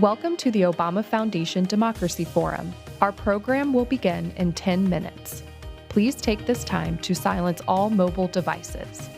Welcome to the Obama Foundation Democracy Forum. Our program will begin in 10 minutes. Please take this time to silence all mobile devices.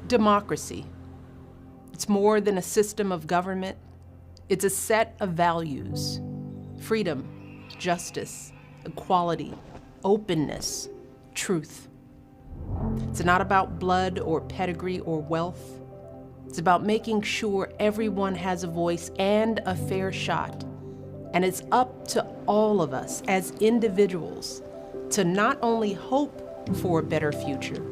Democracy. It's more than a system of government. It's a set of values: freedom, justice, equality, openness, truth. It's not about blood or pedigree or wealth. It's about making sure everyone has a voice and a fair shot. And it's up to all of us as individuals to not only hope for a better future,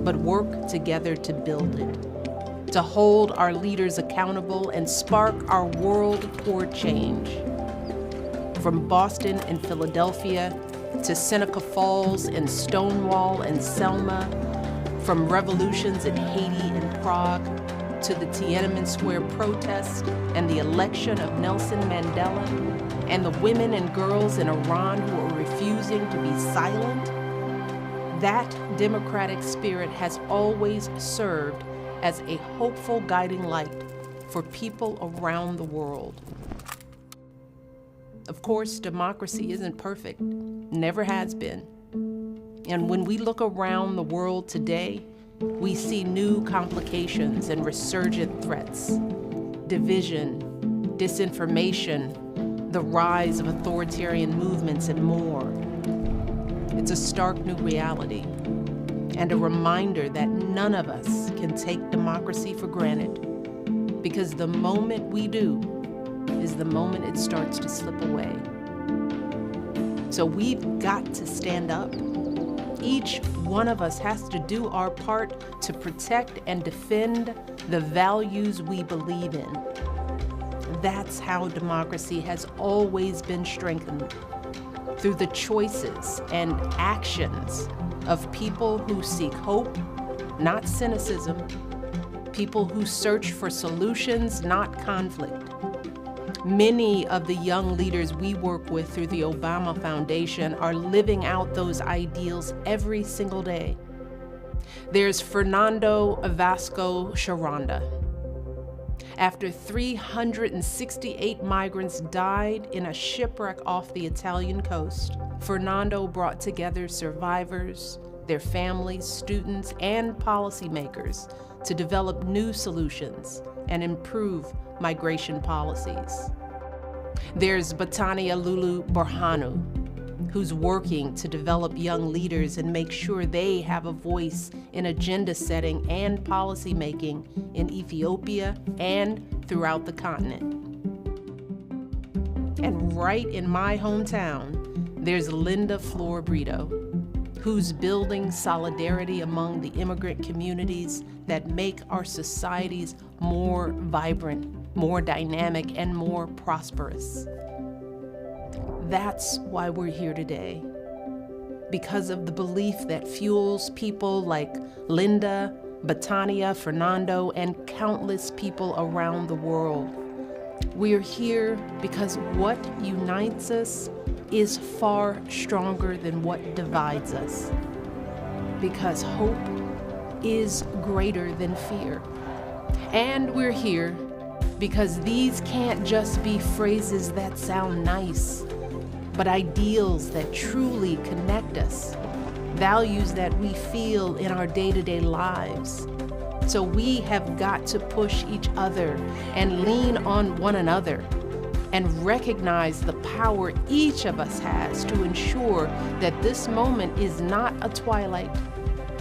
but work together to build it, to hold our leaders accountable and spark our world for change. From Boston and Philadelphia to Seneca Falls and Stonewall and Selma, from revolutions in Haiti and Prague to the Tiananmen Square protest and the election of Nelson Mandela, and the women and girls in Iran who are refusing to be silent, that democratic spirit has always served as a hopeful guiding light for people around the world. Of course, democracy isn't perfect, never has been. And when we look around the world today, we see new complications and resurgent threats: division, disinformation, the rise of authoritarian movements, and more. It's a stark new reality and a reminder that none of us can take democracy for granted, because the moment we do is the moment it starts to slip away. So we've got to stand up. Each one of us has to do our part to protect and defend the values we believe in. That's how democracy has always been strengthened, through the choices and actions of people who seek hope, not cynicism, people who search for solutions, not conflict. Many of the young leaders we work with through the Obama Foundation are living out those ideals every single day. There's Fernando Vasco Sharonda. After 368 migrants died in a shipwreck off the Italian coast, Fernando brought together survivors, their families, students, and policymakers to develop new solutions and improve migration policies. There's Batania Lulu Borhanu, who's working to develop young leaders and make sure they have a voice in agenda setting and policy making in Ethiopia and throughout the continent. And right in my hometown, there's Linda Flor Brito, who's building solidarity among the immigrant communities that make our societies more vibrant, more dynamic, and more prosperous. That's why we're here today, because of the belief that fuels people like Linda, Batania, Fernando, and countless people around the world. We're here because what unites us is far stronger than what divides us, because hope is greater than fear. And we're here because these can't just be phrases that sound nice, but ideals that truly connect us, values that we feel in our day-to-day lives. So we have got to push each other and lean on one another and recognize the power each of us has to ensure that this moment is not a twilight,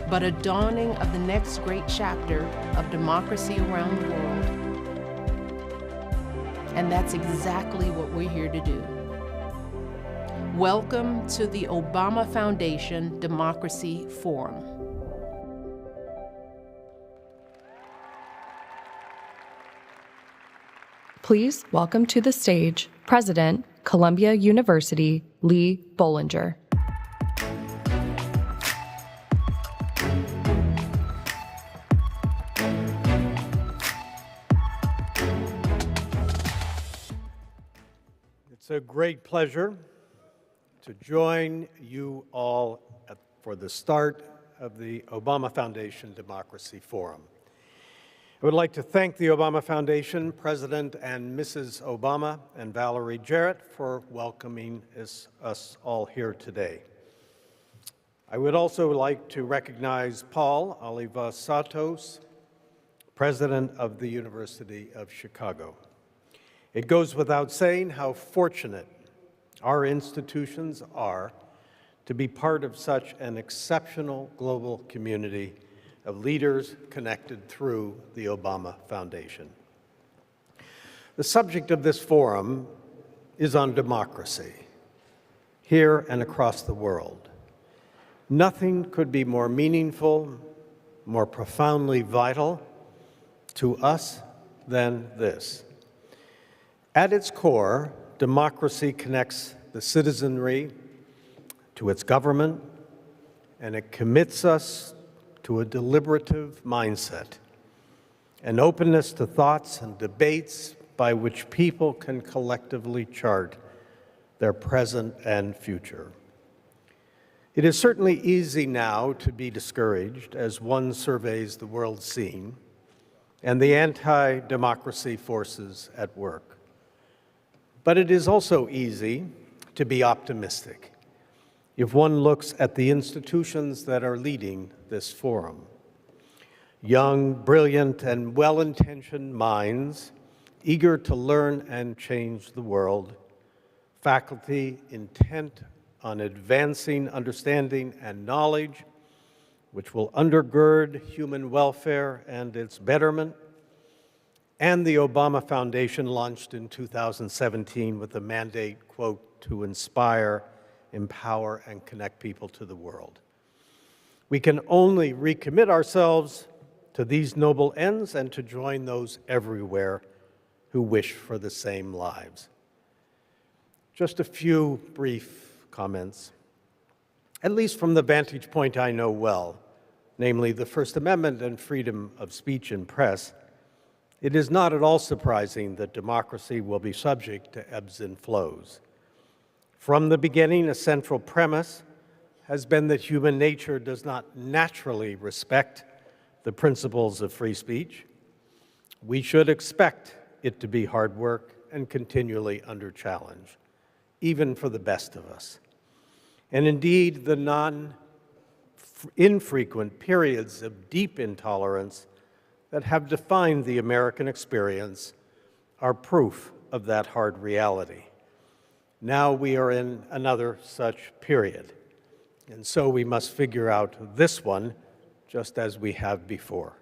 but a dawning of the next great chapter of democracy around the world. And that's exactly what we're here to do. Welcome to the Obama Foundation Democracy Forum. Please welcome to the stage President, Columbia University, Lee Bollinger. It's a great pleasure to join you all for the start of the Obama Foundation Democracy Forum. I would like to thank the Obama Foundation, President and Mrs. Obama, and Valerie Jarrett for welcoming us all here today. I would also like to recognize Paul Alivasatos, President of the University of Chicago. It goes without saying how fortunate our institutions are to be part of such an exceptional global community of leaders connected through the Obama Foundation. The subject of this forum is on democracy, here and across the world. Nothing could be more meaningful, more profoundly vital to us than this. At its core, democracy connects the citizenry to its government, and it commits us to a deliberative mindset, an openness to thoughts and debates by which people can collectively chart their present and future. It is certainly easy now to be discouraged as one surveys the world scene and the anti-democracy forces at work. But it is also easy to be optimistic if one looks at the institutions that are leading this forum. Young, brilliant, and well-intentioned minds eager to learn and change the world, faculty intent on advancing understanding and knowledge, which will undergird human welfare and its betterment, and the Obama Foundation launched in 2017 with the mandate, quote, to inspire, empower, and connect people to the world. We can only recommit ourselves to these noble ends and to join those everywhere who wish for the same lives. Just a few brief comments, at least from the vantage point I know well, namely the First Amendment and freedom of speech and press. It is not at all surprising that democracy will be subject to ebbs and flows. From the beginning, a central premise has been that human nature does not naturally respect the principles of free speech. We should expect it to be hard work and continually under challenge, even for the best of us. And indeed, the infrequent periods of deep intolerance that have defined the American experience are proof of that hard reality. Now we are in another such period, and so we must figure out this one just as we have before.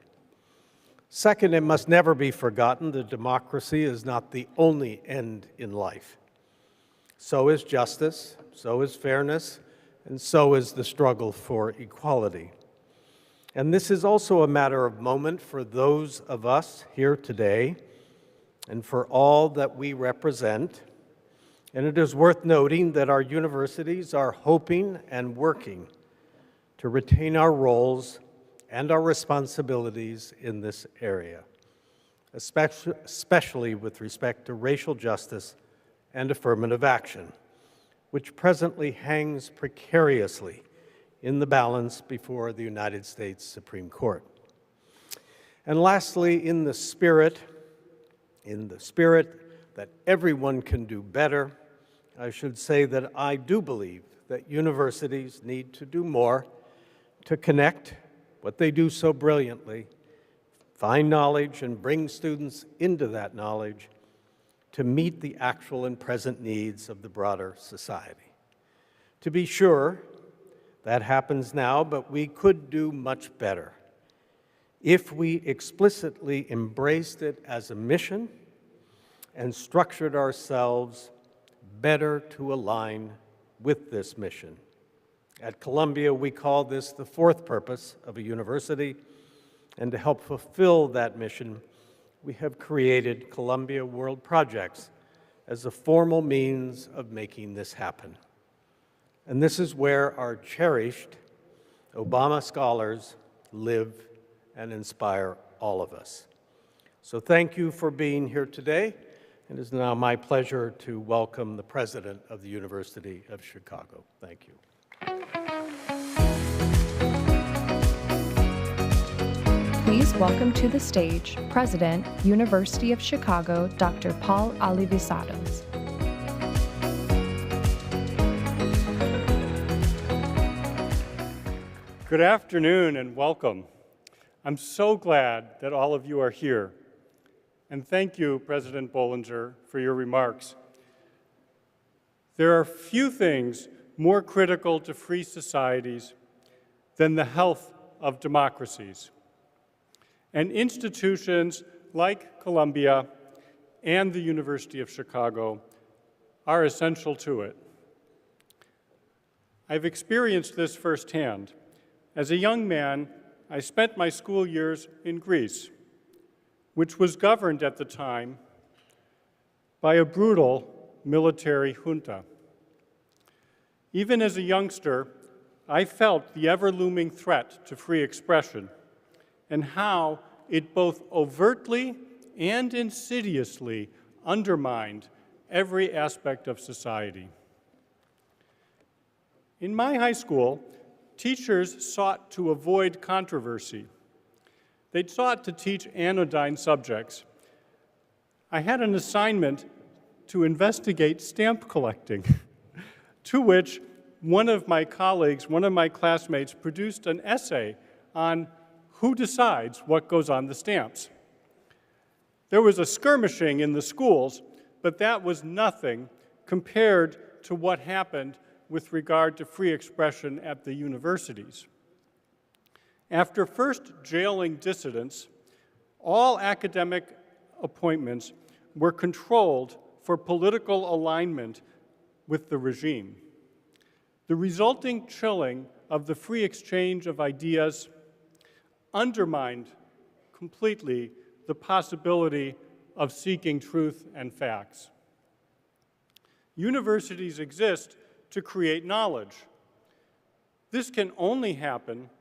Second, it must never be forgotten that democracy is not the only end in life. So is justice, so is fairness, and so is the struggle for equality. And this is also a matter of moment for those of us here today and for all that we represent. And it is worth noting that our universities are hoping and working to retain our roles and our responsibilities in this area, especially with respect to racial justice and affirmative action, which presently hangs precariously in the balance before the United States Supreme Court. And lastly, in the spirit that everyone can do better, I should say that I do believe that universities need to do more to connect what they do so brilliantly, find knowledge and bring students into that knowledge to meet the actual and present needs of the broader society. To be sure, that happens now, but we could do much better if we explicitly embraced it as a mission and structured ourselves better to align with this mission. At Columbia, we call this the fourth purpose of a university, and to help fulfill that mission, we have created Columbia World Projects as a formal means of making this happen. And this is where our cherished Obama scholars live and inspire all of us. So thank you for being here today. It is now my pleasure to welcome the President of the University of Chicago. Thank you. Please welcome to the stage President, University of Chicago, Dr. Paul Alivisatos. Good afternoon and welcome. I'm so glad that all of you are here. And thank you, President Bollinger, for your remarks. There are few things more critical to free societies than the health of democracies. And institutions like Columbia and the University of Chicago are essential to it. I've experienced this firsthand. As a young man, I spent my school years in Greece, which was governed at the time by a brutal military junta. Even as a youngster, I felt the ever-looming threat to free expression and how it both overtly and insidiously undermined every aspect of society. In my high school, teachers sought to avoid controversy. They sought to teach anodyne subjects. I had an assignment to investigate stamp collecting, to which one of my colleagues, one of my classmates, produced an essay on who decides what goes on the stamps. There was a skirmishing in the schools, but that was nothing compared to what happened with regard to free expression at the universities. After first jailing dissidents, all academic appointments were controlled for political alignment with the regime. The resulting chilling of the free exchange of ideas undermined completely the possibility of seeking truth and facts. Universities exist to create knowledge. This can only happen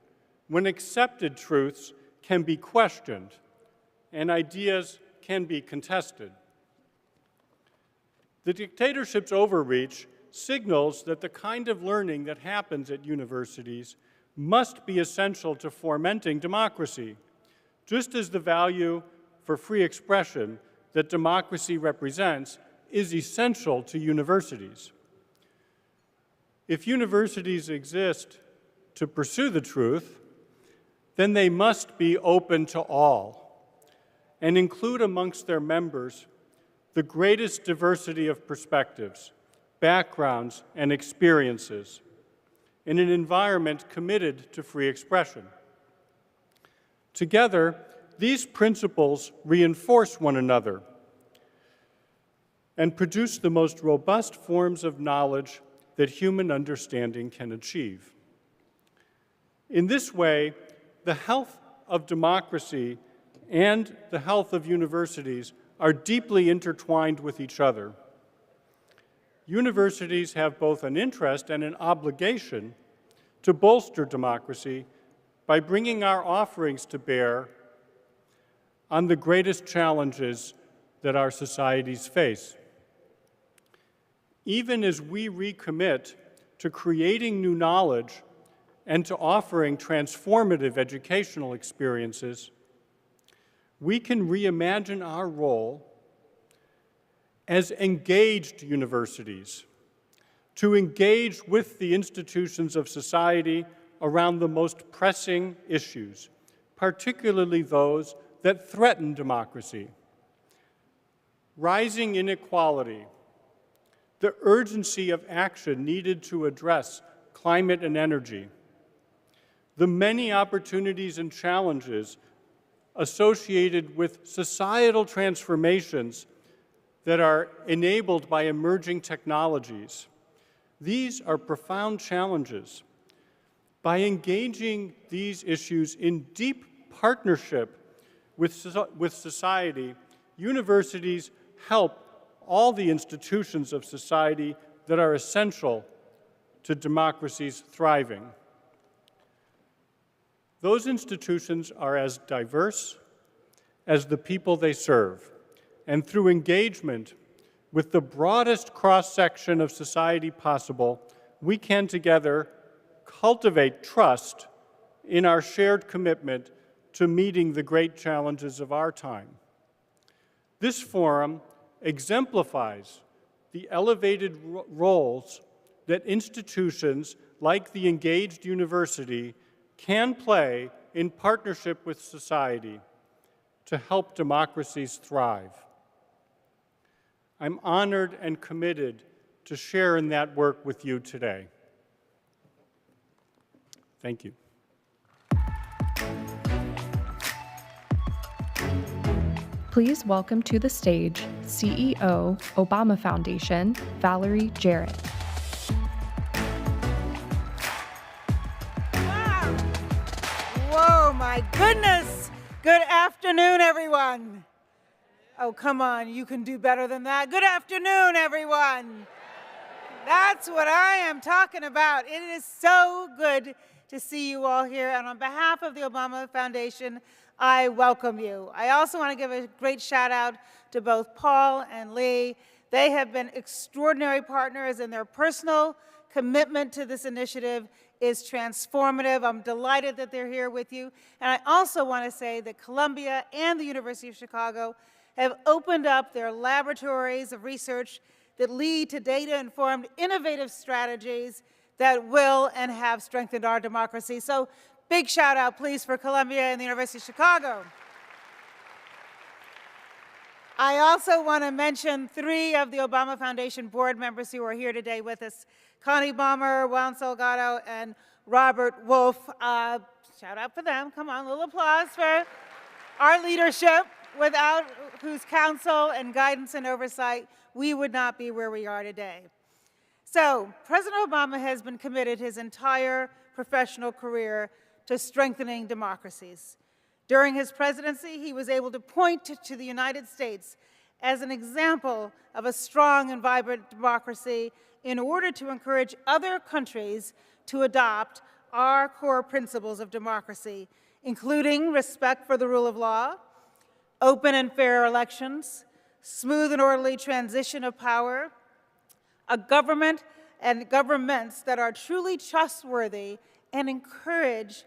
when accepted truths can be questioned and ideas can be contested. The dictatorship's overreach signals that the kind of learning that happens at universities must be essential to fomenting democracy, just as the value for free expression that democracy represents is essential to universities. If universities exist to pursue the truth, then they must be open to all and include amongst their members the greatest diversity of perspectives, backgrounds, and experiences in an environment committed to free expression. Together, these principles reinforce one another and produce the most robust forms of knowledge that human understanding can achieve. In this way, the health of democracy and the health of universities are deeply intertwined with each other. Universities have both an interest and an obligation to bolster democracy by bringing our offerings to bear on the greatest challenges that our societies face. Even as we recommit to creating new knowledge and to offering transformative educational experiences, we can reimagine our role as engaged universities, to engage with the institutions of society around the most pressing issues, particularly those that threaten democracy. Rising inequality, the urgency of action needed to address climate and energy, the many opportunities and challenges associated with societal transformations that are enabled by emerging technologies. These are profound challenges. By engaging these issues in deep partnership with society, universities help all the institutions of society that are essential to democracy's thriving. Those institutions are as diverse as the people they serve, and through engagement with the broadest cross-section of society possible, we can together cultivate trust in our shared commitment to meeting the great challenges of our time. This forum exemplifies the elevated roles that institutions like the engaged university can play in partnership with society to help democracies thrive. I'm honored and committed to share in that work with you today. Thank you. Please welcome to the stage CEO, Obama Foundation, Valerie Jarrett. Wow. Whoa, my goodness. Good afternoon, everyone. Oh, come on, you can do better than that. Good afternoon, everyone. That's what I am talking about. It is so good to see you all here. And on behalf of the Obama Foundation, I welcome you. I also want to give a great shout out to both Paul and Lee. They have been extraordinary partners, and their personal commitment to this initiative is transformative. I'm delighted that they're here with you. And I also want to say that Columbia and the University of Chicago have opened up their laboratories of research that lead to data-informed, innovative strategies that will and have strengthened our democracy. So big shout out, please, for Columbia and the University of Chicago. I also want to mention 3 of the Obama Foundation board members who are here today with us: Connie Baumer, Juan Salgado, and Robert Wolf. Shout out for them. Come on, a little applause for our leadership, without whose counsel and guidance and oversight we would not be where we are today. So, President Obama has been committed his entire professional career to strengthening democracies. During his presidency, he was able to point to the United States as an example of a strong and vibrant democracy in order to encourage other countries to adopt our core principles of democracy, including respect for the rule of law, open and fair elections, smooth and orderly transition of power, a government and governments that are truly trustworthy and encourage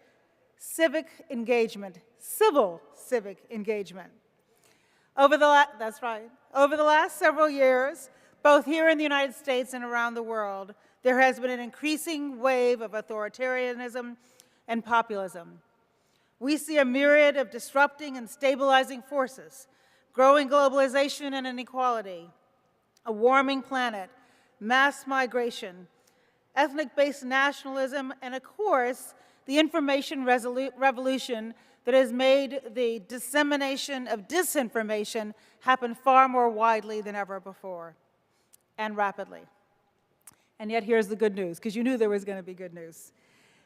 civic engagement, civil civic engagement. Over the last several years, both here in the United States and around the world, there has been an increasing wave of authoritarianism and populism. We see a myriad of disrupting and stabilizing forces, growing globalization and inequality, a warming planet, mass migration, ethnic-based nationalism, and of course, the information revolution that has made the dissemination of disinformation happen far more widely than ever before, and rapidly. And yet here's the good news, because you knew there was going to be good news.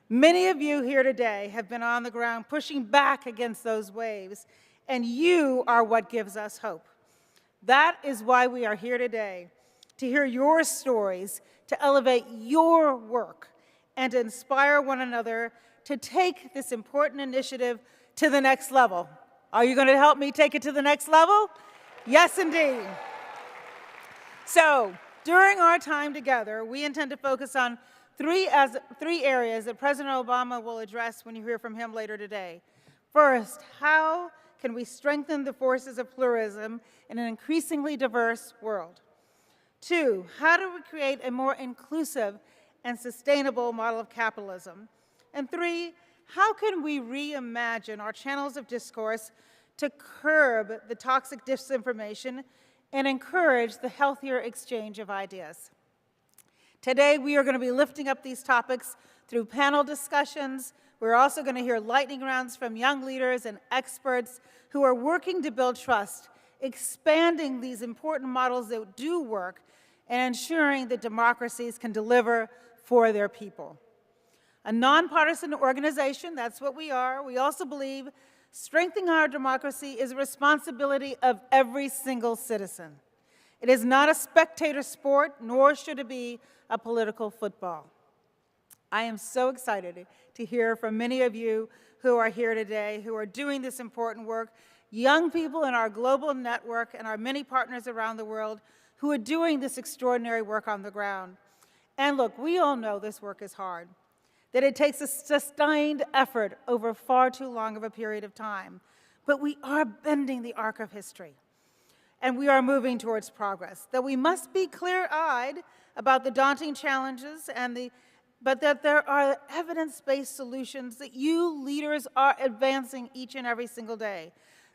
Many of you here today have been on the ground pushing back against those waves, and you are what gives us hope. That is why we are here today, to hear your stories, to elevate your work, and to inspire one another to take this important initiative to the next level. Are you going to help me take it to the next level? Yes, indeed. So, during our time together, we intend to focus on three areas that President Obama will address when you hear from him later today. First, how can we strengthen the forces of pluralism in an increasingly diverse world? 2, how do we create a more inclusive and sustainable model of capitalism? And 3, how can we reimagine our channels of discourse to curb the toxic disinformation and encourage the healthier exchange of ideas? Today, we are going to be lifting up these topics through panel discussions. We're also going to hear lightning rounds from young leaders and experts who are working to build trust, expanding these important models that do work, and ensuring that democracies can deliver for their people. A nonpartisan organization, that's what we are. We also believe strengthening our democracy is a responsibility of every single citizen. It is not a spectator sport, nor should it be a political football. I am so excited to hear from many of you who are here today, who are doing this important work, young people in our global network and our many partners around the world who are doing this extraordinary work on the ground. And look, we all know this work is hard, that it takes a sustained effort over far too long of a period of time. But we are bending the arc of history, and we are moving towards progress, that we must be clear-eyed about the daunting challenges and the but that there are evidence-based solutions that you leaders are advancing each and every single day.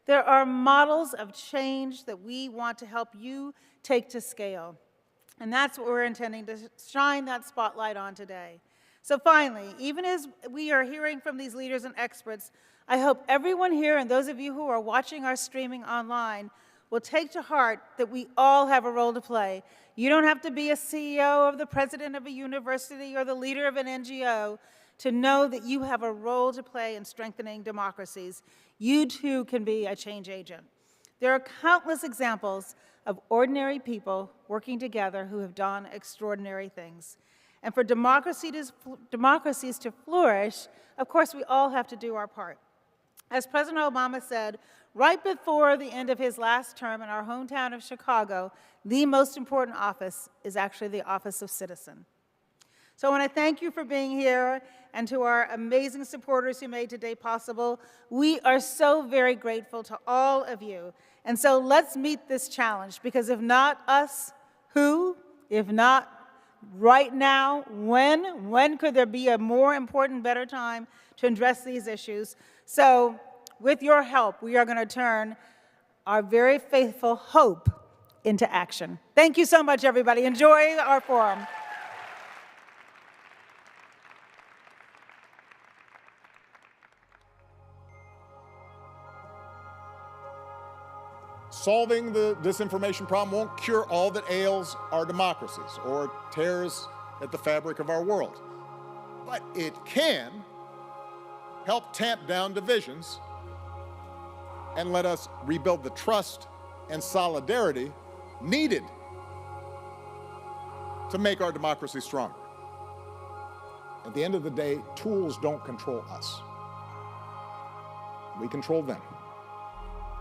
There are models of change that we want to help you take to scale. And that's what we're intending to shine that spotlight on today. So finally, even as we are hearing from these leaders and experts, I hope everyone here and those of you who are watching our streaming online will take to heart that we all have a role to play. You don't have to be a CEO or the president of a university or the leader of an NGO to know that you have a role to play in strengthening democracies. You too can be a change agent. There are countless examples of ordinary people working together who have done extraordinary things. And for democracies to flourish, of course, we all have to do our part. As President Obama said, right before the end of his last term in our hometown of Chicago, the most important office is actually the office of citizen. So I want to thank you for being here, and to our amazing supporters who made today possible. We are so very grateful to all of you. And so let's meet this challenge, because if not us, who? If not right now, when? When could there be a more important, better time to address these issues? So with your help, we are going to turn our very faithful hope into action. Thank you so much, everybody. Enjoy our forum. Solving the disinformation problem won't cure all that ails our democracies or tears at the fabric of our world. But it can help tamp down divisions and let us rebuild the trust and solidarity needed to make our democracy stronger. At the end of the day, tools don't control us. We control them,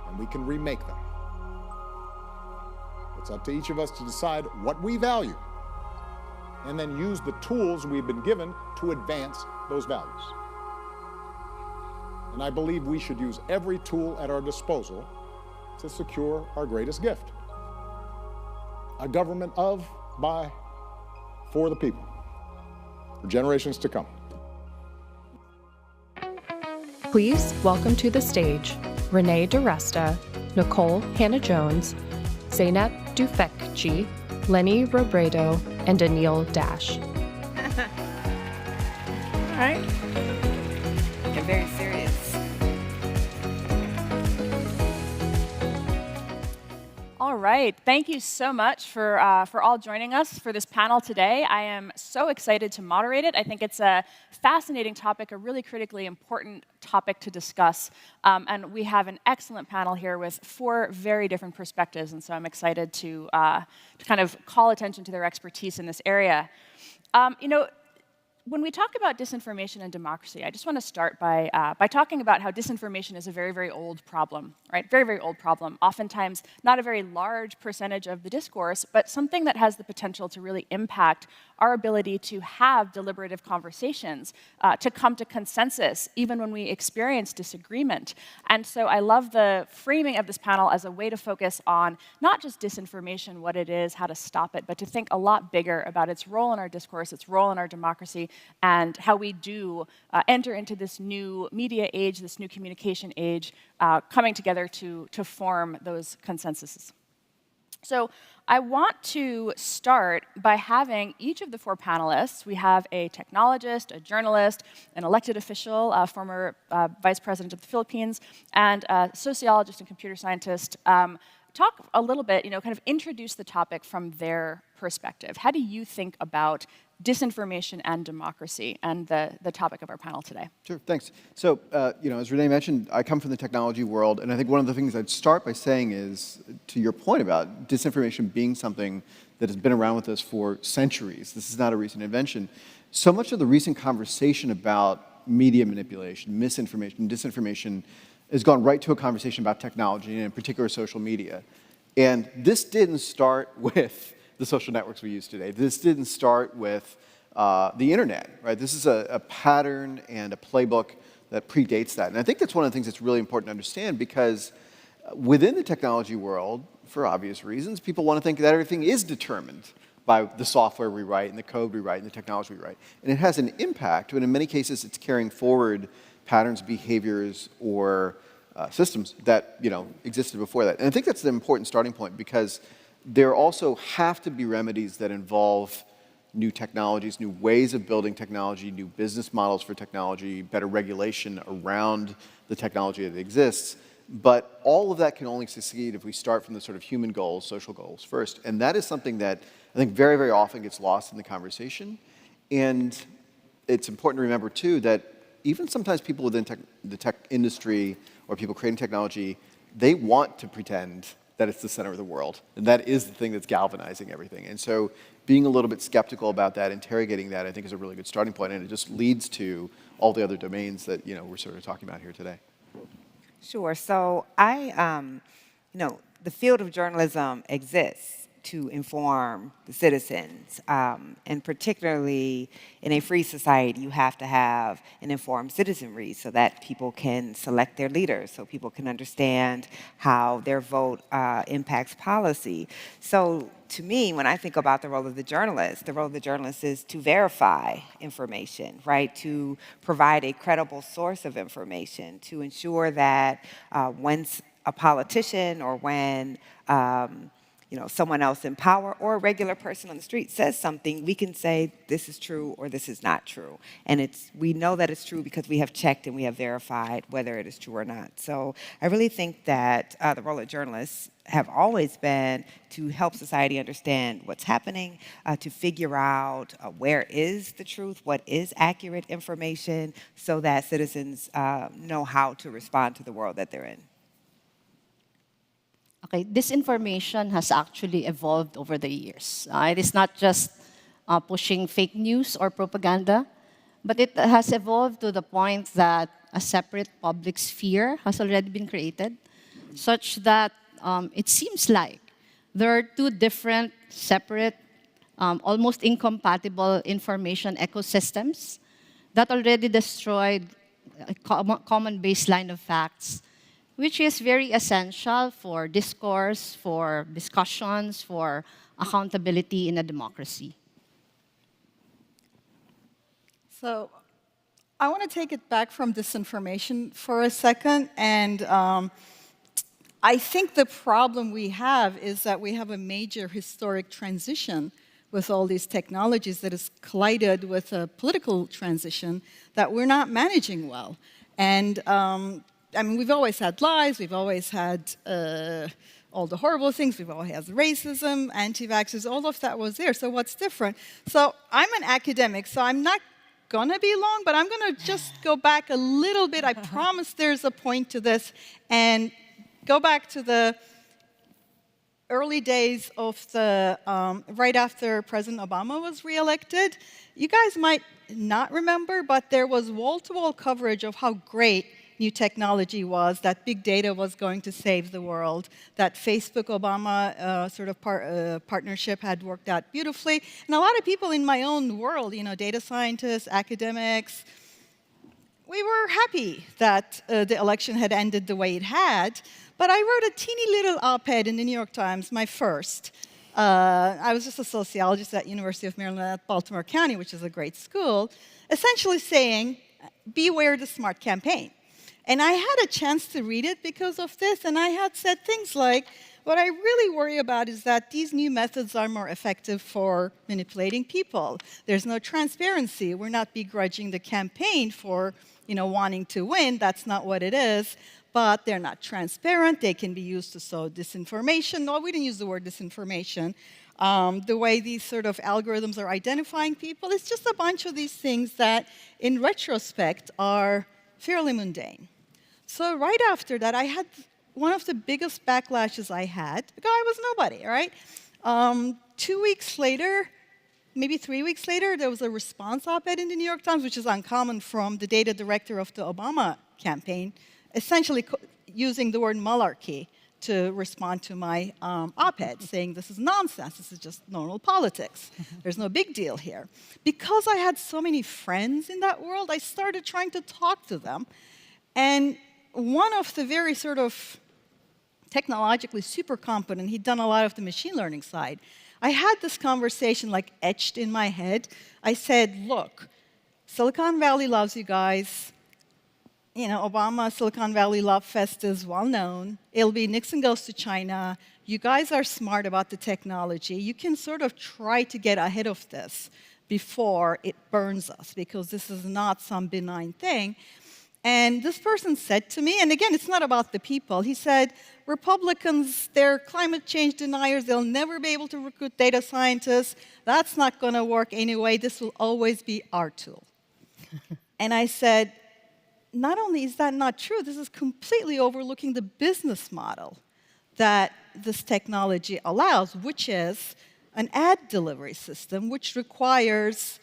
and we can remake them. It's up to each of us to decide what we value and then use the tools we've been given to advance those values. And I believe we should use every tool at our disposal to secure our greatest gift: a government of, by, for the people, for generations to come. Please welcome to the stage Renee DiResta, Nicole Hannah-Jones, Zeynep Dufekci, Lenny Robredo, and Anil Dash. All right. Get very serious. All right. Thank you so much for all joining us for this panel today. I am so excited to moderate it. I think it's a fascinating topic, a really critically important topic to discuss. And we have an excellent panel here with 4 very different perspectives. And so I'm excited to kind of call attention to their expertise in this area. When we talk about disinformation and democracy, I just want to start by talking about how disinformation is a very, very old problem, right? Very, very old problem. Oftentimes, not a very large percentage of the discourse, but something that has the potential to really impact our ability to have deliberative conversations, to come to consensus, even when we experience disagreement. And so I love the framing of this panel as a way to focus on not just disinformation, what it is, how to stop it, but to think a lot bigger about its role in our discourse, its role in our democracy, and how we do enter into this new media age, this new communication age, coming together to form those consensuses. So I want to start by having each of the 4 panelists. We have a technologist, a journalist, an elected official, a former vice president of the Philippines, and a sociologist and computer scientist, talk a little bit, kind of introduce the topic from their perspective. How do you think about disinformation and democracy, and the topic of our panel today? Sure, thanks. So, as Renee mentioned, I come from the technology world, and I think one of the things I'd start by saying is, to your point about disinformation being something that has been around with us for centuries, this is not a recent invention, so much of the recent conversation about media manipulation, misinformation, disinformation, has gone right to a conversation about technology, and in particular social media. And this didn't start with the social networks we use today. This didn't start with the internet, right? This is a pattern and a playbook that predates that. And I think that's one of the things that's really important to understand, because within the technology world, for obvious reasons, people want to think that everything is determined by the software we write and the code we write and the technology we write. And it has an impact, but in many cases it's carrying forward patterns, behaviors, or systems that existed before that. And I think that's an important starting point because there also have to be remedies that involve new technologies, new ways of building technology, new business models for technology, better regulation around the technology that exists. But all of that can only succeed if we start from the sort of human goals, social goals first. And that is something that I think very, very often gets lost in the conversation. And it's important to remember, too, that even sometimes people within the tech industry or people creating technology, they want to pretend that it's the center of the world. And that is the thing that's galvanizing everything. And so being a little bit skeptical about that, interrogating that, I think is a really good starting point. And it just leads to all the other domains that we're sort of talking about here today. Sure. So the field of journalism exists to inform the citizens, and particularly in a free society, you have to have an informed citizenry so that people can select their leaders, so people can understand how their vote impacts policy. So to me, when I think about the role of the journalist is to verify information, right? To provide a credible source of information, to ensure that when a politician or when someone else in power or a regular person on the street says something, we can say this is true or this is not true. And we know that it's true because we have checked and we have verified whether it is true or not. So I really think that the role of journalists have always been to help society understand what's happening, to figure out where is the truth, what is accurate information, so that citizens know how to respond to the world that they're in. Okay, disinformation has actually evolved over the years. It is not just pushing fake news or propaganda, but it has evolved to the point that a separate public sphere has already been created, such that it seems like there are two different, separate, almost incompatible information ecosystems that already destroyed a common baseline of facts, which is very essential for discourse, for discussions, for accountability in a democracy. So I want to take it back from disinformation for a second. And I think the problem we have is that we have a major historic transition with all these technologies that has collided with a political transition that we're not managing well. And we've always had lies, we've always had all the horrible things, we've always had racism, anti-vaxxers, all of that was there. So what's different? So I'm an academic, so I'm not going to be long, but I'm going to just go back a little bit. I promise there's a point to this, and go back to the early days of the, right after President Obama was reelected. You guys might not remember, but there was wall-to-wall coverage of how great new technology was, that big data was going to save the world, that Facebook-Obama partnership had worked out beautifully. And a lot of people in my own world, data scientists, academics, we were happy that the election had ended the way it had. But I wrote a teeny little op-ed in the New York Times, my first. I was just a sociologist at University of Maryland at Baltimore County, which is a great school, essentially saying, beware the smart campaign. And I had a chance to read it because of this, and I had said things like, what I really worry about is that these new methods are more effective for manipulating people. There's no transparency. We're not begrudging the campaign for wanting to win. That's not what it is. But they're not transparent. They can be used to sow disinformation. No, we didn't use the word disinformation. The way these sort of algorithms are identifying people, it's just a bunch of these things that, in retrospect, are fairly mundane. So right after that, I had one of the biggest backlashes I had, because I was nobody, right? 2 weeks later, maybe 3 weeks later, there was a response op-ed in the New York Times, which is uncommon from the data director of the Obama campaign, essentially using the word malarkey to respond to my op-ed, saying this is nonsense, this is just normal politics. There's no big deal here. Because I had so many friends in that world, I started trying to talk to them. And one of the very sort of technologically super competent. He'd done a lot of the machine learning side. I had this conversation like etched in my head. I said, look, Silicon Valley loves you guys. You know, Obama Silicon Valley Love Fest is well known. It'll be Nixon goes to China. You guys are smart about the technology. You can sort of try to get ahead of this before it burns us, because this is not some benign thing. And this person said to me, and again, it's not about the people, he said, Republicans, they're climate change deniers, they'll never be able to recruit data scientists. That's not going to work anyway. This will always be our tool. And I said, not only is that not true, this is completely overlooking the business model that this technology allows, which is an ad delivery system, which requires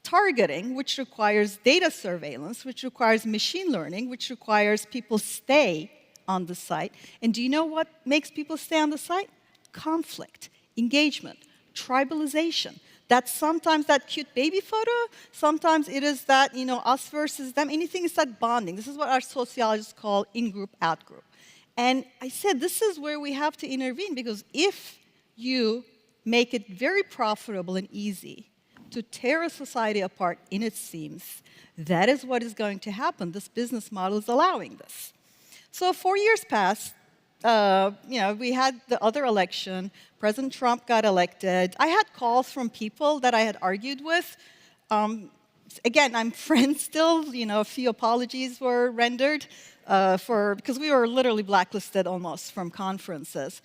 targeting, which requires data surveillance, which requires machine learning, which requires people stay on the site. And do you know what makes people stay on the site? Conflict, engagement, tribalization. That's sometimes that cute baby photo, sometimes it is that, you know, us versus them, anything is that bonding. This is what our sociologists call in-group, out-group. And I said, this is where we have to intervene, because if you make it very profitable and easy to tear a society apart in its seams, that is what is going to happen. This business model is allowing this. So 4 years passed. You know, we had the other election. President Trump got elected. I had calls from people that I had argued with. Again, I'm friends still. You know, a few apologies were rendered because we were literally blacklisted almost from conferences.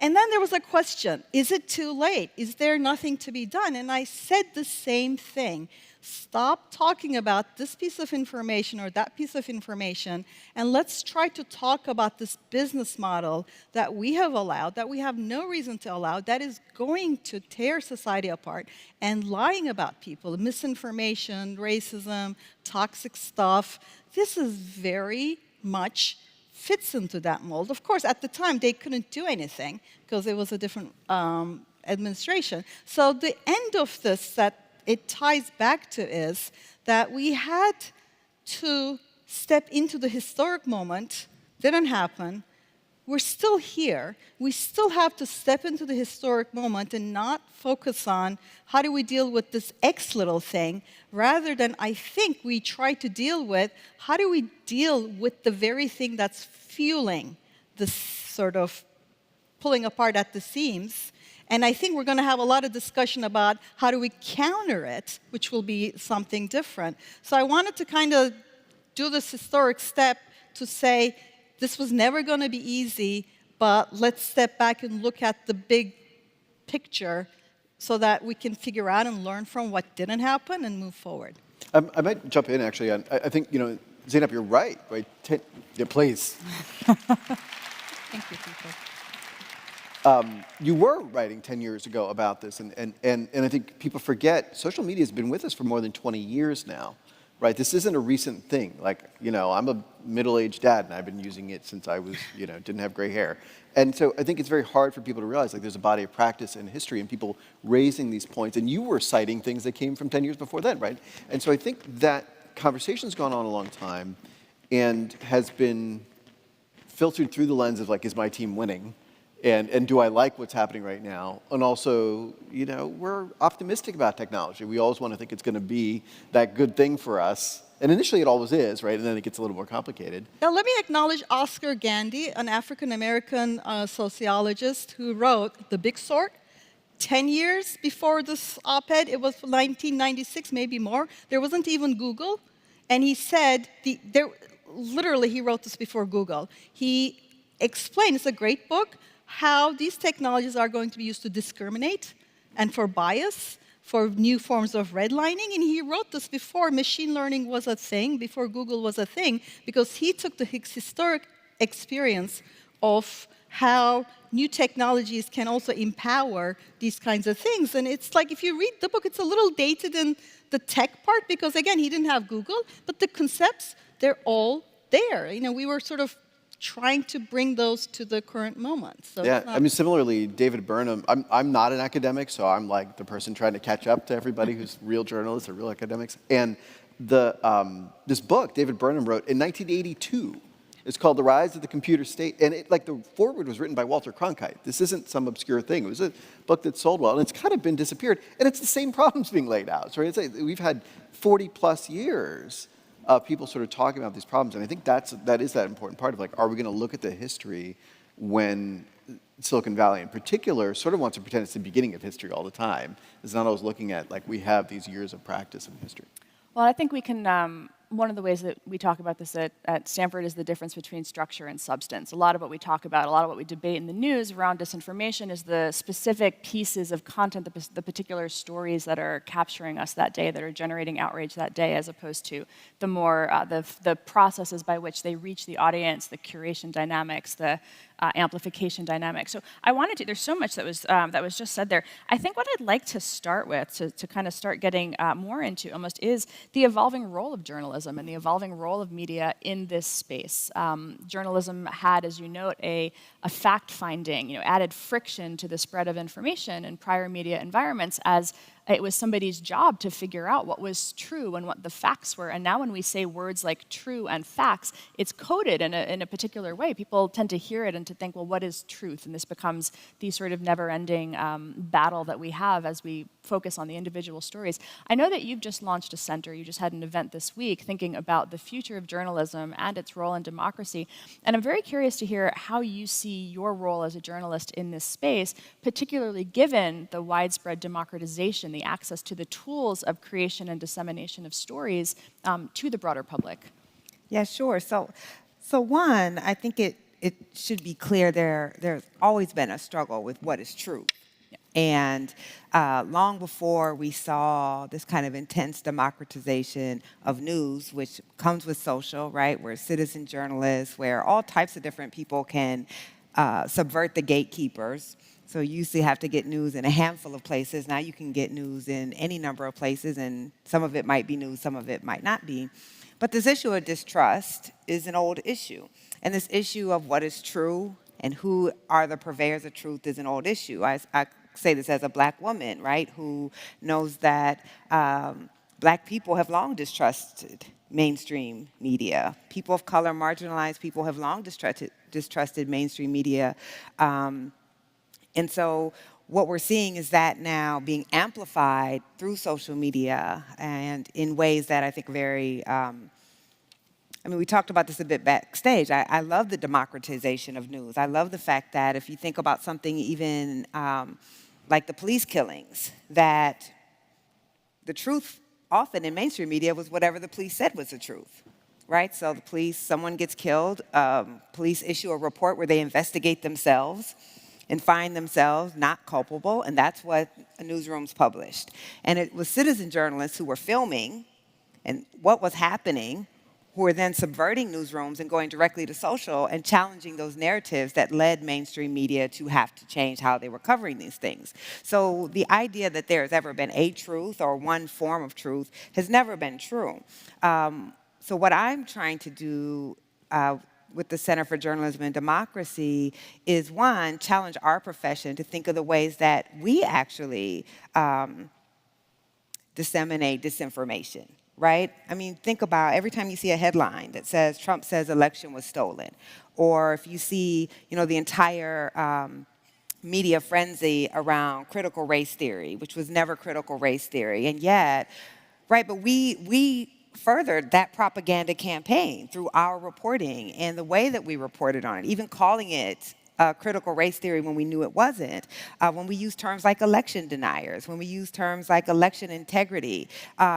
And then there was a question, is it too late? Is there nothing to be done? And I said the same thing. Stop talking about this piece of information or that piece of information, and let's try to talk about this business model that we have allowed, that we have no reason to allow, that is going to tear society apart, and lying about people, misinformation, racism, toxic stuff. This is very much fits into that mold. Of course, at the time, they couldn't do anything because it was a different administration. So the end of this that it ties back to is that we had to step into the historic moment. Didn't happen. We're still here. We still have to step into the historic moment and not focus on how do we deal with this X little thing, rather than I think we try to deal with how do we deal with the very thing that's fueling this sort of pulling apart at the seams. And I think we're going to have a lot of discussion about how do we counter it, which will be something different. So I wanted to kind of do this historic step to say, this was never going to be easy, but let's step back and look at the big picture so that we can figure out and learn from what didn't happen and move forward. I might jump in, actually. I think, you know, Zainab, you're right. Yeah, please. Thank you, people. You were writing 10 years ago about this, and I think people forget social media has been with us for more than 20 years now, right? This isn't a recent thing. Like, you know, I'm a middle-aged dad, and I've been using it since I was, you know, didn't have gray hair. And so I think it's very hard for people to realize, like, there's a body of practice and history and people raising these points, and you were citing things that came from 10 years before then, right? And so I think that conversation's gone on a long time and has been filtered through the lens of, like, is my team winning? And do I like what's happening right now? And also, you know, we're optimistic about technology. We always want to think it's going to be that good thing for us. And initially it always is, right? And then it gets a little more complicated. Now let me acknowledge Oscar Gandy, an African-American sociologist who wrote The Big Sort. 10 years before this op-ed, it was 1996, maybe more. There wasn't even Google. And he said, literally he wrote this before Google. He explained, it's a great book, how these technologies are going to be used to discriminate and for bias, for new forms of redlining. And he wrote this before machine learning was a thing, before Google was a thing, because he took the historic experience of how new technologies can also empower these kinds of things. And it's like, if you read the book, it's a little dated in the tech part, because again, he didn't have Google, but the concepts, they're all there. You know, we were sort of trying to bring those to the current moment. So yeah, I mean, similarly, David Burnham, I'm not an academic, so I'm like the person trying to catch up to everybody who's real journalists or real academics. And this book David Burnham wrote in 1982, It's called The Rise of the Computer State. And the foreword was written by Walter Cronkite. This isn't some obscure thing. It was a book that sold well, and it's kind of been disappeared. And it's the same problems being laid out. So we've had 40 plus years of people sort of talking about these problems. And I think that is that important part of are we going to look at the history when Silicon Valley in particular sort of wants to pretend it's the beginning of history all the time. It's not always looking at we have these years of practice in history. Well, I think we can, one of the ways that we talk about this at Stanford is the difference between structure and substance. A lot of what we talk about, a lot of what we debate in the news around disinformation is the specific pieces of content, the particular stories that are capturing us that day, that are generating outrage that day, as opposed to the more, the processes by which they reach the audience, the curation dynamics, the amplification dynamic. So I wanted to, there's so much that was just said there. I think what I'd like to start with, to kind of start getting more into almost, is the evolving role of journalism and the evolving role of media in this space. Journalism had, as you note, a fact-finding, added friction to the spread of information in prior media environments, as it was somebody's job to figure out what was true and what the facts were. And now when we say words like true and facts, it's coded in a particular way. People tend to hear it and to think, well, what is truth? And this becomes the sort of never-ending battle that we have as we focus on the individual stories. I know that you've just launched a center. You just had an event this week thinking about the future of journalism and its role in democracy. And I'm very curious to hear how you see your role as a journalist in this space, particularly given the widespread democratization, the access to the tools of creation and dissemination of stories to the broader public. Yeah, sure. So one, I think it should be clear there's always been a struggle with what is true. Yeah. And long before we saw this kind of intense democratization of news, which comes with social, right, where citizen journalists, where all types of different people can subvert the gatekeepers. So you used to have to get news in a handful of places. Now you can get news in any number of places, and some of it might be news, some of it might not be. But this issue of distrust is an old issue. And this issue of what is true and who are the purveyors of truth is an old issue. I say this as a black woman, right, who knows that black people have long distrusted mainstream media. People of color, marginalized people have long distrusted mainstream media. And so what we're seeing is that now being amplified through social media and in ways that I think very, we talked about this a bit backstage. I love the democratization of news. I love the fact that if you think about something even like the police killings, that the truth often in mainstream media was whatever the police said was the truth. Right? So the police, someone gets killed, police issue a report where they investigate themselves and find themselves not culpable, and that's what newsrooms published. And it was citizen journalists who were filming and what was happening, who were then subverting newsrooms and going directly to social and challenging those narratives that led mainstream media to have to change how they were covering these things. So the idea that there has ever been a truth or one form of truth has never been true. So what I'm trying to do with the Center for Journalism and Democracy is, one, challenge our profession to think of the ways that we actually disseminate disinformation, right? Think about every time you see a headline that says Trump says election was stolen, or if you see, the entire media frenzy around critical race theory, which was never critical race theory, and yet, right, but we furthered that propaganda campaign through our reporting and the way that we reported on it, even calling it critical race theory when we knew it wasn't, when we use terms like election deniers, when we use terms like election integrity,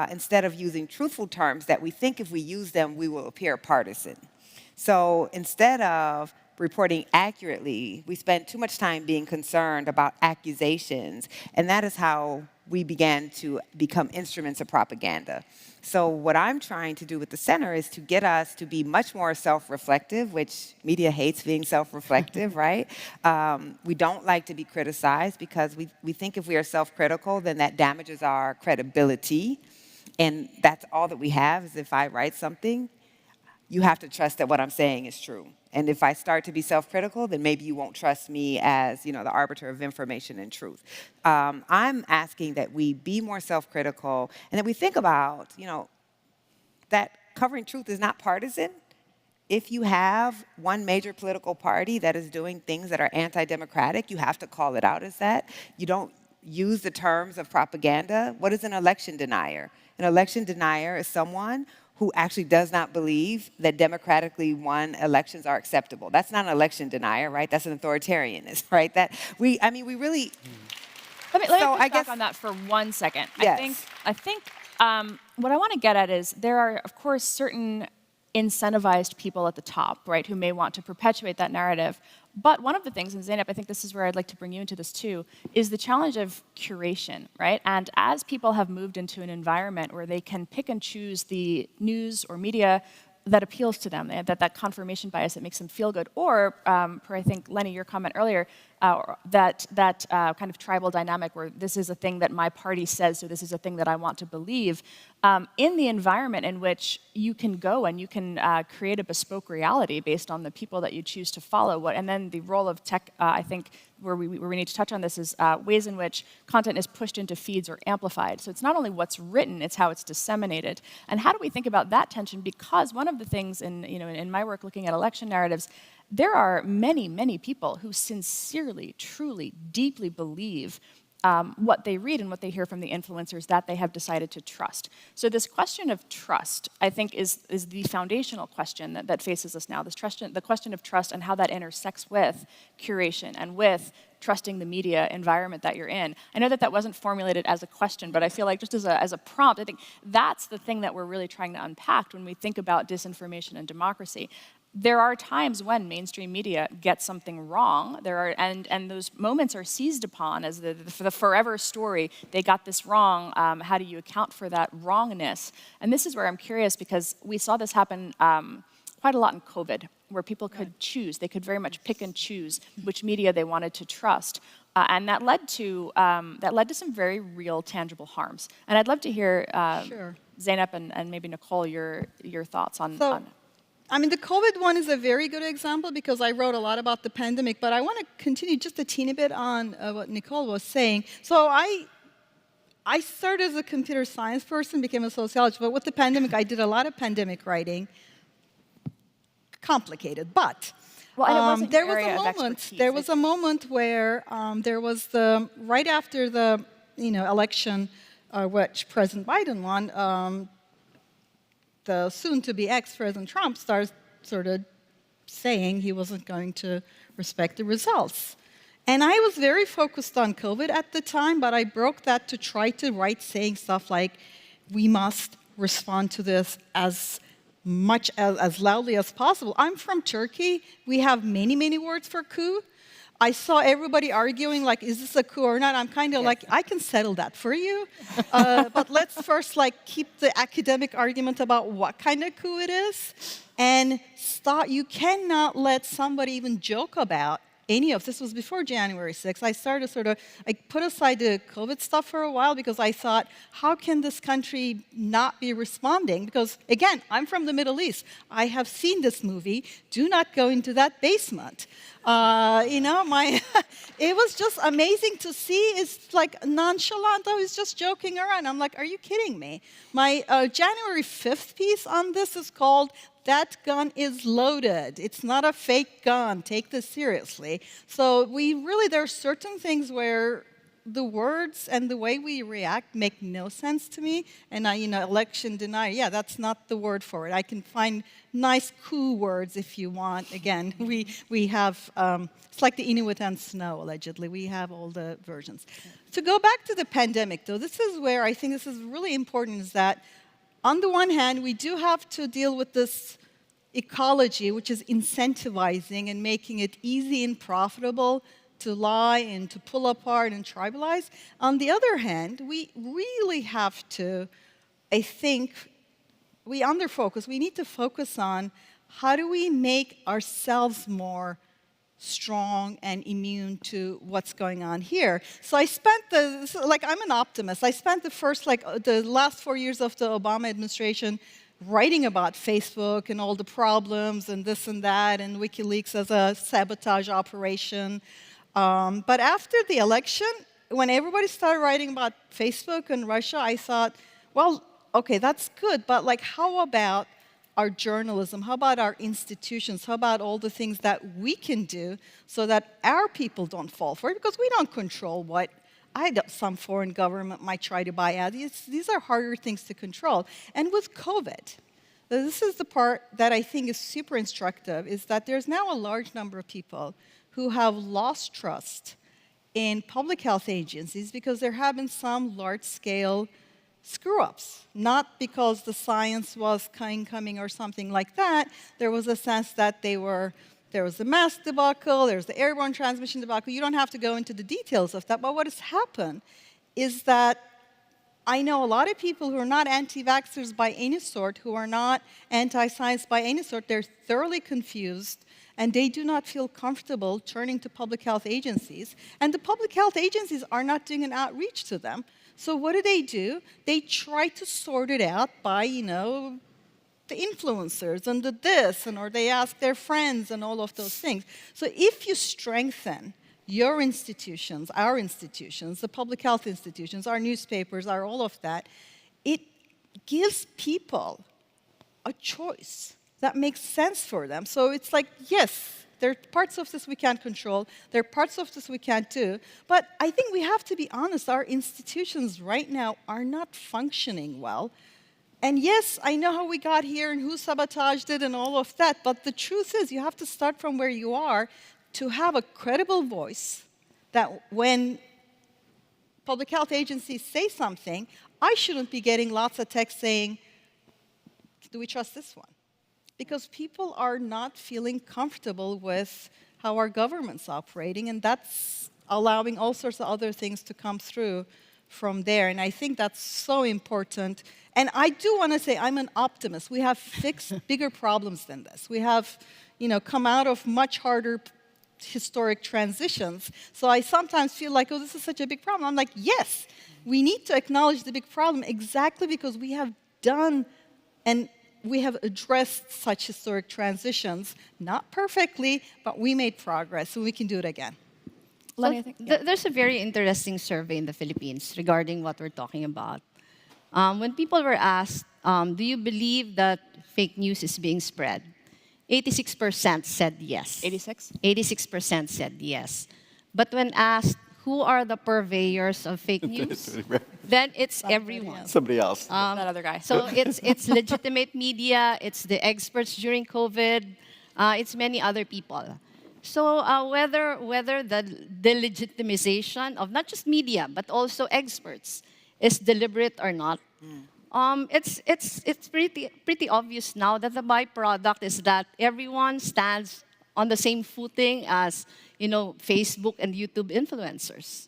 instead of using truthful terms that we think if we use them, we will appear partisan. So instead of reporting accurately, we spend too much time being concerned about accusations, and that is how we began to become instruments of propaganda. So what I'm trying to do with the center is to get us to be much more self-reflective, which media hates being self-reflective, right? We don't like to be criticized because we think if we are self-critical, then that damages our credibility. And that's all that we have is if I write something, you have to trust that what I'm saying is true. And if I start to be self-critical, then maybe you won't trust me as, the arbiter of information and truth. I'm asking that we be more self-critical and that we think about, that covering truth is not partisan. if you have one major political party that is doing things that are anti-democratic, you have to call it out as that. You don't use the terms of propaganda. What is an election denier? An election denier is someone who actually does not believe that democratically won elections are acceptable. That's not an election denier, right? That's an authoritarianist, right? We really. Let me push back on that for 1 second. Yes. I think what I want to get at is there are, of course, certain incentivized people at the top, right, who may want to perpetuate that narrative. But one of the things, and Zeynep, I think this is where I'd like to bring you into this too, is the challenge of curation, right? And as people have moved into an environment where they can pick and choose the news or media that appeals to them, that confirmation bias that makes them feel good, or per I think Lenny, your comment earlier, that kind of tribal dynamic where this is a thing that my party says, so this is a thing that I want to believe. In the environment in which you can go and you can create a bespoke reality based on the people that you choose to follow, and then the role of tech, I think, where we need to touch on this is ways in which content is pushed into feeds or amplified. So it's not only what's written, it's how it's disseminated. And how do we think about that tension? Because one of the things in my work looking at election narratives, there are many, many people who sincerely, truly, deeply believe what they read and what they hear from the influencers that they have decided to trust. So this question of trust, I think, is the foundational question that faces us now. The question of trust and how that intersects with curation and with trusting the media environment that you're in. I know that wasn't formulated as a question, but I feel like just as a prompt, I think that's the thing that we're really trying to unpack when we think about disinformation and democracy. There are times when mainstream media gets something wrong. And those moments are seized upon as for the forever story. They got this wrong. How do you account for that wrongness? And this is where I'm curious because we saw this happen quite a lot in COVID, where people could choose. They could very much pick and choose which media they wanted to trust. And that led to some very real, tangible harms. And I'd love to hear Zeynep and maybe Nicole your thoughts on I mean, the COVID one is a very good example because I wrote a lot about the pandemic, but I want to continue just a teeny bit on what Nicole was saying. So I started as a computer science person, became a sociologist, but with the pandemic, I did a lot of pandemic writing. Complicated, but there was a moment where there was right after the election, which President Biden won. The soon-to-be ex-President Trump started sort of saying he wasn't going to respect the results. And I was very focused on COVID at the time, but I broke that to try to write saying stuff like, we must respond to this as much as loudly as possible. I'm from Turkey. We have many, many words for coup. I saw everybody arguing, like, is this a coup or not? I'm kind of like, I can settle that for you. But let's first, keep the academic argument about what kind of coup it is. And you cannot let somebody even joke about any of this. Was before January 6th. I started I put aside the COVID stuff for a while because I thought, how can this country not be responding? Because, again, I'm from the Middle East. I have seen this movie. Do not go into that basement. It was just amazing to see. It's like nonchalant. I was just joking around. I'm like, are you kidding me? My January 5th piece on this is called "That Gun is Loaded." It's not a fake gun. Take this seriously. So there are certain things where the words and the way we react make no sense to me. And election denial, that's not the word for it. I can find nice coup words if you want. Again, we have, it's like the Inuit and snow, allegedly. We have all the versions. To go back to the pandemic, though, this is where I think this is really important, is that on the one hand, we do have to deal with this ecology, which is incentivizing and making it easy and profitable to lie and to pull apart and tribalize. On the other hand, we really have to, I think, we underfocus. We need to focus on how do we make ourselves more strong and immune to what's going on here. So I spent I'm an optimist. I spent the last 4 years of the Obama administration writing about Facebook and all the problems and this and that and WikiLeaks as a sabotage operation. But after the election, when everybody started writing about Facebook and Russia, I thought, well, okay, that's good, but how about our journalism? How about our institutions? How about all the things that we can do so that our people don't fall for it? Because we don't control what some foreign government might try to buy out. These are harder things to control. And with COVID, this is the part that I think is super instructive, is that there's now a large number of people who have lost trust in public health agencies because there have been some large-scale screw-ups, not because the science was coming or something like that. There was a sense that there was the mask debacle, there was the airborne transmission debacle. You don't have to go into the details of that, but what has happened is that I know a lot of people who are not anti-vaxxers by any sort, who are not anti-science by any sort. They're thoroughly confused, and they do not feel comfortable turning to public health agencies. And the public health agencies are not doing an outreach to them. So what do? They try to sort it out by, the influencers and the this, or they ask their friends and all of those things. So if you strengthen your institutions, our institutions, the public health institutions, our newspapers, all of that, it gives people a choice that makes sense for them. So it's like, yes, there are parts of this we can't control, there are parts of this we can't do, but I think we have to be honest, our institutions right now are not functioning well. And yes, I know how we got here and who sabotaged it and all of that, but the truth is you have to start from where you are to have a credible voice that when public health agencies say something, I shouldn't be getting lots of texts saying, do we trust this one? Because people are not feeling comfortable with how our government's operating, and that's allowing all sorts of other things to come through from there. And I think that's so important. And I do want to say I'm an optimist. We have fixed bigger problems than this. We have, come out of much harder historic transitions. So I sometimes feel like, oh, this is such a big problem. I'm like, yes, we need to acknowledge the big problem exactly because we have done and we have addressed such historic transitions, not perfectly, but we made progress, and we can do it again. So there's a very interesting survey in the Philippines regarding what we're talking about. When people were asked, do you believe that fake news is being spread? 86% said yes. 86? 86% said yes. But when asked, who are the purveyors of fake news? Then it's everyone. Somebody else. That other guy. So it's legitimate media, it's the experts during COVID, it's many other people. So whether the legitimization of not just media, but also experts is deliberate or not, it's pretty obvious now that the byproduct is that everyone stands on the same footing as Facebook and YouTube influencers.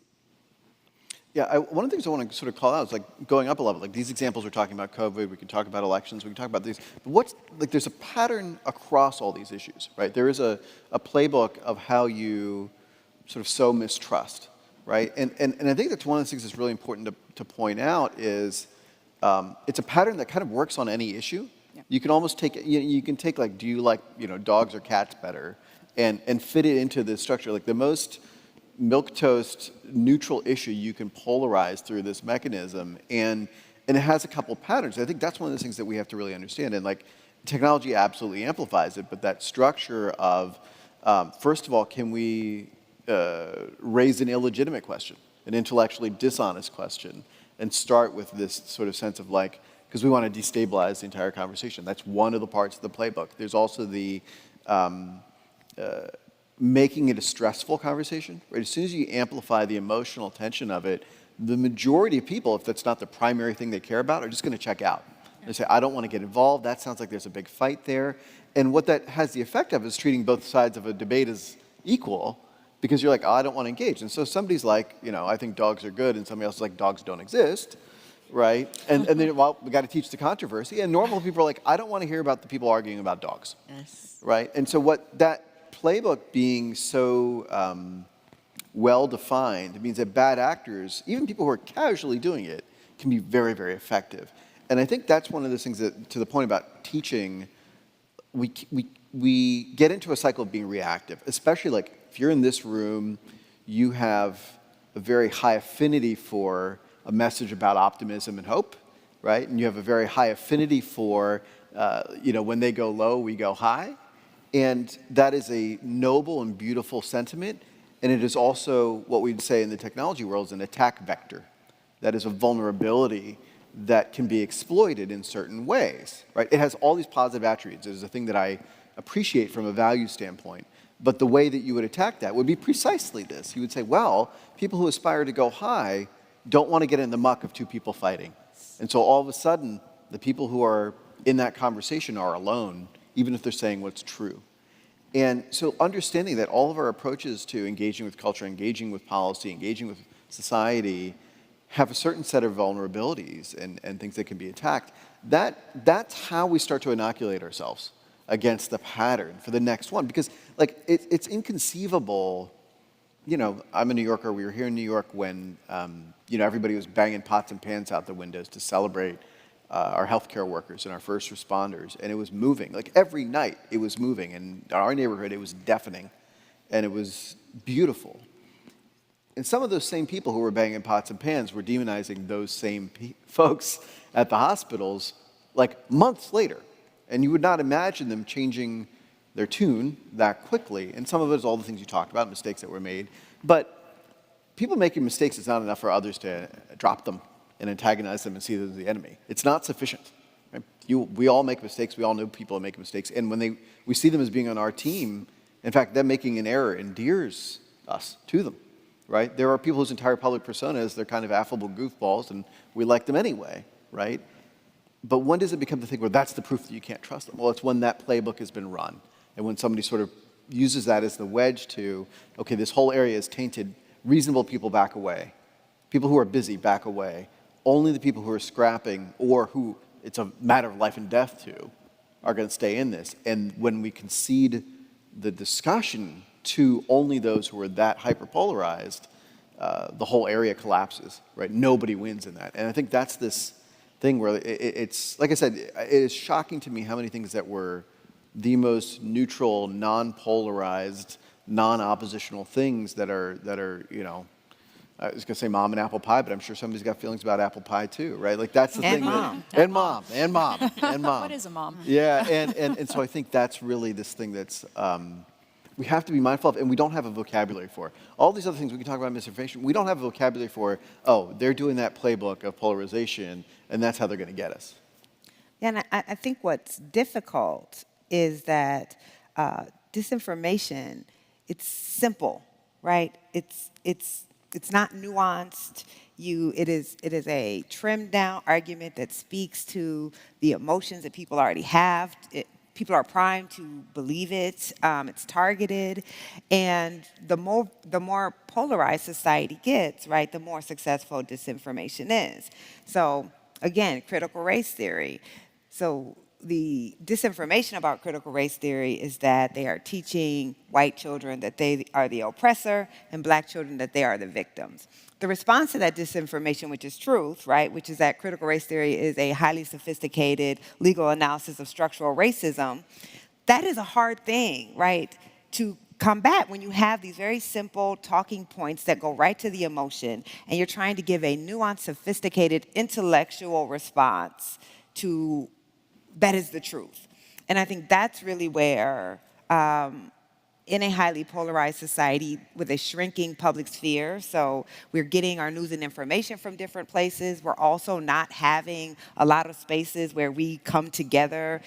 Yeah, one of the things I want to sort of call out is like going up a level. Like these examples we're talking about COVID, we can talk about elections, we can talk about these. But there's a pattern across all these issues, right? There is a playbook of how you sort of sow mistrust, right? And I think that's one of the things that's really important to point out is it's a pattern that kind of works on any issue. Yeah. You can almost take you can take like, do you like dogs or cats better, and fit it into the structure. Like the most milquetoast neutral issue you can polarize through this mechanism, and it has a couple patterns. I think that's one of the things that we have to really understand. And like technology absolutely amplifies it, but that structure of first of all, can we raise an illegitimate question, an intellectually dishonest question, and start with this sort of sense of like, because we want to destabilize the entire conversation. That's one of the parts of the playbook. There's also the making it a stressful conversation, right? As soon as you amplify the emotional tension of it, the majority of people, if that's not the primary thing they care about, are just going to check out. They say, I don't want to get involved. That sounds like there's a big fight there. And what that has the effect of is treating both sides of a debate as equal, because you're like, oh, I don't want to engage. And so somebody's like, I think dogs are good, and somebody else is like, dogs don't exist, right? And then, well, we got to teach the controversy. And normal people are like, I don't want to hear about the people arguing about dogs, right? And so what that playbook being so well-defined means that bad actors, even people who are casually doing it, can be very, very effective. And I think that's one of those things that, to the point about teaching, we get into a cycle of being reactive, especially like if you're in this room, you have a very high affinity for a message about optimism and hope, right? And you have a very high affinity for when they go low, we go high. And that is a noble and beautiful sentiment. And it is also what we'd say in the technology world is an attack vector. That is a vulnerability that can be exploited in certain ways, right? It has all these positive attributes. It is a thing that I appreciate from a value standpoint. But the way that you would attack that would be precisely this. You would say, well, people who aspire to go high don't want to get in the muck of two people fighting. And so all of a sudden, the people who are in that conversation are alone, even if they're saying what's true. And so understanding that all of our approaches to engaging with culture, engaging with policy, engaging with society have a certain set of vulnerabilities and things that can be attacked, that's how we start to inoculate ourselves against the pattern for the next one. Because it's inconceivable. I'm a New Yorker. We were here in New York when everybody was banging pots and pans out the windows to celebrate our healthcare workers and our first responders, and it was moving. Like every night, it was moving, and in our neighborhood, it was deafening, and it was beautiful. And some of those same people who were banging pots and pans were demonizing those same folks at the hospitals like months later, and you would not imagine them changing their tune that quickly. And some of it is all the things you talked about, mistakes that were made. But people making mistakes is not enough for others to drop them and antagonize them and see them as the enemy. It's not sufficient. Right? We all make mistakes. We all know people that make mistakes. And when we see them as being on our team, in fact, them making an error endears us to them. Right? There are people whose entire public persona is they're kind of affable goofballs, and we like them anyway. Right? But when does it become the thing where that's the proof that you can't trust them? Well, it's when that playbook has been run. And when somebody sort of uses that as the wedge to, okay, this whole area is tainted, reasonable people back away. People who are busy back away. Only the people who are scrapping or who it's a matter of life and death to are going to stay in this. And when we concede the discussion to only those who are that hyperpolarized, the whole area collapses, right? Nobody wins in that. And I think that's this thing where it's, like I said, it is shocking to me how many things that were the most neutral, non-polarized, non-oppositional things that are I was going to say mom and apple pie, but I'm sure somebody's got feelings about apple pie too, right? Like that's the thing. Mom. And mom. And mom. And mom. What is a mom? Yeah, and so I think that's really this thing that's we have to be mindful of, and we don't have a vocabulary for. All these other things we can talk about misinformation, we don't have a vocabulary for, they're doing that playbook of polarization, and that's how they're going to get us. Yeah, and I think what's difficult is that disinformation, it's simple, right? It's not nuanced. It is a trimmed down argument that speaks to the emotions that people already have. People are primed to believe it. It's targeted, and the more polarized society gets, right, the more successful disinformation is. So again, critical race theory. So the disinformation about critical race theory is that they are teaching white children that they are the oppressor and black children that they are the victims. The response to that disinformation, which is truth, right, which is that critical race theory is a highly sophisticated legal analysis of structural racism, that is a hard thing, right, to combat when you have these very simple talking points that go right to the emotion and you're trying to give a nuanced, sophisticated, intellectual response to that is the truth. And I think that's really where, in a highly polarized society with a shrinking public sphere, so we're getting our news and information from different places. We're also not having a lot of spaces where we come together,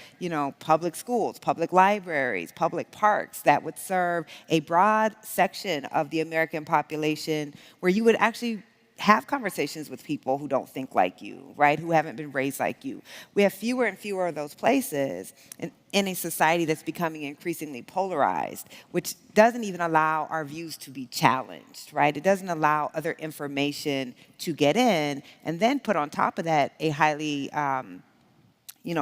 public schools, public libraries, public parks that would serve a broad section of the American population where you would actually have conversations with people who don't think like you, right, who haven't been raised like you. We have fewer and fewer of those places in a society that's becoming increasingly polarized, which doesn't even allow our views to be challenged, right? It doesn't allow other information to get in, and then put on top of that a highly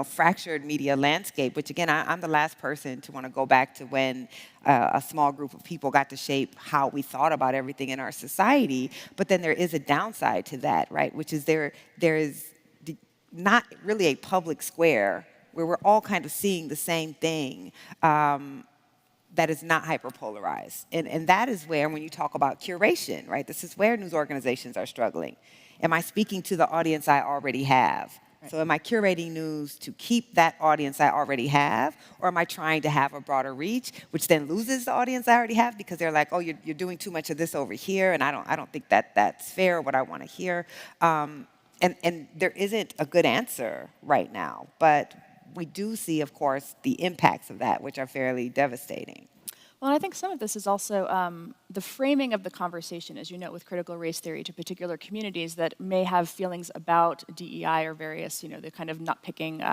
fractured media landscape, which again, I'm the last person to want to go back to when a small group of people got to shape how we thought about everything in our society. But then there is a downside to that, right? Which is there is not really a public square where we're all kind of seeing the same thing that is not hyperpolarized. And that is where, when you talk about curation, right? This is where news organizations are struggling. Am I speaking to the audience I already have? So am I curating news to keep that audience I already have, or am I trying to have a broader reach, which then loses the audience I already have because they're like, oh, you're doing too much of this over here, and I don't think that's fair or what I want to hear. And there isn't a good answer right now, but we do see, of course, the impacts of that, which are fairly devastating. Well, and I think some of this is also the framing of the conversation, as you know, with critical race theory to particular communities that may have feelings about DEI or various, the kind of not picking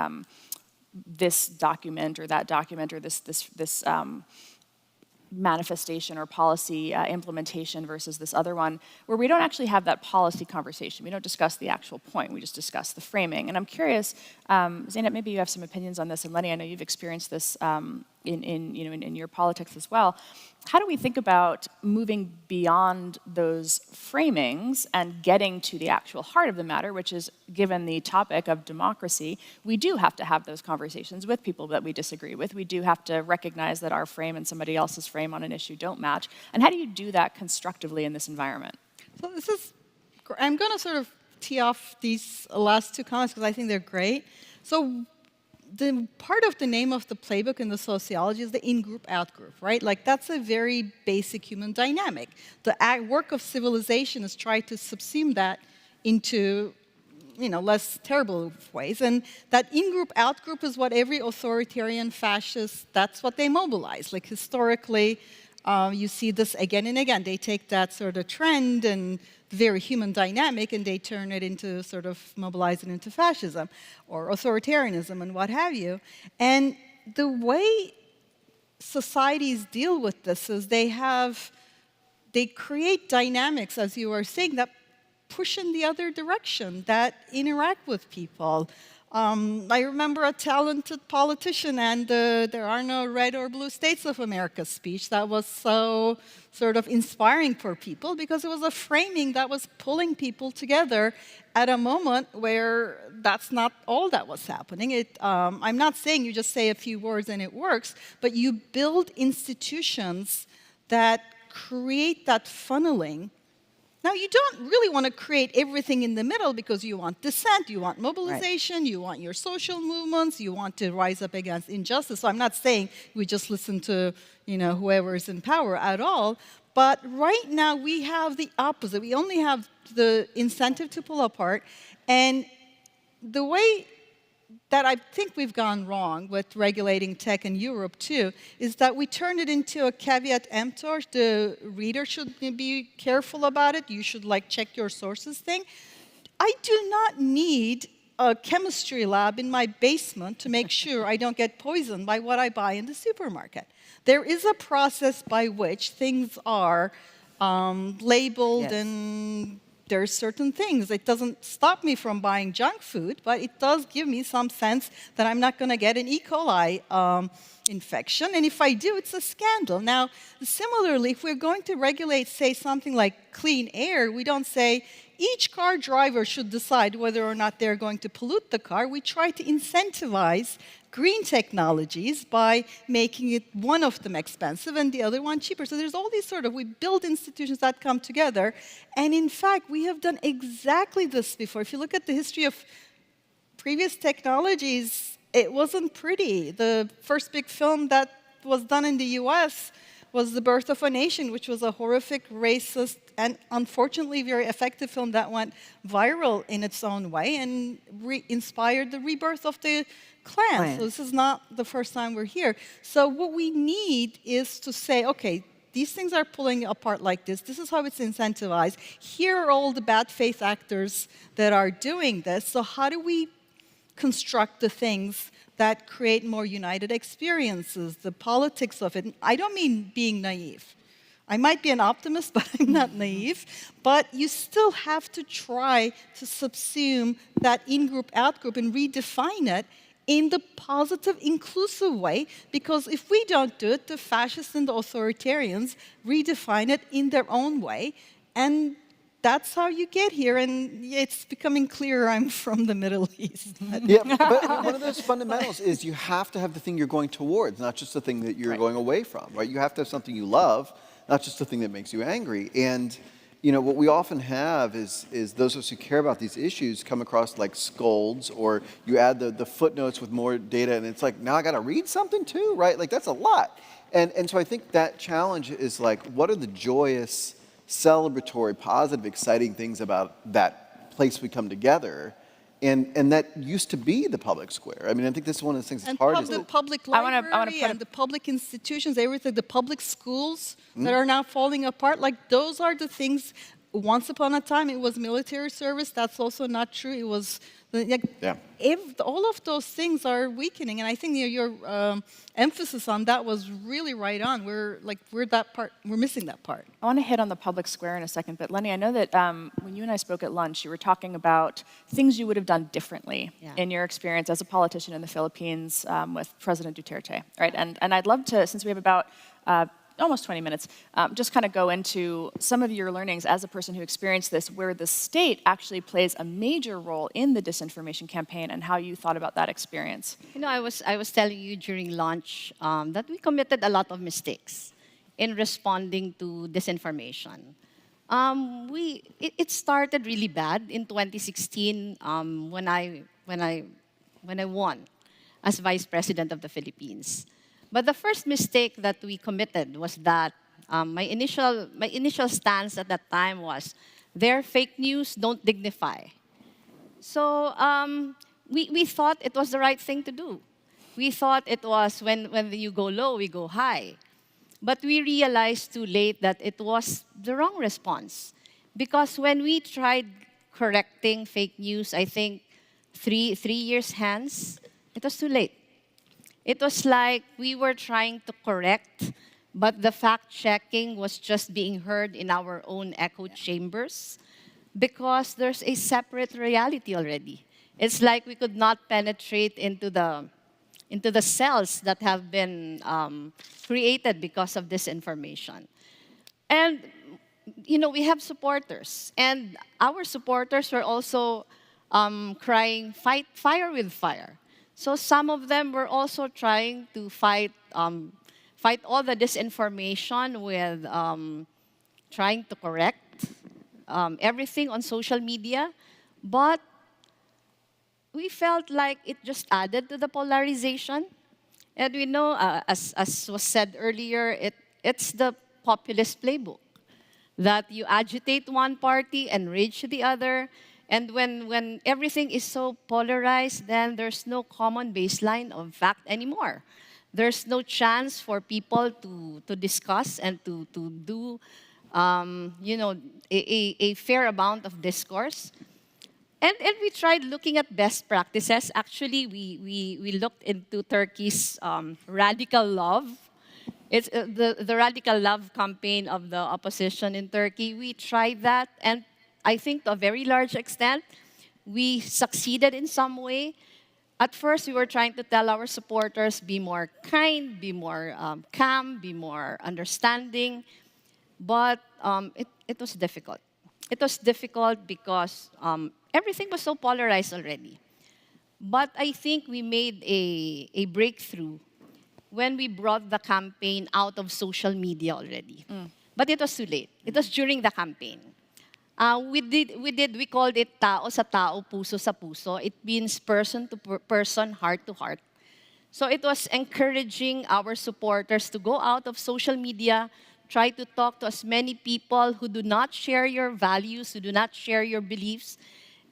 this document or that document or this manifestation or policy implementation versus this other one, where we don't actually have that policy conversation. We don't discuss the actual point. We just discuss the framing. And I'm curious, Zeynep, maybe you have some opinions on this, and Lenny, I know you've experienced this in your politics as well. How do we think about moving beyond those framings and getting to the actual heart of the matter, which is, given the topic of democracy, we do have to have those conversations with people that we disagree with. We do have to recognize that our frame and somebody else's frame on an issue don't match. And how do you do that constructively in this environment? So I'm going to sort of tee off these last two comments because I think they're great. So the part of the name of the playbook in the sociology is the in-group, out-group, right? Like, that's a very basic human dynamic. The work of civilization is try to subsume that into, less terrible ways. And that in-group, out-group is what every authoritarian fascist, that's what they mobilize. Like, historically, you see this again and again. They take that sort of trend and very human dynamic, and they turn it into sort of mobilize it into fascism or authoritarianism and what have you. And the way societies deal with this is they create dynamics, as you were saying, that push in the other direction, that interact with people. I remember a talented politician and there are no red or blue states of America speech that was so sort of inspiring for people because it was a framing that was pulling people together at a moment where that's not all that was happening. I'm not saying you just say a few words and it works, but you build institutions that create that funneling. Now, you don't really want to create everything in the middle because you want dissent, you want mobilization, right. You want your social movements, you want to rise up against injustice. So I'm not saying we just listen to, whoever's in power at all. But right now, we have the opposite. We only have the incentive to pull apart. And the way that I think we've gone wrong with regulating tech in Europe, too, is that we turn it into a caveat emptor. The reader should be careful about it. You should, check your sources thing. I do not need a chemistry lab in my basement to make sure I don't get poisoned by what I buy in the supermarket. There is a process by which things are labeled, yes. And there's certain things. It doesn't stop me from buying junk food, but it does give me some sense that I'm not going to get an E. coli infection. And if I do, it's a scandal. Now, similarly, if we're going to regulate, say, something like clean air, we don't say each car driver should decide whether or not they're going to pollute the car. We try to incentivize green technologies by making it one of them expensive and the other one cheaper. So there's all these we build institutions that come together. And in fact, we have done exactly this before. If you look at the history of previous technologies, it wasn't pretty. The first big film that was done in the US was The Birth of a Nation, which was a horrific, racist, and unfortunately very effective film that went viral in its own way and inspired the rebirth of the Klan. So this is not the first time we're here. So what we need is to say, okay, these things are pulling apart like this. This is how it's incentivized. Here are all the bad faith actors that are doing this. So how do we construct the things that create more united experiences, the politics of it? I don't mean being naive. I might be an optimist, but I'm not naive. But you still have to try to subsume that in-group, out-group, and redefine it in the positive, inclusive way, because if we don't do it, the fascists and the authoritarians redefine it in their own way, and that's how you get here, and it's becoming clearer I'm from the Middle East. Yeah, but one of those fundamentals is you have to have the thing you're going towards, not just the thing that you're going away from, right? You have to have something you love, not just the thing that makes you angry. And what we often have is those of us who care about these issues come across like scolds, or you add the footnotes with more data, and it's like, now I got to read something too, right? Like, that's a lot. And so I think that challenge is like, what are the joyous, celebratory, positive, exciting things about that place we come together? And that used to be the public square. I mean, I think this is one of the things that's hard to the public I wanna library put and the public institutions, everything, the public schools that are now falling apart, like those are the things. Once upon a time, it was military service. That's also not true. It was, like, if all of those things are weakening, and I think your emphasis on that was really right on. We're missing that part. I want to hit on the public square in a second, but Lenny, I know that when you and I spoke at lunch, you were talking about things you would have done differently in your experience as a politician in the Philippines with President Duterte, right? And I'd love to, since we have about almost 20 minutes, just kind of go into some of your learnings as a person who experienced this, where the state actually plays a major role in the disinformation campaign, and how you thought about that experience. I was telling you during lunch that we committed a lot of mistakes in responding to disinformation. It started really bad in 2016 when I won as Vice President of the Philippines. But the first mistake that we committed was that my initial stance at that time was, their fake news don't dignify. So we thought it was the right thing to do. We thought it was when you go low, we go high. But we realized too late that it was the wrong response. Because when we tried correcting fake news, I think 3 years hence, it was too late. It was like we were trying to correct, but the fact-checking was just being heard in our own echo chambers, because there's a separate reality already. It's like we could not penetrate into the cells that have been created because of this information. And, we have supporters. And our supporters were also crying, fight fire with fire. So some of them were also trying to fight all the disinformation with trying to correct everything on social media. But we felt like it just added to the polarization. And we know, as was said earlier, it's the populist playbook, that you agitate one party, enrage the other. And when everything is so polarized, then there's no common baseline of fact anymore. There's no chance for people to discuss and to do, a fair amount of discourse. And we tried looking at best practices. Actually, we looked into Turkey's radical love. It's the radical love campaign of the opposition in Turkey. We tried that, and I think to a very large extent, we succeeded in some way. At first, we were trying to tell our supporters, be more kind, be more calm, be more understanding. But it was difficult. It was difficult because everything was so polarized already. But I think we made a breakthrough when we brought the campaign out of social media already. But it was too late. It was during the campaign. We called it tao sa tao, puso sa puso. It means person to person, heart to heart. So it was encouraging our supporters to go out of social media, try to talk to as many people who do not share your values, who do not share your beliefs,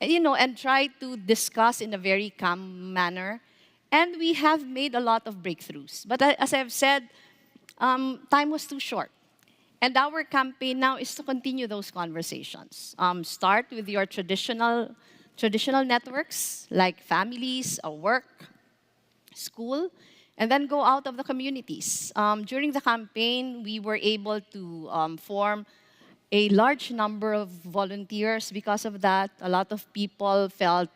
and try to discuss in a very calm manner. And we have made a lot of breakthroughs. But as I've said, time was too short. And our campaign now is to continue those conversations. Start with your traditional networks, like families, work, school, and then go out of the communities. During the campaign, we were able to form a large number of volunteers because of that. A lot of people felt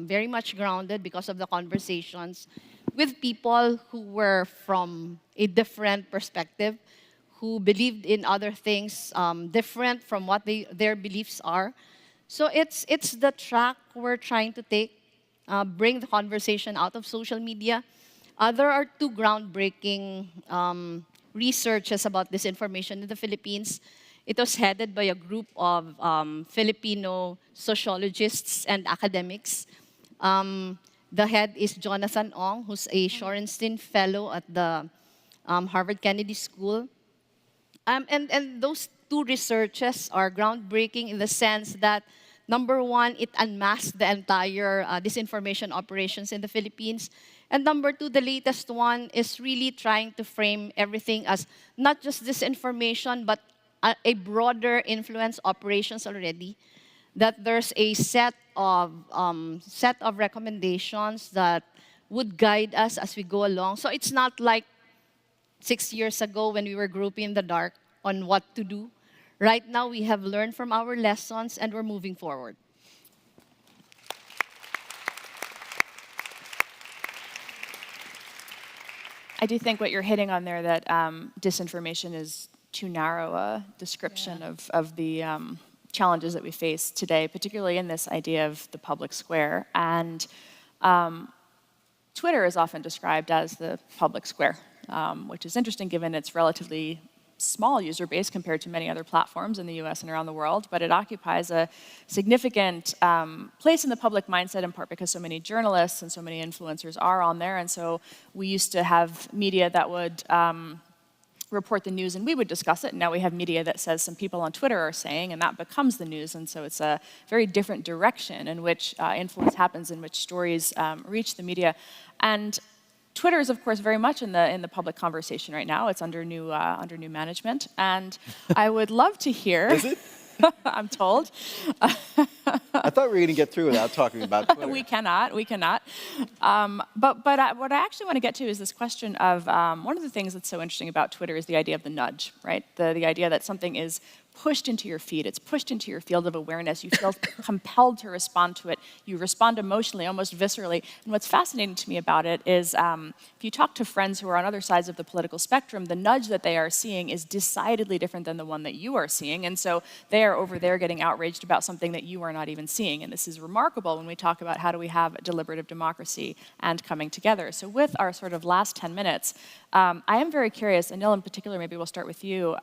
very much grounded because of the conversations with people who were from a different perspective, who believed in other things different from what their beliefs are. So it's the track we're trying to take, bring the conversation out of social media. There are 2 groundbreaking researches about disinformation in the Philippines. It was headed by a group of Filipino sociologists and academics. The head is Jonathan Ong, who's a Shorenstein Fellow at the Harvard Kennedy School. And those two researches are groundbreaking in the sense that, number one, it unmasked the entire disinformation operations in the Philippines. And number two, the latest one is really trying to frame everything as not just disinformation, but a broader influence operations already. That there's a set of recommendations that would guide us as we go along. So it's not like 6 years ago when we were groping in the dark on what to do. Right now, we have learned from our lessons and we're moving forward. I do think what you're hitting on there, that disinformation is too narrow a description of the challenges that we face today, particularly in this idea of the public square. And Twitter is often described as the public square, which is interesting given its relatively small user base compared to many other platforms in the US and around the world, but it occupies a significant place in the public mindset, in part because so many journalists and so many influencers are on there. And so we used to have media that would report the news and we would discuss it. And now we have media that says some people on Twitter are saying, and that becomes the news. And so it's a very different direction in which influence happens, in which stories reach the media. And Twitter is, of course, very much in the public conversation right now. It's under new management, and I would love to hear. Is it? I'm told. I thought we were going to get through without talking about Twitter. We cannot. But what I actually want to get to is this question of one of the things that's so interesting about Twitter is the idea of the nudge, right? The idea that something is pushed into your feed, it's pushed into your field of awareness, you feel compelled to respond to it, you respond emotionally, almost viscerally. And what's fascinating to me about it is if you talk to friends who are on other sides of the political spectrum, the nudge that they are seeing is decidedly different than the one that you are seeing. And so they are over there getting outraged about something that you are not even seeing. And this is remarkable when we talk about how do we have deliberative democracy and coming together. So with our sort of last 10 minutes, I am very curious, Anil in particular, maybe we'll start with you,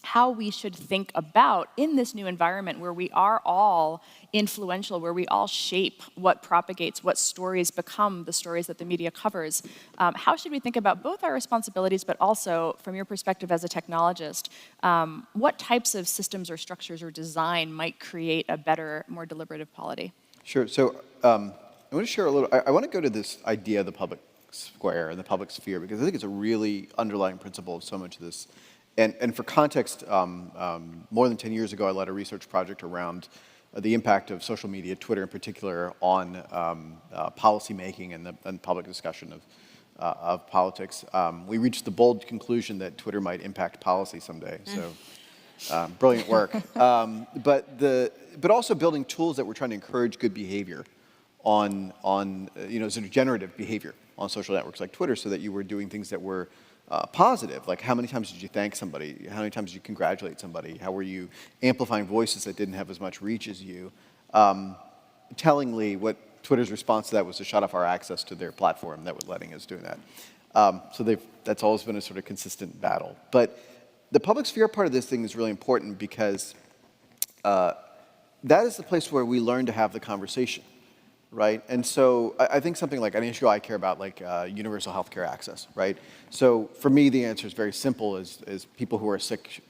how we should think about, in this new environment where we are all influential, where we all shape what propagates, what stories become the stories that the media covers, how should we think about both our responsibilities, but also, from your perspective as a technologist, what types of systems or structures or design might create a better, more deliberative polity? Sure. So I want to share a little, I want to go to this idea of the public square and the public sphere, because I think it's a really underlying principle of so much of this. And for context, more than 10 years ago, I led a research project around the impact of social media, Twitter in particular, on policy making and public discussion of politics. We reached the bold conclusion that Twitter might impact policy someday. So brilliant work. But also building tools that were trying to encourage good behavior on sort of generative behavior on social networks like Twitter, so that you were doing things that were positive, like how many times did you thank somebody? How many times did you congratulate somebody? How were you amplifying voices that didn't have as much reach as you? Tellingly, what Twitter's response to that was to shut off our access to their platform that was letting us do that. So that's always been a sort of consistent battle. But the public sphere part of this thing is really important because that is the place where we learn to have the conversation. Right, and so I think something like an issue I care about, like universal health care access, right? So for me, the answer is very simple: is people who are sick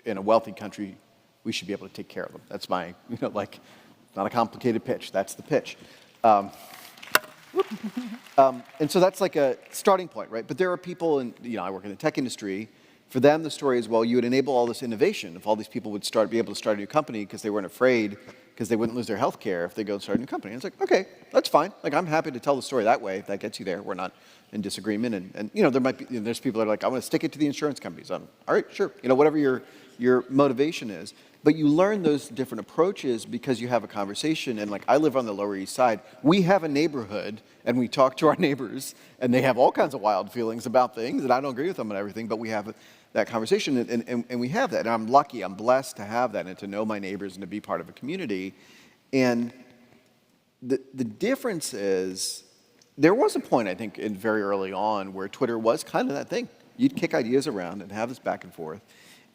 in a wealthy country, we should be able to take care of them. That's my, not a complicated pitch. That's the pitch. And so that's like a starting point, right? But there are people, I work in the tech industry. For them, the story is, well, you would enable all this innovation if all these people would be able to start a new company because they weren't afraid, because they wouldn't lose their health care if they go start a new company. And it's like, okay, that's fine. Like, I'm happy to tell the story that way if that gets you there. We're not in disagreement. And there might be, there's people that are like, I want to stick it to the insurance companies. All right, sure. Whatever your motivation is. But you learn those different approaches because you have a conversation. And like, I live on the Lower East Side. We have a neighborhood, and we talk to our neighbors, and they have all kinds of wild feelings about things, and I don't agree with them and everything, but we have that conversation, and we have that. And I'm lucky, I'm blessed to have that and to know my neighbors and to be part of a community. And the difference is, there was a point, I think, very early on where Twitter was kind of that thing. You'd kick ideas around and have this back and forth.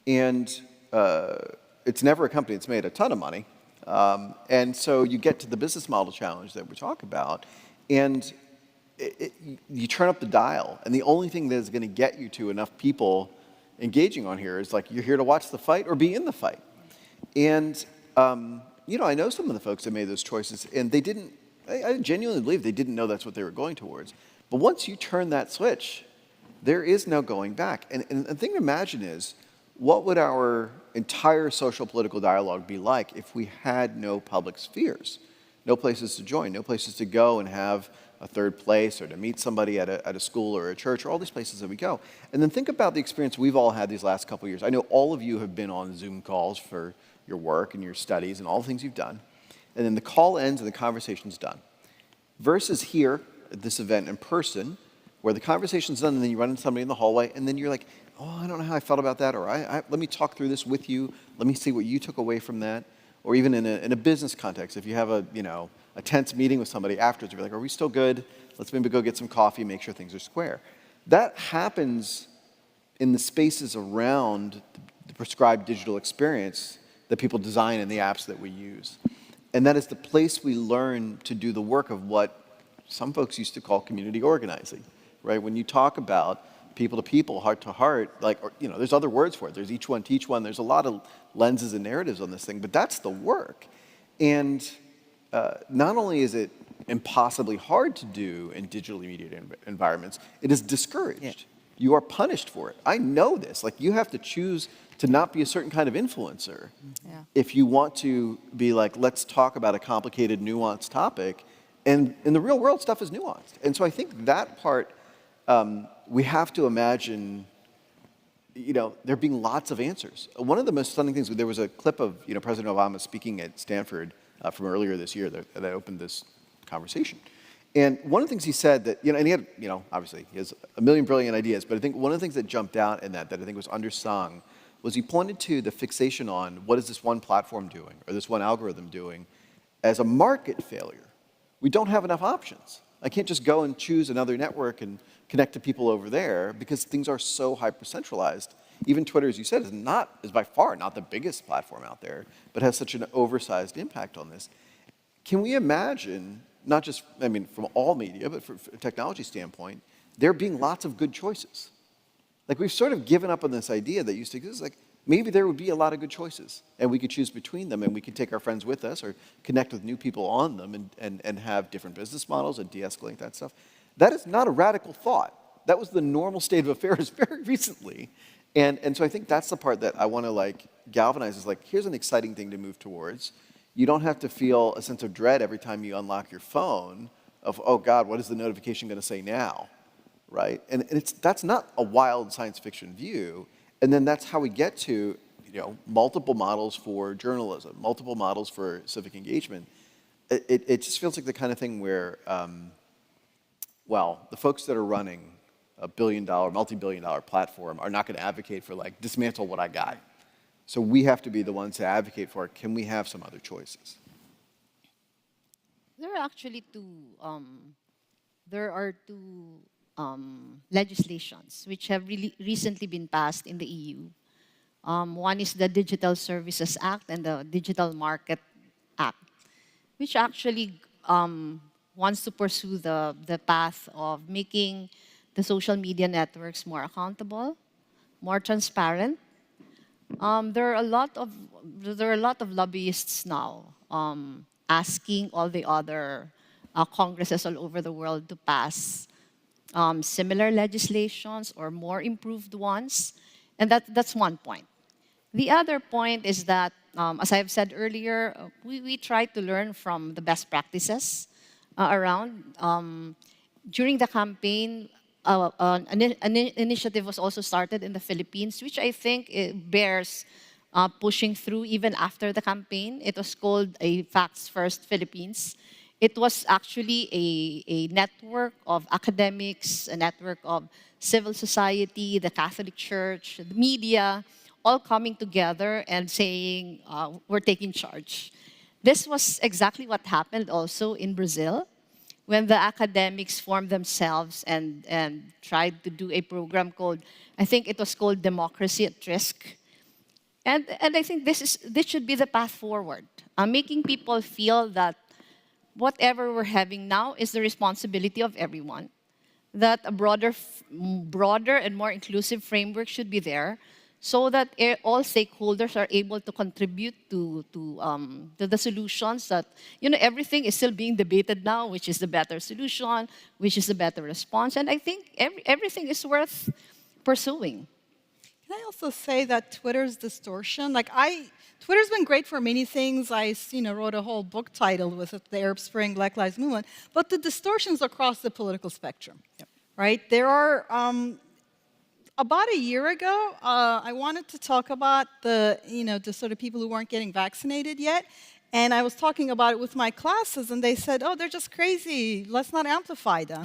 And it's never a company that's made a ton of money. And so you get to the business model challenge that we talk about, and you turn up the dial, and the only thing that is going to get you to enough people engaging on here is like, you're here to watch the fight or be in the fight. And, I know some of the folks that made those choices, and they didn't, I genuinely believe they didn't know that's what they were going towards. But once you turn that switch, there is no going back. And the thing to imagine is, what would our entire social political dialogue be like if we had no public spheres? No places to join, no places to go and have a third place, or to meet somebody at a school or a church, or all these places that we go. And then think about the experience we've all had these last couple of years. I know all of you have been on Zoom calls for your work and your studies and all the things you've done. And then the call ends and the conversation's done. Versus here, at this event in person, where the conversation's done and then you run into somebody in the hallway and then you're like, oh, I don't know how I felt about that, or let me talk through this with you. Let me see what you took away from that. Or even in a business context, if you have a tense meeting with somebody afterwards, you're like, are we still good? Let's maybe go get some coffee, make sure things are square. That happens in the spaces around the prescribed digital experience that people design in the apps that we use. And that is the place we learn to do the work of what some folks used to call community organizing, right? When you talk about people to people, heart to heart, there's other words for it. There's each one, teach one. There's a lot of lenses and narratives on this thing, but that's the work. And not only is it impossibly hard to do in digitally mediated environments, it is discouraged. Yeah. You are punished for it. I know this. You have to choose to not be a certain kind of influencer if you want to be like, let's talk about a complicated, nuanced topic. And in the real world, stuff is nuanced. And so I think that part, we have to imagine, there being lots of answers. One of the most stunning things, there was a clip of, President Obama speaking at Stanford from earlier this year that opened this conversation. And one of the things he said that, and he had, obviously he has a million brilliant ideas, but I think one of the things that jumped out in that I think was undersung was he pointed to the fixation on what is this one platform doing or this one algorithm doing as a market failure. We don't have enough options. I can't just go and choose another network and connect to people over there because things are so hyper-centralized. Even Twitter, as you said, is by far not the biggest platform out there, but has such an oversized impact on this. Can we imagine, not just, from all media, but from a technology standpoint, there being lots of good choices? We've sort of given up on this idea that used to exist, maybe there would be a lot of good choices, and we could choose between them, and we could take our friends with us or connect with new people on them and have different business models and de-escalate that stuff. That is not a radical thought. That was the normal state of affairs very recently. And so I think that's the part that I want to galvanize is here's an exciting thing to move towards. You don't have to feel a sense of dread every time you unlock your phone of, oh God, what is the notification going to say now, right? And that's not a wild science fiction view. And then that's how we get to, multiple models for journalism, multiple models for civic engagement. It just feels like the kind of thing where, the folks that are running a billion-dollar, multi-billion-dollar platform are not going to advocate for dismantle what I got. So we have to be the ones to advocate for, can we have some other choices? There are actually two legislations which have really recently been passed in the EU. One is the Digital Services Act and the Digital Market Act, which actually wants to pursue the path of making the social media networks more accountable, more transparent. There are a lot of lobbyists now asking all the other congresses all over the world to pass similar legislations or more improved ones, and that's one point. The other point is that, as I've said earlier, we try to learn from the best practices around. During the campaign, an initiative was also started in the Philippines, which I think it bears pushing through even after the campaign. It was called a Facts First Philippines. It was actually a network of academics, a network of civil society, the Catholic Church, the media, all coming together and saying, we're taking charge. This was exactly what happened also in Brazil, when the academics formed themselves and tried to do a program called, I think it was called Democracy at Risk. And I think this should be the path forward, making people feel that whatever we're having now is the responsibility of everyone, that a broader and more inclusive framework should be there so that all stakeholders are able to contribute to the solutions that, everything is still being debated now, which is the better solution, which is the better response. And I think everything is worth pursuing. Can I also say that Twitter's distortion, Twitter's been great for many things. I, wrote a whole book titled with it, The Arab Spring, Black Lives Movement, but the distortions across the political spectrum, right? There are, about a year ago, I wanted to talk about the sort of people who weren't getting vaccinated yet, and I was talking about it with my classes, and they said, oh, they're just crazy, let's not amplify them.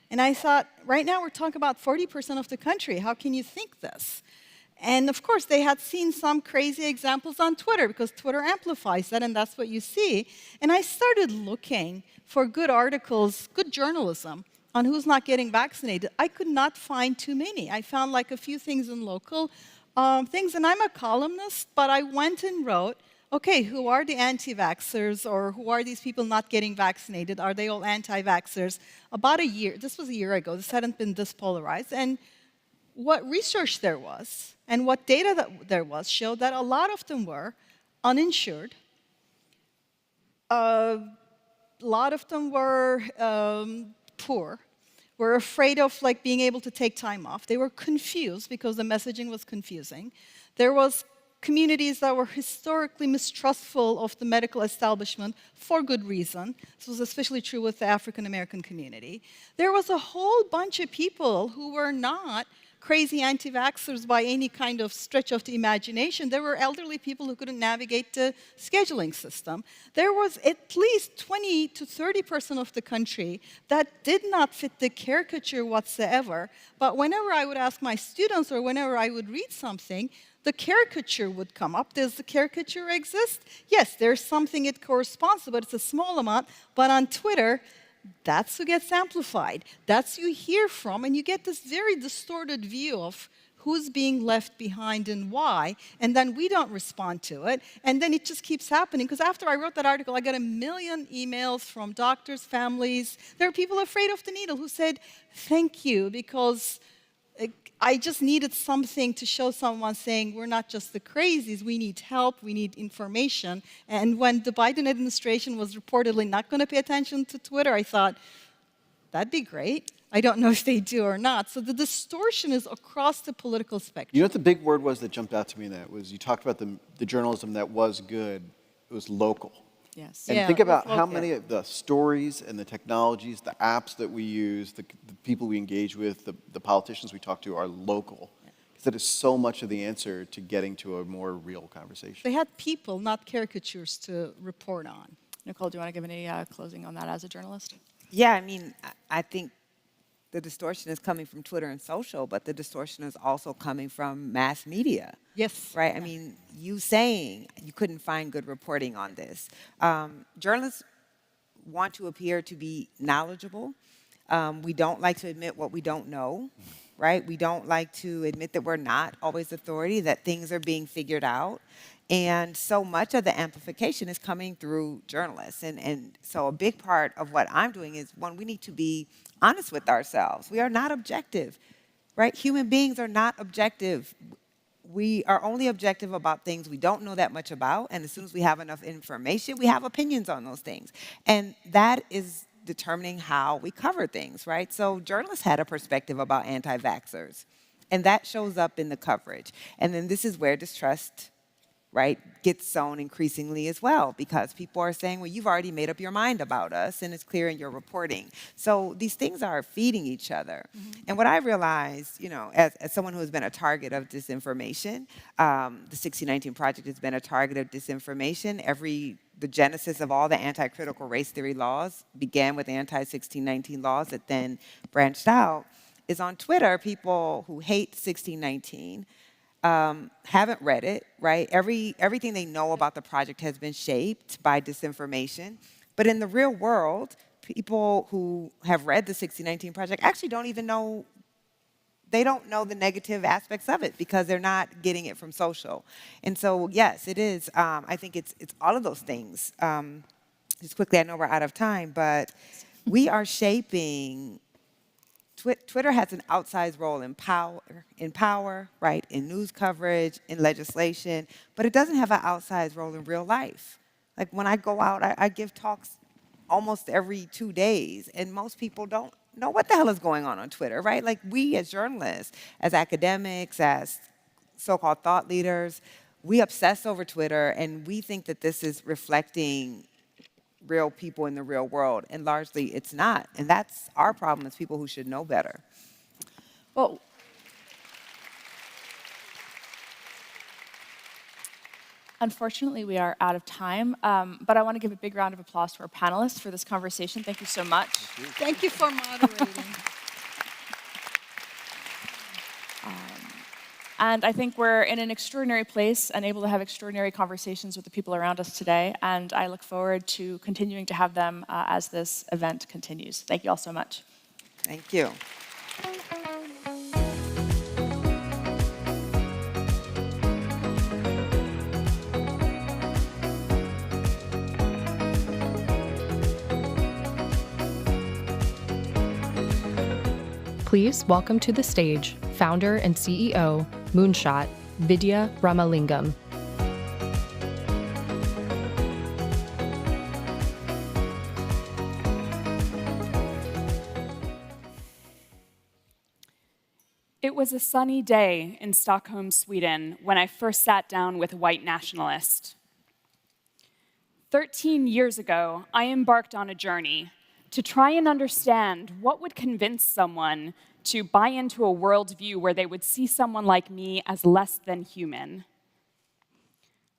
And I thought, right now we're talking about 40% of the country, how can you think this? And of course, they had seen some crazy examples on Twitter, because Twitter amplifies that, and that's what you see. And I started looking for good articles, good journalism, on who's not getting vaccinated. I could not find too many. I found like a few things in local things, and I'm a columnist, but I went and wrote, okay, who are the anti-vaxxers, or who are these people not getting vaccinated? Are they all anti-vaxxers? About a year, this was a year ago, this hadn't been this polarized, and what research there was and what data that there was showed that a lot of them were uninsured. A lot of them were poor, were afraid of being able to take time off. They were confused because the messaging was confusing. There was communities that were historically mistrustful of the medical establishment for good reason. This was especially true with the African American community. There was a whole bunch of people who were not crazy anti-vaxxers by any kind of stretch of the imagination. There were elderly people who couldn't navigate the scheduling system. There was at least 20 to 30% of the country that did not fit the caricature whatsoever. But whenever I would ask my students or whenever I would read something, the caricature would come up. Does the caricature exist? Yes, there's something it corresponds to, but it's a small amount. But on Twitter, that's who gets amplified. That's who you hear from, and you get this very distorted view of who's being left behind and why, and then we don't respond to it, and then it just keeps happening. Because after I wrote that article, I got 1 million emails from doctors, families. There are people afraid of the needle who said, thank you, because I just needed something to show someone saying, we're not just the crazies, we need help, we need information. And when the Biden administration was reportedly not going to pay attention to Twitter, I thought, that'd be great. I don't know if they do or not. So the distortion is across the political spectrum. You know what the big word was that jumped out to me in that was you talked about the journalism that was good. It was local. Yes. And think about how many of the stories and the technologies, the apps that we use, the people we engage with, the politicians we talk to are local. Because that is so much of the answer to getting to a more real conversation. They had people, not caricatures, to report on. Nicole, do you want to give any closing on that as a journalist? Yeah, I mean, I think the distortion is coming from Twitter and social, but the distortion is also coming from mass media. Yes. Right? I mean, you saying you couldn't find good reporting on this. Journalists want to appear to be knowledgeable. We don't like to admit what we don't know, right? We don't like to admit that we're not always authority, that things are being figured out. And so much of the amplification is coming through journalists. And so a big part of what I'm doing is, one, we need to be honest with ourselves. We are not objective, right? Human beings are not objective. We are only objective about things we don't know that much about. And as soon as we have enough information, we have opinions on those things. And that is determining how we cover things, right? So journalists had a perspective about anti-vaxxers. And that shows up in the coverage. And then this is where distrust, right, gets sown increasingly as well, because people are saying, well, you've already made up your mind about us, and it's clear in your reporting. So these things are feeding each other. Mm-hmm. And what I realized, as someone who has been a target of disinformation, the 1619 Project has been a target of disinformation. The genesis of all the anti-critical race theory laws began with anti-1619 laws that then branched out, is on Twitter, people who hate 1619 haven't read it, right? Everything they know about the project has been shaped by disinformation. But in the real world, people who have read the 1619 Project actually don't even know they don't know the negative aspects of it because they're not getting it from social. And so, yes, it is. I think it's all of those things. Just quickly, I know we're out of time, but we are shaping. Twitter has an outsized role in power, right, in news coverage, in legislation, but it doesn't have an outsized role in real life. Like when I go out, I give talks almost every 2 days, and most people don't know what the hell is going on Twitter, right? Like we as journalists, as academics, as so-called thought leaders, we obsess over Twitter, and we think that this is reflecting real people in the real world, and largely it's not. And that's our problem as people who should know better. Well, unfortunately, we are out of time, but I want to give a big round of applause to our panelists for this conversation. Thank you so much. Thank you for moderating. And I think we're in an extraordinary place and able to have extraordinary conversations with the people around us today. And I look forward to continuing to have them as this event continues. Thank you all so much. Thank you. Please welcome to the stage founder and CEO, Moonshot, Vidya Ramalingam. It was a sunny day in Stockholm, Sweden, when I first sat down with a white nationalist. 13 years ago, I embarked on a journey to try and understand what would convince someone to buy into a worldview where they would see someone like me as less than human.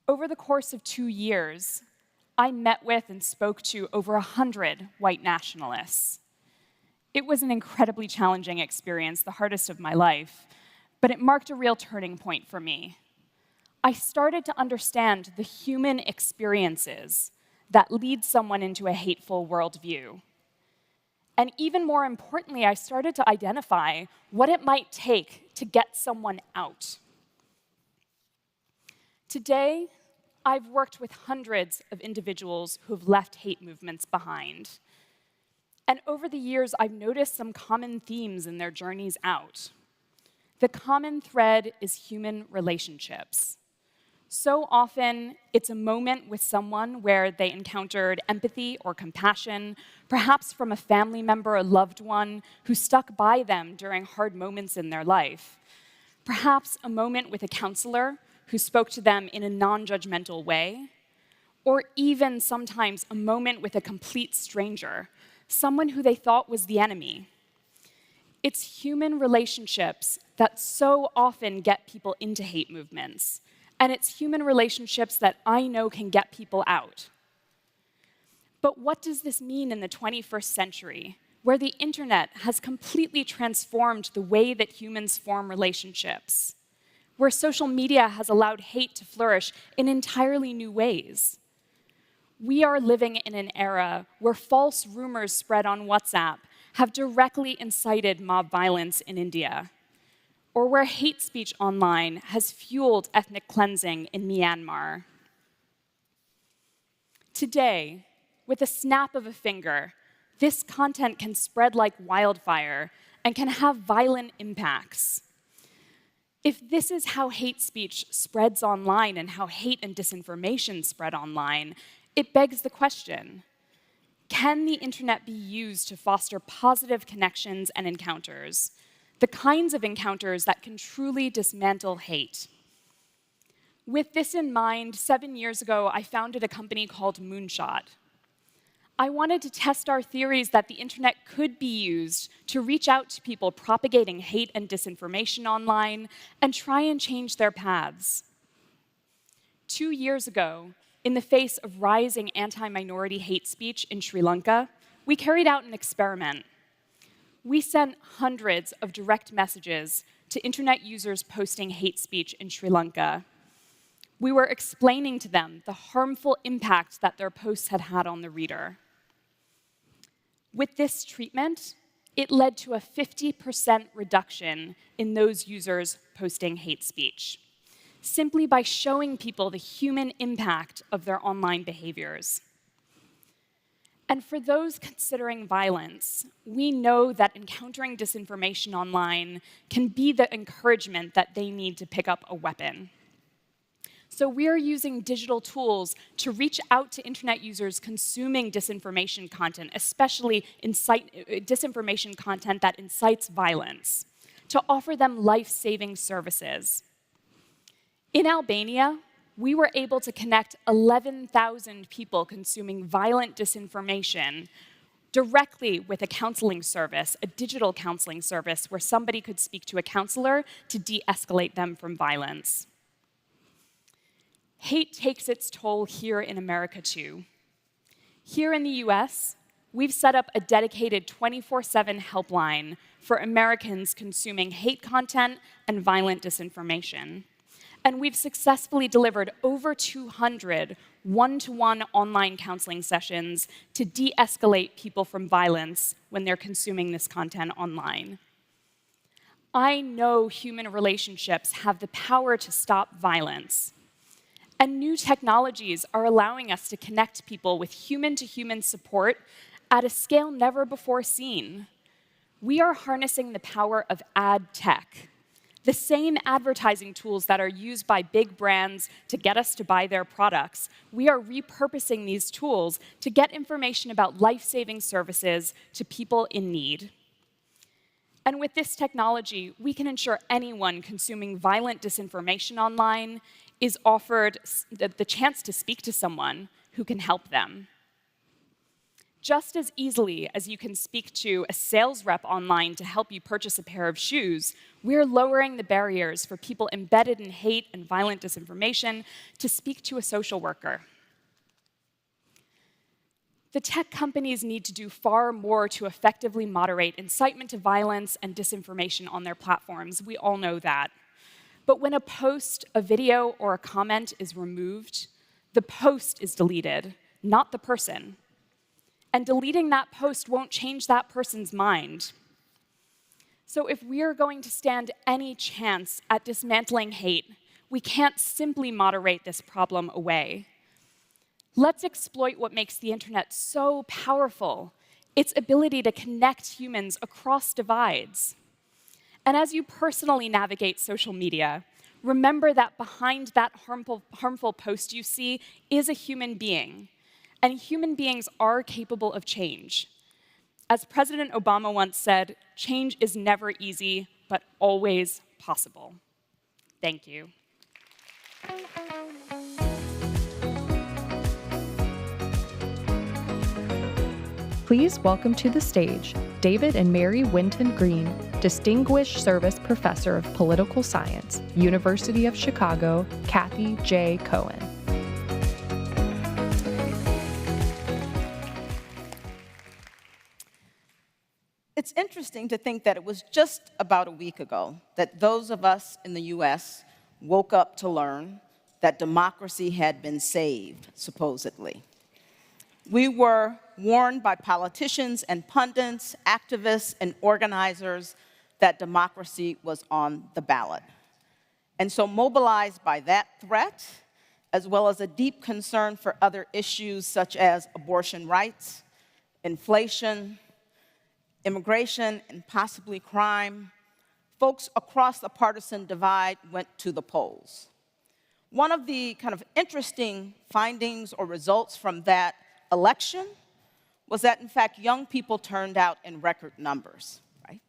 Over the course of 2 years, I met with and spoke to over 100 white nationalists. It was an incredibly challenging experience, the hardest of my life, but it marked a real turning point for me. I started to understand the human experiences that lead someone into a hateful worldview. And even more importantly, I started to identify what it might take to get someone out. Today, I've worked with hundreds of individuals who've left hate movements behind. And over the years, I've noticed some common themes in their journeys out. The common thread is human relationships. So often, it's a moment with someone where they encountered empathy or compassion, perhaps from a family member or loved one who stuck by them during hard moments in their life. Perhaps a moment with a counselor who spoke to them in a non-judgmental way. Or even sometimes a moment with a complete stranger, someone who they thought was the enemy. It's human relationships that so often get people into hate movements. And it's human relationships that I know can get people out. But what does this mean in the 21st century, where the internet has completely transformed the way that humans form relationships, where social media has allowed hate to flourish in entirely new ways? We are living in an era where false rumors spread on WhatsApp have directly incited mob violence in India, or where hate speech online has fueled ethnic cleansing in Myanmar. Today, with a snap of a finger, this content can spread like wildfire and can have violent impacts. If this is how hate speech spreads online and how hate and disinformation spread online, it begs the question, can the internet be used to foster positive connections and encounters? The kinds of encounters that can truly dismantle hate. With this in mind, 7 years ago, I founded a company called Moonshot. I wanted to test our theories that the internet could be used to reach out to people propagating hate and disinformation online and try and change their paths. 2 years ago, in the face of rising anti-minority hate speech in Sri Lanka, we carried out an experiment. We sent hundreds of direct messages to internet users posting hate speech in Sri Lanka. We were explaining to them the harmful impact that their posts had had on the reader. With this treatment, it led to a 50% reduction in those users posting hate speech, simply by showing people the human impact of their online behaviors. And for those considering violence, we know that encountering disinformation online can be the encouragement that they need to pick up a weapon. So we're using digital tools to reach out to internet users consuming disinformation content, especially disinformation content that incites violence, to offer them life-saving services. In Albania, we were able to connect 11,000 people consuming violent disinformation directly with a counseling service, a digital counseling service, where somebody could speak to a counselor to de-escalate them from violence. Hate takes its toll here in America, too. Here in the US, we've set up a dedicated 24/7 helpline for Americans consuming hate content and violent disinformation. And we've successfully delivered over 200 one-to-one online counseling sessions to de-escalate people from violence when they're consuming this content online. I know human relationships have the power to stop violence. And new technologies are allowing us to connect people with human-to-human support at a scale never before seen. We are harnessing the power of ad tech, the same advertising tools that are used by big brands to get us to buy their products. We are repurposing these tools to get information about life-saving services to people in need. And with this technology, we can ensure anyone consuming violent disinformation online is offered the chance to speak to someone who can help them. Just as easily as you can speak to a sales rep online to help you purchase a pair of shoes, we're lowering the barriers for people embedded in hate and violent disinformation to speak to a social worker. The tech companies need to do far more to effectively moderate incitement to violence and disinformation on their platforms. We all know that. But when a post, a video, or a comment is removed, the post is deleted, not the person. And deleting that post won't change that person's mind. So if we're going to stand any chance at dismantling hate, we can't simply moderate this problem away. Let's exploit what makes the internet so powerful, its ability to connect humans across divides. And as you personally navigate social media, remember that behind that harmful post you see is a human being. And human beings are capable of change. As President Obama once said, change is never easy, but always possible. Thank you. Please welcome to the stage David and Mary Winton Green, Distinguished Service Professor of Political Science, University of Chicago, Kathy J. Cohen. It's interesting to think that it was just about a week ago that those of us in the US woke up to learn that democracy had been saved, supposedly. We were warned by politicians and pundits, activists and organizers that democracy was on the ballot. And so mobilized by that threat, as well as a deep concern for other issues such as abortion rights, inflation, immigration, and possibly crime, folks across the partisan divide went to the polls. One of the kind of interesting findings or results from that election was that, in fact, young people turned out in record numbers, right?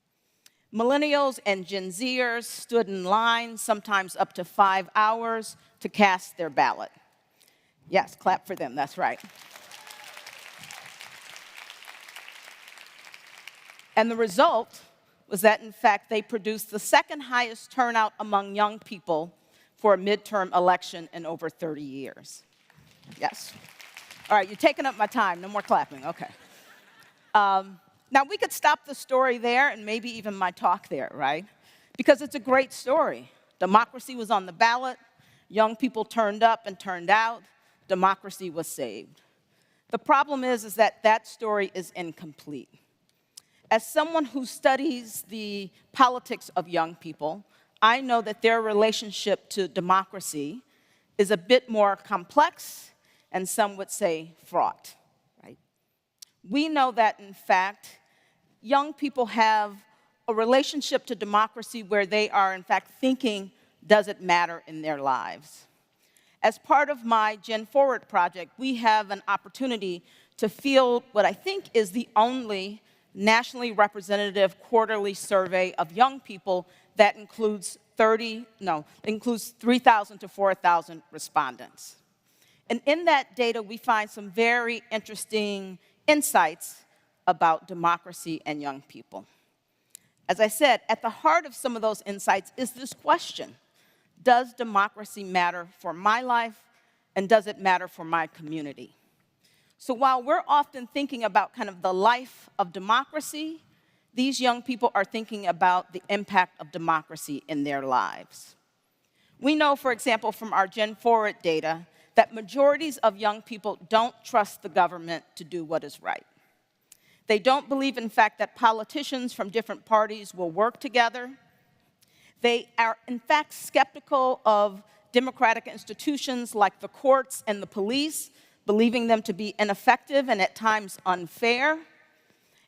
Millennials and Gen Zers stood in line, sometimes up to 5 hours, to cast their ballot. Yes, clap for them, that's right. And the result was that, in fact, they produced the second highest turnout among young people for a midterm election in over 30 years. Yes. All right, you're taking up my time. No more clapping. Okay. Now, we could stop the story there and maybe even my talk there, right? Because it's a great story. Democracy was on the ballot. Young people turned up and turned out. Democracy was saved. The problem is that that story is incomplete. As someone who studies the politics of young people, I know that their relationship to democracy is a bit more complex and some would say fraught, right? We know that, in fact, young people have a relationship to democracy where they are, in fact, thinking, does it matter in their lives? As part of my Gen Forward project, we have an opportunity to field what I think is the only nationally representative quarterly survey of young people that includes 3,000 to 4,000 respondents. And in that data, we find some very interesting insights about democracy and young people. As I said, at the heart of some of those insights is this question: does democracy matter for my life, and does it matter for my community? So while we're often thinking about kind of the life of democracy, these young people are thinking about the impact of democracy in their lives. We know, for example, from our Gen Forward data, that majorities of young people don't trust the government to do what is right. They don't believe, in fact, that politicians from different parties will work together. They are, in fact, skeptical of democratic institutions like the courts and the police, believing them to be ineffective and at times unfair.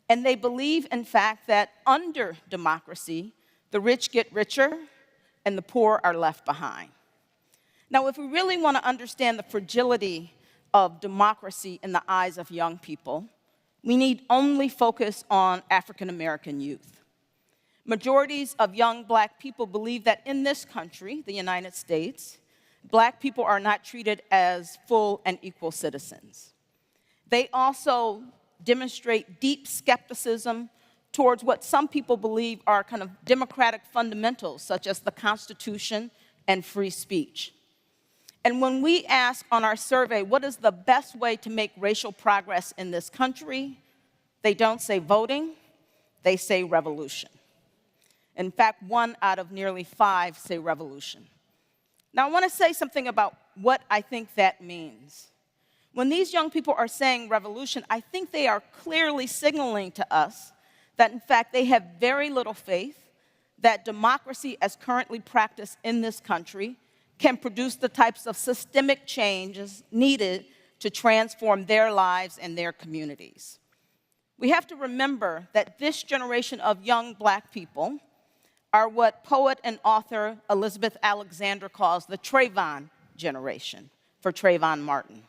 And they believe, in fact, that under democracy, the rich get richer and the poor are left behind. Now, if we really want to understand the fragility of democracy in the eyes of young people, we need only focus on African American youth. Majorities of young black people believe that in this country, the United States, black people are not treated as full and equal citizens. They also demonstrate deep skepticism towards what some people believe are kind of democratic fundamentals, such as the Constitution and free speech. And when we ask on our survey, what is the best way to make racial progress in this country, they don't say voting, they say revolution. In fact, 1 out of nearly 5 say revolution. Now, I want to say something about what I think that means. When these young people are saying revolution, I think they are clearly signaling to us that, in fact, they have very little faith that democracy as currently practiced in this country can produce the types of systemic changes needed to transform their lives and their communities. We have to remember that this generation of young black people are what poet and author Elizabeth Alexander calls the Trayvon generation, for Trayvon Martin.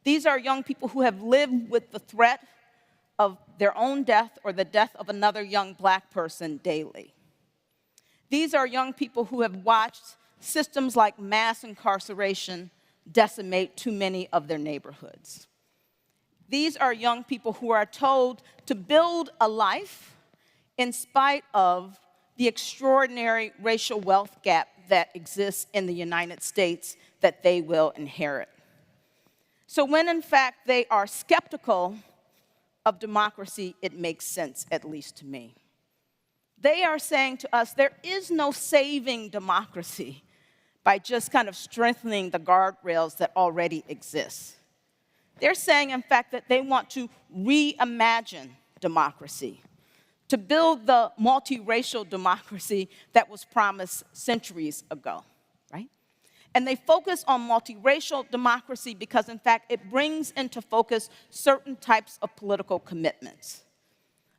These are young people who have lived with the threat of their own death or the death of another young black person daily. These are young people who have watched systems like mass incarceration decimate too many of their neighborhoods. These are young people who are told to build a life in spite of the extraordinary racial wealth gap that exists in the United States that they will inherit. So when, in fact, they are skeptical of democracy, it makes sense, at least to me. They are saying to us, there is no saving democracy by just kind of strengthening the guardrails that already exist. They're saying, in fact, that they want to reimagine democracy, to build the multiracial democracy that was promised centuries ago, right? And they focus on multiracial democracy because, in fact, it brings into focus certain types of political commitments.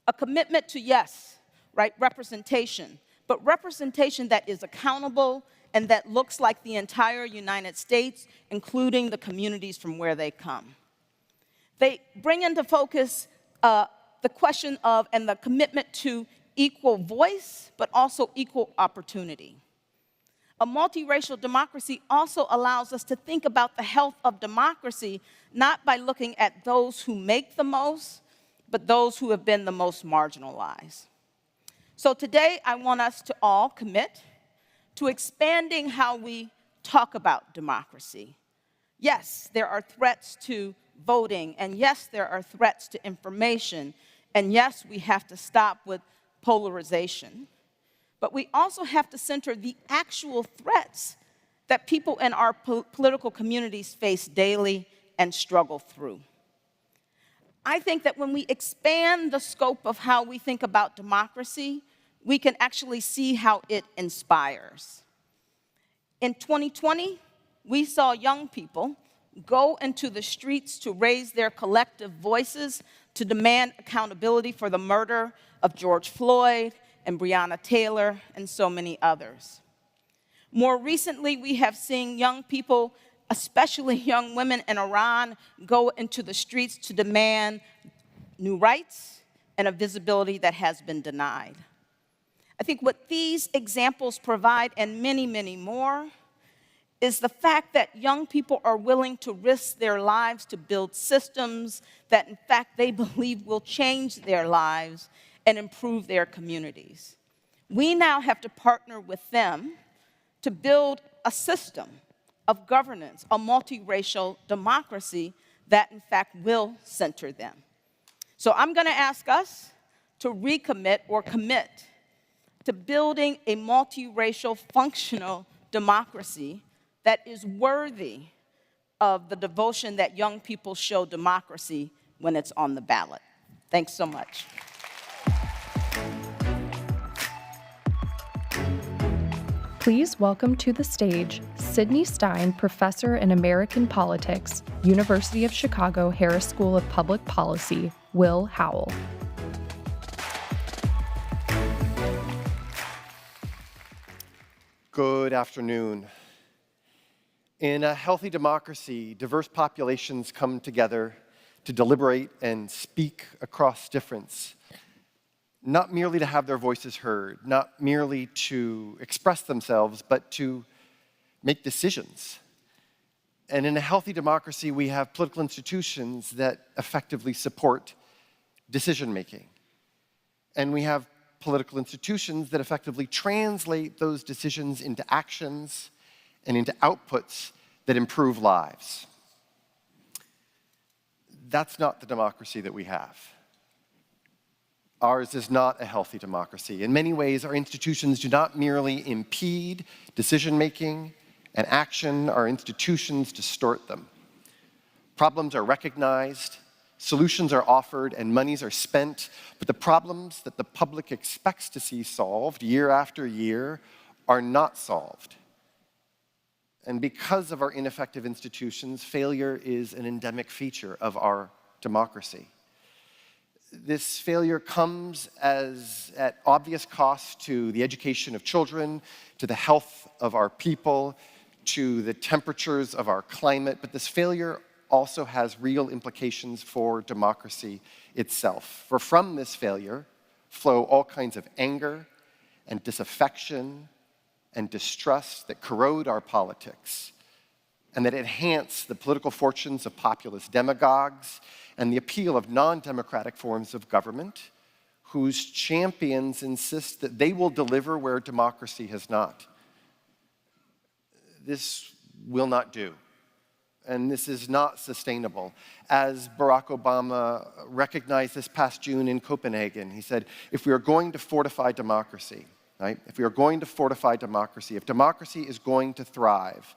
A commitment to, yes, right, representation, but representation that is accountable and that looks like the entire United States, including the communities from where they come. They bring into focus the question of and the commitment to equal voice, but also equal opportunity. A multiracial democracy also allows us to think about the health of democracy, not by looking at those who make the most, but those who have been the most marginalized. So today, I want us to all commit to expanding how we talk about democracy. Yes, there are threats to voting, and yes, there are threats to information, and yes, we have to stop with polarization. But we also have to center the actual threats that people in our political communities face daily and struggle through. I think that when we expand the scope of how we think about democracy, we can actually see how it inspires. In 2020, we saw young people go into the streets to raise their collective voices to demand accountability for the murder of George Floyd and Breonna Taylor and so many others. More recently, we have seen young people, especially young women in Iran, go into the streets to demand new rights and a visibility that has been denied. I think what these examples provide, and many, many more, is the fact that young people are willing to risk their lives to build systems that, in fact, they believe will change their lives and improve their communities. We now have to partner with them to build a system of governance, a multiracial democracy that, in fact, will center them. So I'm going to ask us to recommit or commit to building a multiracial, functional democracy that is worthy of the devotion that young people show democracy when it's on the ballot. Thanks so much. Please welcome to the stage Sidney Stein, Professor in American Politics, University of Chicago Harris School of Public Policy, Will Howell. Good afternoon. In a healthy democracy, diverse populations come together to deliberate and speak across difference, not merely to have their voices heard, not merely to express themselves, but to make decisions. And in a healthy democracy, we have political institutions that effectively support decision-making. And we have political institutions that effectively translate those decisions into actions and into outputs that improve lives. That's not the democracy that we have. Ours is not a healthy democracy. In many ways, our institutions do not merely impede decision-making and action. Our institutions distort them. Problems are recognized, solutions are offered, and monies are spent, but the problems that the public expects to see solved year after year are not solved. And because of our ineffective institutions, failure is an endemic feature of our democracy. This failure comes at obvious cost to the education of children, to the health of our people, to the temperatures of our climate, but this failure also has real implications for democracy itself. For from this failure flow all kinds of anger and disaffection and distrust that corrode our politics and that enhance the political fortunes of populist demagogues and the appeal of non-democratic forms of government whose champions insist that they will deliver where democracy has not. This will not do. And this is not sustainable. As Barack Obama recognized this past June in Copenhagen, he said, if we are going to fortify democracy, right? If we are going to fortify democracy, if democracy is going to thrive,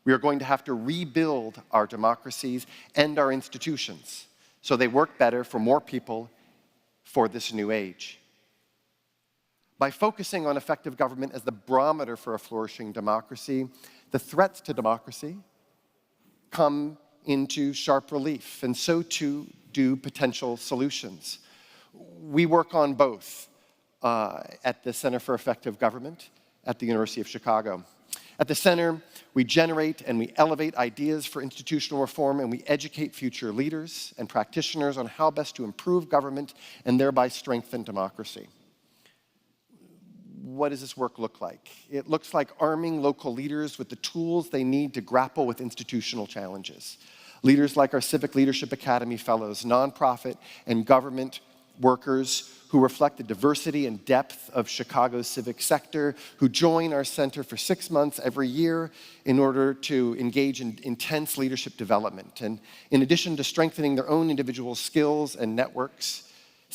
we are going to have to rebuild our democracies and our institutions so they work better for more people for this new age. By focusing on effective government as the barometer for a flourishing democracy, the threats to democracy come into sharp relief, and so too do potential solutions. We work on both at the Center for Effective Government at the University of Chicago. At the center, we generate and we elevate ideas for institutional reform, and we educate future leaders and practitioners on how best to improve government and thereby strengthen democracy. What does this work look like? It looks like arming local leaders with the tools they need to grapple with institutional challenges. Leaders like our Civic Leadership Academy fellows, nonprofit and government workers who reflect the diversity and depth of Chicago's civic sector, who join our center for 6 months every year in order to engage in intense leadership development. And in addition to strengthening their own individual skills and networks,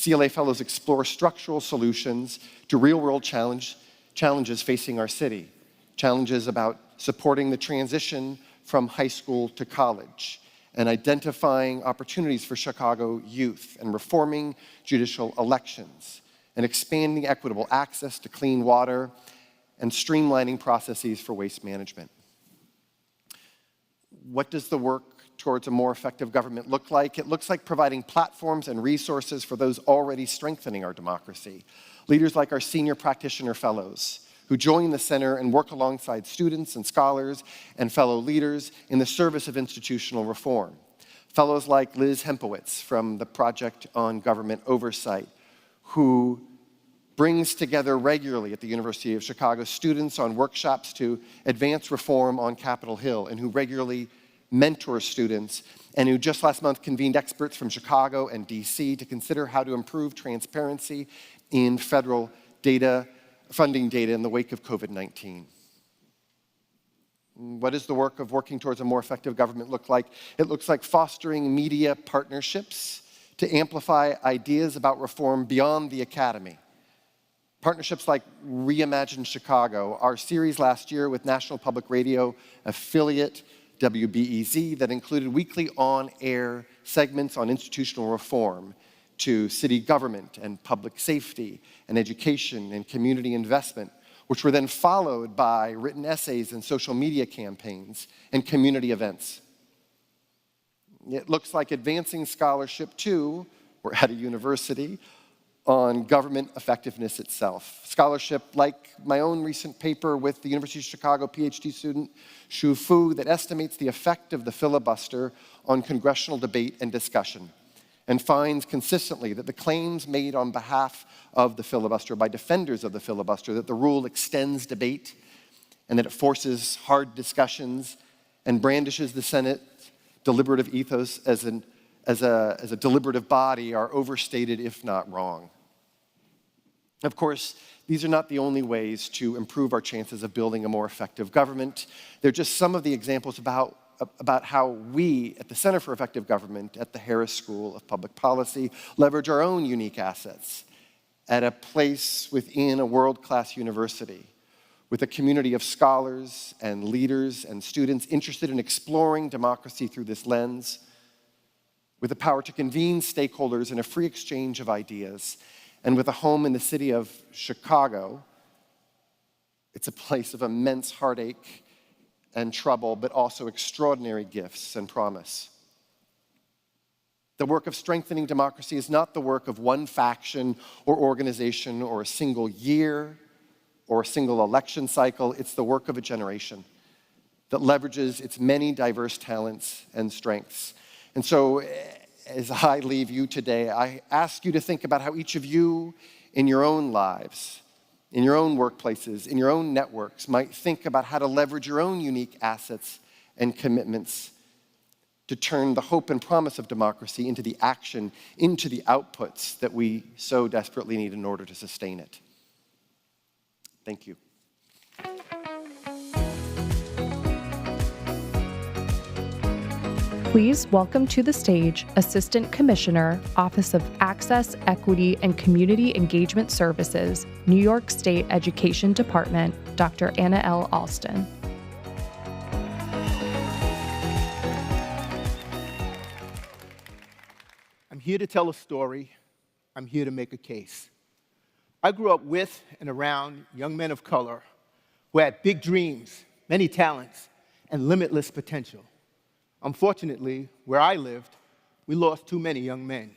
CLA fellows explore structural solutions to real-world challenges facing our city, challenges about supporting the transition from high school to college, and identifying opportunities for Chicago youth, and reforming judicial elections, and expanding equitable access to clean water, and streamlining processes for waste management. What does the work towards a more effective government look like? It looks like providing platforms and resources for those already strengthening our democracy. Leaders like our senior practitioner fellows, who join the center and work alongside students and scholars and fellow leaders in the service of institutional reform. Fellows like Liz Hempowitz from the Project on Government Oversight, who brings together regularly at the University of Chicago students on workshops to advance reform on Capitol Hill, and who regularly mentors students, and who just last month convened experts from Chicago and DC to consider how to improve transparency in federal funding data in the wake of COVID-19. What does the work of working towards a more effective government look like? It looks like fostering media partnerships to amplify ideas about reform beyond the academy. Partnerships like Reimagine Chicago, our series last year with National Public Radio affiliate WBEZ that included weekly on-air segments on institutional reform to city government and public safety and education and community investment, which were then followed by written essays and social media campaigns and community events. It looks like advancing scholarship too, we're at a university, on government effectiveness itself. Scholarship like my own recent paper with the University of Chicago PhD student Shu Fu that estimates the effect of the filibuster on congressional debate and discussion, and finds consistently that the claims made on behalf of the filibuster by defenders of the filibuster, that the rule extends debate and that it forces hard discussions and brandishes the Senate's deliberative ethos as a deliberative body, are overstated, if not wrong. Of course, these are not the only ways to improve our chances of building a more effective government. They're just some of the examples about how we at the Center for Effective Government at the Harris School of Public Policy leverage our own unique assets at a place within a world-class university with a community of scholars and leaders and students interested in exploring democracy through this lens, with the power to convene stakeholders in a free exchange of ideas, and with a home in the city of Chicago. It's a place of immense heartache and trouble, but also extraordinary gifts and promise. The work of strengthening democracy is not the work of one faction or organization or a single year or a single election cycle. It's the work of a generation that leverages its many diverse talents and strengths. And so, as I leave you today, I ask you to think about how each of you in your own lives, in your own workplaces, in your own networks, might think about how to leverage your own unique assets and commitments to turn the hope and promise of democracy into the action, into the outputs that we so desperately need in order to sustain it. Thank you. Please welcome to the stage Assistant Commissioner, Office of Access, Equity, and Community Engagement Services, New York State Education Department, Dr. Anna L. Alston. I'm here to tell a story. I'm here to make a case. I grew up with and around young men of color who had big dreams, many talents, and limitless potential. Unfortunately, where I lived, we lost too many young men.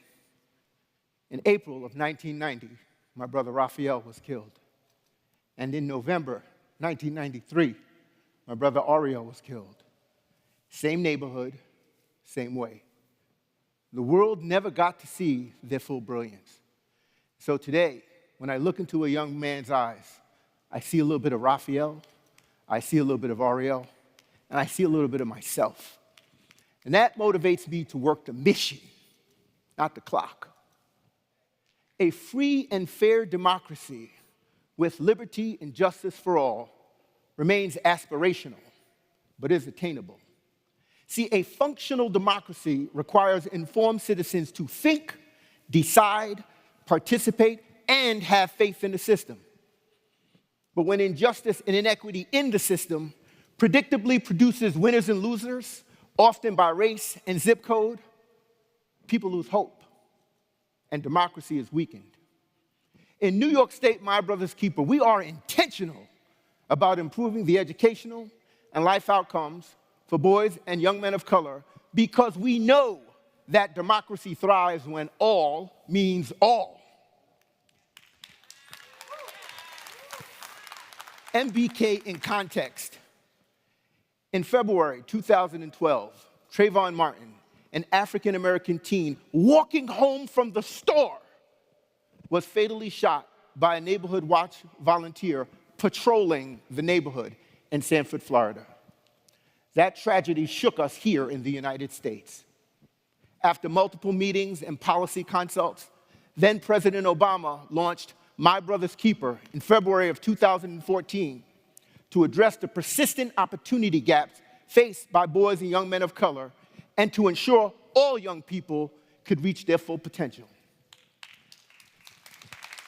In April of 1990, my brother Raphael was killed. And in November 1993, my brother Ariel was killed. Same neighborhood, same way. The world never got to see their full brilliance. So today, when I look into a young man's eyes, I see a little bit of Raphael, I see a little bit of Ariel, and I see a little bit of myself. And that motivates me to work the mission, not the clock. A free and fair democracy with liberty and justice for all remains aspirational, but is attainable. See, a functional democracy requires informed citizens to think, decide, participate, and have faith in the system. But when injustice and inequity in the system predictably produces winners and losers, often by race and zip code, people lose hope, and democracy is weakened. In New York State, my brother's keeper, we are intentional about improving the educational and life outcomes for boys and young men of color because we know that democracy thrives when all means all. MBK in context. In February 2012, Trayvon Martin, an African-American teen walking home from the store, was fatally shot by a neighborhood watch volunteer patrolling the neighborhood in Sanford, Florida. That tragedy shook us here in the United States. After multiple meetings and policy consults, then President Obama launched My Brother's Keeper in February of 2014 to address the persistent opportunity gaps faced by boys and young men of color and to ensure all young people could reach their full potential.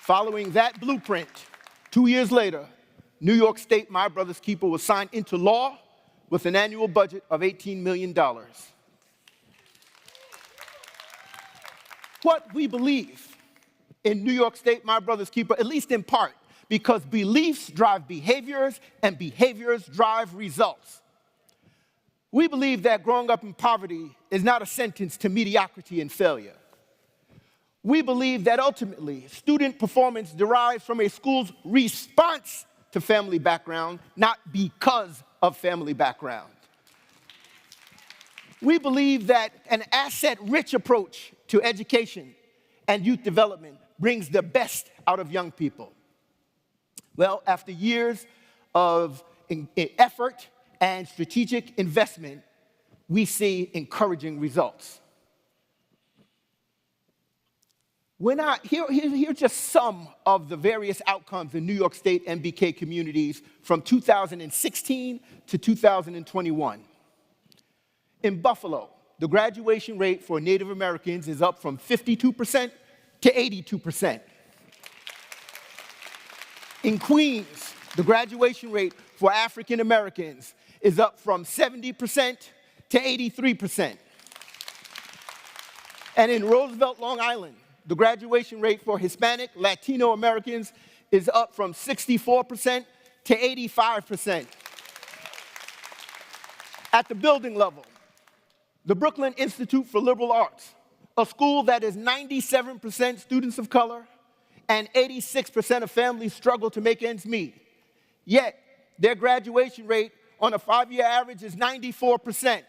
Following that blueprint, 2 years later, New York State My Brother's Keeper was signed into law with an annual budget of $18 million. What we believe in New York State My Brother's Keeper, at least in part, because beliefs drive behaviors and behaviors drive results. We believe that growing up in poverty is not a sentence to mediocrity and failure. We believe that ultimately student performance derives from a school's response to family background, not because of family background. We believe that an asset-rich approach to education and youth development brings the best out of young people. Well, after years of effort and strategic investment, we see encouraging results. Here are just some of the various outcomes in New York State MBK communities from 2016 to 2021. In Buffalo, the graduation rate for Native Americans is up from 52% to 82%. In Queens, the graduation rate for African Americans is up from 70% to 83%. And in Roosevelt, Long Island, the graduation rate for Hispanic, Latino Americans is up from 64% to 85%. At the building level, the Brooklyn Institute for Liberal Arts, a school that is 97% students of color and 86% of families struggle to make ends meet. Yet, their graduation rate on a 5-year average is 94%.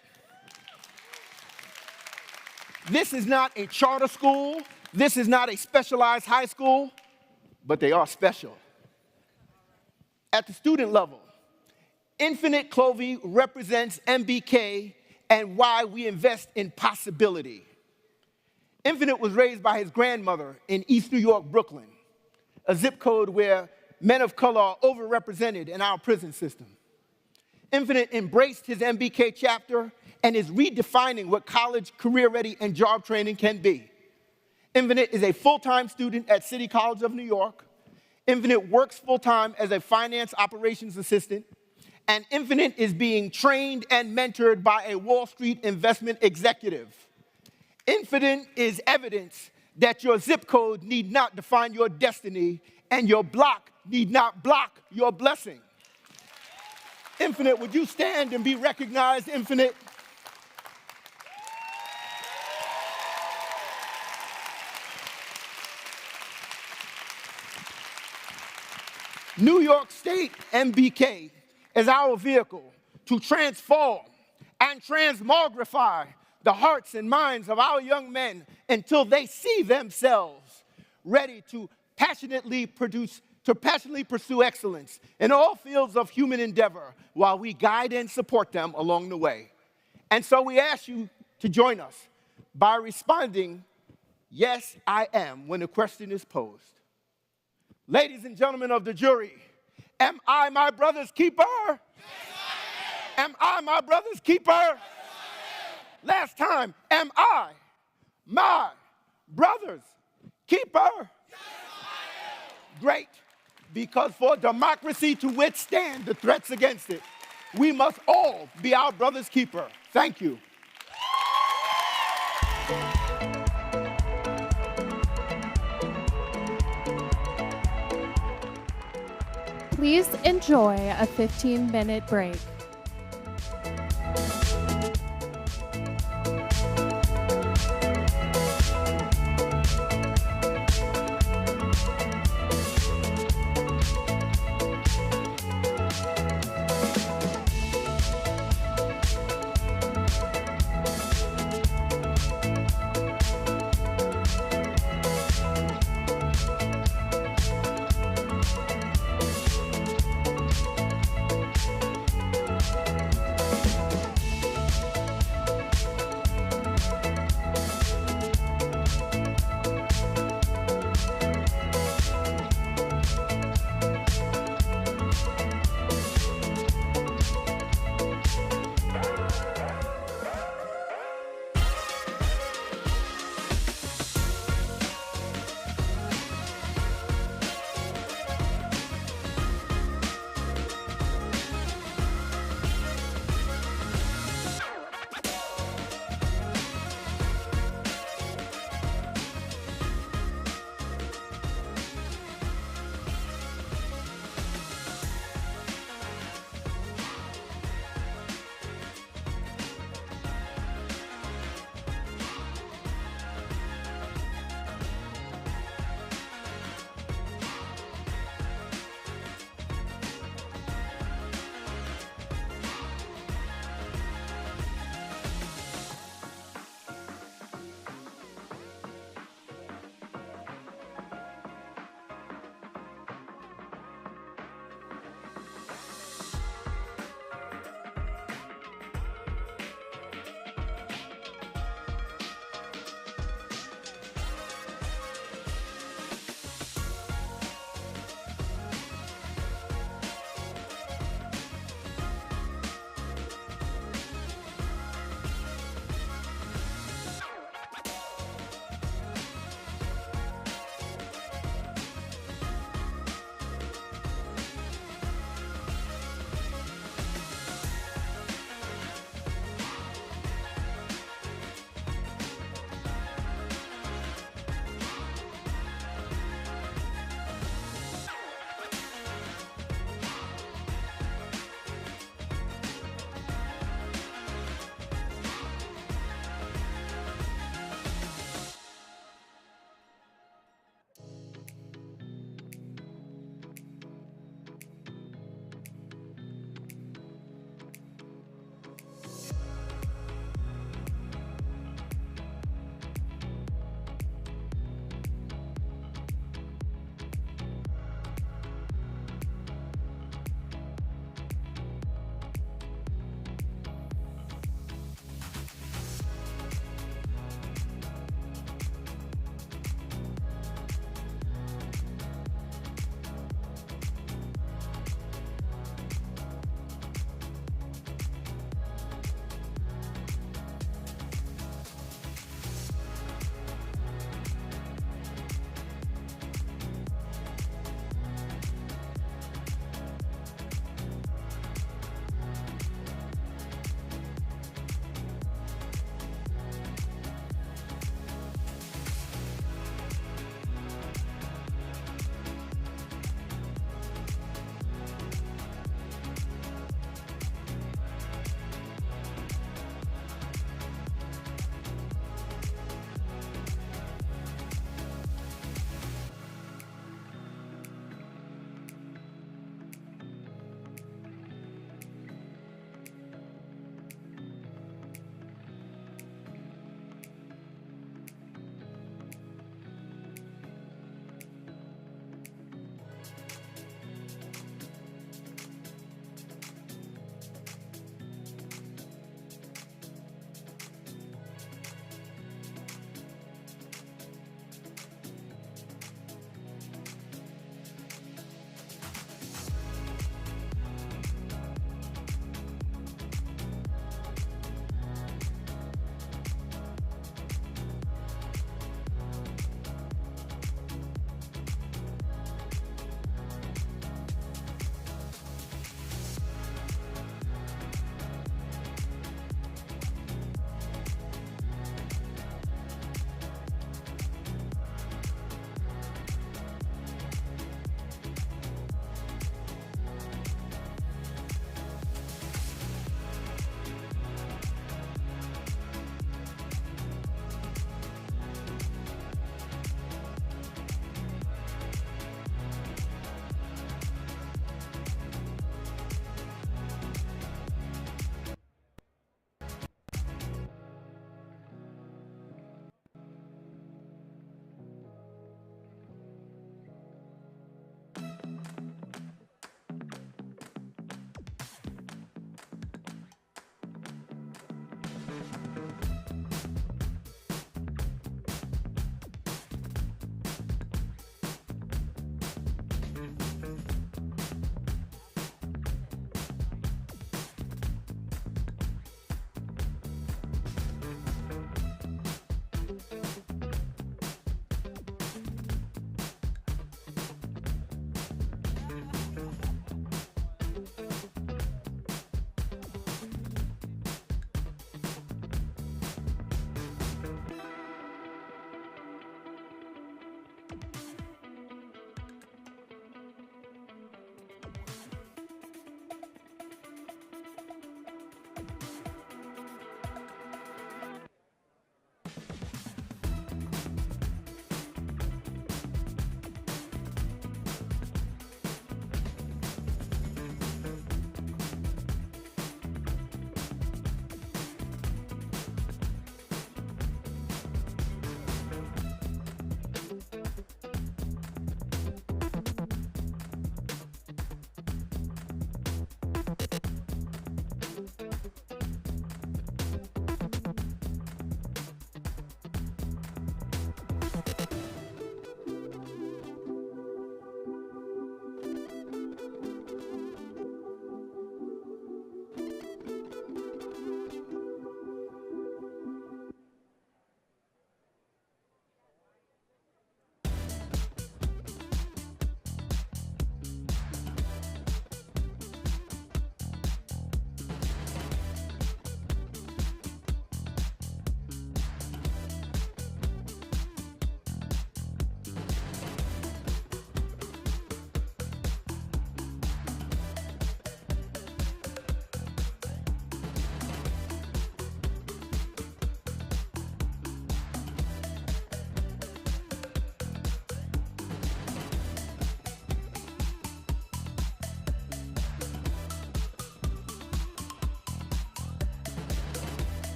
This is not a charter school. This is not a specialized high school, but they are special. At the student level, Infinite Clovey represents MBK and why we invest in possibility. Infinite was raised by his grandmother in East New York, Brooklyn, a zip code where men of color are overrepresented in our prison system. Infinite embraced his MBK chapter and is redefining what college, career-ready, and job training can be. Infinite is a full-time student at City College of New York. Infinite works full-time as a finance operations assistant. And Infinite is being trained and mentored by a Wall Street investment executive. Infinite is evidence that your zip code need not define your destiny and your block need not block your blessing. Infinite, would you stand and be recognized, Infinite? New York State MBK is our vehicle to transform and transmogrify the hearts and minds of our young men until they see themselves ready to passionately pursue excellence in all fields of human endeavor while we guide and support them along the way. And so we ask you to join us by responding, "Yes, I am," when the question is posed. Ladies and gentlemen of the jury, am I my brother's keeper? Yes, I am. Am I my brother's keeper? Yes, I am. Last time, am I my brother's keeper? Yes, I am. Great, because for democracy to withstand the threats against it, we must all be our brother's keeper. Thank you. Please enjoy a 15-minute break.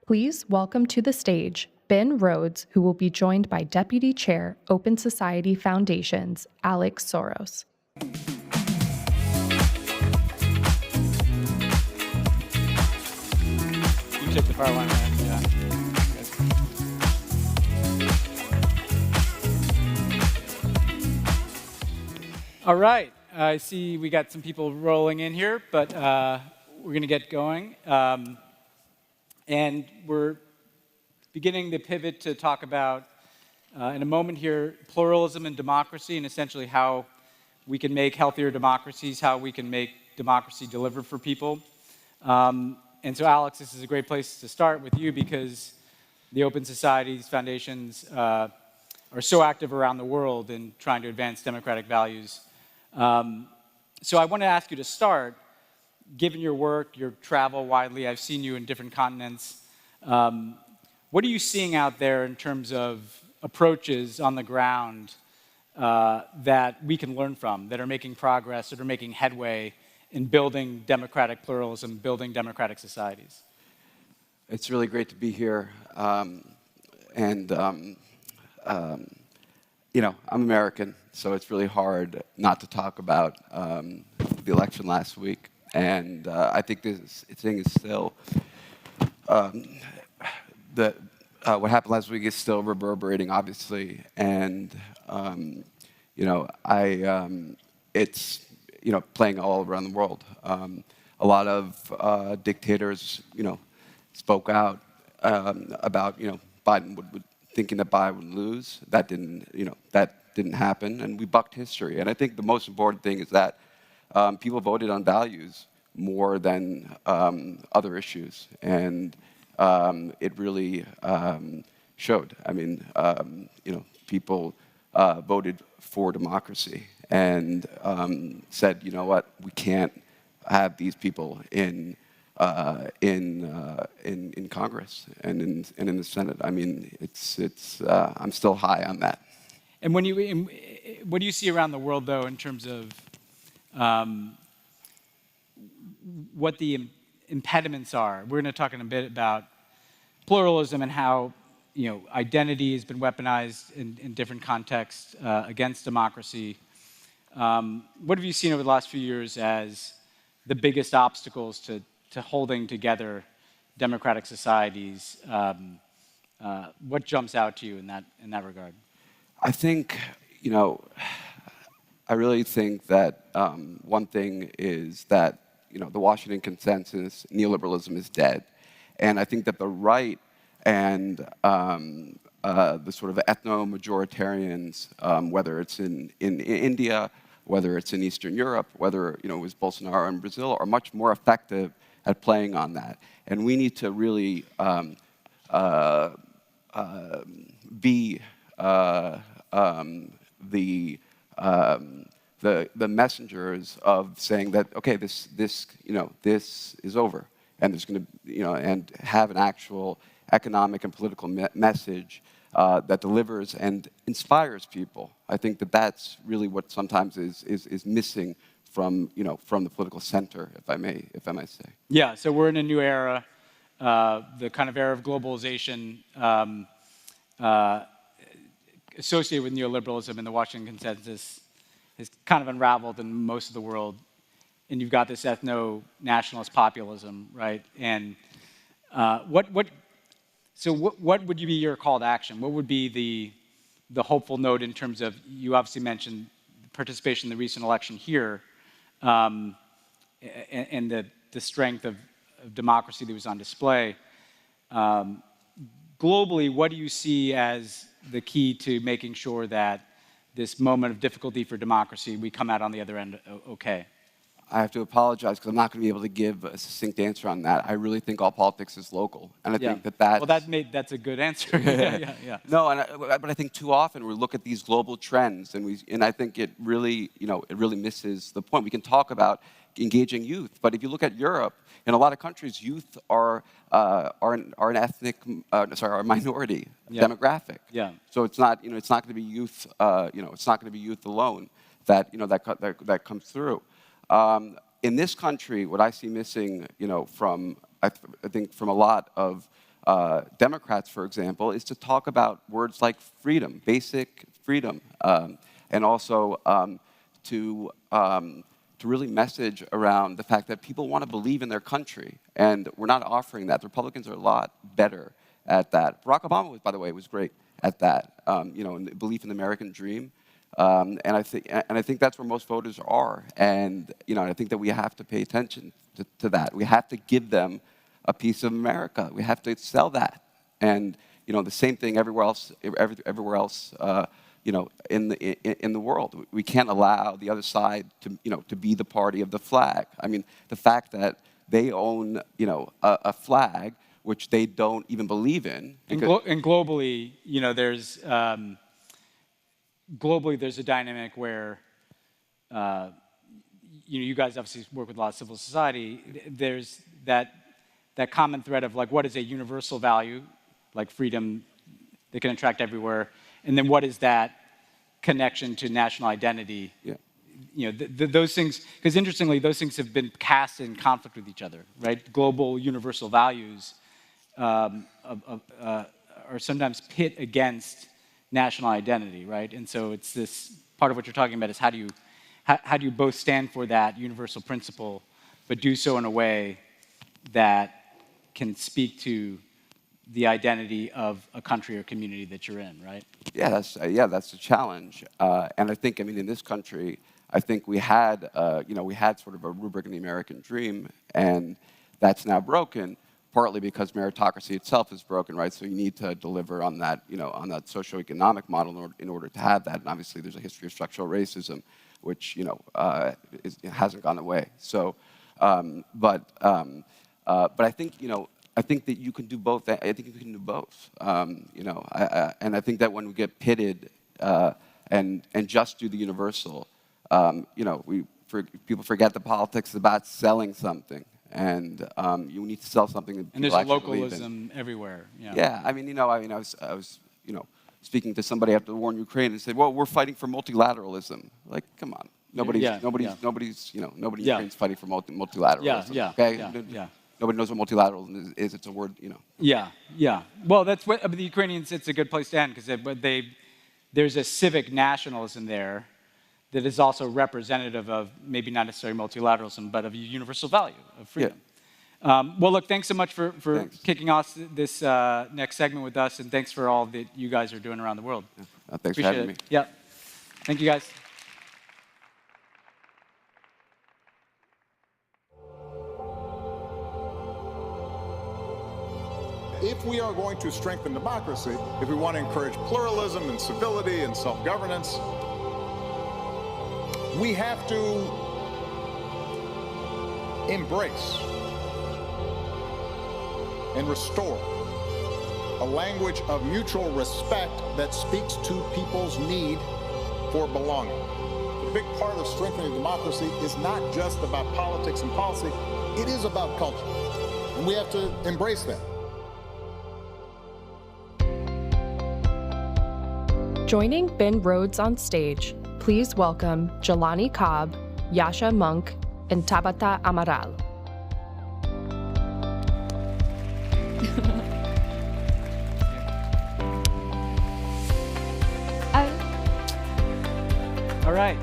Please welcome to the stage Ben Rhodes, who will be joined by Deputy Chair, Open Society Foundations, Alex Soros. You take the far one, man. Yeah. All right. I see we got some people rolling in here, but we're going to get going. And we're beginning to pivot to talk about, in a moment here, pluralism and democracy, and essentially how we can make healthier democracies, how we can make democracy deliver for people. And so, Alex, this is a great place to start with you because the Open Societies Foundations are so active around the world in trying to advance democratic values. So I want to ask you to start, given your work, your travel widely, I've seen you in different continents. What are you seeing out there in terms of approaches on the ground that we can learn from, that are making progress, that are making headway in building democratic pluralism, building democratic societies? It's really great to be here. You know, I'm American, so it's really hard not to talk about the election last week. And I think this thing is still, what happened last week is still reverberating, obviously. And, you know, it's, you know, playing all around the world. A lot of dictators, you know, spoke out about, you know, Biden thinking that Biden would lose. That didn't, you know, that didn't happen, and we bucked history. And I think the most important thing is that people voted on values more than other issues, and it really showed. I mean, you know, people voted for democracy and said, you know what, we can't have these people in Congress and in the Senate. I mean, I'm still high on that. And what do you see around the world, though, in terms of what the impediments are? We're going to talk in a bit about pluralism and how, you know, identity has been weaponized in different contexts against democracy. What have you seen over the last few years as the biggest obstacles to holding together democratic societies? What jumps out to you in that regard? I think, you know, I really think that one thing is that, you know, the Washington consensus, neoliberalism is dead. And I think that the right and the sort of ethno-majoritarians, whether it's in India, whether it's in Eastern Europe, whether, you know, it was Bolsonaro in Brazil, are much more effective at playing on that. And we need to really be the messengers of saying that, okay, this is over, and there's going to, you know, and have an actual economic and political message that delivers and inspires people. I think that that's really what sometimes is missing from, you know, from the political center, if I may say. Yeah. So we're in a new era, the kind of era of globalization associated with neoliberalism, and the Washington consensus is kind of unraveled in most of the world. And you've got this ethno-nationalist populism, right? And what would be your call to action? What would be the hopeful note in terms of, you obviously mentioned participation in the recent election here, and the strength of democracy that was on display. Globally, what do you see as the key to making sure that this moment of difficulty for democracy, we come out on the other end okay? I have to apologize because I'm not going to be able to give a succinct answer on that. I really think all politics is local, and I think that's... Well, that's a good answer. yeah. No, but I think too often we look at these global trends, and I think it really, you know, it really misses the point. We can talk about engaging youth, but if you look at Europe, in a lot of countries, youth are an ethnic, are a minority demographic. Yeah. So it's not, you know, it's not going to be youth, you know, it's not going to be youth alone that, you know, that comes through. In this country, what I see missing, you know, from I think from a lot of Democrats, for example, is to talk about words like freedom, basic freedom, and also to really message around the fact that people want to believe in their country, and we're not offering that. The Republicans are a lot better at that. Barack Obama, by the way, was great at that. You know, in the belief in the American dream. And I think that's where most voters are, and you know, I think that we have to pay attention to that. We have to give them a piece of America. We have to sell that, and you know, the same thing everywhere else. You know, in the world, we can't allow the other side to be the party of the flag. I mean, the fact that they own, you know, a flag which they don't even believe in. And globally, you know, there's a dynamic where, you guys obviously work with a lot of civil society. There's that common thread of like, what is a universal value, like freedom that can attract everywhere, and then what is that connection to national identity? Yeah. Those things, because interestingly, those things have been cast in conflict with each other, right? Global universal values are sometimes pit against national identity, right? And so it's this part of what you're talking about is how do you both stand for that universal principle, but do so in a way that can speak to the identity of a country or community that you're in, right? Yeah, that's a challenge. And I think, in this country, I think we had sort of a rubric in the American dream, and that's now broken, partly because meritocracy itself is broken, right? So you need to deliver on that, on that socioeconomic model in order to have that. And obviously, there's a history of structural racism, which hasn't gone away. So, but I think I think that you can do both. I think you can do both. And I think that when we get pitted and just do the universal, people forget the politics is about selling something, and you need to sell something that people actually believe in. And there's a localism everywhere. Yeah. I was speaking to somebody after the war in Ukraine and said, "Well, we're fighting for multilateralism." Like, come on, nobody's Ukraine's fighting for multilateralism. Yeah. Nobody knows what multilateralism is. It's a word, Yeah. Well, that's what the Ukrainians. It's a good place to end because there's a civic nationalism there that is also representative of maybe not necessarily multilateralism, but of a universal value of freedom. Yeah. Well, look, thanks so much for kicking off this next segment with us, and thanks for all that you guys are doing around the world. Thanks for having me. Yeah. Thank you, guys. If we are going to strengthen democracy, if we want to encourage pluralism and civility and self-governance, we have to embrace and restore a language of mutual respect that speaks to people's need for belonging. A big part of strengthening democracy is not just about politics and policy, it is about culture, and we have to embrace that. Joining Ben Rhodes on stage, please welcome Jelani Cobb, Yasha Monk, and Tabata Amaral. All right.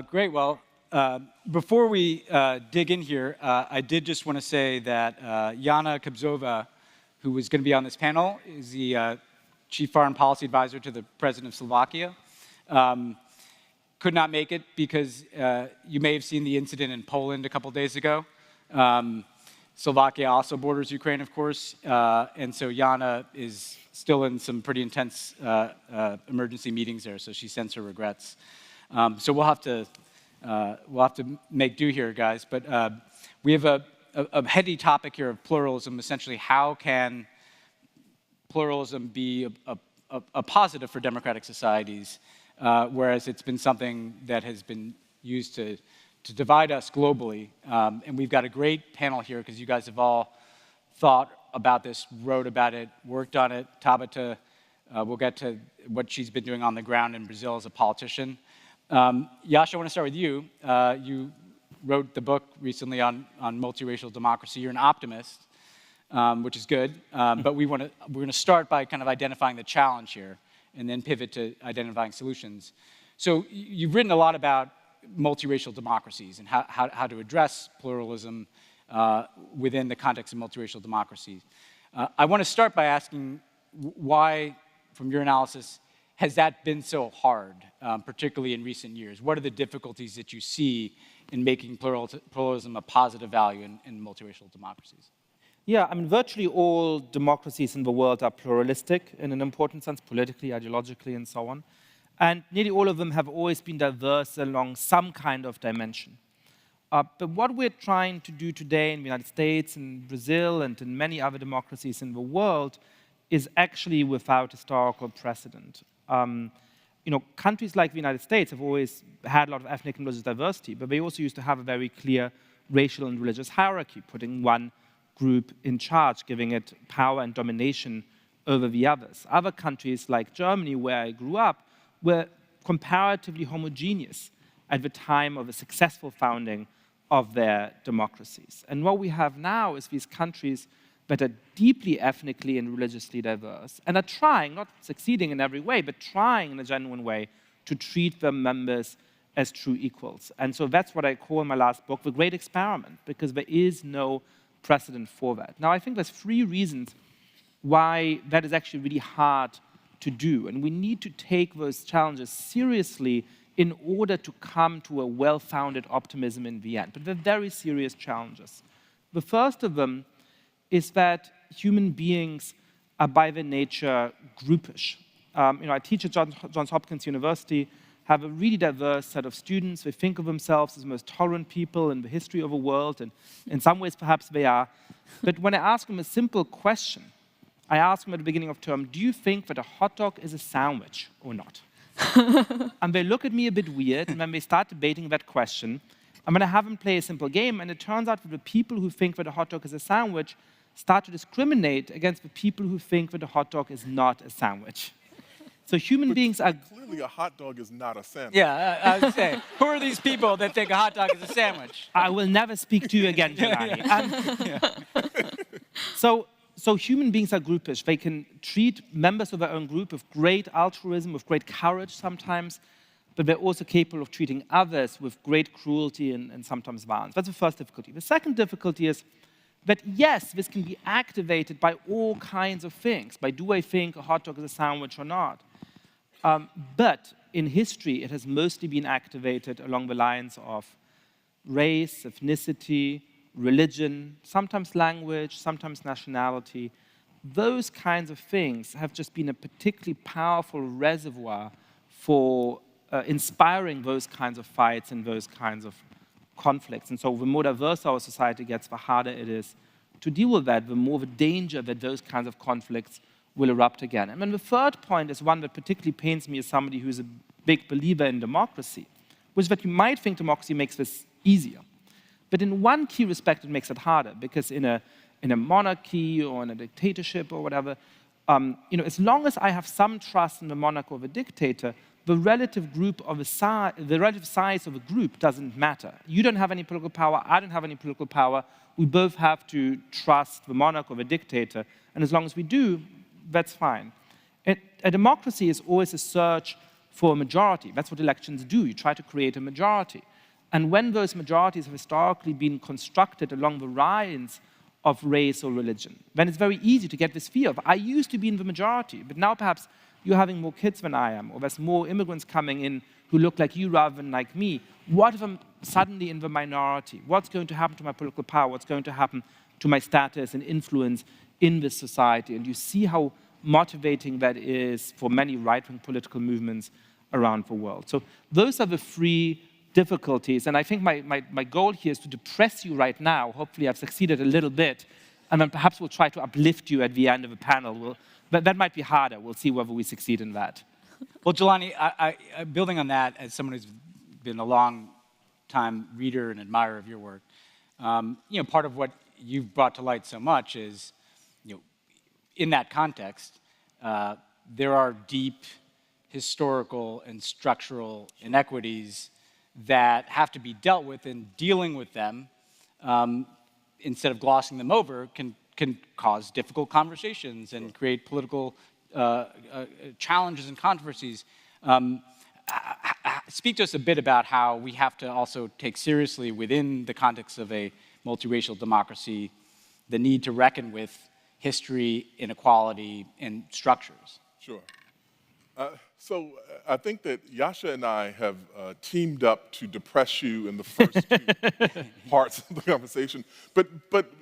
Great. Well, before we dig in here, I did just want to say that Jana Kabzova, who was going to be on this panel, is the Chief Foreign Policy Advisor to the President of Slovakia. Could not make it because you may have seen the incident in Poland a couple days ago. Slovakia also borders Ukraine, of course, and so Jana is still in some pretty intense emergency meetings there, so she sends her regrets. So we'll have to make do here, guys. But we have a heady topic here of pluralism. Essentially, how can pluralism be a positive for democratic societies, whereas it's been something that has been used to divide us globally. And we've got a great panel here because you guys have all thought about this, wrote about it, worked on it. Tabata, we'll get to what she's been doing on the ground in Brazil as a politician. Yasha, I want to start with you. You wrote the book recently on multiracial democracy. You're an optimist. Which is good, but we're going to start by kind of identifying the challenge here and then pivot to identifying solutions. So you've written a lot about multiracial democracies and how to address pluralism within the context of multiracial democracies. I want to start by asking why, from your analysis, has that been so hard, particularly in recent years? What are the difficulties that you see in making pluralism a positive value in multiracial democracies? Yeah, virtually all democracies in the world are pluralistic in an important sense, politically, ideologically, and so on. And nearly all of them have always been diverse along some kind of dimension. But what we're trying to do today in the United States, in Brazil, and in many other democracies in the world is actually without historical precedent. countries like the United States have always had a lot of ethnic and religious diversity, but they also used to have a very clear racial and religious hierarchy, putting one group in charge, giving it power and domination over the others. Other countries like Germany, where I grew up, were comparatively homogeneous at the time of the successful founding of their democracies. And what we have now is these countries that are deeply ethnically and religiously diverse and are trying, not succeeding in every way, but trying in a genuine way to treat their members as true equals. And so that's what I call in my last book the great experiment, because there is no precedent for that. Now, I think there's 3 reasons why that is actually really hard to do, and we need to take those challenges seriously in order to come to a well-founded optimism in the end. But they're very serious challenges. The first of them is that human beings are by their nature groupish. I teach at Johns Hopkins University, have a really diverse set of students. They think of themselves as the most tolerant people in the history of the world, and in some ways perhaps they are. But when I ask them a simple question, I ask them at the beginning of term, do you think that a hot dog is a sandwich or not? And they look at me a bit weird, and when they start debating that question, I'm going to have them play a simple game, and it turns out that the people who think that a hot dog is a sandwich start to discriminate against the people who think that a hot dog is not a sandwich. So human beings are... Clearly a hot dog is not a sandwich. Yeah, I was saying, who are these people that think a hot dog is a sandwich? I will never speak to you again, Giovanni. So human beings are groupish. They can treat members of their own group with great altruism, with great courage sometimes, but they're also capable of treating others with great cruelty and sometimes violence. That's the first difficulty. The second difficulty is that, yes, this can be activated by all kinds of things, by do I think a hot dog is a sandwich or not. But in history, it has mostly been activated along the lines of race, ethnicity, religion, sometimes language, sometimes nationality. Those kinds of things have just been a particularly powerful reservoir for inspiring those kinds of fights and those kinds of conflicts. And so the more diverse our society gets, the harder it is to deal with that, the more the danger that those kinds of conflicts will erupt again. And then the third point is one that particularly pains me as somebody who's a big believer in democracy, which is that you might think democracy makes this easier. But in one key respect, it makes it harder, because in a monarchy or in a dictatorship or whatever, as long as I have some trust in the monarch or the dictator, the relative size of a group doesn't matter. You don't have any political power, I don't have any political power. We both have to trust the monarch or the dictator, and as long as we do, that's fine. A democracy is always a search for a majority. That's what elections do. You try to create a majority. And when those majorities have historically been constructed along the lines of race or religion, then it's very easy to get this fear of, I used to be in the majority, but now perhaps you're having more kids than I am, or there's more immigrants coming in who look like you rather than like me. What if I'm suddenly in the minority? What's going to happen to my political power? What's going to happen to my status and influence in this society? And you see how motivating that is for many right-wing political movements around the world. So those are the 3 difficulties, and I think my goal here is to depress you right now. Hopefully I've succeeded a little bit, and then perhaps we'll try to uplift you at the end of the panel. That might be harder. We'll see whether we succeed in that. Well, Jelani, building on that, as someone who's been a long-time reader and admirer of your work, part of what you've brought to light so much is, in that context, there are deep historical and structural inequities that have to be dealt with, and dealing with them instead of glossing them over can cause difficult conversations and create political challenges and controversies. Speak to us a bit about how we have to also take seriously, within the context of a multiracial democracy, the need to reckon with history, inequality, and structures. Sure. So I think that Yasha and I have teamed up to depress you in the first 2 parts of the conversation. But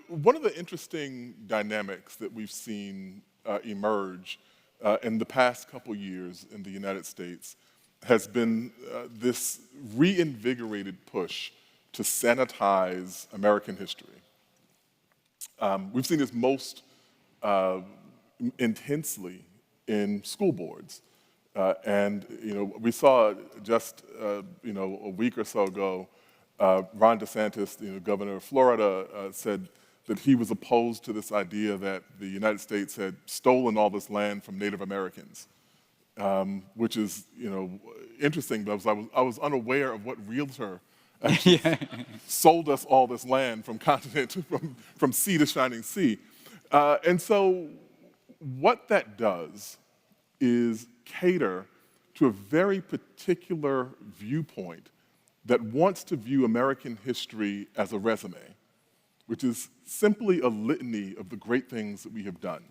one of the interesting dynamics that we've seen emerge in the past couple years in the United States has been this reinvigorated push to sanitize American history. We've seen this most intensely in school boards. And we saw just a week or so ago, Ron DeSantis, governor of Florida, said that he was opposed to this idea that the United States had stolen all this land from Native Americans, which is interesting because I was unaware of what realtor actually sold us all this land from continent from sea to shining sea. And so what that does is cater to a very particular viewpoint that wants to view American history as a resume, which is simply a litany of the great things that we have done.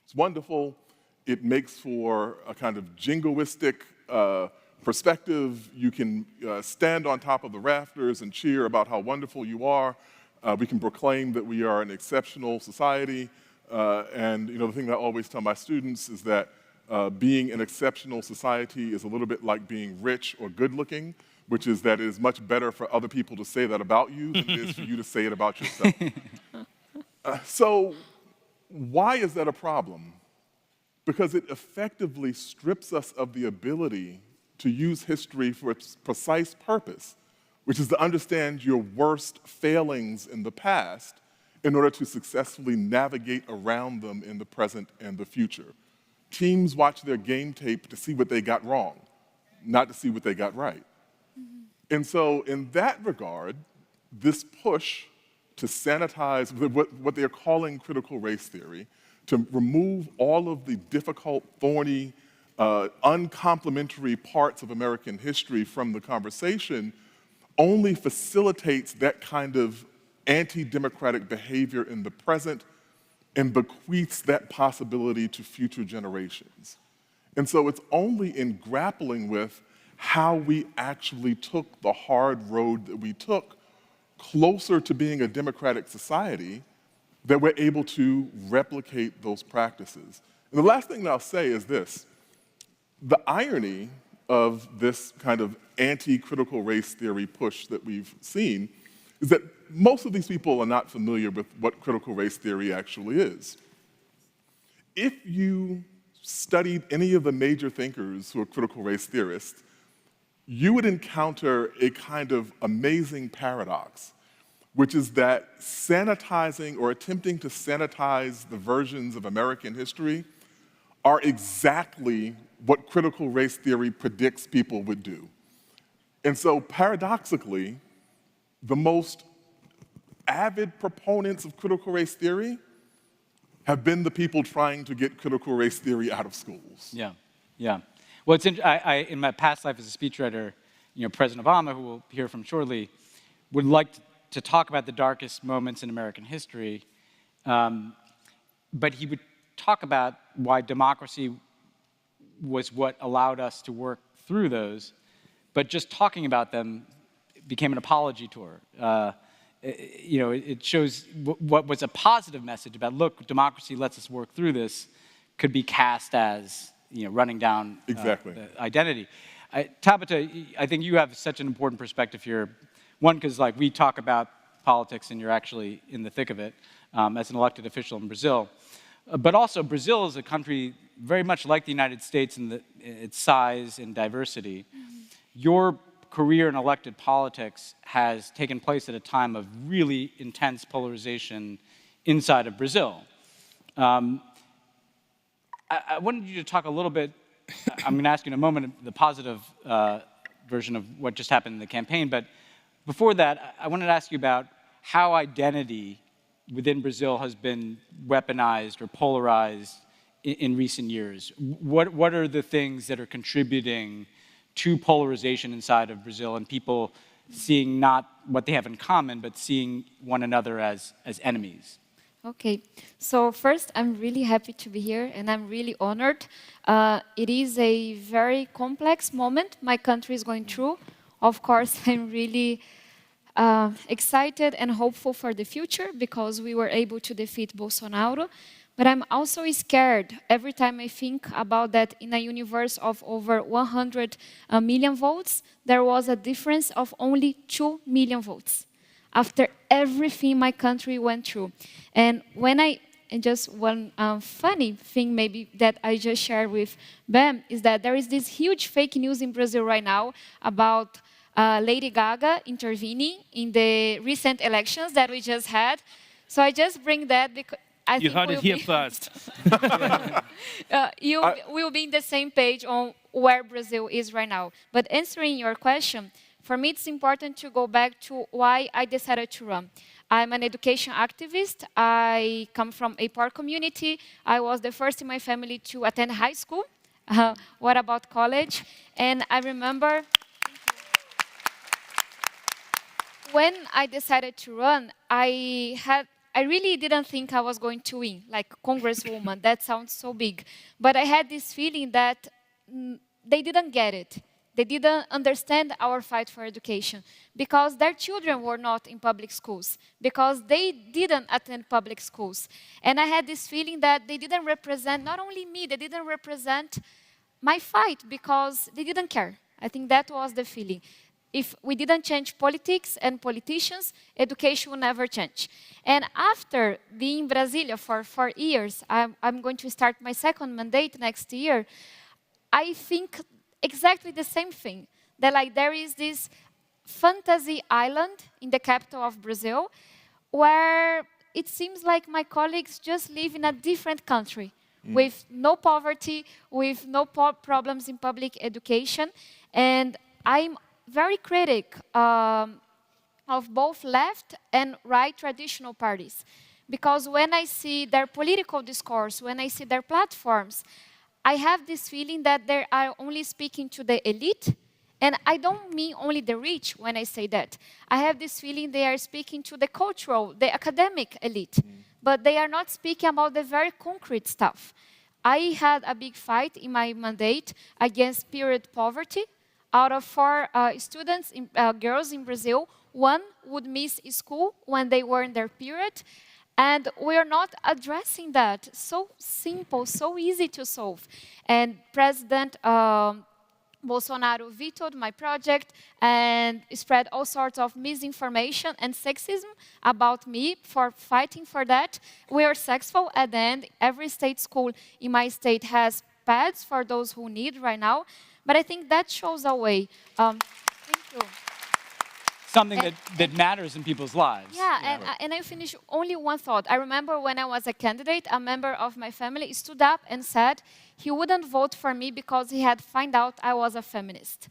It's wonderful. It makes for a kind of jingoistic perspective. You can stand on top of the rafters and cheer about how wonderful you are. We can proclaim that we are an exceptional society. And the thing that I always tell my students is that being an exceptional society is a little bit like being rich or good-looking, which is that it is much better for other people to say that about you than it is for you to say it about yourself. So why is that a problem? Because it effectively strips us of the ability to use history for its precise purpose, which is to understand your worst failings in the past in order to successfully navigate around them in the present and the future. Teams watch their game tape to see what they got wrong, not to see what they got right. And so in that regard, this push to sanitize what they're calling critical race theory, to remove all of the difficult, thorny, uncomplimentary parts of American history from the conversation only facilitates that kind of anti-democratic behavior in the present and bequeaths that possibility to future generations. And so it's only in grappling with how we actually took the hard road that we took closer to being a democratic society that we're able to replicate those practices. And the last thing that I'll say is this. The irony of this kind of anti-critical race theory push that we've seen is that most of these people are not familiar with what critical race theory actually is. If you studied any of the major thinkers who are critical race theorists, you would encounter a kind of amazing paradox, which is that sanitizing or attempting to sanitize the versions of American history are exactly what critical race theory predicts people would do. And so paradoxically, the most avid proponents of critical race theory have been the people trying to get critical race theory out of schools. Yeah. Well, in my past life as a speechwriter, President Obama, who we'll hear from shortly, would like to talk about the darkest moments in American history, but he would talk about why democracy was what allowed us to work through those, but just talking about them became an apology tour. It shows what was a positive message about, look, democracy lets us work through this, could be cast as running down the identity. Tabitha, I think you have such an important perspective here. One, because we talk about politics and you're actually in the thick of it as an elected official in Brazil. But also, Brazil is a country very much like the United States in its size and diversity. Your career in elected politics has taken place at a time of really intense polarization inside of Brazil. I wanted you to talk a little bit, I'm going to ask you in a moment the positive version of what just happened in the campaign, but before that, I wanted to ask you about how identity within Brazil has been weaponized or polarized in recent years. What are the things that are contributing to polarization inside of Brazil and people seeing not what they have in common, but seeing one another as enemies? Okay, so first, I'm really happy to be here, and I'm really honored. It is a very complex moment my country is going through. Of course, I'm really excited and hopeful for the future because we were able to defeat Bolsonaro. But I'm also scared every time I think about that in a universe of over 100 million votes, there was a difference of only 2 million votes after everything my country went through. And when I And just one funny thing maybe that I just shared with Bam is that there is this huge fake news in Brazil right now about Lady Gaga intervening in the recent elections that we just had. So I just bring that because I You think heard it here first. you will be in the same page on where Brazil is right now. But answering your question, for me it's important to go back to why I decided to run. I'm an education activist. I come from a poor community. I was the first in my family to attend high school. What about college? And I remember when I decided to run, I really didn't think I was going to win, like congresswoman. That sounds so big. But I had this feeling that they didn't get it. They didn't understand our fight for education because their children were not in public schools, because they didn't attend public schools. And I had this feeling that they didn't represent, not only me, they didn't represent my fight because they didn't care. I think that was the feeling. If we didn't change politics and politicians, education will never change. And after being in Brasilia for 4 years, I'm going to start my second mandate next year, I think exactly the same thing, that like there is this fantasy island in the capital of Brazil where it seems like my colleagues just live in a different country with no poverty, with no problems in public education. And I'm very critic of both left and right traditional parties. Because when I see their political discourse, when I see their platforms, I have this feeling that they are only speaking to the elite. And I don't mean only the rich when I say that. I have this feeling they are speaking to the cultural, the academic elite. But they are not speaking about the very concrete stuff. I had a big fight in my mandate against period poverty. Out of 4 students, girls in Brazil, 1 would miss school when they were in their period. And we are not addressing that. So simple, so easy to solve. And President Bolsonaro vetoed my project and spread all sorts of misinformation and sexism about me for fighting for that. We are successful at the end. Every state school in my state has pads for those who need right now. But I think that shows a way. Thank you. Something that matters in people's lives. Yeah, and I finish only one thought. I remember when I was a candidate, a member of my family stood up and said he wouldn't vote for me because he had found out I was a feminist.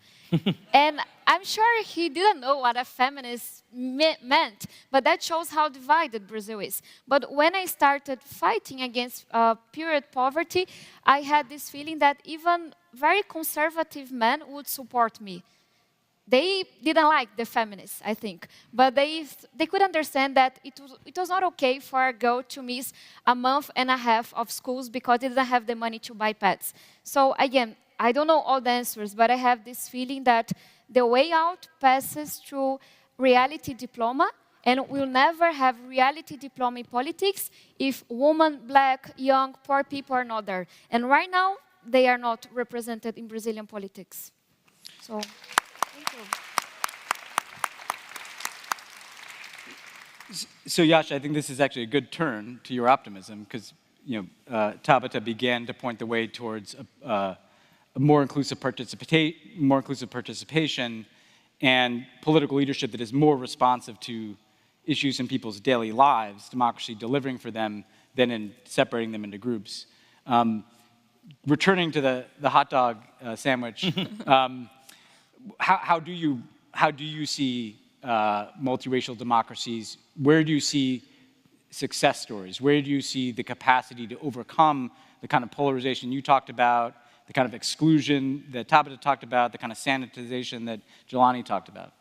And I'm sure he didn't know what a feminist meant, but that shows how divided Brazil is. But when I started fighting against period poverty, I had this feeling that even very conservative men would support me. They didn't like the feminists, I think, but they could understand that it was not okay for a girl to miss a month and a half of schools because they didn't have the money to buy pads. So again, I don't know all the answers, but I have this feeling that the way out passes through reality diploma, and we'll never have reality diploma in politics if women, black, young, poor people are not there. And right now, they are not represented in Brazilian politics. So. So Yasha, I think this is actually a good turn to your optimism because Tabata began to point the way towards a more inclusive participation and political leadership that is more responsive to issues in people's daily lives, democracy delivering for them than in separating them into groups. Returning to the hot dog sandwich. How do you see multiracial democracies? Where do you see success stories? Where do you see the capacity to overcome the kind of polarization you talked about, the kind of exclusion that Tabata talked about, the kind of sanitization that Jelani talked about?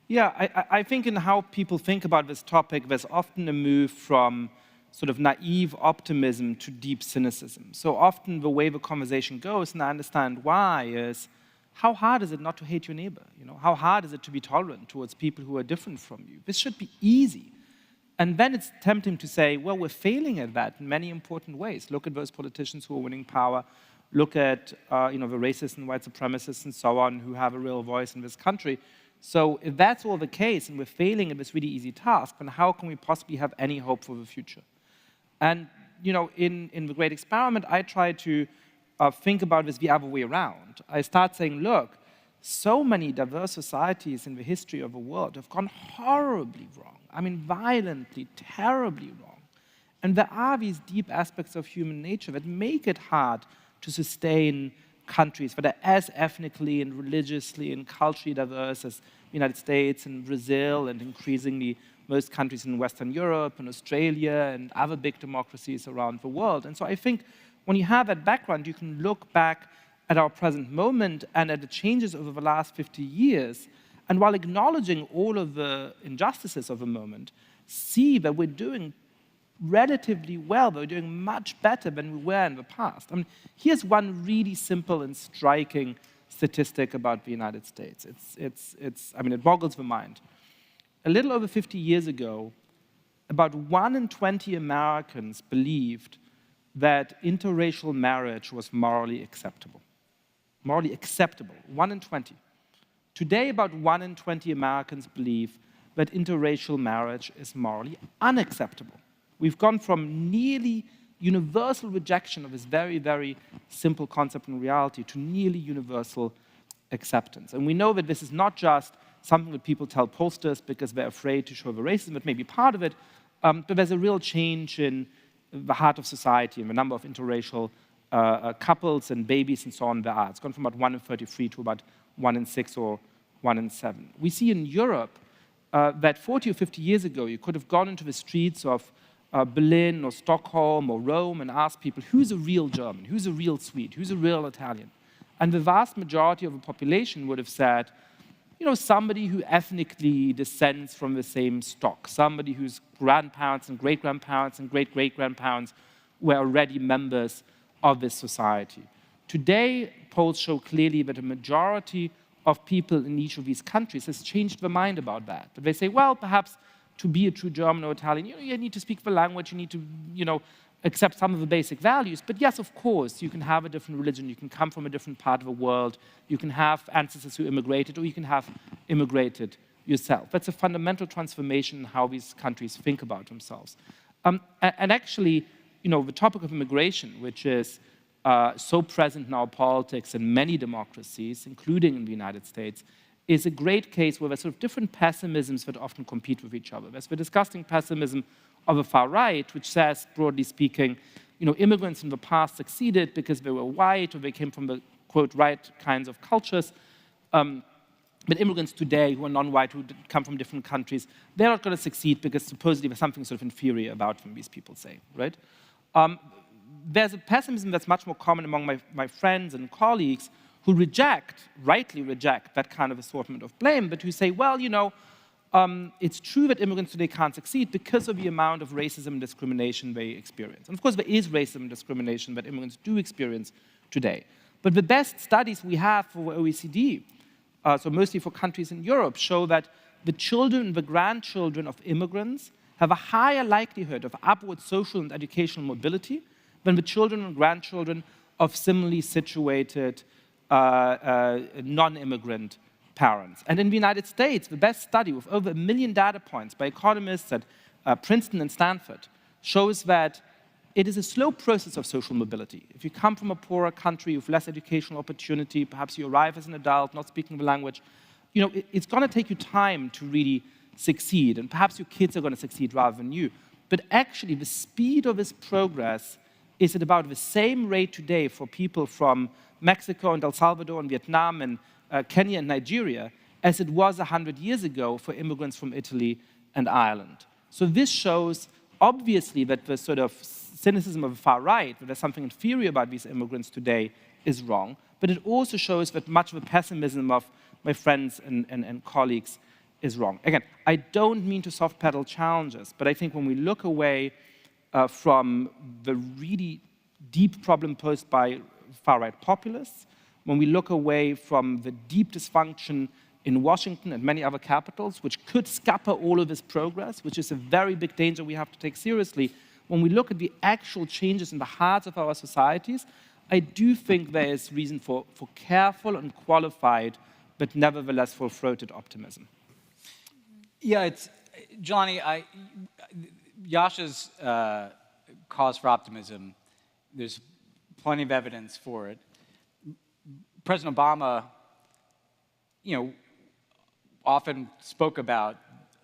Yeah, I think in how people think about this topic, there's often a move from sort of naive optimism to deep cynicism. So often the way the conversation goes, and I understand why, is how hard is it not to hate your neighbor? How hard is it to be tolerant towards people who are different from you? This should be easy. And then it's tempting to say, well, we're failing at that in many important ways. Look at those politicians who are winning power. Look at the racists and white supremacists and so on who have a real voice in this country. So if that's all the case and we're failing at this really easy task, then how can we possibly have any hope for the future? And in the great experiment, I try to think about this the other way around. I start saying, look, so many diverse societies in the history of the world have gone horribly wrong. I mean, violently, terribly wrong. And there are these deep aspects of human nature that make it hard to sustain countries that are as ethnically and religiously and culturally diverse as the United States and Brazil and increasingly most countries in Western Europe and Australia and other big democracies around the world. And so I think when you have that background, you can look back at our present moment and at the changes over the last 50 years, and while acknowledging all of the injustices of the moment, see that we're doing relatively well, we're doing much better than we were in the past. I mean, here's one really simple and striking statistic about the United States. It boggles the mind. A little over 50 years ago, about 1 in 20 Americans believed that interracial marriage was morally acceptable. Morally acceptable, 1 in 20. Today, about 1 in 20 Americans believe that interracial marriage is morally unacceptable. We've gone from nearly universal rejection of this very, very simple concept in reality to nearly universal acceptance. And we know that this is not just something that people tell pollsters because they're afraid to show the racism, that may be part of it, but there's a real change in the heart of society and the number of interracial couples and babies and so on there are. It's gone from about 1 in 33 to about 1 in 6 or 1 in 7. We see in Europe that 40 or 50 years ago, you could have gone into the streets of Berlin or Stockholm or Rome and asked people, who's a real German, who's a real Swede, who's a real Italian? And the vast majority of the population would have said, somebody who ethnically descends from the same stock, somebody whose grandparents and great-grandparents and great-great-grandparents were already members of this society. Today, polls show clearly that a majority of people in each of these countries has changed their mind about that. But they say, well, perhaps to be a true German or Italian, you need to speak the language, you need to, accept some of the basic values. But yes, of course, you can have a different religion, you can come from a different part of the world, you can have ancestors who immigrated, or you can have immigrated yourself. That's a fundamental transformation in how these countries think about themselves. And actually, the topic of immigration, which is so present in our politics in many democracies, including in the United States, is a great case where there's sort of different pessimisms that often compete with each other. There's the disgusting pessimism of the far right, which says, broadly speaking, immigrants in the past succeeded because they were white or they came from the, quote, right kinds of cultures. But immigrants today who are non-white, who come from different countries, they're not going to succeed because supposedly there's something sort of inferior about them, these people say, right? There's a pessimism that's much more common among my friends and colleagues who rightly reject that kind of assortment of blame, but who say, well, it's true that immigrants today can't succeed because of the amount of racism and discrimination they experience. And of course, there is racism and discrimination that immigrants do experience today. But the best studies we have for OECD, so mostly for countries in Europe, show that the children and the grandchildren of immigrants have a higher likelihood of upward social and educational mobility than the children and grandchildren of similarly situated non-immigrant parents. And in the United States, the best study with over 1 million data points by economists at Princeton and Stanford shows that it is a slow process of social mobility. If you come from a poorer country with less educational opportunity, perhaps you arrive as an adult, not speaking the language, it's going to take you time to really succeed, and perhaps your kids are going to succeed rather than you. But actually, the speed of this progress is at about the same rate today for people from Mexico and El Salvador and Vietnam and Kenya and Nigeria as it was 100 years ago for immigrants from Italy and Ireland. So this shows, obviously, that the sort of cynicism of the far right, that there's something inferior about these immigrants today, is wrong. But it also shows that much of the pessimism of my friends and colleagues is wrong. Again, I don't mean to soft pedal challenges, but I think when we look away from the really deep problem posed by far-right populists, when we look away from the deep dysfunction in Washington and many other capitals, which could scupper all of this progress, which is a very big danger we have to take seriously, when we look at the actual changes in the hearts of our societies, I do think there is reason for careful and qualified, but nevertheless full-throated optimism. Yeah, Johnny, Yasha's cause for optimism. There's plenty of evidence for it. President Obama, often spoke about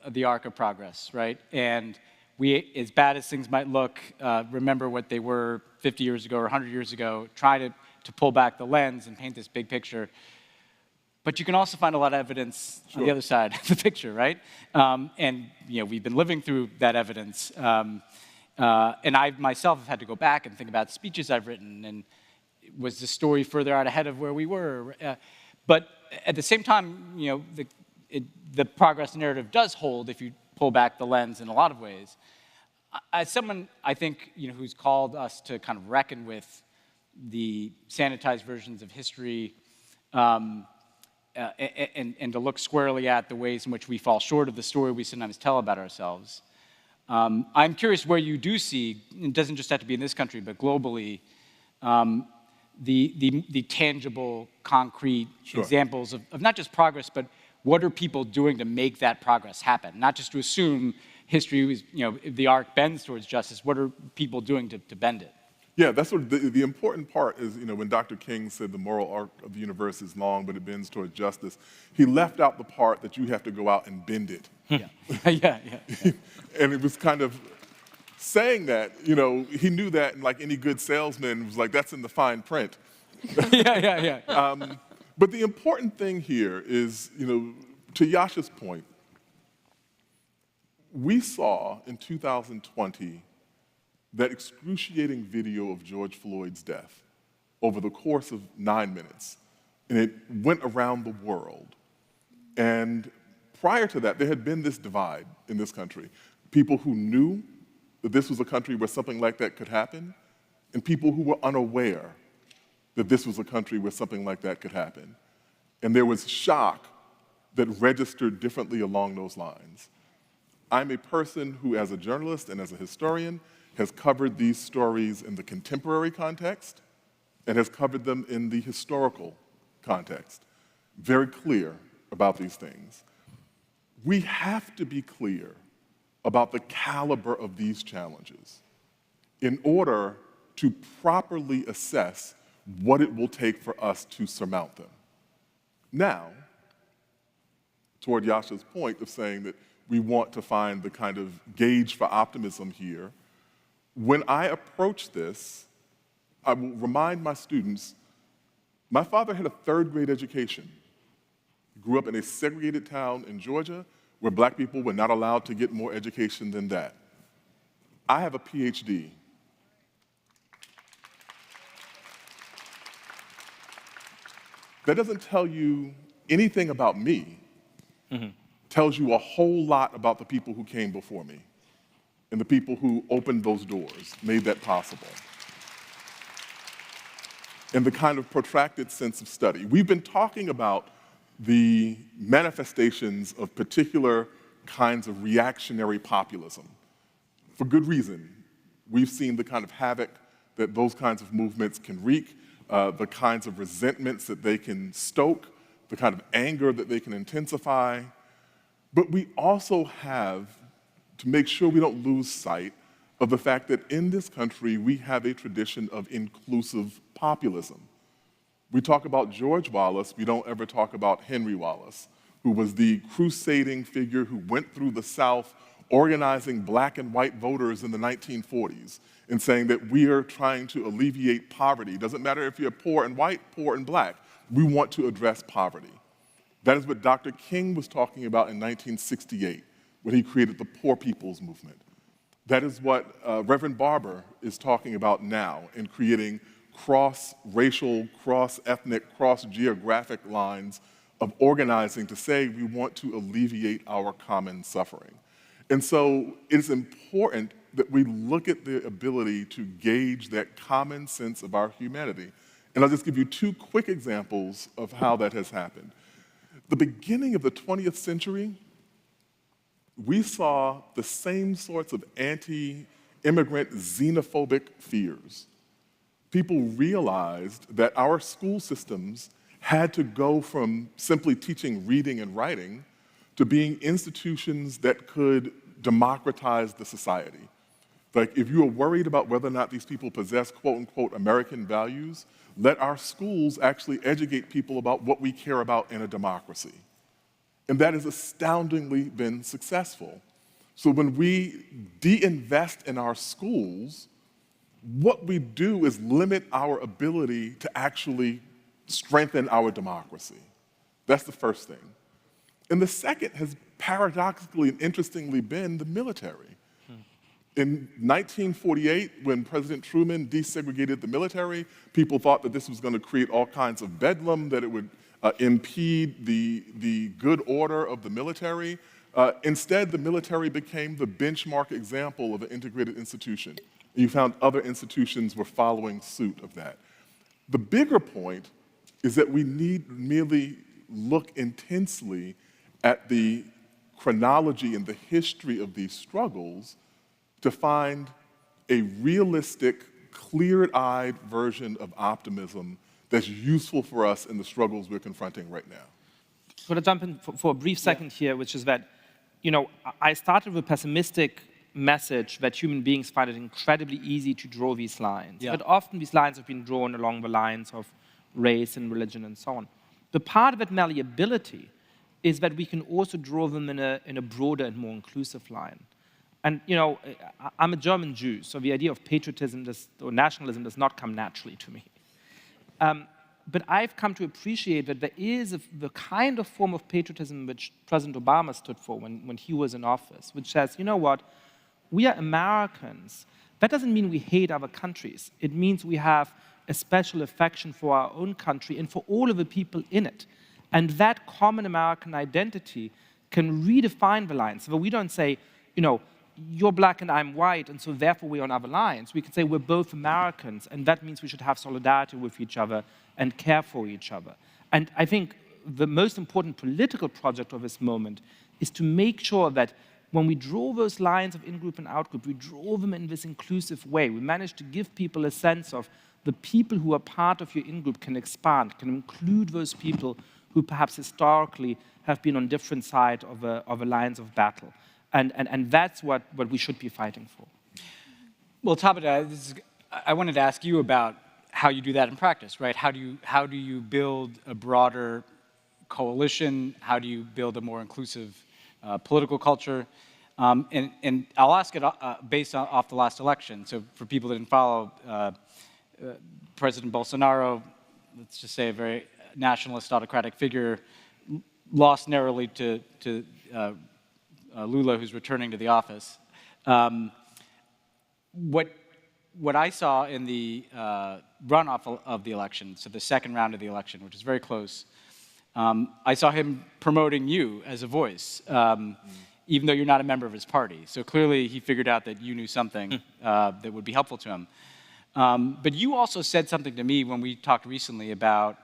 the arc of progress, right? And we, as bad as things might look, remember what they were 50 years ago or 100 years ago, try to pull back the lens and paint this big picture. But you can also find a lot of evidence on the other side of the picture, right? And we've been living through that evidence. And I myself have had to go back and think about speeches I've written, and was the story further out ahead of where we were? But at the same time, the progress narrative does hold if you pull back the lens in a lot of ways. As someone, I think, who's called us to kind of reckon with the sanitized versions of history, and to look squarely at the ways in which we fall short of the story we sometimes tell about ourselves. I'm curious where you do see, it doesn't just have to be in this country, but globally, the tangible, concrete examples of not just progress, but what are people doing to make that progress happen? Not just to assume history is, the arc bends towards justice. What are people doing to bend it? Yeah, that's what the important part is, when Dr. King said the moral arc of the universe is long, but it bends towards justice, he left out the part that you have to go out and bend it. Yeah, yeah. And it was kind of saying that, he knew that, and like any good salesman was like, that's in the fine print. Yeah. But the important thing here is, to Yasha's point, we saw in 2020 that excruciating video of George Floyd's death over the course of 9 minutes, and it went around the world. And prior to that, there had been this divide in this country. People who knew that this was a country where something like that could happen, and people who were unaware that this was a country where something like that could happen. And there was shock that registered differently along those lines. I'm a person who, as a journalist and as a historian, has covered these stories in the contemporary context and has covered them in the historical context. Very clear about these things. We have to be clear about the caliber of these challenges in order to properly assess what it will take for us to surmount them. Now, toward Yasha's point of saying that we want to find the kind of gauge for optimism here, when I approach this, I will remind my students, my father had a third-grade education. He grew up in a segregated town in Georgia where black people were not allowed to get more education than that. I have a PhD. That doesn't tell you anything about me. Tells you a whole lot about the people who came before me and the people who opened those doors, made that possible. And the kind of protracted sense of study. We've been talking about the manifestations of particular kinds of reactionary populism. For good reason. We've seen the kind of havoc that those kinds of movements can wreak, the kinds of resentments that they can stoke, the kind of anger that they can intensify. But we also have to make sure we don't lose sight of the fact that in this country, we have a tradition of inclusive populism. We talk about George Wallace, we don't ever talk about Henry Wallace, who was the crusading figure who went through the South organizing black and white voters in the 1940s and saying that we are trying to alleviate poverty. It doesn't matter if you're poor and white, poor and black, we want to address poverty. That is what Dr. King was talking about in 1968 when he created the Poor People's Movement. That is what Reverend Barber is talking about now in creating cross-racial, cross-ethnic, cross-geographic lines of organizing to say we want to alleviate our common suffering. And so it's important that we look at the ability to gauge that common sense of our humanity. And I'll just give you two quick examples of how that has happened. The beginning of the 20th century, we saw the same sorts of anti-immigrant xenophobic fears. People realized that our school systems had to go from simply teaching reading and writing to being institutions that could democratize the society. Like, if you are worried about whether or not these people possess quote-unquote American values, let our schools actually educate people about what we care about in a democracy. And that has astoundingly been successful. So when we de-invest in our schools, what we do is limit our ability to actually strengthen our democracy. That's the first thing. And the second has paradoxically and interestingly been the military. In 1948, when President Truman desegregated the military, people thought that this was going to create all kinds of bedlam, that it would impede the good order of the military. Instead, the military became the benchmark example of an integrated institution. You found other institutions were following suit of that. The bigger point is that we need merely look intensely at the chronology and the history of these struggles to find a realistic, clear-eyed version of optimism that's useful for us in the struggles we're confronting right now. I want to jump in for a brief second here, which is that, I started with a pessimistic message that human beings find it incredibly easy to draw these lines. But often these lines have been drawn along the lines of race and religion and so on. The part of that malleability is that we can also draw them in a broader and more inclusive line. And, I'm a German Jew, so the idea of patriotism or nationalism does not come naturally to me. But I've come to appreciate that there is the kind of form of patriotism which President Obama stood for when he was in office, which says, you know what, we are Americans. That doesn't mean we hate other countries. It means we have a special affection for our own country and for all of the people in it. And that common American identity can redefine the lines. So we don't say, you're black and I'm white, and so therefore we're on other lines. We can say we're both Americans, and that means we should have solidarity with each other and care for each other. And I think the most important political project of this moment is to make sure that when we draw those lines of in-group and out-group, we draw them in this inclusive way. We manage to give people a sense of the people who are part of your in-group can expand, can include those people who perhaps historically have been on different sides of a lines of battle. And that's what we should be fighting for. Well, Tabata, I wanted to ask you about how you do that in practice, right? How do you build a broader coalition? How do you build a more inclusive political culture? And I'll ask it based off the last election. So for people that didn't follow, President Bolsonaro, let's just say a very nationalist, autocratic figure, lost narrowly to Lula, who's returning to the office. What I saw in the runoff of the election, so the second round of the election, which is very close, I saw him promoting you as a voice, even though you're not a member of his party. So clearly he figured out that you knew something that would be helpful to him. But you also said something to me when we talked recently about,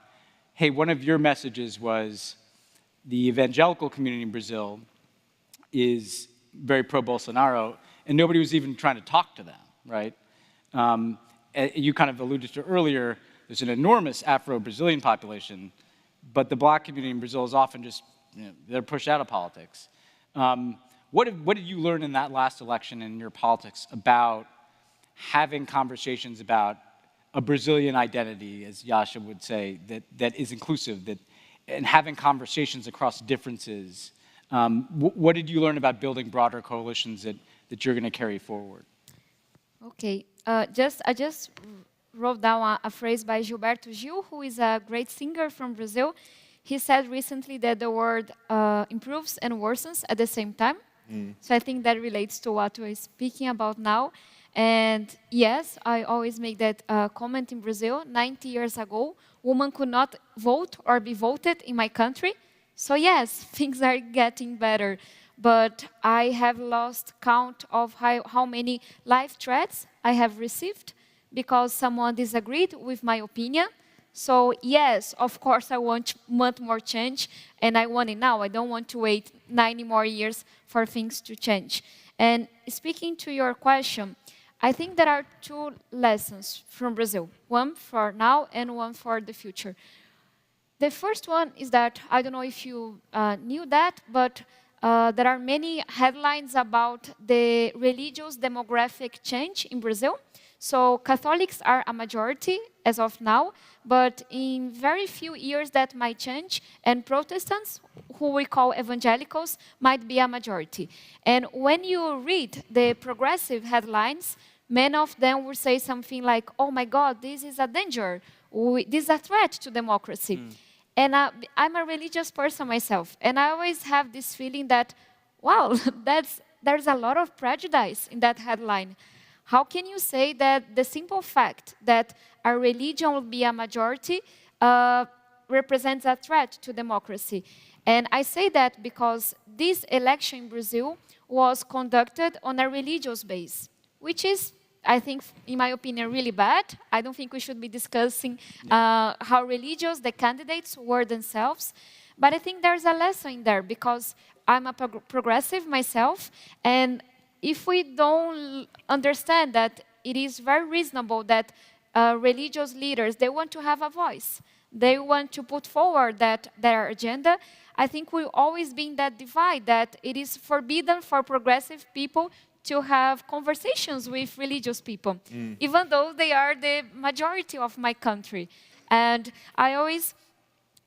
hey, one of your messages was the evangelical community in Brazil is very pro-Bolsonaro, and nobody was even trying to talk to them, right? You kind of alluded to earlier, there's an enormous Afro-Brazilian population, but the black community in Brazil is often just, they're pushed out of politics. What did you learn in that last election in your politics about having conversations about a Brazilian identity, as Yasha would say, that is inclusive, and having conversations across differences? What did you learn about building broader coalitions that you're going to carry forward? Okay, I just wrote down a phrase by Gilberto Gil, who is a great singer from Brazil. He said recently that the world improves and worsens at the same time. So I think that relates to what we're speaking about now. And yes, I always make that comment in Brazil. 90 years ago, women could not vote or be voted in my country. So yes, things are getting better. But I have lost count of how many life threats I have received because someone disagreed with my opinion. So yes, of course I want more change, and I want it now. I don't want to wait 90 more years for things to change. And speaking to your question, I think there are two lessons from Brazil, one for now and one for the future. The first one is that, I don't know if you knew that, but there are many headlines about the religious demographic change in Brazil. So Catholics are a majority as of now, but in very few years that might change, and Protestants, who we call evangelicals, might be a majority. And when you read the progressive headlines, many of them will say something like, oh my God, this is a danger, this is a threat to democracy. And I'm a religious person myself, and I always have this feeling that, wow, there's a lot of prejudice in that headline. How can you say that the simple fact that a religion will be a majority represents a threat to democracy? And I say that because this election in Brazil was conducted on a religious base, which is, I think, in my opinion, really bad. I don't think we should be discussing how religious the candidates were themselves. But I think there's a lesson in there because I'm a progressive myself, and if we don't understand that it is very reasonable that religious leaders, they want to have a voice, they want to put forward their agenda, I think we'll always be in that divide that it is forbidden for progressive people to have conversations with religious people, even though they are the majority of my country. And I always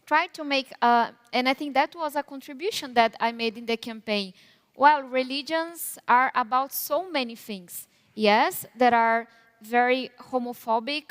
try to make, and I think that was a contribution that I made in the campaign. Well, religions are about so many things. Yes, there are very homophobic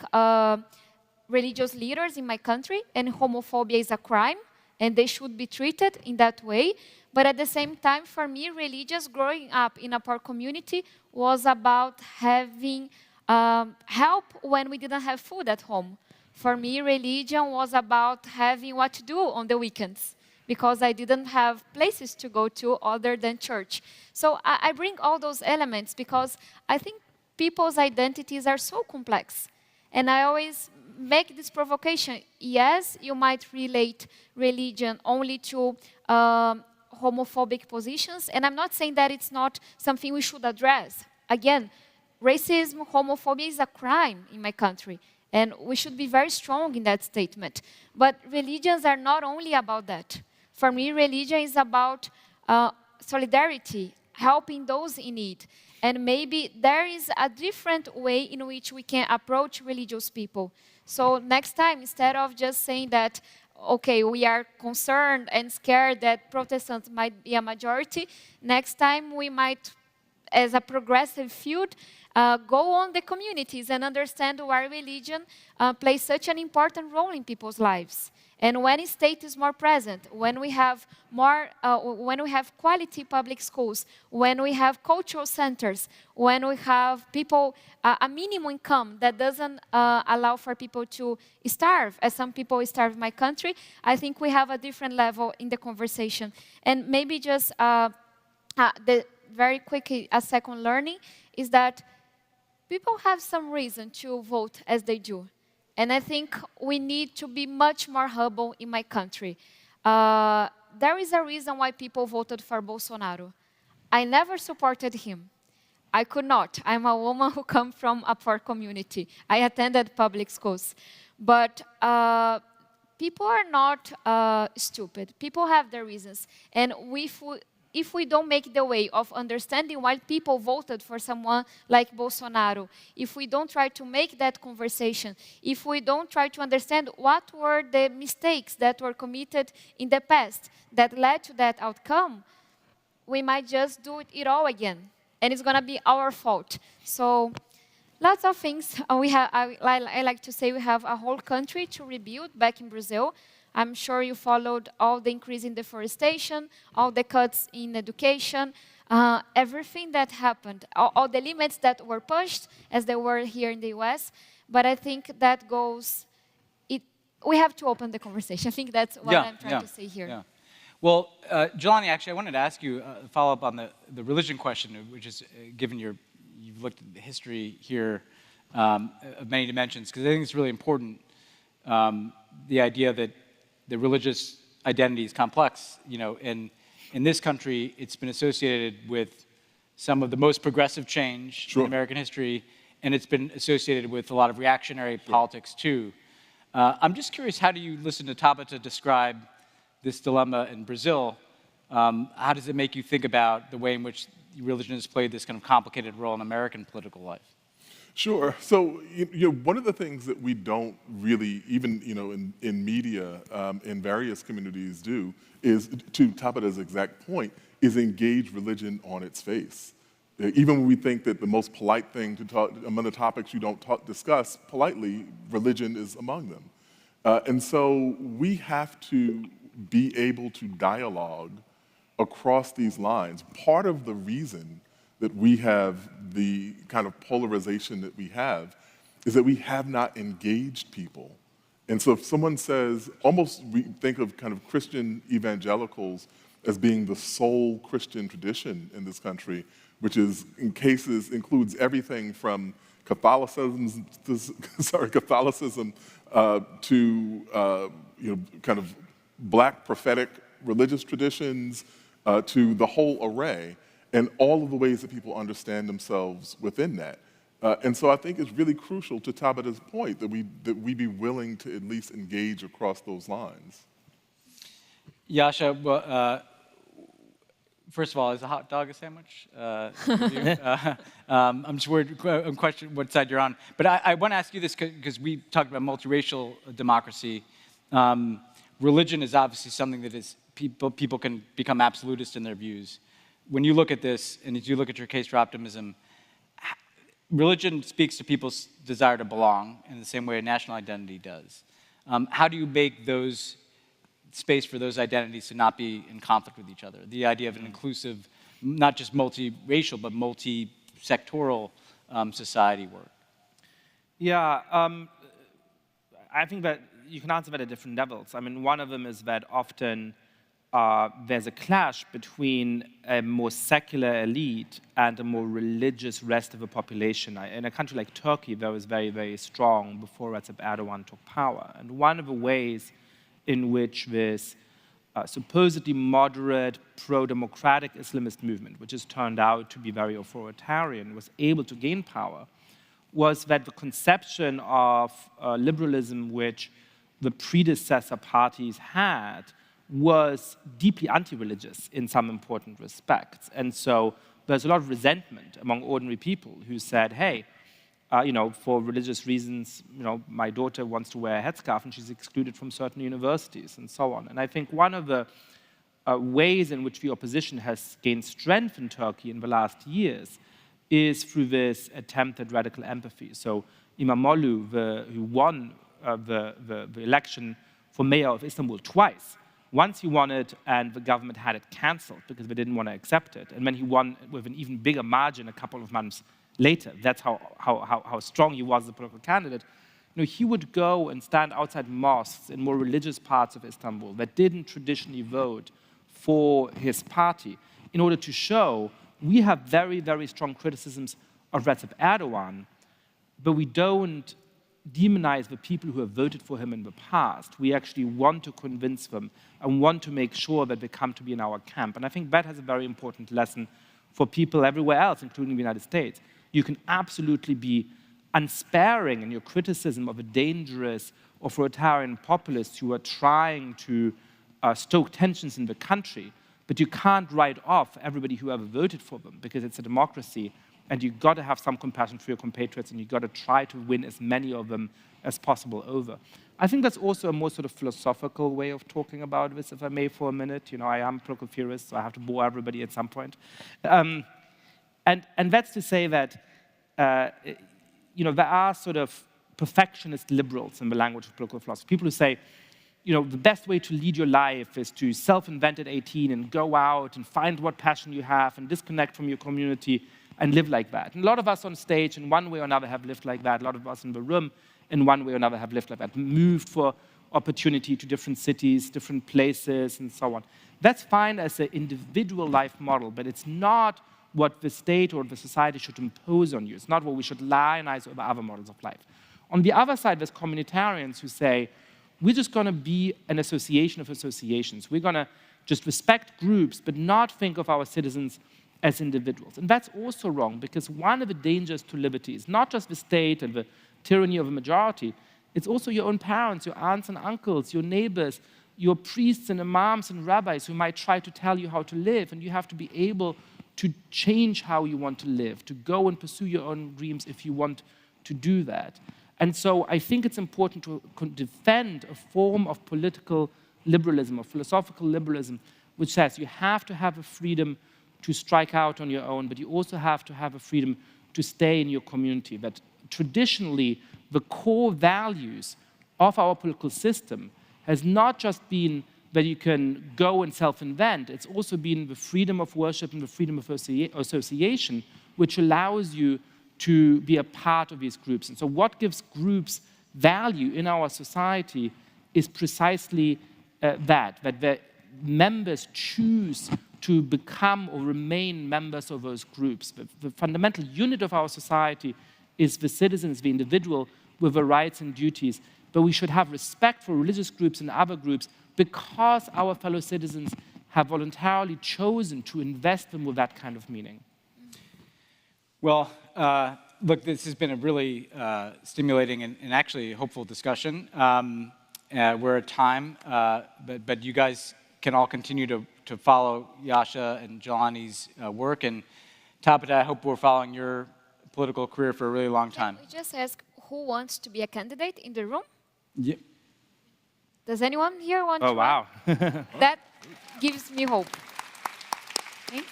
religious leaders in my country, and homophobia is a crime, and they should be treated in that way. But at the same time, for me, religious growing up in a poor community was about having help when we didn't have food at home. For me, religion was about having what to do on the weekends, because I didn't have places to go to other than church. So I bring all those elements because I think people's identities are so complex. And I always make this provocation. Yes, you might relate religion only to homophobic positions, and I'm not saying that it's not something we should address. Again, racism, homophobia is a crime in my country, and we should be very strong in that statement. But religions are not only about that. For me, religion is about solidarity, helping those in need. And maybe there is a different way in which we can approach religious people. So next time, instead of just saying that, okay, we are concerned and scared that Protestants might be a majority, next time we might, as a progressive field, go on the communities and understand why religion plays such an important role in people's lives. And when state is more present, when we have quality public schools, when we have cultural centers, when we have people, a minimum income that doesn't allow for people to starve, as some people starve in my country, I think we have a different level in the conversation. And maybe just very quickly, a second learning is that people have some reason to vote as they do. And I think we need to be much more humble in my country. There is a reason why people voted for Bolsonaro. I never supported him. I could not. I'm a woman who comes from a poor community. I attended public schools. But people are not stupid. People have their reasons. And if we don't make the way of understanding why people voted for someone like Bolsonaro, if we don't try to make that conversation, if we don't try to understand what were the mistakes that were committed in the past that led to that outcome, we might just do it all again. And it's going to be our fault. So lots of things. I like to say we have a whole country to rebuild back in Brazil. I'm sure you followed all the increase in deforestation, all the cuts in education, everything that happened, all the limits that were pushed as they were here in the US. But I think that goes, we have to open the conversation. I think that's what I'm trying to say here. Yeah. Well, Jelani, actually, I wanted to ask you a follow-up on the religion question, which is, given you've looked at the history here of many dimensions, because I think it's really important, the idea that the religious identity is complex. In this country, it's been associated with some of the most progressive change in American history, and it's been associated with a lot of reactionary politics too. I'm just curious, how do you listen to Tabata describe this dilemma in Brazil, how does it make you think about the way in which religion has played this kind of complicated role in American political life? Sure. So, one of the things that we don't really, even, in media, in various communities do, is, to Tabata's exact point, is engage religion on its face. Even when we think that the most polite thing to talk, among the topics you don't discuss politely, religion is among them. And so we have to be able to dialogue across these lines. Part of the reason that we have the kind of polarization that we have is that we have not engaged people. And so if someone says, almost we think of kind of Christian evangelicals as being the sole Christian tradition in this country, which is, in cases, includes everything from Catholicism to kind of Black prophetic religious traditions, to the whole array, and all of the ways that people understand themselves within that. And so I think it's really crucial, to Tabata's point, that we be willing to at least engage across those lines. Yasha, well, first of all, is a hot dog a sandwich? I'm just worried, I'm questioning what side you're on. But I want to ask you this, because we talked about multiracial democracy. Religion is obviously something that is, people can become absolutist in their views. When you look at this, and as you look at your case for optimism, religion speaks to people's desire to belong in the same way a national identity does. How do you make those space for those identities to not be in conflict with each other? The idea of an inclusive, not just multiracial, but multi-sectoral society work. Yeah, I think that you can answer that at different levels. I mean, one of them is that often there's a clash between a more secular elite and a more religious rest of the population. In a country like Turkey, that was very, very strong before Recep Erdogan took power. And one of the ways in which this supposedly moderate, pro-democratic Islamist movement, which has turned out to be very authoritarian, was able to gain power, was that the conception of liberalism which the predecessor parties had was deeply anti-religious in some important respects. And so there's a lot of resentment among ordinary people who said, hey, for religious reasons, my daughter wants to wear a headscarf and she's excluded from certain universities and so on. And I think one of the ways in which the opposition has gained strength in Turkey in the last years is through this attempt at radical empathy. So Imamoglu, who won the election for mayor of Istanbul twice. Once he won it and the government had it cancelled because they didn't want to accept it. And then he won with an even bigger margin a couple of months later. That's how strong he was as a political candidate. He would go and stand outside mosques in more religious parts of Istanbul that didn't traditionally vote for his party in order to show we have very, very strong criticisms of Recep Erdogan, but we don't demonize the people who have voted for him in the past. We actually want to convince them and want to make sure that they come to be in our camp. And I think that has a very important lesson for people everywhere else, including the United States. You can absolutely be unsparing in your criticism of a dangerous authoritarian populist who are trying to stoke tensions in the country, but you can't write off everybody who ever voted for them because it's a democracy. And you've got to have some compassion for your compatriots, and you've got to try to win as many of them as possible over. I think that's also a more sort of philosophical way of talking about this, if I may, for a minute. I am a political theorist, so I have to bore everybody at some point. And that's to say that, there are sort of perfectionist liberals in the language of political philosophy. People who say, the best way to lead your life is to self-invent at 18 and go out and find what passion you have and disconnect from your community and live like that. And a lot of us on stage, in one way or another, have lived like that. A lot of us in the room, in one way or another, have lived like that, moved for opportunity to different cities, different places, and so on. That's fine as an individual life model, but it's not what the state or the society should impose on you. It's not what we should lionize over other models of life. On the other side, there's communitarians who say, we're just going to be an association of associations. We're going to just respect groups, but not think of our citizens as individuals. And that's also wrong, because one of the dangers to liberty is not just the state and the tyranny of a majority, it's also your own parents, your aunts and uncles, your neighbors, your priests and imams and rabbis who might try to tell you how to live, and you have to be able to change how you want to live, to go and pursue your own dreams if you want to do that. And so I think it's important to defend a form of political liberalism, of philosophical liberalism, which says you have to have a freedom to strike out on your own, but you also have to have a freedom to stay in your community. That traditionally, the core values of our political system has not just been that you can go and self-invent, it's also been the freedom of worship and the freedom of association, which allows you to be a part of these groups. And so what gives groups value in our society is precisely that the members choose to become or remain members of those groups. The fundamental unit of our society is the citizens, the individual, with the rights and duties. But we should have respect for religious groups and other groups because our fellow citizens have voluntarily chosen to invest them with that kind of meaning. Well, look, this has been a really stimulating and actually hopeful discussion. We're at time, but you guys can all continue to follow Yasha and Jelani's work. And Tabitha, I hope we're following your political career for a really long time. Can we just ask who wants to be a candidate in the room? Yeah. Does anyone here want to? Oh, wow. That gives me hope. Okay?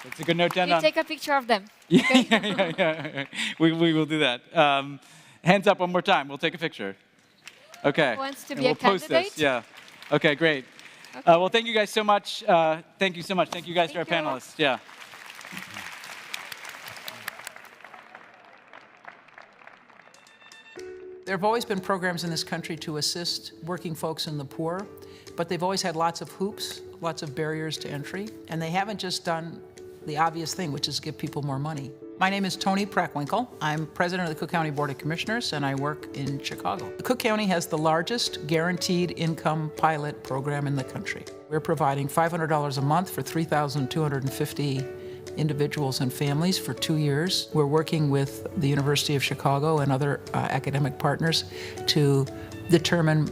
That's a good note to end on. Take a picture of them. Yeah, Okay? yeah. We will do that. Hands up one more time. We'll take a picture. Okay. Who wants to And be a we'll post candidate? this. Yeah. Okay, great. Okay. Well, thank you guys so much. Thank you so much. Thank you guys to our panelists. Yeah. There have always been programs in this country to assist working folks and the poor, but they've always had lots of hoops, lots of barriers to entry, and they haven't just done the obvious thing, which is give people more money. My name is Toni Preckwinkle. I'm president of the Cook County Board of Commissioners, and I work in Chicago. Cook County has the largest guaranteed income pilot program in the country. We're providing $500 a month for 3,250 individuals and families for 2 years. We're working with the University of Chicago and other academic partners to determine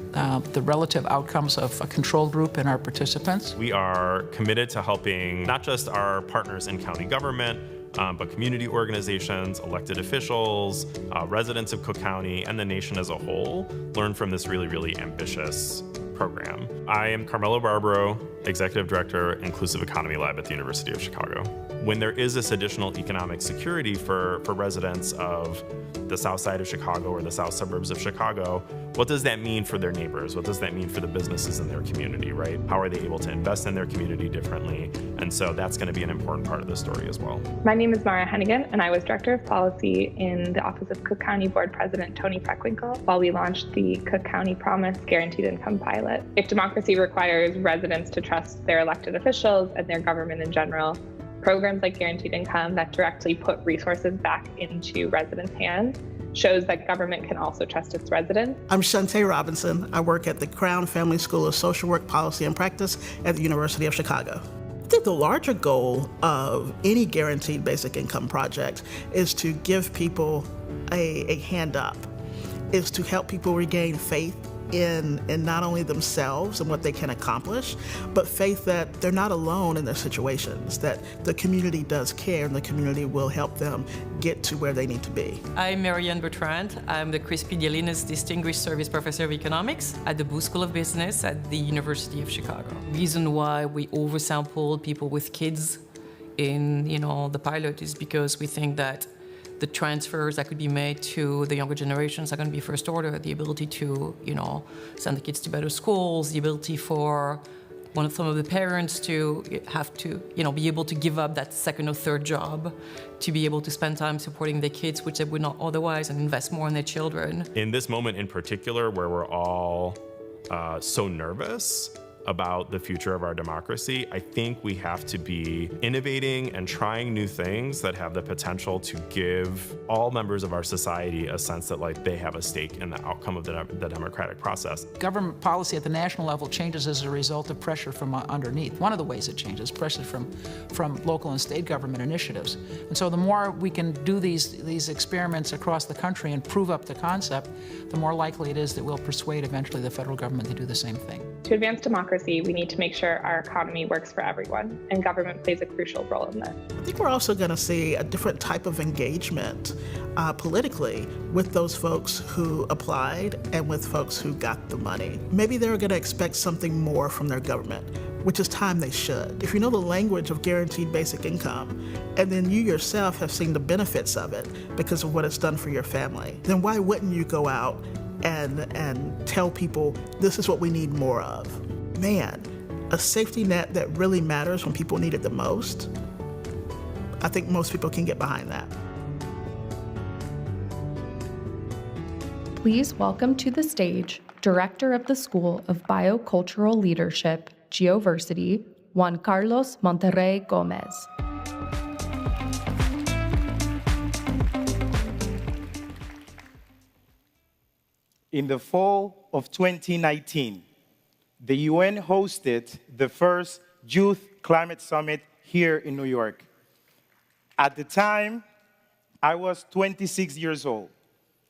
the relative outcomes of a control group and our participants. We are committed to helping not just our partners in county government, but community organizations, elected officials, residents of Cook County, and the nation as a whole learn from this really, really ambitious program. I am Carmelo Barbaro, Executive Director, Inclusive Economy Lab at the University of Chicago. When there is this additional economic security for residents of the south side of Chicago or the south suburbs of Chicago, what does that mean for their neighbors? What does that mean for the businesses in their community, right? How are they able to invest in their community differently? And so that's going to be an important part of the story as well. My name is Mara Hennigan, and I was Director of Policy in the Office of Cook County Board President Toni Preckwinkle while we launched the Cook County Promise Guaranteed Income Pilot. If democracy requires residents to trust their elected officials and their government in general, programs like Guaranteed Income that directly put resources back into residents' hands shows that government can also trust its residents. I'm Shantae Robinson. I work at the Crown Family School of Social Work, Policy, and Practice at the University of Chicago. I think the larger goal of any guaranteed basic income project is to give people a hand up, is to help people regain faith in not only themselves and what they can accomplish, but faith that they're not alone in their situations, that the community does care and the community will help them get to where they need to be. I'm Marianne Bertrand. I'm the Chris Pidialina's Distinguished Service Professor of Economics at the Booth School of Business at the University of Chicago. The reason why we oversampled people with kids in the pilot is because we think that the transfers that could be made to the younger generations are going to be first order. The ability to, send the kids to better schools, the ability for some of the parents to have to, be able to give up that second or third job to be able to spend time supporting their kids, which they would not otherwise, and invest more in their children. In this moment in particular, where we're all so nervous about the future of our democracy, I think we have to be innovating and trying new things that have the potential to give all members of our society a sense that they have a stake in the outcome of the democratic process. Government policy at the national level changes as a result of pressure from underneath. One of the ways it changes, pressure from local and state government initiatives. And so the more we can do these experiments across the country and prove up the concept, the more likely it is that we'll persuade eventually the federal government to do the same thing. To advance democracy, we need to make sure our economy works for everyone, and government plays a crucial role in this. I think we're also going to see a different type of engagement politically with those folks who applied and with folks who got the money. Maybe they're going to expect something more from their government, which is time they should. If you know the language of guaranteed basic income, and then you yourself have seen the benefits of it because of what it's done for your family, then why wouldn't you go out and tell people this is what we need more of? Man, a safety net that really matters when people need it the most, I think most people can get behind that. Please welcome to the stage Director of the School of Biocultural Leadership, Geoversity, Juan Carlos Monterrey Gomez. In the fall of 2019, the UN hosted the first Youth Climate Summit here in New York. At the time, I was 26 years old.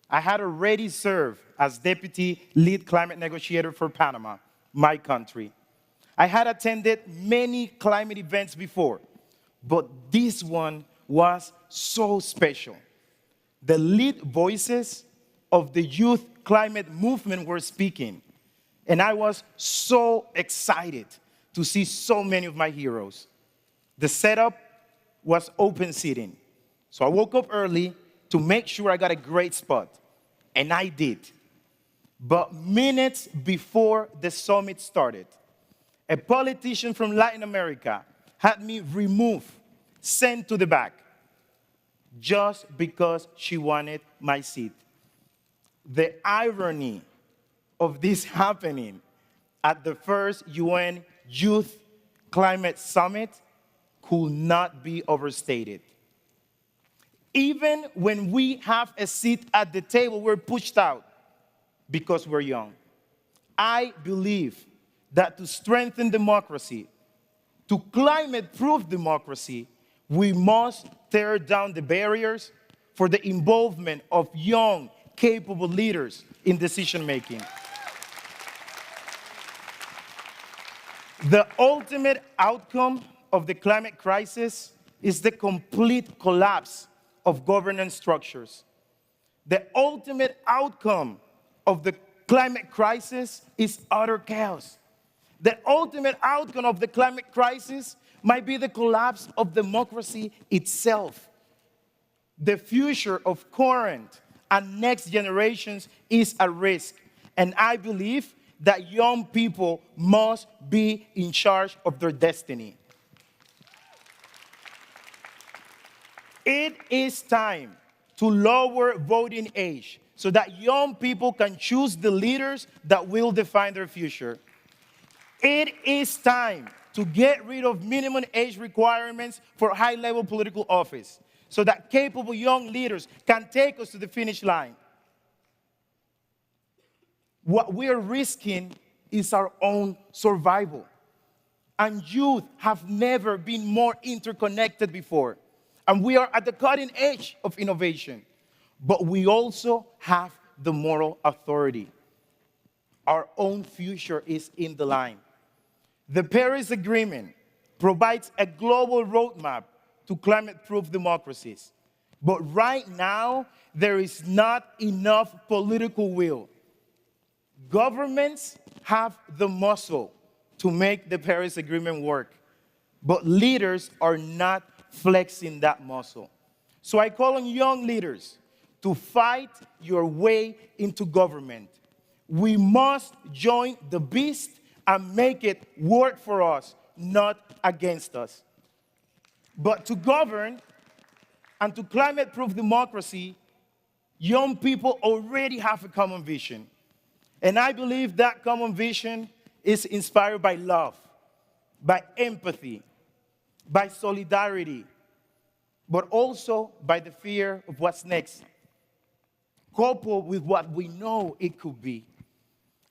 I had already served as Deputy Lead Climate Negotiator for Panama, my country. I had attended many climate events before, but this one was so special. The lead voices of the youth climate movement were speaking, and I was so excited to see so many of my heroes. The setup was open seating, so I woke up early to make sure I got a great spot, and I did. But minutes before the summit started, a politician from Latin America had me removed, sent to the back, just because she wanted my seat. The irony of this happening at the first UN Youth Climate Summit could not be overstated. Even when we have a seat at the table, we're pushed out because we're young. I believe that to strengthen democracy, to climate-proof democracy, we must tear down the barriers for the involvement of young, capable leaders in decision-making. The ultimate outcome of the climate crisis is the complete collapse of governance structures. The ultimate outcome of the climate crisis is utter chaos. The ultimate outcome of the climate crisis might be the collapse of democracy itself. The future of current and next generations is at risk, and I believe that young people must be in charge of their destiny. It is time to lower voting age so that young people can choose the leaders that will define their future. It is time to get rid of minimum age requirements for high-level political office so that capable young leaders can take us to the finish line. What we are risking is our own survival. And youth have never been more interconnected before. And we are at the cutting edge of innovation. But we also have the moral authority. Our own future is in the line. The Paris Agreement provides a global roadmap to climate-proof democracies. But right now, there is not enough political will. Governments have the muscle to make the Paris Agreement work, but leaders are not flexing that muscle. So I call on young leaders to fight your way into government. We must join the beast and make it work for us, not against us. But to govern and to climate-proof democracy, young people already have a common vision. And I believe that common vision is inspired by love, by empathy, by solidarity, but also by the fear of what's next, coupled with what we know it could be.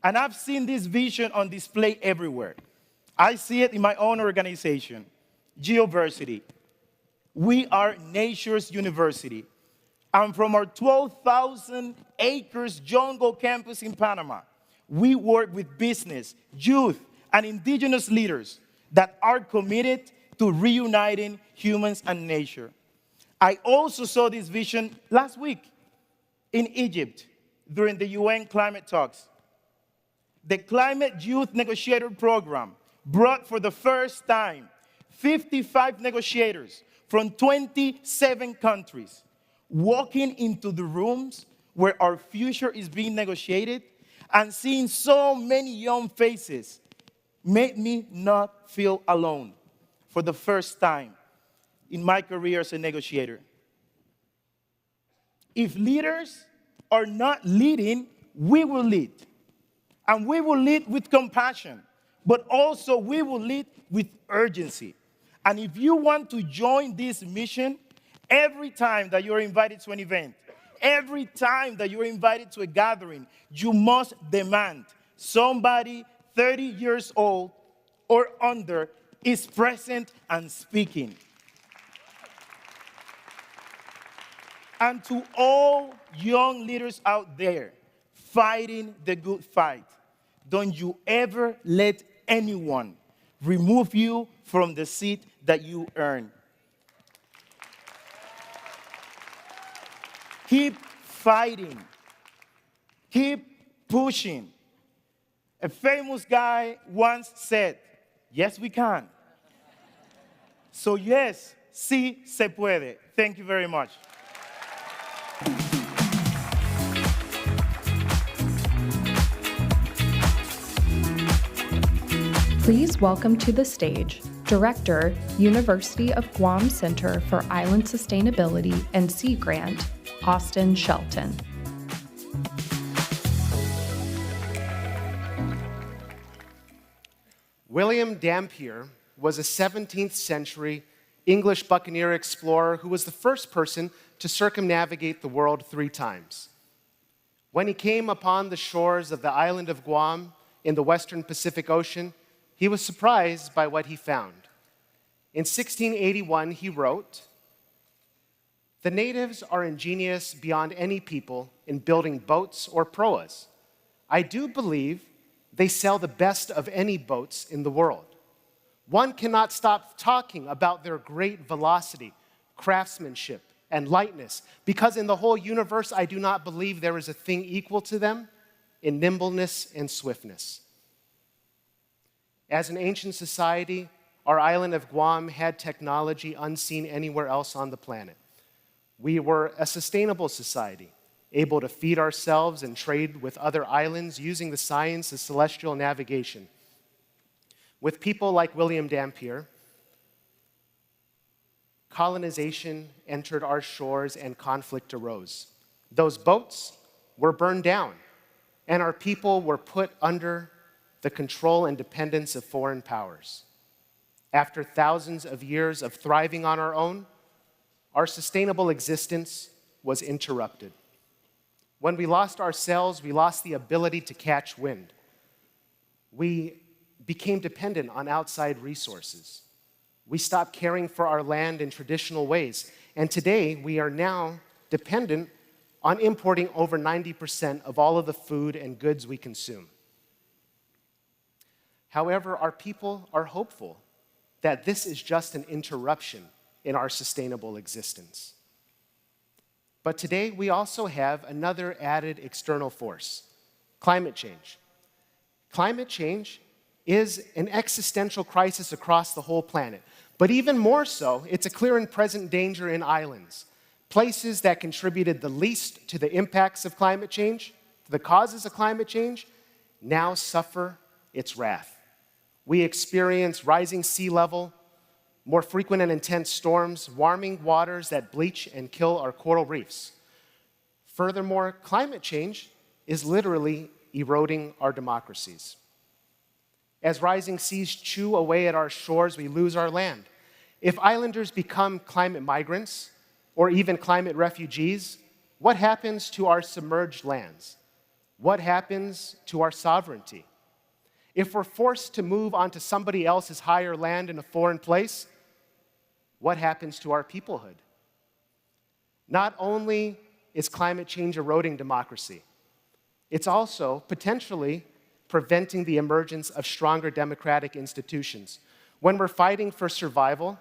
And I've seen this vision on display everywhere. I see it in my own organization, Geoversity. We are nature's university. And from our 12,000 acres jungle campus in Panama, we work with business, youth, and indigenous leaders that are committed to reuniting humans and nature. I also saw this vision last week in Egypt during the UN climate talks. The Climate Youth Negotiator Program brought for the first time 55 negotiators from 27 countries walking into the rooms where our future is being negotiated, and seeing so many young faces made me not feel alone for the first time in my career as a negotiator. If leaders are not leading, we will lead. And we will lead with compassion, but also we will lead with urgency. And if you want to join this mission, every time that you're invited to an event, every time that you're invited to a gathering, you must demand somebody 30 years old or under is present and speaking. And to all young leaders out there fighting the good fight, don't you ever let anyone remove you from the seat that you earn. Keep fighting. Keep pushing. A famous guy once said, yes, we can. So yes, sí se puede. Thank you very much. Please welcome to the stage Director, University of Guam Center for Island Sustainability and Sea Grant, Austin Shelton. William Dampier was a 17th century English buccaneer explorer who was the first person to circumnavigate the world 3 times. When he came upon the shores of the island of Guam in the western Pacific Ocean, he was surprised by what he found. In 1681, he wrote, "The natives are ingenious beyond any people in building boats or proas. I do believe they sell the best of any boats in the world. One cannot stop talking about their great velocity, craftsmanship, and lightness, because in the whole universe I do not believe there is a thing equal to them in nimbleness and swiftness." As an ancient society, our island of Guam had technology unseen anywhere else on the planet. We were a sustainable society, able to feed ourselves and trade with other islands using the science of celestial navigation. With people like William Dampier, colonization entered our shores and conflict arose. Those boats were burned down, and our people were put under the control and dependence of foreign powers. After thousands of years of thriving on our own, our sustainable existence was interrupted. When we lost our sails, we lost the ability to catch wind. We became dependent on outside resources. We stopped caring for our land in traditional ways, and today we are now dependent on importing over 90% of all of the food and goods we consume. However, our people are hopeful that this is just an interruption in our sustainable existence. But today, we also have another added external force, climate change. Climate change is an existential crisis across the whole planet. But even more so, it's a clear and present danger in islands, places that contributed the least to the impacts of climate change, the causes of climate change, now suffer its wrath. We experience rising sea level, more frequent and intense storms, warming waters that bleach and kill our coral reefs. Furthermore, climate change is literally eroding our democracies. As rising seas chew away at our shores, we lose our land. If islanders become climate migrants or even climate refugees, what happens to our submerged lands? What happens to our sovereignty? If we're forced to move onto somebody else's higher land in a foreign place, what happens to our peoplehood? Not only is climate change eroding democracy, it's also potentially preventing the emergence of stronger democratic institutions. When we're fighting for survival,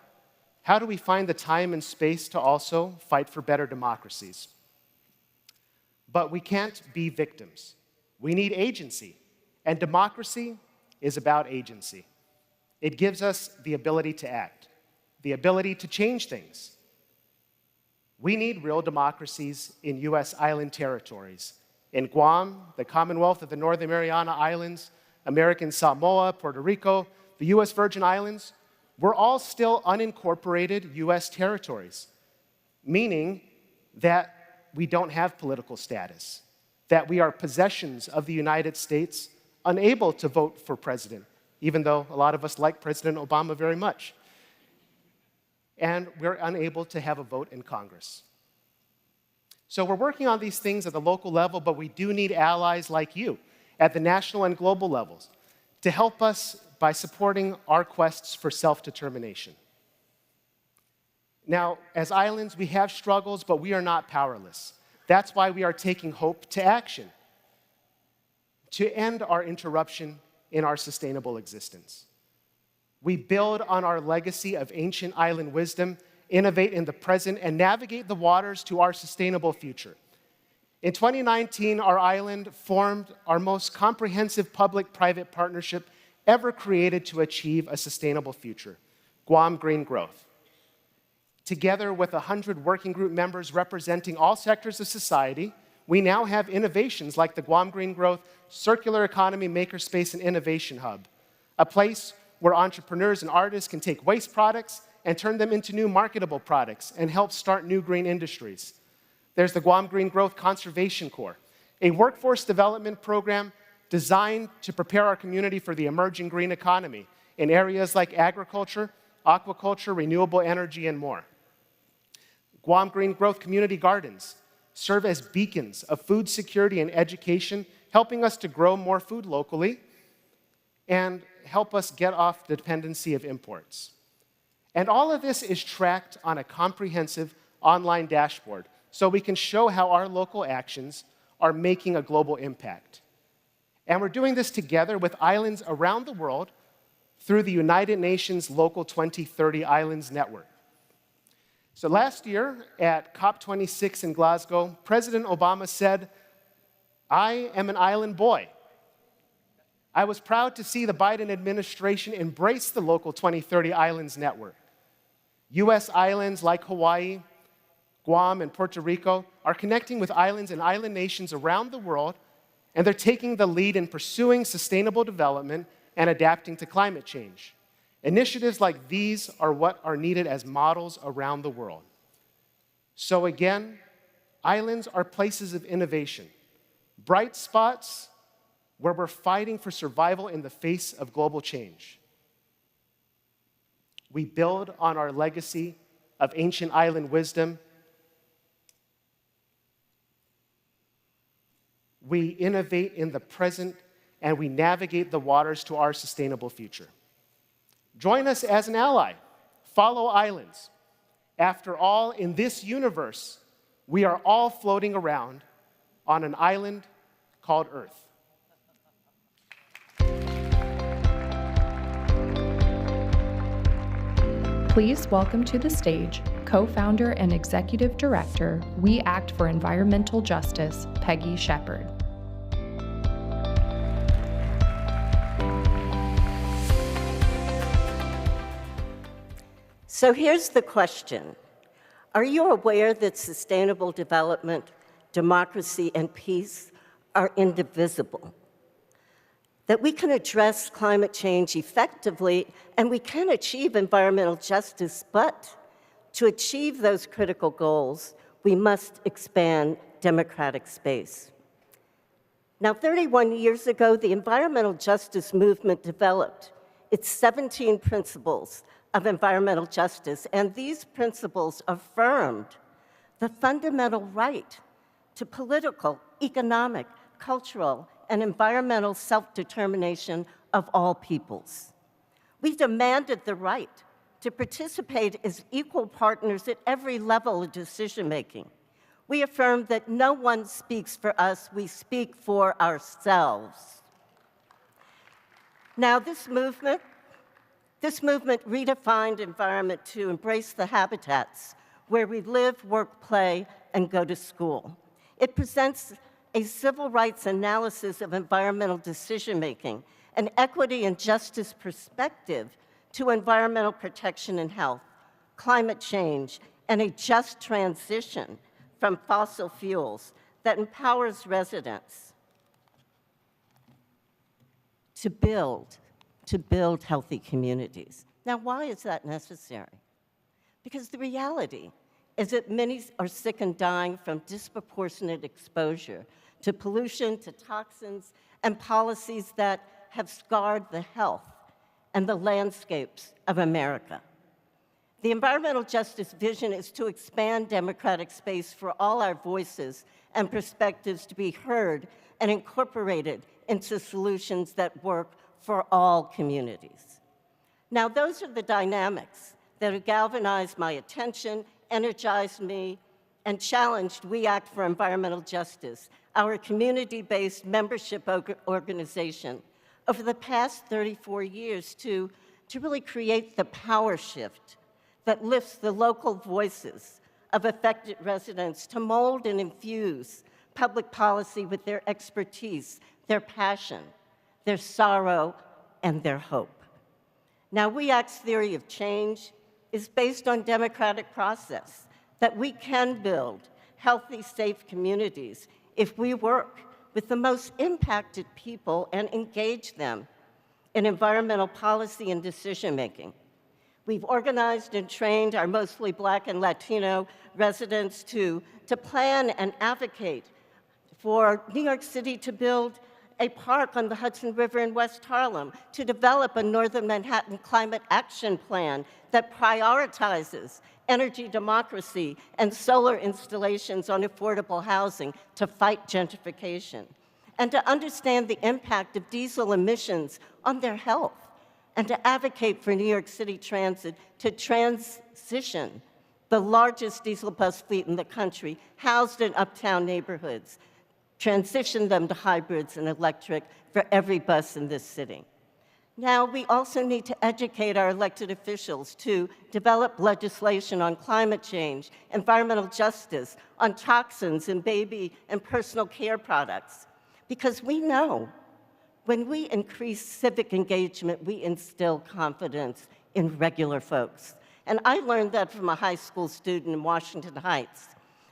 how do we find the time and space to also fight for better democracies? But we can't be victims. We need agency, and democracy is about agency. It gives us the ability to act, the ability to change things. We need real democracies in US island territories. In Guam, the Commonwealth of the Northern Mariana Islands, American Samoa, Puerto Rico, the US Virgin Islands, we're all still unincorporated US territories, meaning that we don't have political status, that we are possessions of the United States, unable to vote for president, even though a lot of us like President Obama very much. And we're unable to have a vote in Congress. So we're working on these things at the local level, but we do need allies like you at the national and global levels to help us by supporting our quests for self-determination. Now, as islands, we have struggles, but we are not powerless. That's why we are taking hope to action, to end our interruption in our sustainable existence. We build on our legacy of ancient island wisdom, innovate in the present, and navigate the waters to our sustainable future. In 2019, our island formed our most comprehensive public-private partnership ever created to achieve a sustainable future, Guam Green Growth. Together with 100 working group members representing all sectors of society, we now have innovations like the Guam Green Growth Circular Economy Makerspace and Innovation Hub, a place where entrepreneurs and artists can take waste products and turn them into new marketable products and help start new green industries. There's the Guam Green Growth Conservation Corps, a workforce development program designed to prepare our community for the emerging green economy in areas like agriculture, aquaculture, renewable energy, and more. Guam Green Growth Community Gardens serve as beacons of food security and education, helping us to grow more food locally and help us get off the dependency of imports. And all of this is tracked on a comprehensive online dashboard, so we can show how our local actions are making a global impact. And we're doing this together with islands around the world through the United Nations Local 2030 Islands Network. So last year at COP26 in Glasgow, President Obama said, "I am an island boy." I was proud to see the Biden administration embrace the Local 2030 Islands Network. US islands like Hawaii, Guam, and Puerto Rico are connecting with islands and island nations around the world, and they're taking the lead in pursuing sustainable development and adapting to climate change. Initiatives like these are what are needed as models around the world. So again, islands are places of innovation, bright spots where we're fighting for survival in the face of global change. We build on our legacy of ancient island wisdom. We innovate in the present, and we navigate the waters to our sustainable future. Join us as an ally. Follow islands. After all, in this universe, we are all floating around on an island called Earth. Please welcome to the stage co-founder and executive director, We Act for Environmental Justice, Peggy Shepard. So here's the question. Are you aware that sustainable development, democracy, and peace are indivisible? That we can address climate change effectively and we can achieve environmental justice, but to achieve those critical goals, we must expand democratic space. Now, 31 years ago, the environmental justice movement developed its 17 principles of environmental justice, and these principles affirmed the fundamental right to political, economic, cultural, and environmental self-determination of all peoples. We demanded the right to participate as equal partners at every level of decision-making. We affirmed that no one speaks for us, we speak for ourselves. Now, this movement redefined environment to embrace the habitats where we live, work, play, and go to school. It presents a civil rights analysis of environmental decision-making, an equity and justice perspective to environmental protection and health, climate change, and a just transition from fossil fuels that empowers residents to build healthy communities. Now, why is that necessary? Because the reality is that many are sick and dying from disproportionate exposure to pollution, to toxins, and policies that have scarred the health and the landscapes of America. The environmental justice vision is to expand democratic space for all our voices and perspectives to be heard and incorporated into solutions that work for all communities. Now, those are the dynamics that have galvanized my attention, energized me, and challenged We Act for Environmental Justice, our community-based membership organization, over the past 34 years to really create the power shift that lifts the local voices of affected residents to mold and infuse public policy with their expertise, their passion, their sorrow, and their hope. Now, We Act's theory of change is based on democratic process, that we can build healthy, safe communities if we work with the most impacted people and engage them in environmental policy and decision-making. We've organized and trained our mostly Black and Latino residents to plan and advocate for New York City to build a park on the Hudson River in West Harlem, to develop a Northern Manhattan climate action plan that prioritizes energy democracy and solar installations on affordable housing to fight gentrification, and to understand the impact of diesel emissions on their health, and to advocate for New York City Transit to transition the largest diesel bus fleet in the country, housed in uptown neighborhoods, transition them to hybrids and electric for every bus in this city. Now, we also need to educate our elected officials to develop legislation on climate change, environmental justice, on toxins in baby and personal care products. Because we know when we increase civic engagement, we instill confidence in regular folks. And I learned that from a high school student in Washington Heights,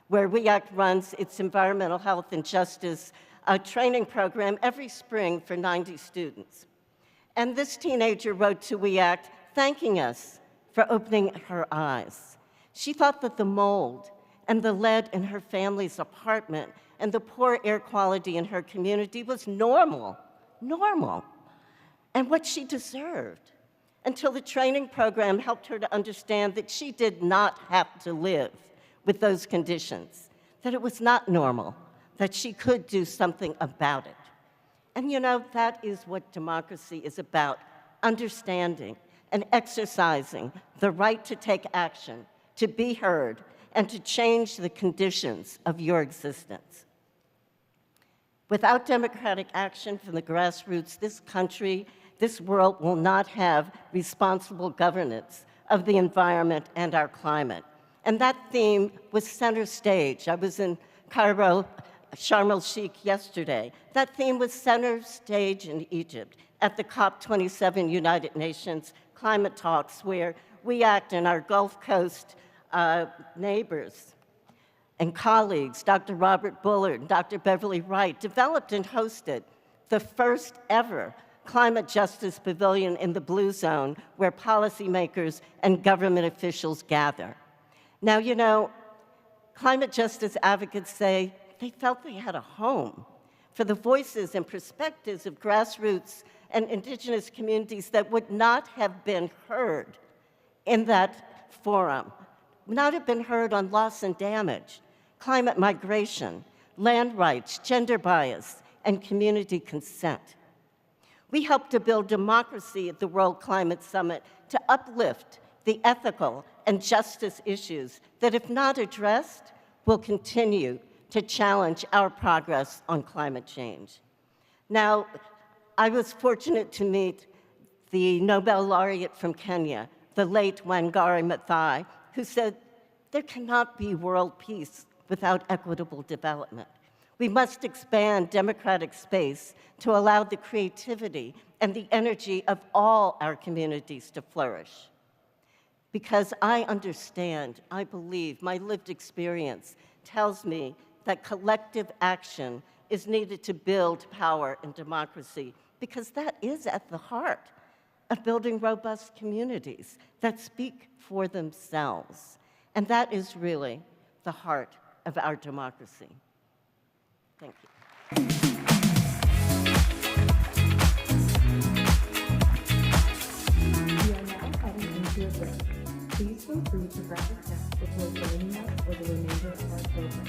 where We Act runs its environmental health and justice training program every spring for 90 students. And this teenager wrote to We Act thanking us for opening her eyes. She thought that the mold and the lead in her family's apartment and the poor air quality in her community was normal, and what she deserved, until the training program helped her to understand that she did not have to live with those conditions, that it was not normal, that she could do something about it. And you know, that is what democracy is about, understanding and exercising the right to take action, to be heard, and to change the conditions of your existence. Without democratic action from the grassroots, this country, this world will not have responsible governance of the environment and our climate. And that theme was center stage. I was in Cairo, Sharm el-Sheikh yesterday. That theme was center stage in Egypt at the COP27 United Nations climate talks, where We Act and our Gulf Coast neighbors and colleagues, Dr. Robert Bullard and Dr. Beverly Wright, developed and hosted the first ever climate justice pavilion in the Blue Zone, where policymakers and government officials gather. Now, you know, climate justice advocates say they felt they had a home for the voices and perspectives of grassroots and indigenous communities that would not have been heard in that forum, not have been heard on loss and damage, climate migration, land rights, gender bias, and community consent. We helped to build democracy at the World Climate Summit to uplift the ethical and justice issues that, if not addressed, will continue to challenge our progress on climate change. Now, I was fortunate to meet the Nobel laureate from Kenya, the late Wangari Maathai, who said, there cannot be world peace without equitable development. We must expand democratic space to allow the creativity and the energy of all our communities to flourish. Because I understand, I believe, my lived experience tells me that collective action is needed to build power and democracy, because that is at the heart of building robust communities that speak for themselves. And that is really the heart of our democracy. Thank you. We are now heading into a break. Please feel free to grab a snack before joining us for the remainder of our program.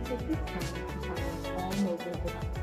take this time to silence all mobile devices.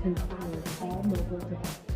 and silence all mobile devices.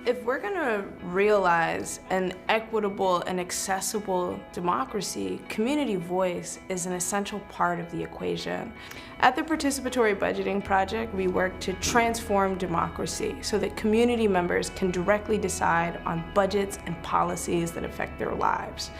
If we're going to realize an equitable and accessible democracy, community voice is an essential part of the equation. At the Participatory Budgeting Project, we work to transform democracy so that community members can directly decide on budgets and policies that affect their lives.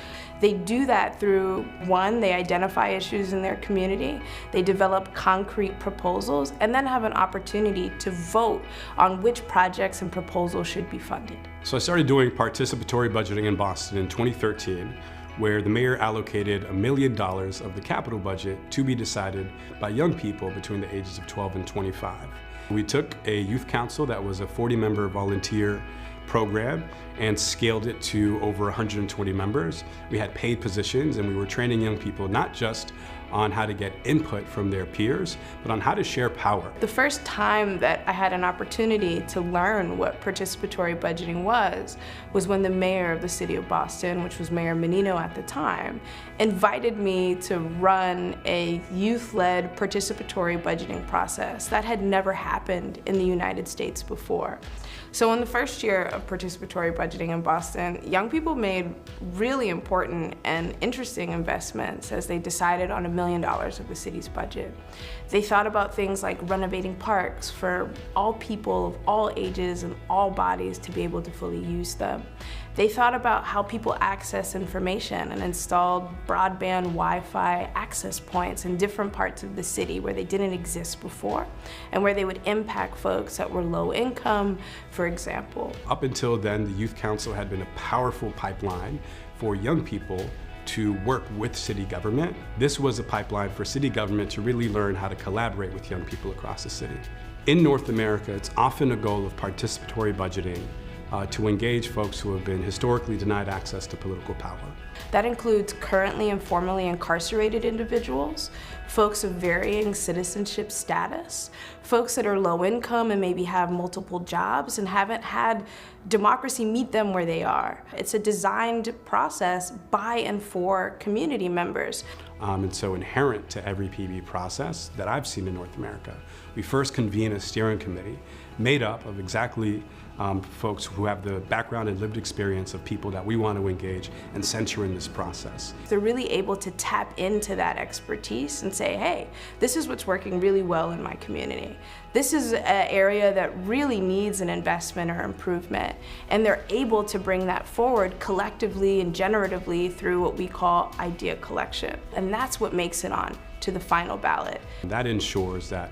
They do that through, one, they identify issues in their community, they develop concrete proposals, and then have an opportunity to vote on which projects and proposals should be funded. So I started doing participatory budgeting in Boston in 2013, where the mayor allocated $1 million of the capital budget to be decided by young people between the ages of 12 and 25. We took a youth council that was a 40-member volunteer program and scaled it to over 120 members. We had paid positions and we were training young people not just on how to get input from their peers, but on how to share power. The first time that I had an opportunity to learn what participatory budgeting was when the mayor of the city of Boston, which was Mayor Menino at the time, invited me to run a youth-led participatory budgeting process. That had never happened in the United States before. So in the first year of participatory budgeting in Boston, young people made really important and interesting investments as they decided on $1 million of the city's budget. They thought about things like renovating parks for all people of all ages and all bodies to be able to fully use them. They thought about how people access information and installed broadband Wi-Fi access points in different parts of the city where they didn't exist before and where they would impact folks that were low income, for example. Up until then, the Youth Council had been a powerful pipeline for young people to work with city government. This was a pipeline for city government to really learn how to collaborate with young people across the city. In North America, it's often a goal of participatory budgeting to engage folks who have been historically denied access to political power. That includes currently and formerly incarcerated individuals, folks of varying citizenship status, folks that are low income and maybe have multiple jobs and haven't had democracy meet them where they are. It's a designed process by and for community members. And so inherent to every PB process that I've seen in North America, we first convene a steering committee made up of exactly folks who have the background and lived experience of people that we want to engage and center in this process. They're really able to tap into that expertise and say, hey, this is what's working really well in my community. This is an area that really needs an investment or improvement. And they're able to bring that forward collectively and generatively through what we call idea collection. And that's what makes it on to the final ballot. That ensures that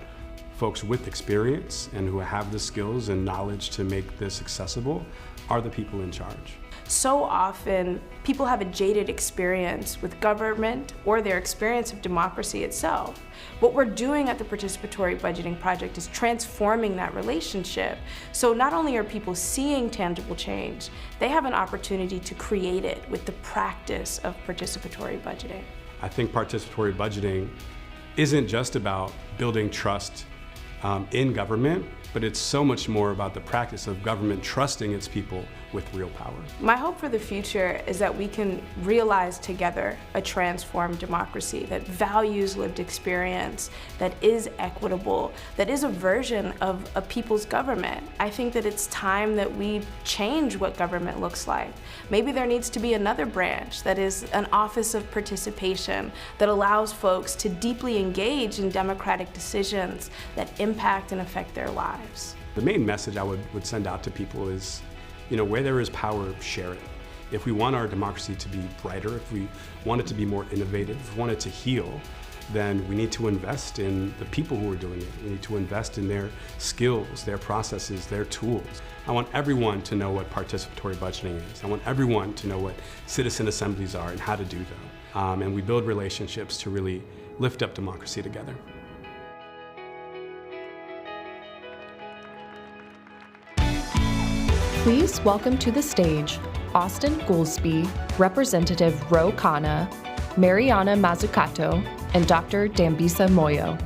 folks with experience and who have the skills and knowledge to make this accessible are the people in charge. So often, people have a jaded experience with government or their experience of democracy itself. What we're doing at the Participatory Budgeting Project is transforming that relationship. So not only are people seeing tangible change, they have an opportunity to create it with the practice of participatory budgeting. I think participatory budgeting isn't just about building trust in government, but it's so much more about the practice of government trusting its people with real power. My hope for the future is that we can realize together a transformed democracy that values lived experience, that is equitable, that is a version of a people's government. I think that it's time that we change what government looks like. Maybe there needs to be another branch that is an office of participation that allows folks to deeply engage in democratic decisions that impact and affect their lives. The main message I would send out to people is, where there is power, share it. If we want our democracy to be brighter, if we want it to be more innovative, if we want it to heal, then we need to invest in the people who are doing it. We need to invest in their skills, their processes, their tools. I want everyone to know what participatory budgeting is. I want everyone to know what citizen assemblies are and how to do them. And we build relationships to really lift up democracy together. Please welcome to the stage Austin Goolsby, Representative Ro Khanna, Mariana Mazzucato, and Dr. Dambisa Moyo.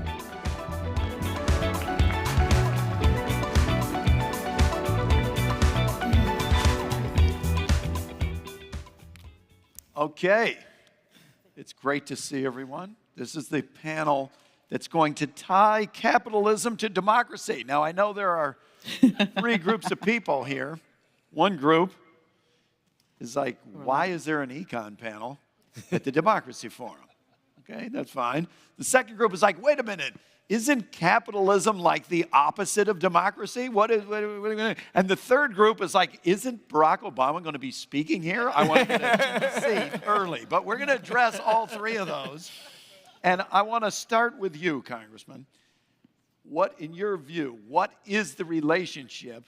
Okay, it's great to see everyone. This is the panel that's going to tie capitalism to democracy. Now, I know there are three groups of people here. One group is like, why is there an econ panel at the Democracy Forum? Okay, that's fine. The second group is like, wait a minute, isn't capitalism like the opposite of democracy? And the third group is like, isn't Barack Obama going to be speaking here? I want to get a seat early. But we're going to address all three of those. And I want to start with you, Congressman. What, in your view, what is the relationship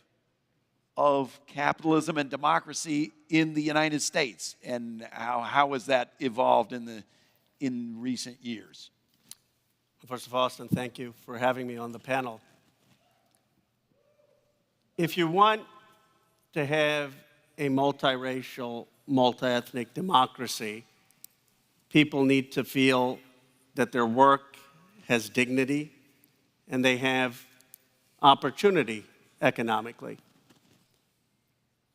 of capitalism and democracy in the United States, and how has that evolved in recent years? First of all, Austin, thank you for having me on the panel. If you want to have a multiracial, multi-ethnic democracy, people need to feel that their work has dignity and they have opportunity economically.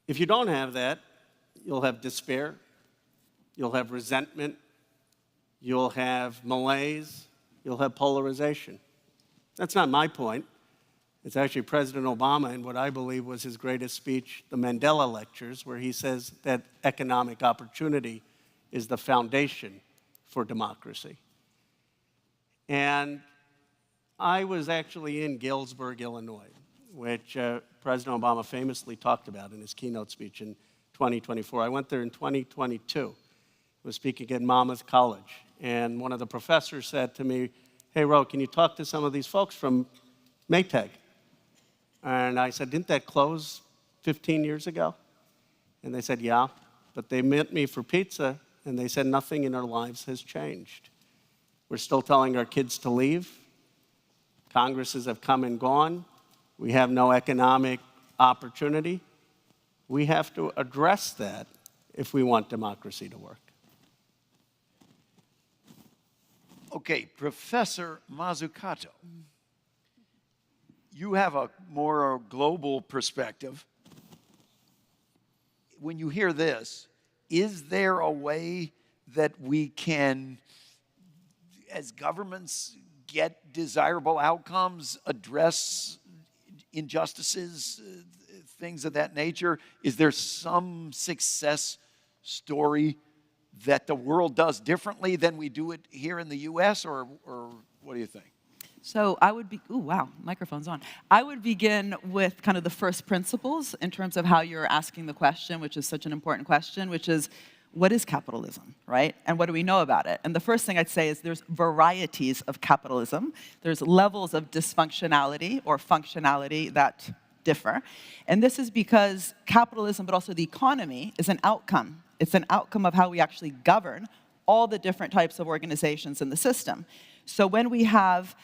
If you don't have that, you'll have despair, you'll have resentment, you'll have malaise, you'll have polarization. That's not my point. It's actually President Obama in what I believe was his greatest speech, the Mandela Lectures, where he says that economic opportunity is the foundation for democracy. And I was actually in Galesburg, Illinois, which President Obama famously talked about in his keynote speech in 2024. I went there in 2022. I was speaking at Monmouth College, and one of the professors said to me, hey, Ro, can you talk to some of these folks from Maytag? And I said, didn't that close 15 years ago? And they said, yeah, but they met me for pizza, and they said nothing in our lives has changed. We're still telling our kids to leave. Congresses have come and gone. We have no economic opportunity. We have to address that if we want democracy to work. Okay, Professor Mazzucato, you have a more global perspective. When you hear this, is there a way that we can, as governments, get desirable outcomes, address injustices, things of that nature? Is there some success story that the world does differently than we do it here in the U.S., or what do you think? So I would be, ooh, wow, microphone's on. I would begin with kind of the first principles in terms of how you're asking the question, which is such an important question, which is, what is capitalism, right? And what do we know about it? And the first thing I'd say is there's varieties of capitalism. There's levels of dysfunctionality or functionality that differ. And this is because capitalism, but also the economy, is an outcome. It's an outcome of how we actually govern all the different types of organizations in the system. So when we have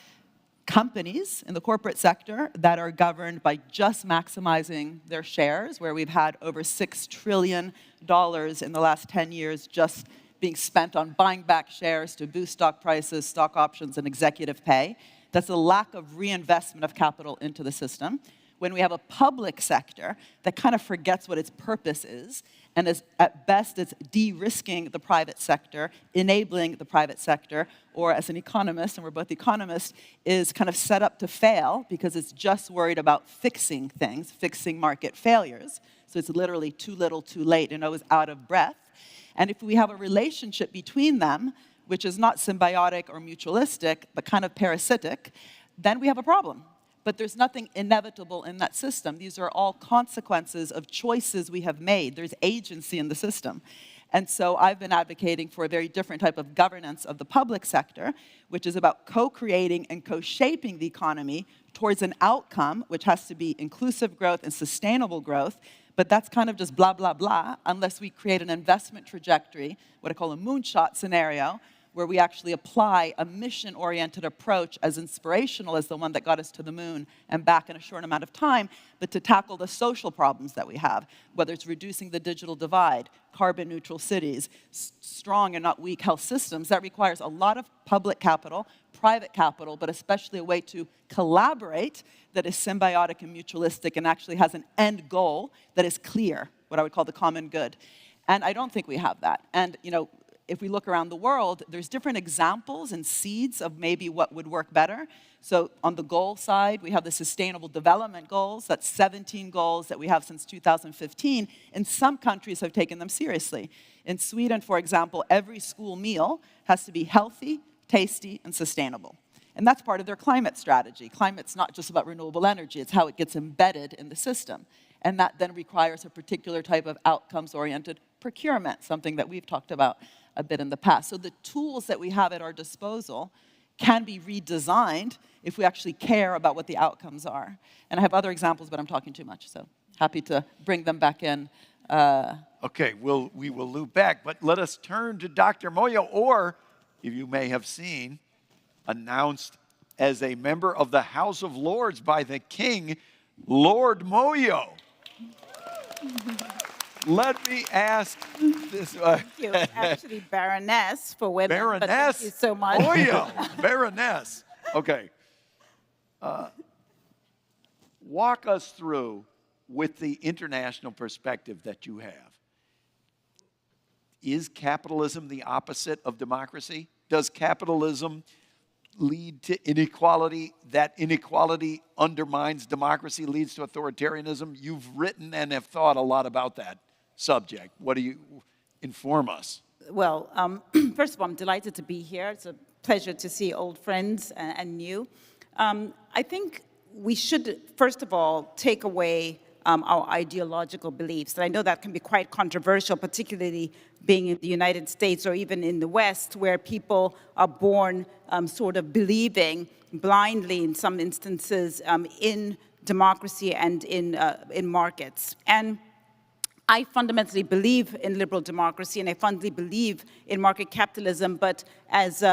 companies in the corporate sector that are governed by just maximizing their shares, where we've had over $6 trillion in the last 10 years just being spent on buying back shares to boost stock prices, stock options, and executive pay. That's a lack of reinvestment of capital into the system. When we have a public sector that kind of forgets what its purpose is, and is, at best, it's de-risking the private sector, enabling the private sector, or as an economist, and we're both economists, is kind of set up to fail because it's just worried about fixing things, fixing market failures. So it's literally too little, too late, and always out of breath. And if we have a relationship between them, which is not symbiotic or mutualistic, but kind of parasitic, then we have a problem. But there's nothing inevitable in that system. These are all consequences of choices we have made. There's agency in the system. And so I've been advocating for a very different type of governance of the public sector, which is about co-creating and co-shaping the economy towards an outcome, which has to be inclusive growth and sustainable growth. But that's kind of just blah, blah, blah, unless we create an investment trajectory, what I call a moonshot scenario, where we actually apply a mission-oriented approach as inspirational as the one that got us to the moon and back in a short amount of time, but to tackle the social problems that we have, whether it's reducing the digital divide, carbon-neutral cities, strong and not weak health systems. That requires a lot of public capital, private capital, but especially a way to collaborate that is symbiotic and mutualistic and actually has an end goal that is clear, what I would call the common good. And I don't think we have that. And, you know, if we look around the world, there's different examples and seeds of maybe what would work better. So on the goal side, we have the Sustainable Development Goals. That's 17 goals that we have since 2015, and some countries have taken them seriously. In Sweden, for example, every school meal has to be healthy, tasty, and sustainable. And that's part of their climate strategy. Climate's not just about renewable energy, it's how it gets embedded in the system. And that then requires a particular type of outcomes-oriented procurement, something that we've talked about a bit in the past. So the tools that we have at our disposal can be redesigned if we actually care about what the outcomes are. And I have other examples, but I'm talking too much, so happy to bring them back in. Okay, we will loop back, but let us turn to Dr. Moyo, or, if you may have seen, announced as a member of the House of Lords by the King, Lord Moyo. Let me ask this. Thank you. Actually, Baroness for women. Baroness? But thank you so much. Moyo, Baroness. Okay. Walk us through, with the international perspective that you have, is capitalism the opposite of democracy? Does capitalism lead to inequality? That inequality undermines democracy, leads to authoritarianism? You've written and have thought a lot about that subject. What do you inform us? Well, first of all, I'm delighted to be here. It's a pleasure to see old friends and new. I think we should, first of all, take away our ideological beliefs. And I know that can be quite controversial, particularly being in the United States or even in the West, where people are born sort of believing blindly, in some instances, in democracy and in markets. And I fundamentally believe in liberal democracy, and I fundamentally believe in market capitalism, but as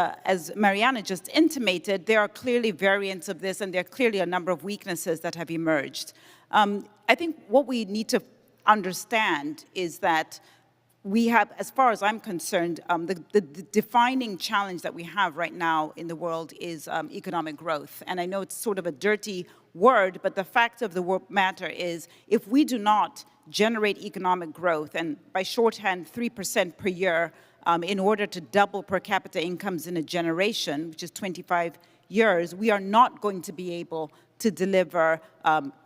Mariana just intimated, there are clearly variants of this, and there are clearly a number of weaknesses that have emerged. I think what we need to understand is that we have, as far as I'm concerned, the defining challenge that we have right now in the world is economic growth. And I know it's sort of a dirty word, but the fact of the matter is, if we do not generate economic growth, and by shorthand 3% per year, in order to double per capita incomes in a generation, which is 25 years, we are not going to be able to deliver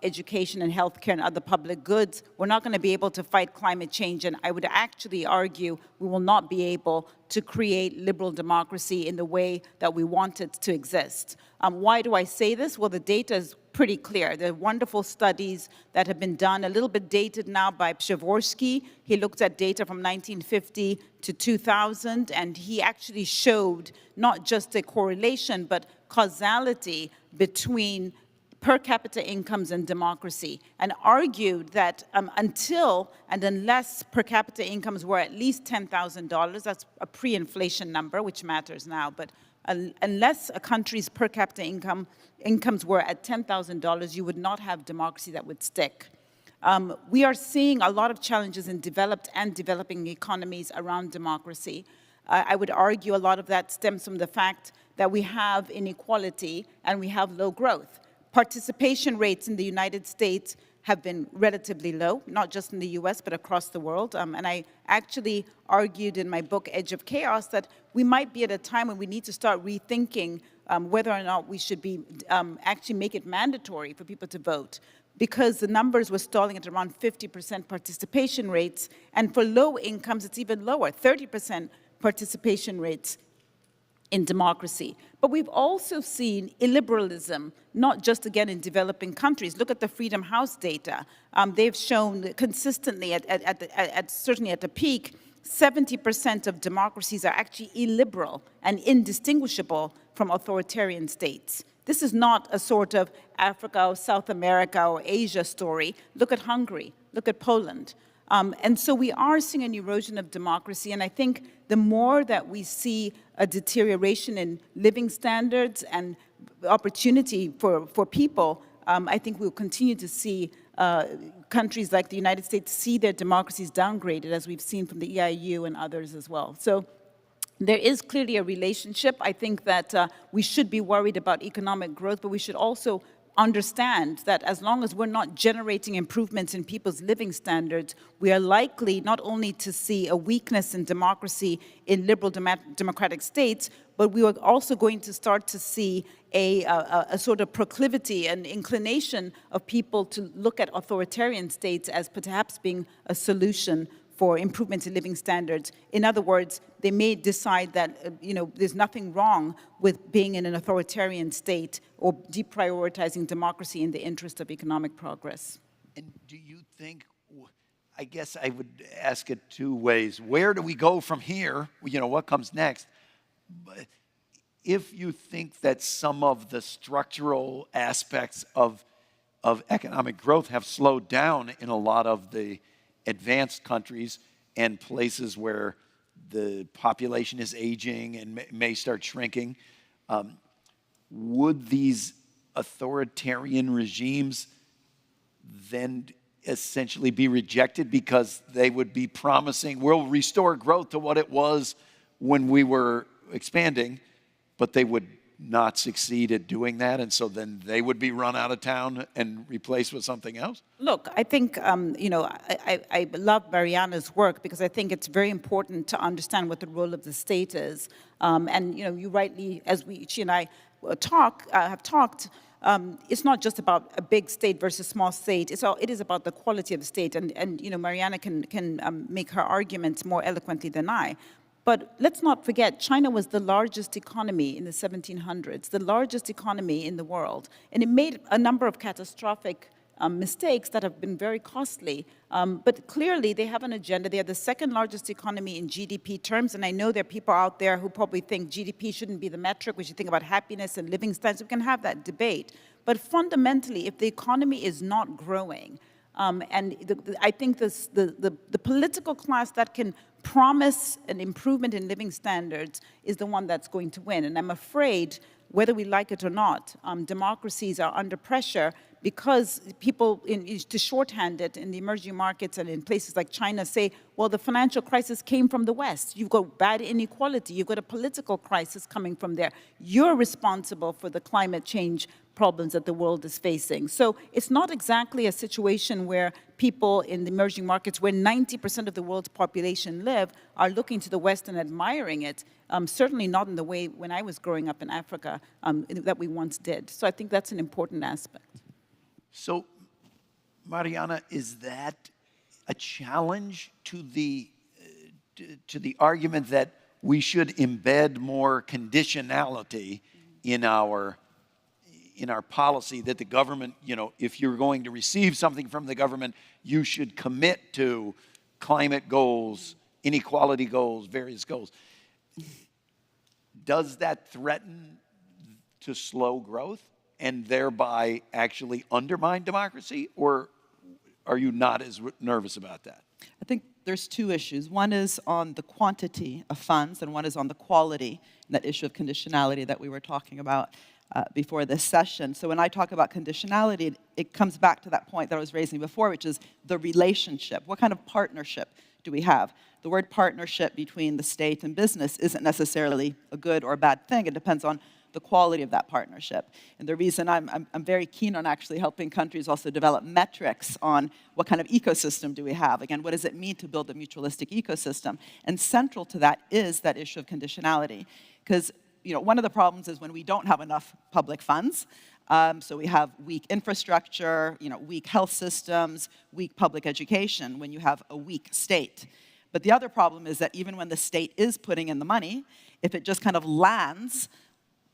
education and healthcare and other public goods. We're not going to be able to fight climate change, and I would actually argue we will not be able to create liberal democracy in the way that we want it to exist. Why do I say this? Well, the data is pretty clear. There are wonderful studies that have been done, a little bit dated now by Przeworski. He looked at data from 1950 to 2000, and he actually showed not just a correlation, but causality between per capita incomes and democracy, and argued that until and unless per capita incomes were at least $10,000, that's a pre-inflation number, which matters now, but unless a country's per capita incomes were at $10,000, you would not have democracy that would stick. We are seeing a lot of challenges in developed and developing economies around democracy. I would argue a lot of that stems from the fact that we have inequality and we have low growth. Participation rates in the United States have been relatively low, not just in the US, but across the world. And I actually argued in my book, Edge of Chaos, that we might be at a time when we need to start rethinking whether or not we should be actually make it mandatory for people to vote, because the numbers were stalling at around 50% participation rates, and for low incomes, it's even lower, 30% participation rates in democracy. But we've also seen illiberalism, not just, again, in developing countries. Look at the Freedom House data. They've shown consistently, certainly at the peak, 70% of democracies are actually illiberal and indistinguishable from authoritarian states. This is not a sort of Africa or South America or Asia story. Look at Hungary, look at Poland. And so we are seeing an erosion of democracy, and I think the more that we see a deterioration in living standards and opportunity for people, I think we'll continue to see countries like the United States see their democracies downgraded, as we've seen from the EIU and others as well. So there is clearly a relationship. I think that we should be worried about economic growth, but we should also understand that as long as we're not generating improvements in people's living standards, we are likely not only to see a weakness in democracy in liberal democratic states, but we are also going to start to see a sort of proclivity and inclination of people to look at authoritarian states as perhaps being a solution for improvements in living standards. In other words, they may decide that there's nothing wrong with being in an authoritarian state or deprioritizing democracy in the interest of economic progress. And do you think, I guess I would ask it two ways. Where do we go from here? What comes next? But if you think that some of the structural aspects of economic growth have slowed down in a lot of the advanced countries and places where the population is aging and may start shrinking, would these authoritarian regimes then essentially be rejected because they would be promising, we'll restore growth to what it was when we were expanding, but they would not succeed at doing that, and so then they would be run out of town and replaced with something else? Look, I think, I love Mariana's work because I think it's very important to understand what the role of the state is. And, you rightly, as she and I have talked, it's not just about a big state versus small state. It is about the quality of the state. And Mariana can make her arguments more eloquently than I. But let's not forget, China was the largest economy in the 1700s, the largest economy in the world. And it made a number of catastrophic mistakes that have been very costly. But clearly, they have an agenda. They are the second largest economy in GDP terms. And I know there are people out there who probably think GDP shouldn't be the metric. We should think about happiness and living standards. We can have that debate. But fundamentally, if the economy is not growing, I think the political class that can promise an improvement in living standards is the one that's going to win. And I'm afraid, whether we like it or not, democracies are under pressure because people, to shorthand it, in the emerging markets and in places like China say, well, the financial crisis came from the West. You've got bad inequality. You've got a political crisis coming from there. You're responsible for the climate change problems that the world is facing. So it's not exactly a situation where people in the emerging markets, where 90% of the world's population live, are looking to the West and admiring it. Certainly not in the way when I was growing up in Africa that we once did. So I think that's an important aspect. So, Mariana, is that a challenge to the argument that we should embed more conditionality in our in our policy that the government, if you're going to receive something from the government, you should commit to climate goals, inequality goals, various goals. Does that threaten to slow growth and thereby actually undermine democracy, or are you not as nervous about that? I think there's two issues. One is on the quantity of funds, and one is on the quality, that issue of conditionality that we were talking about before this session. So when I talk about conditionality, it comes back to that point that I was raising before, which is the relationship. What kind of partnership do we have? The word partnership between the state and business isn't necessarily a good or a bad thing. It depends on the quality of that partnership. And the reason I'm very keen on actually helping countries also develop metrics on what kind of ecosystem do we have. Again, what does it mean to build a mutualistic ecosystem? And central to that is that issue of conditionality. Because one of the problems is when we don't have enough public funds, so we have weak infrastructure, weak health systems, weak public education, when you have a weak state. But the other problem is that even when the state is putting in the money, if it just kind of lands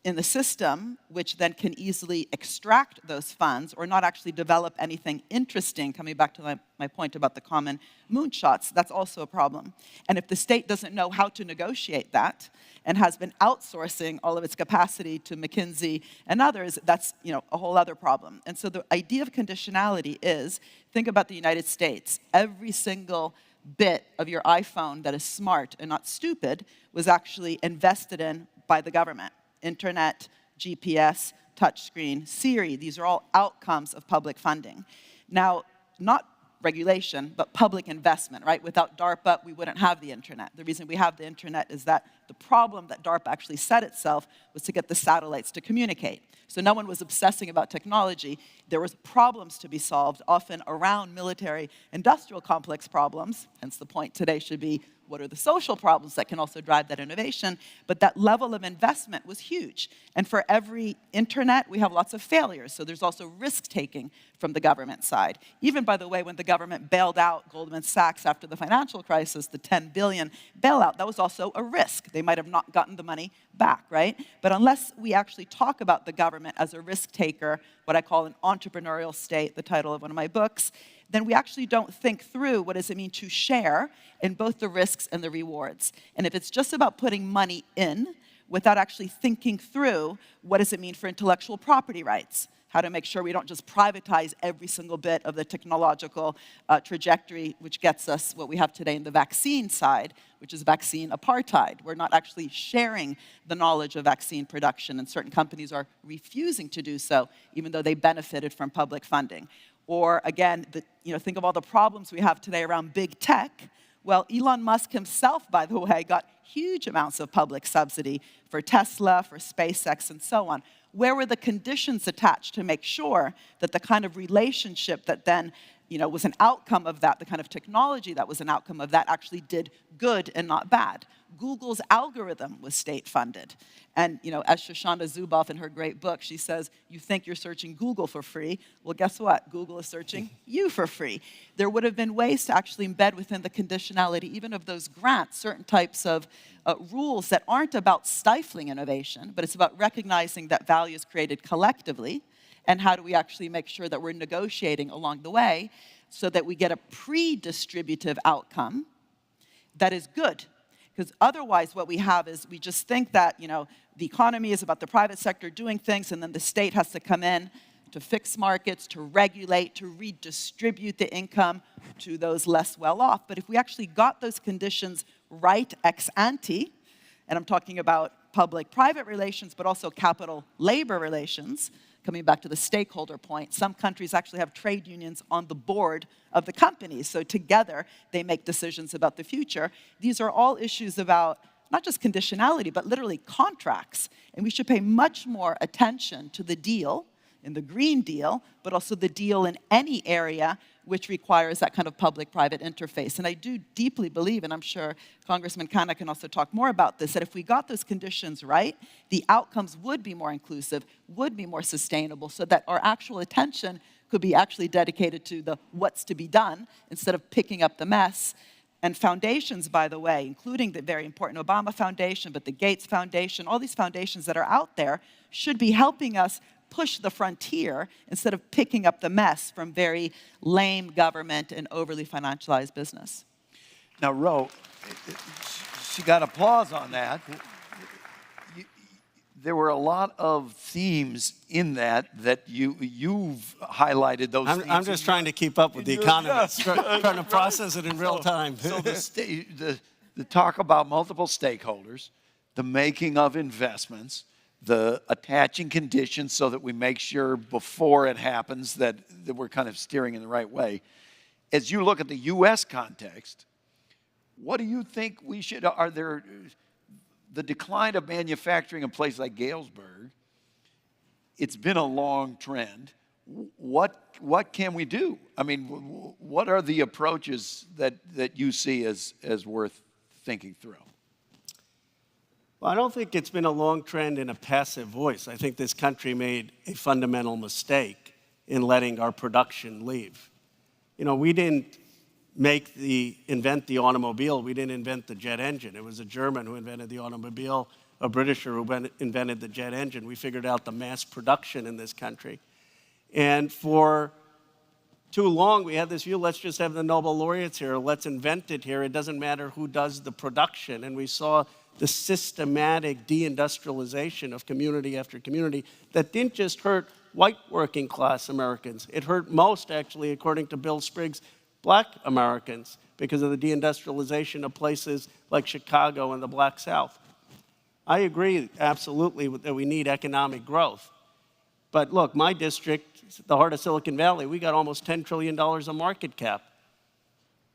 in the system, which then can easily extract those funds or not actually develop anything interesting, coming back to my point about the common moonshots, that's also a problem. And if the state doesn't know how to negotiate that and has been outsourcing all of its capacity to McKinsey and others, that's a whole other problem. And so the idea of conditionality is, think about the United States. Every single bit of your iPhone that is smart and not stupid was actually invested in by the government. Internet, GPS, touchscreen, Siri, these are all outcomes of public funding. Now, not regulation, but public investment, right? Without DARPA, we wouldn't have the internet. The reason we have the internet is that the problem that DARPA actually set itself was to get the satellites to communicate. So no one was obsessing about technology. There was problems to be solved, often around military-industrial complex problems. Hence the point today should be, what are the social problems that can also drive that innovation? But that level of investment was huge. And for every internet, we have lots of failures. So there's also risk-taking from the government side. Even, by the way, when the government bailed out Goldman Sachs after the financial crisis, the $10 billion bailout, that was also a risk. They might have not gotten the money back, right? But unless we actually talk about the government as a risk-taker, what I call an entrepreneurial state, the title of one of my books, then we actually don't think through what does it mean to share in both the risks and the rewards. And if it's just about putting money in without actually thinking through what does it mean for intellectual property rights, how to make sure we don't just privatize every single bit of the technological trajectory, which gets us what we have today in the vaccine side, which is vaccine apartheid. We're not actually sharing the knowledge of vaccine production, and certain companies are refusing to do so, even though they benefited from public funding. Or again, think of all the problems we have today around big tech. Well, Elon Musk himself, by the way, got huge amounts of public subsidy for Tesla, for SpaceX, and so on. Where were the conditions attached to make sure that the kind of relationship that then was an outcome of that, the kind of technology that was an outcome of that, actually did good and not bad? Google's algorithm was state-funded. And as Shoshana Zuboff in her great book, she says, you think you're searching Google for free. Well, guess what? Google is searching you for free. There would have been ways to actually embed within the conditionality, even of those grants, certain types of rules that aren't about stifling innovation, but it's about recognizing that value is created collectively, and how do we actually make sure that we're negotiating along the way so that we get a pre-distributive outcome that is good. Because otherwise what we have is we just think that the economy is about the private sector doing things, and then the state has to come in to fix markets, to regulate, to redistribute the income to those less well-off. But if we actually got those conditions right ex ante, and I'm talking about public-private relations, but also capital-labor relations, coming back to the stakeholder point, some countries actually have trade unions on the board of the companies. So together, they make decisions about the future. These are all issues about not just conditionality, but literally contracts. And we should pay much more attention to the deal, in the Green Deal, but also the deal in any area which requires that kind of public-private interface. And I do deeply believe, and I'm sure Congressman Khanna can also talk more about this, that if we got those conditions right, the outcomes would be more inclusive, would be more sustainable, so that our actual attention could be actually dedicated to the what's to be done instead of picking up the mess. And foundations, by the way, including the very important Obama Foundation, but the Gates Foundation, all these foundations that are out there should be helping us push the frontier instead of picking up the mess from very lame government and overly financialized business. Now, Ro, she got applause on that. There were a lot of themes in that you've highlighted those themes. I'm just trying to keep up with the economists, trying to process it in real time. So the talk about multiple stakeholders, the making of investments, the attaching conditions so that we make sure before it happens that we're kind of steering in the right way. As you look at the U.S. context, what do you think we should, are there, the decline of manufacturing in places like Galesburg, it's been a long trend. What can we do? I mean, what are the approaches that you see as worth thinking through? Well, I don't think it's been a long trend in a passive voice. I think this country made a fundamental mistake in letting our production leave. You know, we didn't invent the automobile. We didn't invent the jet engine. It was a German who invented the automobile, a Britisher who invented the jet engine. We figured out the mass production in this country. And for too long, we had this view, let's just have the Nobel laureates here, let's invent it here. It doesn't matter who does the production. And we saw the systematic deindustrialization of community after community that didn't just hurt white working class Americans. It hurt most, actually, according to Bill Spriggs, Black Americans because of the deindustrialization of places like Chicago and the Black South. I agree absolutely that we need economic growth. But look, my district, the heart of Silicon Valley, we got almost $10 trillion of market cap.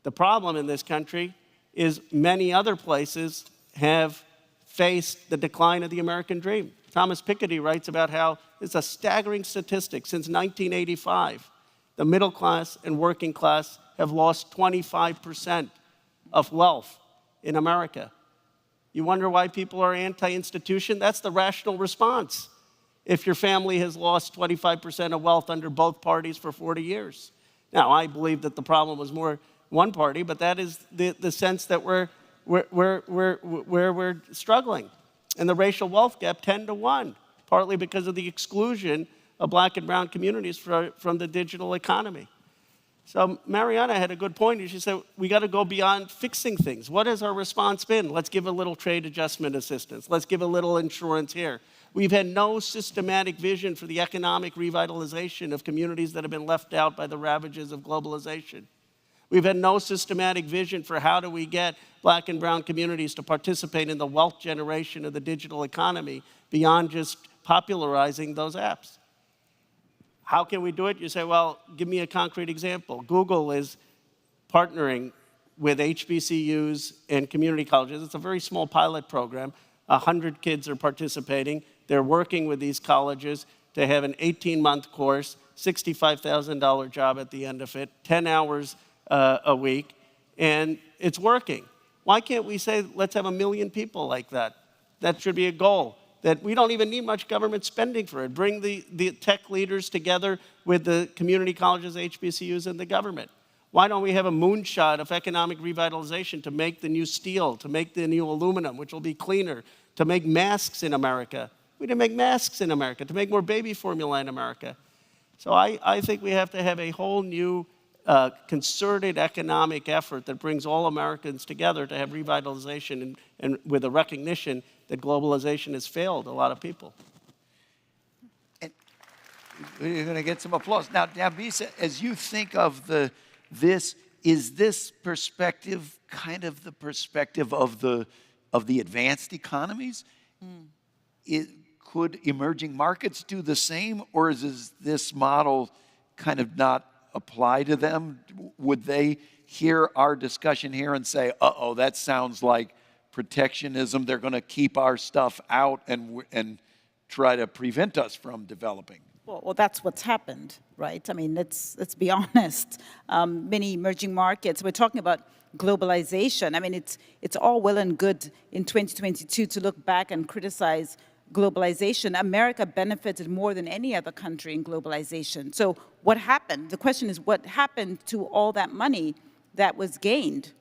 The problem in this country is many other places have faced the decline of the American dream. Thomas Piketty writes about how it's a staggering statistic. Since 1985, the middle class and working class have lost 25% of wealth in America. You wonder why people are anti-institution? That's the rational response if your family has lost 25% of wealth under both parties for 40 years. Now, I believe that the problem was more one party, but that is the sense that we're struggling. And the racial wealth gap 10-to-1, partly because of the exclusion of Black and brown communities from the digital economy. So Mariana had a good point. She said, we got to go beyond fixing things. What has our response been? Let's give a little trade adjustment assistance. Let's give a little insurance here. We've had no systematic vision for the economic revitalization of communities that have been left out by the ravages of globalization. We've had no systematic vision for how do we get Black and brown communities to participate in the wealth generation of the digital economy beyond just popularizing those apps. How can we do it? You say, well, give me a concrete example. Google is partnering with HBCUs and community colleges. It's a very small pilot program. 100 kids are participating. They're working with these colleges to have an 18-month course, $65,000 job at the end of it, 10 hours a week, and it's working. Why can't we say, let's have 1 million people like that? That should be a goal. That we don't even need much government spending for it. Bring the tech leaders together with the community colleges, HBCUs, and the government. Why don't we have a moonshot of economic revitalization to make the new steel, to make the new aluminum, which will be cleaner, to make masks in America? We didn't make masks in America, to make more baby formula in America. So I think we have to have a whole new concerted economic effort that brings all Americans together to have revitalization and with a recognition that globalization has failed a lot of people. And you're going to get some applause. Now, Bisa, as you think of this, is this perspective kind of the perspective of the advanced economies? Could emerging markets do the same, or is this model kind of not apply to them? Would they hear our discussion here and say, uh-oh, that sounds like protectionism, they're going to keep our stuff out and try to prevent us from developing? Well, that's what's happened, right? I mean, let's be honest. Many emerging markets, we're talking about globalization. I mean, it's all well and good in 2022 to look back and criticize globalization. America benefited more than any other country in globalization. So what happened? The question is, what happened to all that money that was gained?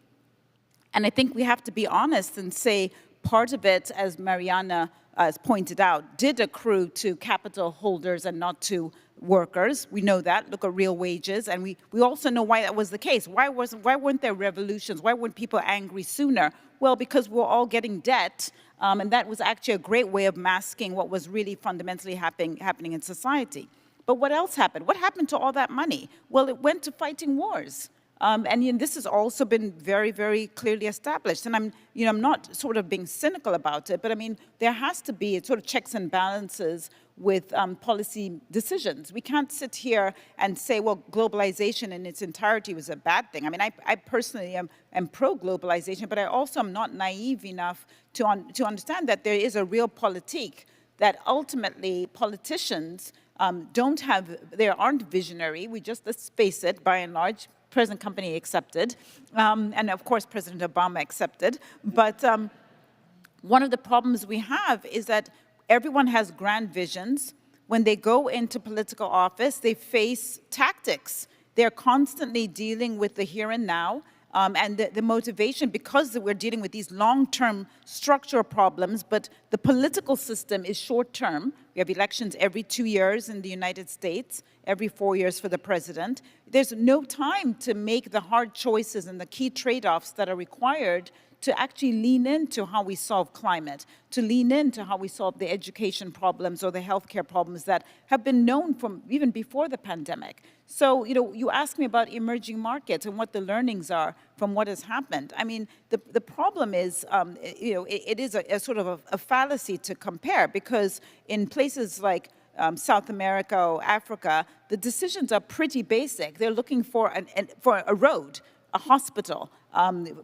And I think we have to be honest and say part of it, as Mariana as pointed out, did accrue to capital holders and not to workers. We know that. Look at real wages. And we also know why that was the case. Why weren't there revolutions? Why weren't people angry sooner? Well, because we're all getting debt. And that was actually a great way of masking what was really fundamentally happening in society. But what else happened? What happened to all that money? Well, it went to fighting wars. And this has also been very, very clearly established. And I'm not sort of being cynical about it, but I mean, there has to be sort of checks and balances with policy decisions. We can't sit here and say, well, globalization in its entirety was a bad thing. I mean, I personally am pro-globalization, but I also am not naive enough to understand that there is a real politique, that ultimately politicians they aren't visionary. Let's face it, by and large, present company accepted, and of course President Obama accepted. But one of the problems we have is that everyone has grand visions. When they go into political office, they face tactics. They're constantly dealing with the here and now, and the motivation, because we're dealing with these long-term structural problems, but the political system is short-term. We have elections every 2 years in the United States, every 4 years for the president. There's no time to make the hard choices and the key trade-offs that are required to actually lean into how we solve climate, to lean into how we solve the education problems or the healthcare problems that have been known from even before the pandemic. So, you ask me about emerging markets and what the learnings are from what has happened. I mean, the problem is, it is a sort of a fallacy to compare, because in places like South America or Africa, the decisions are pretty basic. They're looking for a road, a hospital,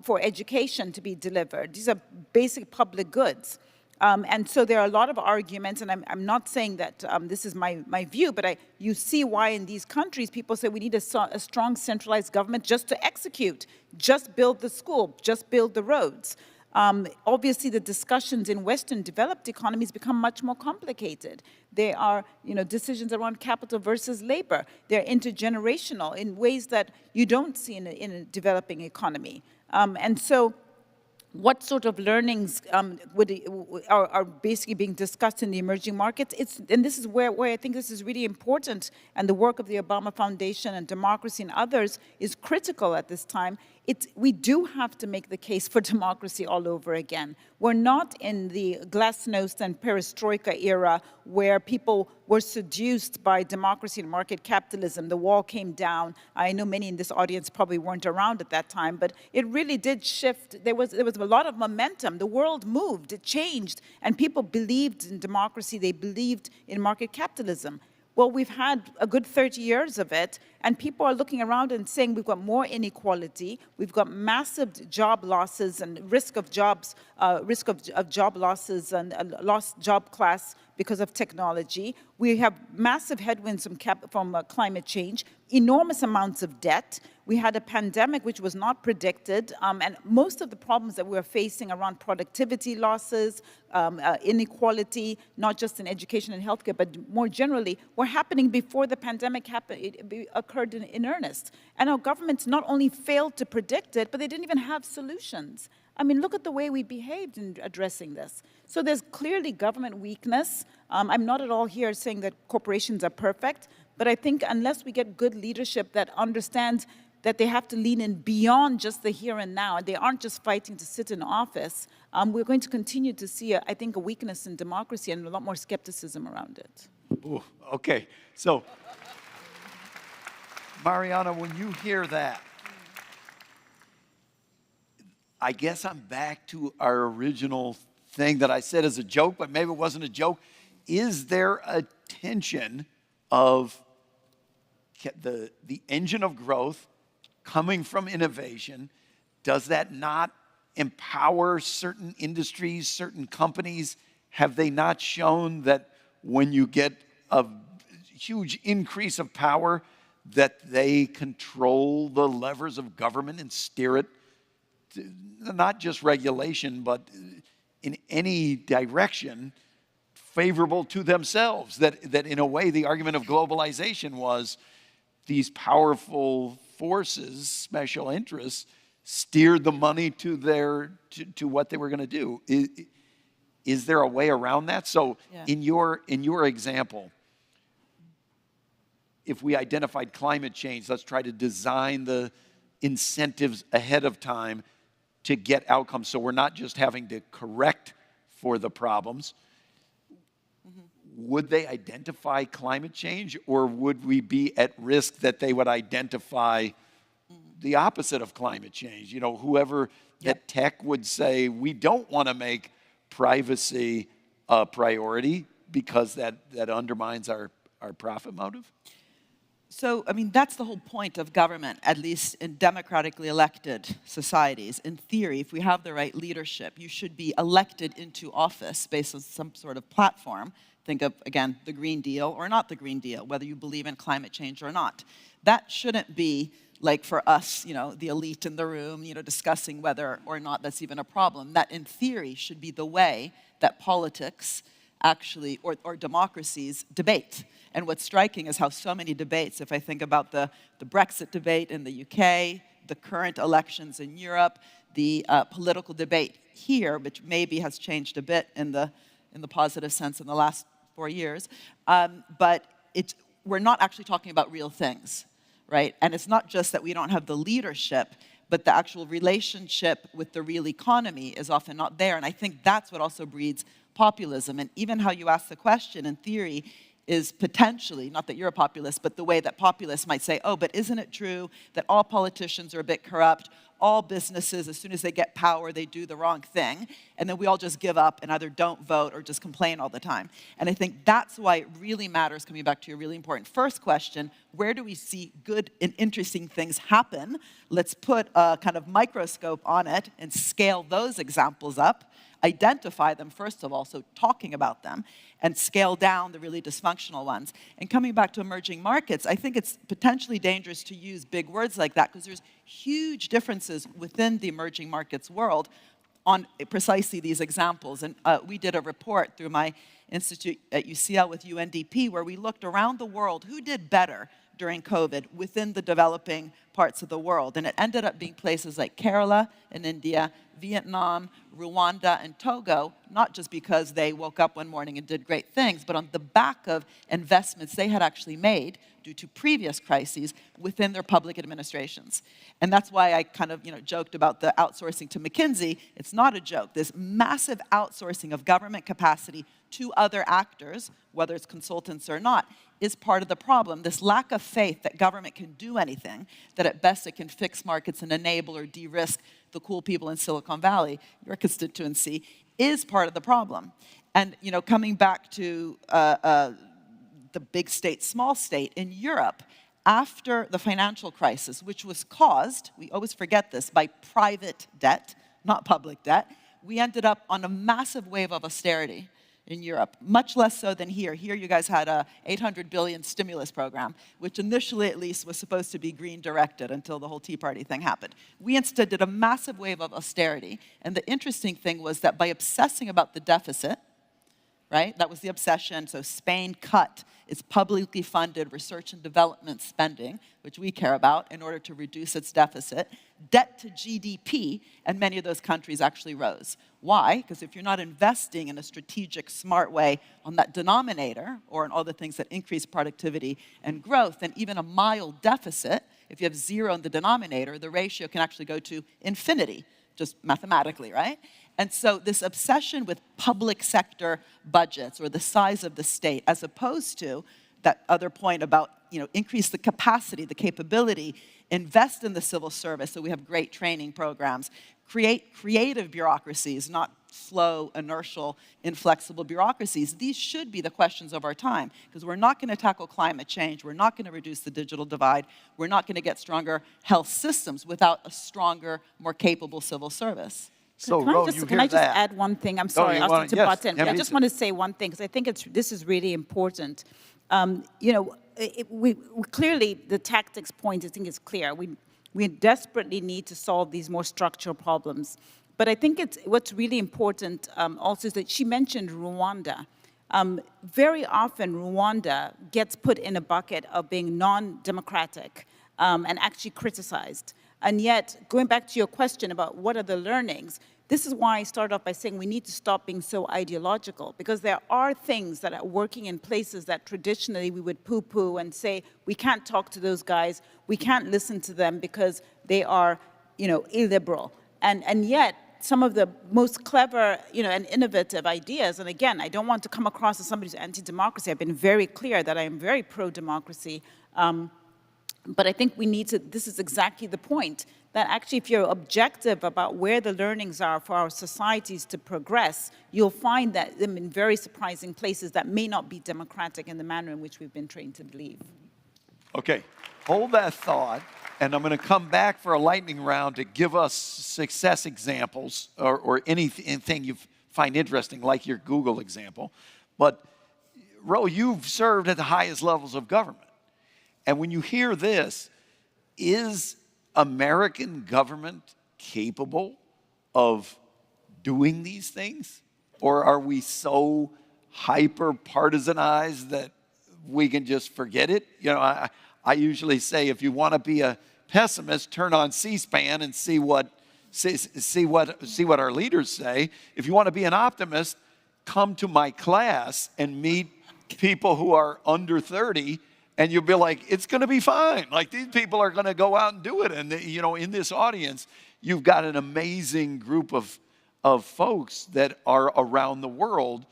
for education to be delivered. These are basic public goods. And so there are a lot of arguments, and I'm not saying that this is my view, but you see why in these countries people say we need a strong centralized government just to execute, just build the school, just build the roads. Obviously, the discussions in Western developed economies become much more complicated. There are, decisions around capital versus labor. They're intergenerational in ways that you don't see in a developing economy. And so, what sort of learnings are basically being discussed in the emerging markets? And this is where I think this is really important, and the work of the Obama Foundation and Democracy and others is critical at this time. We do have to make the case for democracy all over again. We're not in the glasnost and perestroika era where people were seduced by democracy and market capitalism. The wall came down. I know many in this audience probably weren't around at that time, but it really did shift. There was a lot of momentum. The world moved, it changed, and people believed in democracy. They believed in market capitalism. Well, we've had a good 30 years of it, and people are looking around and saying we've got more inequality, we've got massive job losses and risk of job losses and lost job class because of technology. We have massive headwinds from climate change, enormous amounts of debt. We had a pandemic which was not predicted, and most of the problems that we're facing around productivity losses, inequality, not just in education and healthcare, but more generally, were happening before the pandemic occurred in earnest. And our governments not only failed to predict it, but they didn't even have solutions. I mean, look at the way we behaved in addressing this. So there's clearly government weakness. I'm not at all here saying that corporations are perfect, but I think unless we get good leadership that understands that they have to lean in beyond just the here and now, and they aren't just fighting to sit in office, we're going to continue to see, I think, a weakness in democracy and a lot more skepticism around it. Ooh, okay, so Mariana, when you hear that, I guess I'm back to our original thing that I said as a joke, but maybe it wasn't a joke. Is there a tension of the engine of growth coming from innovation? Does that not empower certain industries, certain companies? Have they not shown that when you get a huge increase of power, that they control the levers of government and steer it to not just regulation, but in any direction favorable to themselves? That in a way, the argument of globalization was these powerful forces, special interests, steered the money to what they were going to do. Is there a way around that? So Yeah. in your example, if we identified climate change, let's try to design the incentives ahead of time to get outcomes so we're not just having to correct for the problems. Would they identify climate change, or would we be at risk that they would identify the opposite of climate change? You know, whoever at tech would say, we don't want to make privacy a priority because that undermines our profit motive? So, I mean, that's the whole point of government, at least in democratically elected societies. In theory, if we have the right leadership, you should be elected into office based on some sort of platform. Think of, again, the Green Deal or not the Green Deal, whether you believe in climate change or not. That shouldn't be like for us, you know, the elite in the room, you know, discussing whether or not that's even a problem. That, in theory, should be the way that politics actually, or democracies, debate. And what's striking is how so many debates, if I think about the Brexit debate in the UK, the current elections in Europe, the political debate here, which maybe has changed a bit in the positive sense in the last 4 years, but we're not actually talking about real things, right? And it's not just that we don't have the leadership, but the actual relationship with the real economy is often not there. And I think that's what also breeds populism. And even how you ask the question, in theory, is potentially, not that you're a populist, but the way that populists might say, oh, but isn't it true that all politicians are a bit corrupt? All businesses, as soon as they get power, they do the wrong thing. And then we all just give up and either don't vote or just complain all the time. And I think that's why it really matters, coming back to your really important first question, where do we see good and interesting things happen? Let's put a kind of microscope on it and scale those examples up, identify them first of all, so talking about them, and scale down the really dysfunctional ones. And coming back to emerging markets, I think it's potentially dangerous to use big words like that because there's huge differences within the emerging markets world on precisely these examples. And we did a report through my institute at UCL with UNDP where we looked around the world who did better during COVID within the developing parts of the world. And it ended up being places like Kerala in India, Vietnam, Rwanda, and Togo, not just because they woke up one morning and did great things, but on the back of investments they had actually made due to previous crises within their public administrations. And that's why I kind of, joked about the outsourcing to McKinsey. It's not a joke. This massive outsourcing of government capacity to other actors, whether it's consultants or not, is part of the problem. This lack of faith that government can do anything, that at best it can fix markets and enable or de-risk the cool people in Silicon Valley, your constituency, is part of the problem. And coming back to the big state, small state, in Europe, after the financial crisis, which was caused, we always forget this, by private debt, not public debt, we ended up on a massive wave of austerity in Europe, much less so than here. Here you guys had a 800 billion stimulus program, which initially at least was supposed to be green directed until the whole Tea Party thing happened. We instead did a massive wave of austerity, and the interesting thing was that by obsessing about the deficit, right, that was the obsession, so Spain cut its publicly funded research and development spending, which we care about, in order to reduce its deficit. Debt to GDP, and many of those countries actually rose. Why? Because if you're not investing in a strategic, smart way on that denominator, or on all the things that increase productivity and growth, then even a mild deficit, if you have zero in the denominator, the ratio can actually go to infinity, just mathematically, right? And so this obsession with public sector budgets or the size of the state, as opposed to that other point about, increase the capacity, the capability, invest in the civil service so we have great training programs, create creative bureaucracies, not slow, inertial, inflexible bureaucracies. These should be the questions of our time, because we're not going to tackle climate change, we're not going to reduce the digital divide, we're not going to get stronger health systems without a stronger, more capable civil service. So, can I just add one thing? I'm sorry, I was to butt in. I just want to say one thing, because I think this is really important. Clearly, the tactics point, I think, is clear. We desperately need to solve these more structural problems. But I think what's really important also is that she mentioned Rwanda. Very often, Rwanda gets put in a bucket of being non-democratic and actually criticized. And yet, going back to your question about what are the learnings, This is why I started off by saying we need to stop being so ideological, because there are things that are working in places that traditionally we would poo-poo and say, we can't talk to those guys, we can't listen to them because they are, illiberal. And yet, some of the most clever, and innovative ideas, and again, I don't want to come across as somebody who's anti-democracy. I've been very clear that I am very pro-democracy. But I think we need to, this is exactly the point, that actually if you're objective about where the learnings are for our societies to progress, you'll find that them in very surprising places that may not be democratic in the manner in which we've been trained to believe. Okay, hold that thought, and I'm going to come back for a lightning round to give us success examples or anything you find interesting, like your Google example. But, Ro, you've served at the highest levels of government. And when you hear this, is American government capable of doing these things? Or are we so hyper-partisanized that we can just forget it? I usually say if you want to be a pessimist, turn on C-SPAN and see what our leaders say. If you want to be an optimist, come to my class and meet people who are under 30, and you'll be like, it's going to be fine. Like, these people are going to go out and do it. And, in this audience, you've got an amazing group of folks that are around the world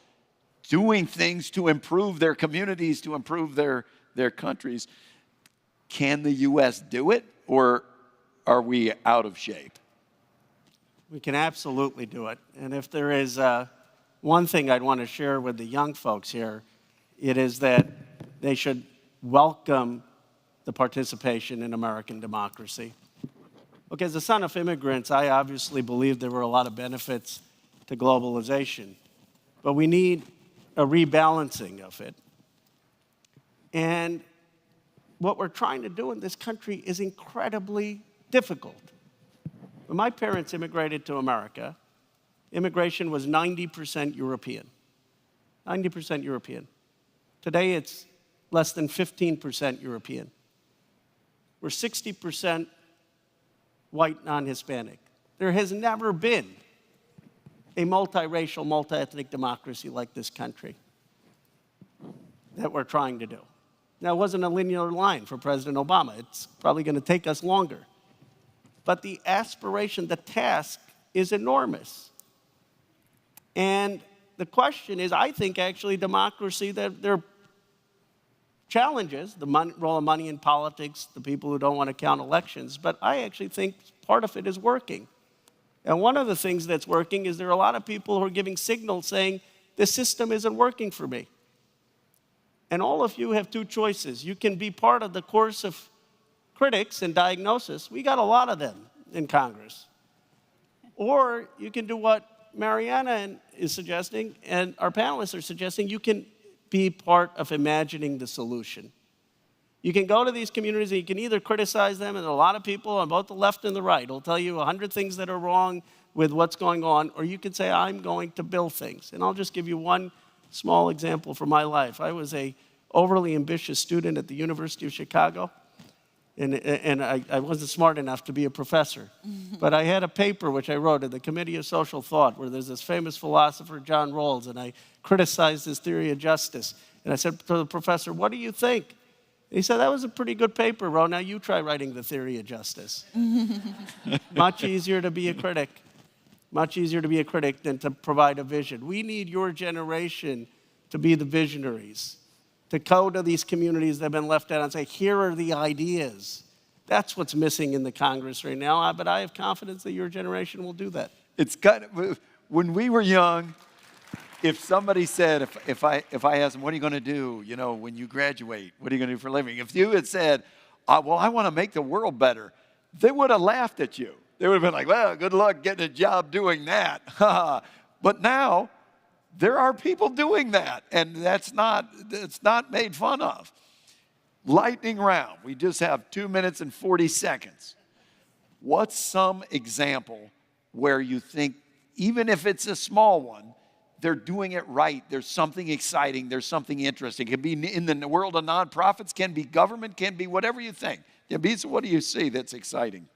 doing things to improve their communities, to improve their countries. Can the U.S. do it, or are we out of shape? We can absolutely do it. And if there is one thing I'd want to share with the young folks here, it is that they should welcome the participation in American democracy. Look, as a son of immigrants, I obviously believe there were a lot of benefits to globalization, but we need a rebalancing of it. And what we're trying to do in this country is incredibly difficult. When my parents immigrated to America, immigration was 90% European. 90% European. Today, it's less than 15% European. We're 60% white, non-Hispanic. There has never been a multiracial, multi-ethnic democracy like this country that we're trying to do. Now, it wasn't a linear line for President Obama. It's probably going to take us longer. But the aspiration, the task, is enormous. And the question is, I think, actually, democracy, there are challenges, the role of money in politics, the people who don't want to count elections, but I actually think part of it is working. And one of the things that's working is there are a lot of people who are giving signals saying, this system isn't working for me. And all of you have two choices. You can be part of the course of critics and diagnosis. We got a lot of them in Congress. Or you can do what Mariana is suggesting and our panelists are suggesting. You can be part of imagining the solution. You can go to these communities and you can either criticize them, and a lot of people on both the left and the right will tell you 100 things that are wrong with what's going on, or you can say, I'm going to build things. And I'll just give you one small example from my life. I was an overly ambitious student at the University of Chicago, and I wasn't smart enough to be a professor. But I had a paper which I wrote in the Committee of Social Thought, where there's this famous philosopher, John Rawls, and I criticized his theory of justice. And I said to the professor, what do you think? And he said, that was a pretty good paper, Ro. Now you try writing the theory of justice. Much easier to be a critic. Much easier to be a critic than to provide a vision. We need your generation to be the visionaries, to go to these communities that have been left out and say, here are the ideas. That's what's missing in the Congress right now, but I have confidence that your generation will do that. It's kind of, when we were young, if somebody said, if I asked them, what are you going to do, when you graduate? What are you going to do for a living? If you had said, well, I want to make the world better, they would have laughed at you. They would have been like, well, good luck getting a job doing that. But now, there are people doing that, and it's not made fun of. Lightning round. We just have 2 minutes and 40 seconds. What's some example where you think, even if it's a small one, they're doing it right, there's something exciting, there's something interesting? It can be in the world of nonprofits, can be government, can be whatever you think. What do you see that's exciting?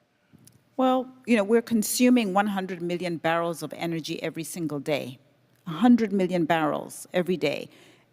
Well, we're consuming 100 million barrels of energy every single day. 100 million barrels every day.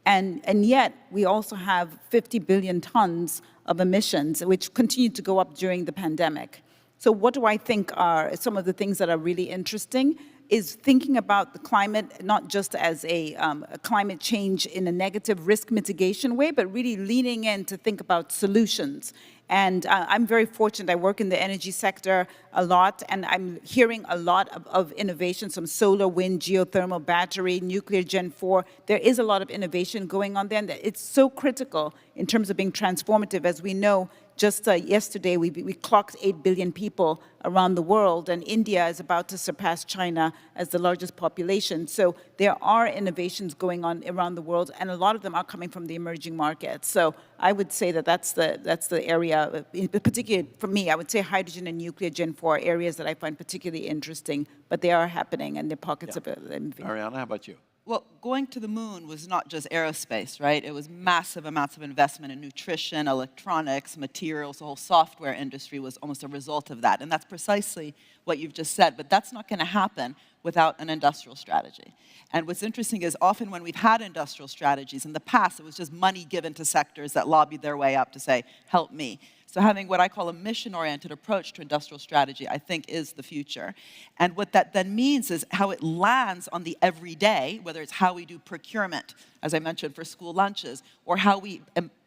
And yet, we also have 50 billion tons of emissions, which continue to go up during the pandemic. So what do I think are some of the things that are really interesting is thinking about the climate, not just as a climate change in a negative risk mitigation way, but really leaning in to think about solutions. And I'm very fortunate. I work in the energy sector a lot, and I'm hearing a lot of innovations from solar, wind, geothermal, battery, nuclear Gen 4. There is a lot of innovation going on there, and it's so critical in terms of being transformative. As we know, just yesterday, we clocked 8 billion people around the world, and India is about to surpass China as the largest population. So there are innovations going on around the world, and a lot of them are coming from the emerging markets. So I would say that that's the area, particularly for me, I would say hydrogen and nuclear Gen 4 are areas that I find particularly interesting, but they are happening, and they're pockets of innovation. Ariana, how about you? Well, going to the moon was not just aerospace, right? It was massive amounts of investment in nutrition, electronics, materials. The whole software industry was almost a result of that. And that's precisely what you've just said. But that's not going to happen without an industrial strategy. And what's interesting is often when we've had industrial strategies, in the past, it was just money given to sectors that lobbied their way up to say, help me. So having what I call a mission-oriented approach to industrial strategy, I think, is the future. And what that then means is how it lands on the everyday, whether it's how we do procurement, as I mentioned, for school lunches, or how we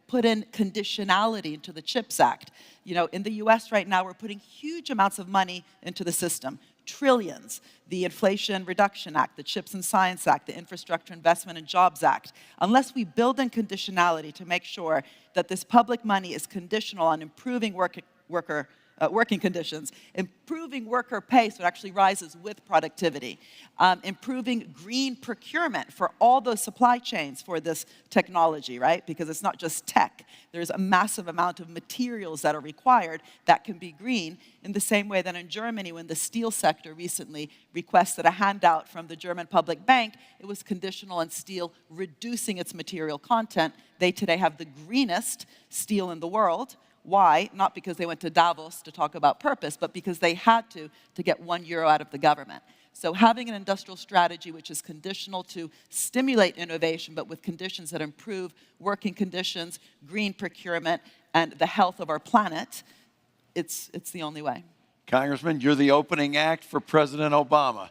put in conditionality into the CHIPS Act. In the US right now, we're putting huge amounts of money into the system. Trillions. The Inflation Reduction Act, the CHIPS and Science Act, the Infrastructure Investment and Jobs Act. Unless we build in conditionality to make sure that this public money is conditional on improving working conditions, improving worker pay so it actually rises with productivity, improving green procurement for all those supply chains for this technology, right? Because it's not just tech. There's a massive amount of materials that are required that can be green, in the same way that in Germany, when the steel sector recently requested a handout from the German public bank, it was conditional on steel reducing its material content. They today have the greenest steel in the world. Why? Not because they went to Davos to talk about purpose, but because they had to get €1 out of the government. So having an industrial strategy which is conditional to stimulate innovation, but with conditions that improve working conditions, green procurement, and the health of our planet, it's the only way. Congressman, you're the opening act for President Obama.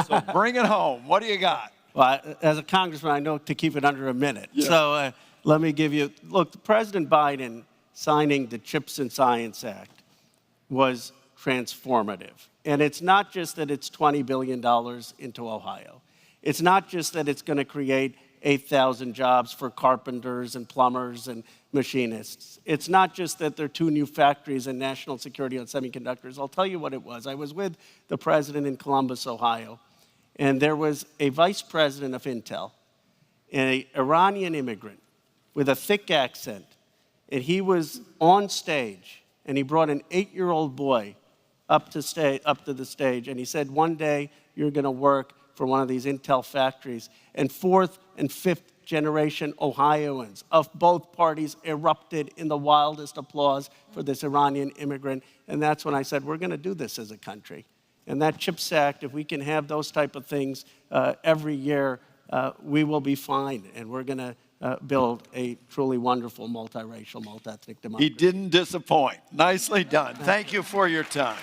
So bring it home. What do you got? Well, as a congressman, I know to keep it under a minute. Yeah. So let me give you, look, President Biden signing the CHIPS and Science Act was transformative. And it's not just that it's $20 billion into Ohio. It's not just that it's going to create 8,000 jobs for carpenters and plumbers and machinists. It's not just that there are 2 new factories and national security on semiconductors. I'll tell you what it was. I was with the president in Columbus, Ohio, and there was a vice president of Intel, an Iranian immigrant with a thick accent, and he was on stage, and he brought an 8-year-old boy up to the stage, and he said, one day you're going to work for one of these Intel factories. And 4th and 5th generation Ohioans of both parties erupted in the wildest applause for this Iranian immigrant. And that's when I said, we're going to do this as a country. And that CHIPS Act, if we can have those type of things every year, we will be fine. And we're going to build a truly wonderful multiracial, multi-ethnic democracy. He didn't disappoint. Nicely done. Thank you for your time.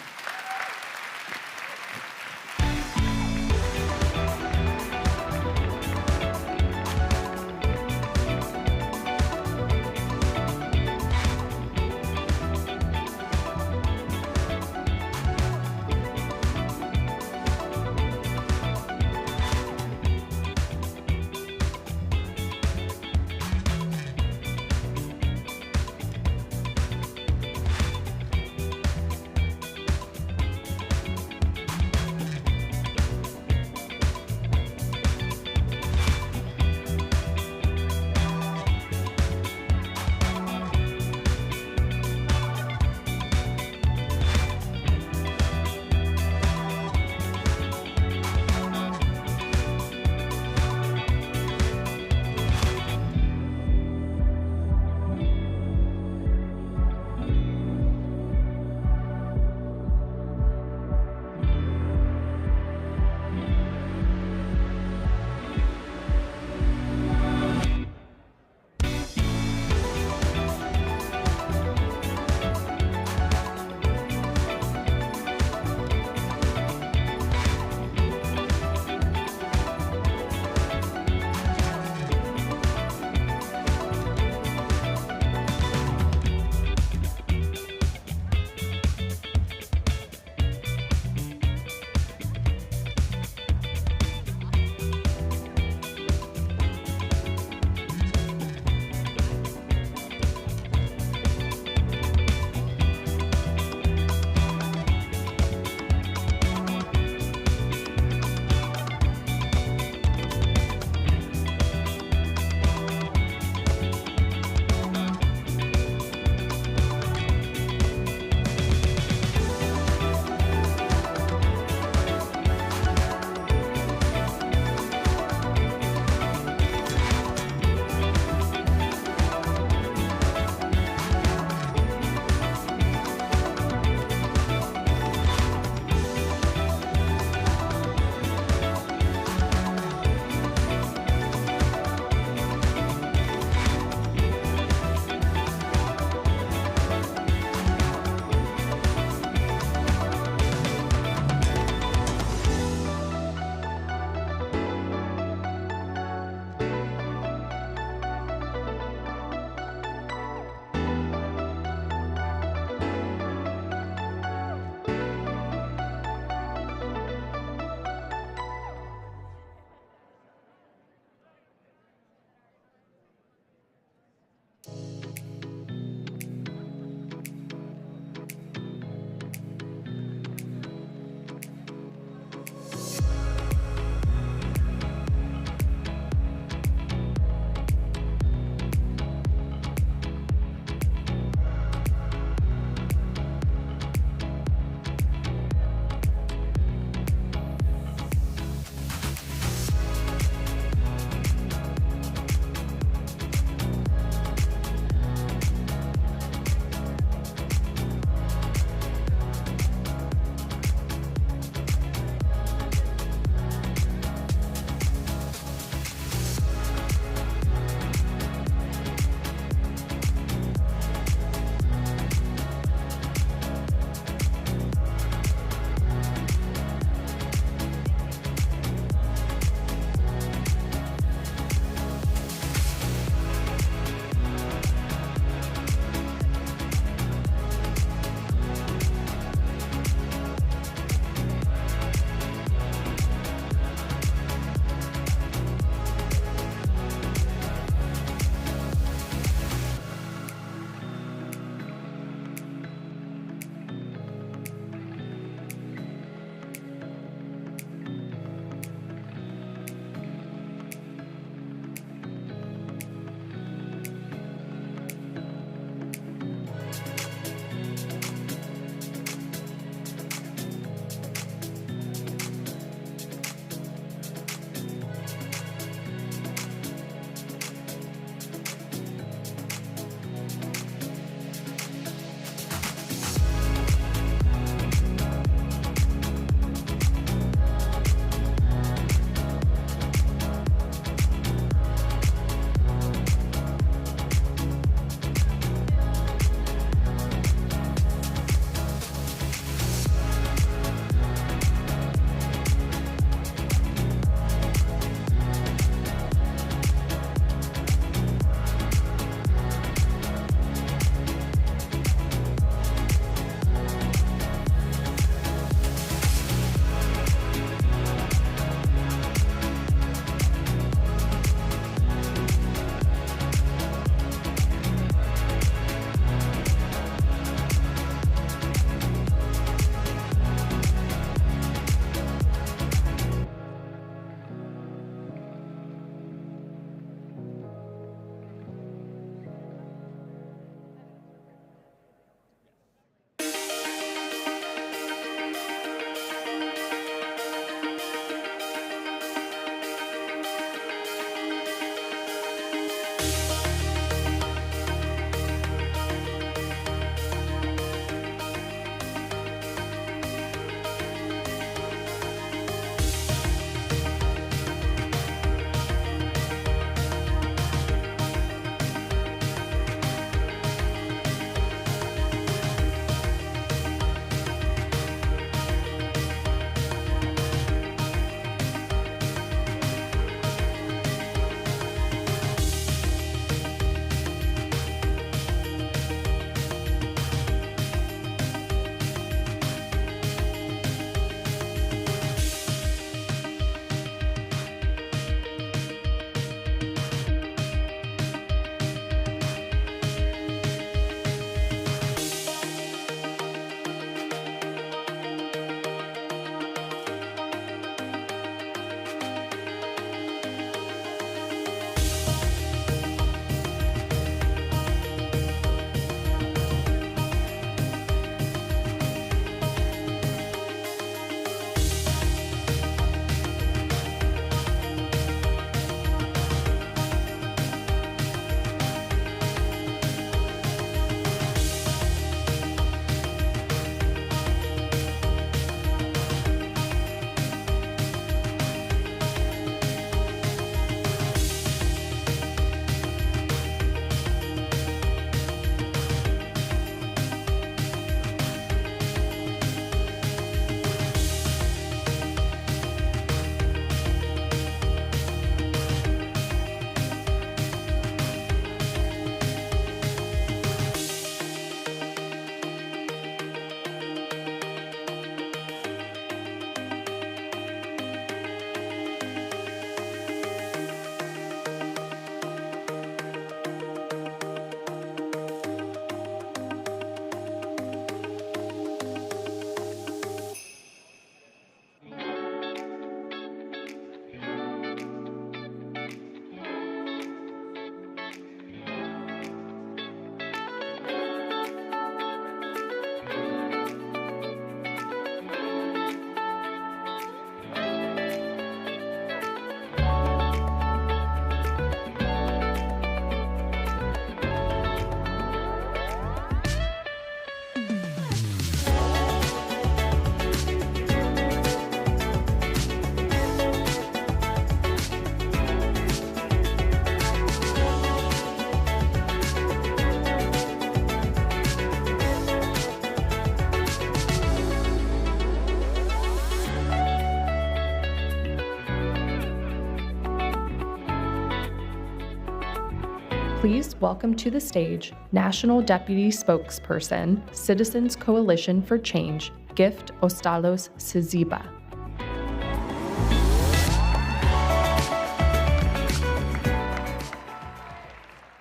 Please welcome to the stage National Deputy Spokesperson, Citizens Coalition for Change, Gift Ostalos Siziba.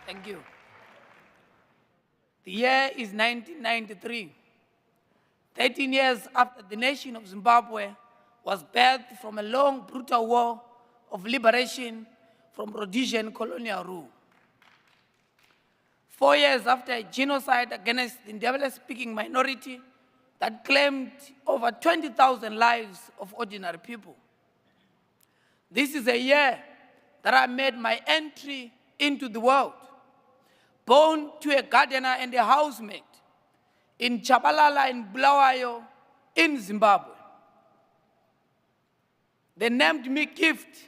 Thank you. The year is 1993. 13 years after the nation of Zimbabwe was birthed from a long, brutal war of liberation from Rhodesian colonial rule. 4 years after a genocide against the Ndebele-speaking minority that claimed over 20,000 lives of ordinary people. This is a year that I made my entry into the world, born to a gardener and a housemaid in Chabalala in Bulawayo in Zimbabwe. They named me Gift,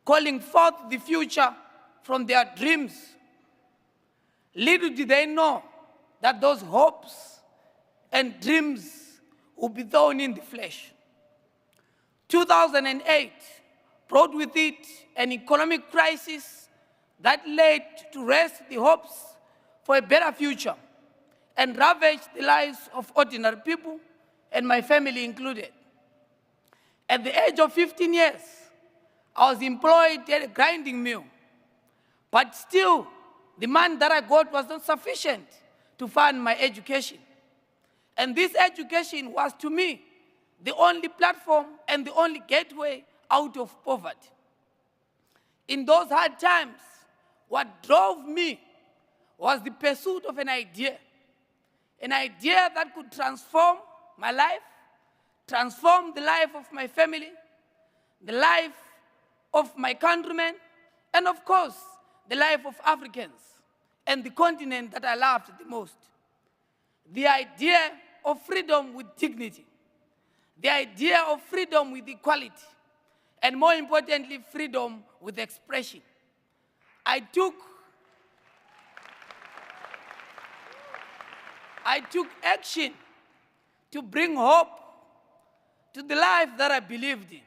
calling forth the future from their dreams. Little did they know that those hopes and dreams would be thrown in the flesh. 2008 brought with it an economic crisis that laid to rest the hopes for a better future and ravaged the lives of ordinary people, and my family included. At the age of 15 years, I was employed at a grinding mill, but still, the money that I got was not sufficient to fund my education. And this education was, to me, the only platform and the only gateway out of poverty. In those hard times, what drove me was the pursuit of an idea that could transform my life, transform the life of my family, the life of my countrymen, and of course, the life of Africans and the continent that I loved the most. The idea of freedom with dignity, the idea of freedom with equality, and more importantly, freedom with expression. I took action to bring hope to the life that I believed in.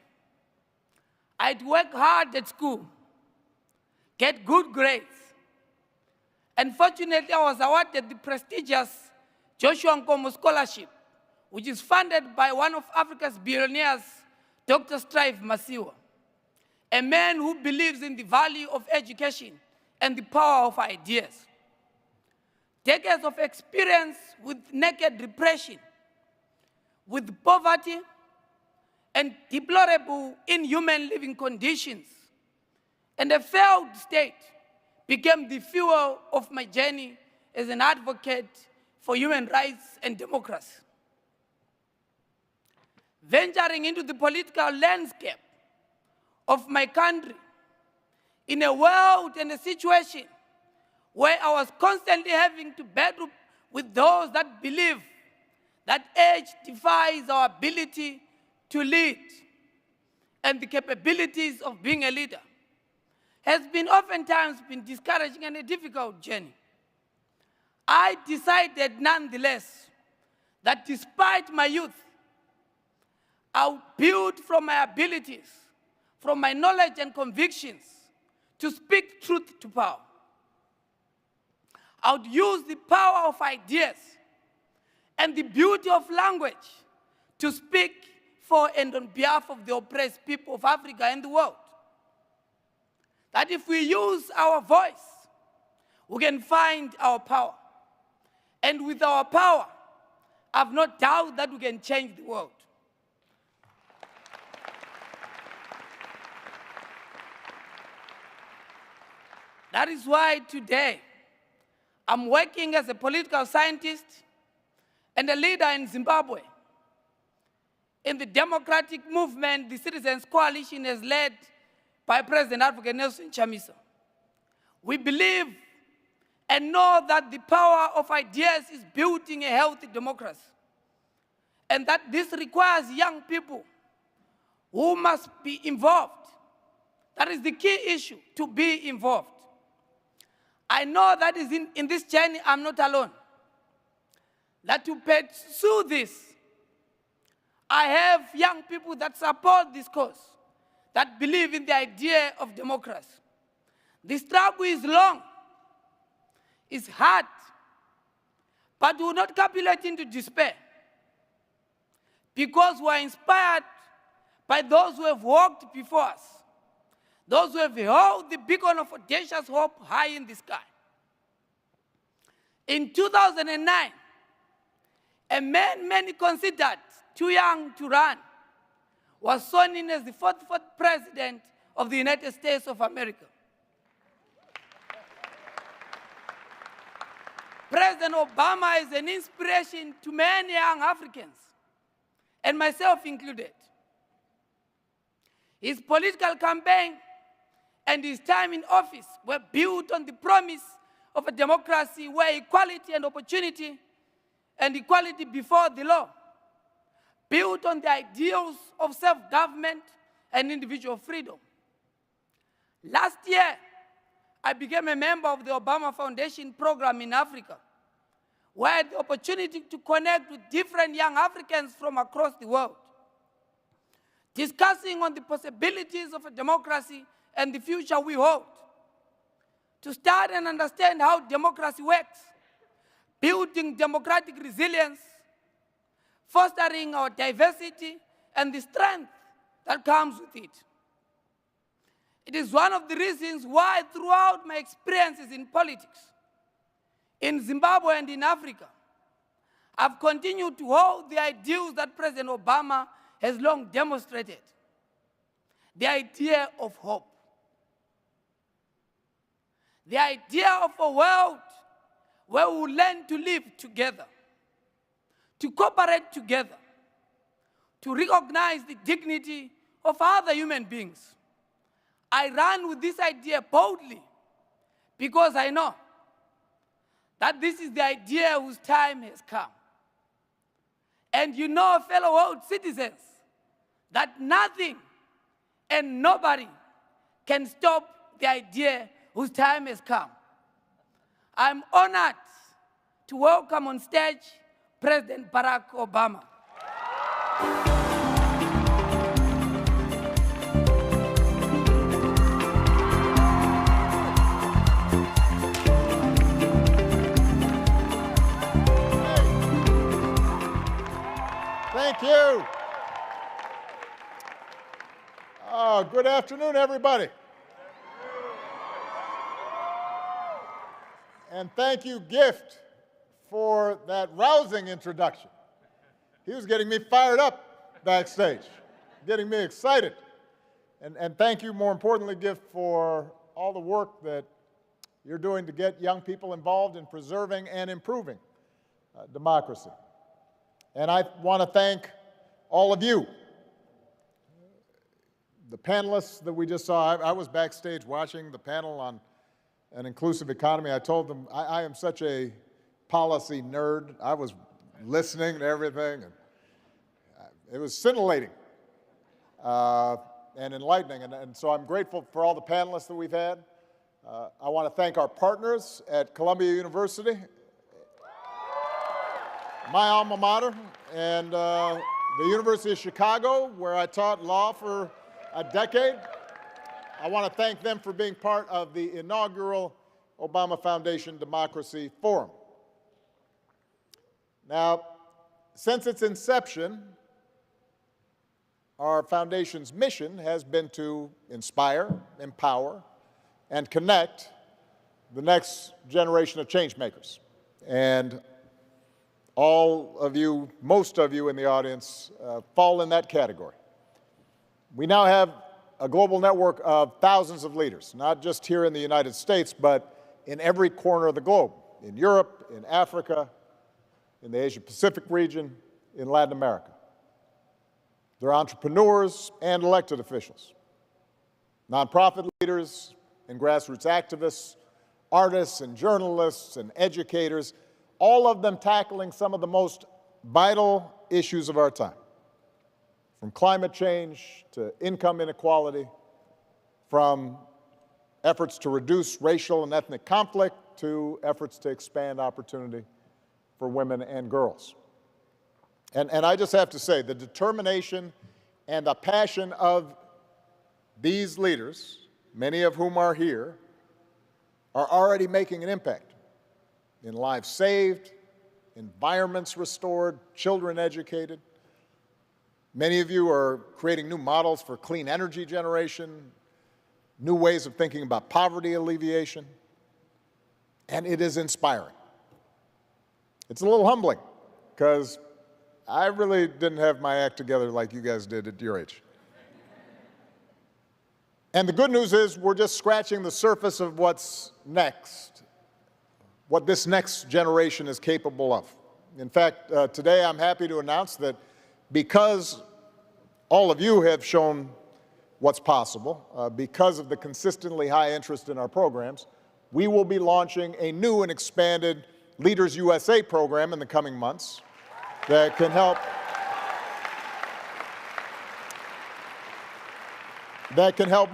I'd work hard at school, get good grades, and fortunately I was awarded the prestigious Joshua Nkomo Scholarship, which is funded by one of Africa's billionaires, Dr. Strive Masiwa, a man who believes in the value of education and the power of ideas. Decades of experience with naked repression, with poverty, and deplorable inhuman living conditions, and a failed state became the fuel of my journey as an advocate for human rights and democracy. Venturing into the political landscape of my country in a world and a situation where I was constantly having to battle with those that believe that age defies our ability to lead and the capabilities of being a leader, has been oftentimes been discouraging and a difficult journey. I decided nonetheless that despite my youth, I would build from my abilities, from my knowledge and convictions, to speak truth to power. I would use the power of ideas and the beauty of language to speak for and on behalf of the oppressed people of Africa and the world. That if we use our voice, we can find our power. And with our power, I have no doubt that we can change the world. That is why today, I'm working as a political scientist and a leader in Zimbabwe. In the democratic movement, the Citizens Coalition is led by President Advocate Nelson Chamisa. We believe and know that the power of ideas is building a healthy democracy, and that this requires young people who must be involved. That is the key issue, to be involved. I know that is in this journey, I'm not alone. That to pursue this, I have young people that support this cause, that believe in the idea of democracy. The struggle is long, is hard, but we will not capitulate into despair, because we are inspired by those who have walked before us, those who have held the beacon of audacious hope high in the sky. In 2009, a man many considered too young to run was sworn in as the 44th President of the United States of America. President Obama is an inspiration to many young Africans, and myself included. His political campaign and his time in office were built on the promise of a democracy where equality and opportunity and equality before the law, built on the ideals of self-government and individual freedom. Last year, I became a member of the Obama Foundation program in Africa, where I had the opportunity to connect with different young Africans from across the world, discussing on the possibilities of a democracy and the future we hold, to start and understand how democracy works, building democratic resilience, fostering our diversity and the strength that comes with it. It is one of the reasons why throughout my experiences in politics, in Zimbabwe and in Africa, I've continued to hold the ideals that President Obama has long demonstrated, the idea of hope, the idea of a world where we will learn to live together, to cooperate together, to recognize the dignity of other human beings. I run with this idea boldly because I know that this is the idea whose time has come. And you know, fellow world citizens, that nothing and nobody can stop the idea whose time has come. I'm honored to welcome on stage President Barack Obama. Thank you. Good afternoon, everybody. And thank you, Gift, for that rousing introduction. He was getting me fired up backstage, getting me excited. And thank you, more importantly, Gift, for all the work that you're doing to get young people involved in preserving and improving democracy. And I want to thank all of you, the panelists that we just saw. I was backstage watching the panel on an inclusive economy. I told them I am such a policy nerd. I was listening to everything, and it was scintillating and enlightening. And so I'm grateful for all the panelists that we've had. I want to thank our partners at Columbia University, my alma mater, and the University of Chicago, where I taught law for a decade. I want to thank them for being part of the inaugural Obama Foundation Democracy Forum. Now, since its inception, our foundation's mission has been to inspire, empower, and connect the next generation of change makers. And all of you, most of you in the audience, fall in that category. We now have a global network of thousands of leaders, not just here in the United States, but in every corner of the globe, in Europe, in Africa, in the Asia-Pacific region, in Latin America. They're entrepreneurs and elected officials, nonprofit leaders and grassroots activists, artists and journalists and educators, all of them tackling some of the most vital issues of our time, from climate change to income inequality, from efforts to reduce racial and ethnic conflict to efforts to expand opportunity for women and girls. And I just have to say, the determination and the passion of these leaders, many of whom are here, are already making an impact. in lives saved, environments restored, children educated. Many of you are creating new models for clean energy generation, new ways of thinking about poverty alleviation, and it is inspiring. It's a little humbling, because I really didn't have my act together like you guys did at your age. And the good news is we're just scratching the surface of what's next, what this next generation is capable of. In fact, today I'm happy to announce that because all of you have shown what's possible, because of the consistently high interest in our programs, we will be launching a new and expanded Leaders USA program in the coming months that can help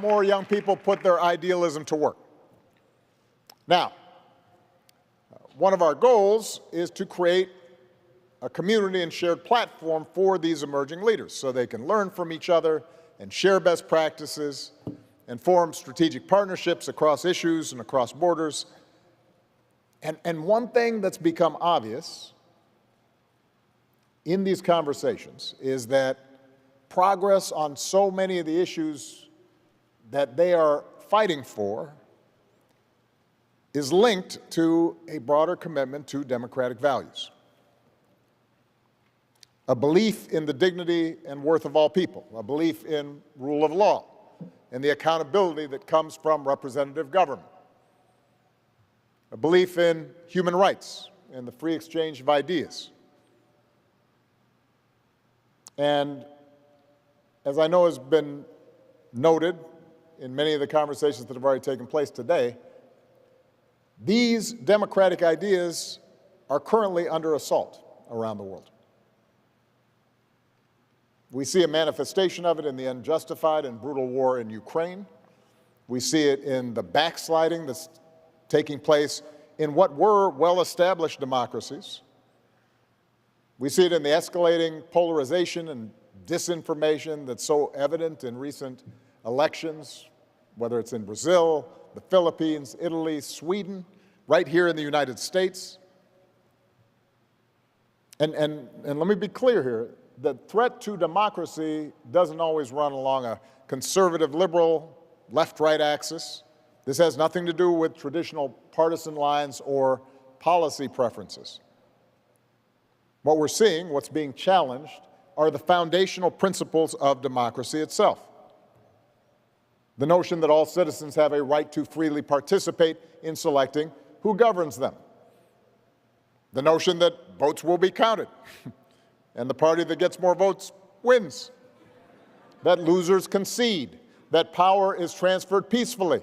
more young people put their idealism to work. Now, one of our goals is to create a community and shared platform for these emerging leaders so they can learn from each other and share best practices and form strategic partnerships across issues and across borders. And one thing that's become obvious in these conversations is that progress on so many of the issues that they are fighting for is linked to a broader commitment to democratic values. A belief in the dignity and worth of all people, a belief in rule of law, and the accountability that comes from representative government, a belief in human rights and the free exchange of ideas. And as I know has been noted in many of the conversations that have already taken place today, these democratic ideas are currently under assault around the world. We see a manifestation of it in the unjustified and brutal war in Ukraine. We see it in the backsliding that's taking place in what were well-established democracies. We see it in the escalating polarization and disinformation that's so evident in recent elections, whether it's in Brazil, the Philippines, Italy, Sweden, right here in the United States. And let me be clear here. The threat to democracy doesn't always run along a conservative, liberal, left-right axis. This has nothing to do with traditional partisan lines or policy preferences. What we're seeing, what's being challenged, are the foundational principles of democracy itself. The notion that all citizens have a right to freely participate in selecting who governs them. The notion that votes will be counted. And the party that gets more votes wins. That losers concede. That power is transferred peacefully.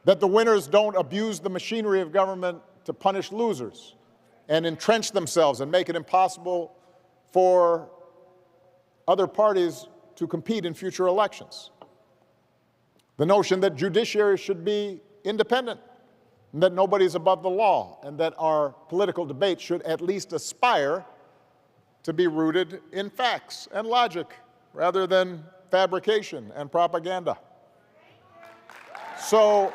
That the winners don't abuse the machinery of government to punish losers and entrench themselves and make it impossible for other parties to compete in future elections. The notion that judiciary should be independent, and that nobody's above the law, and that our political debate should at least aspire to be rooted in facts and logic rather than fabrication and propaganda. So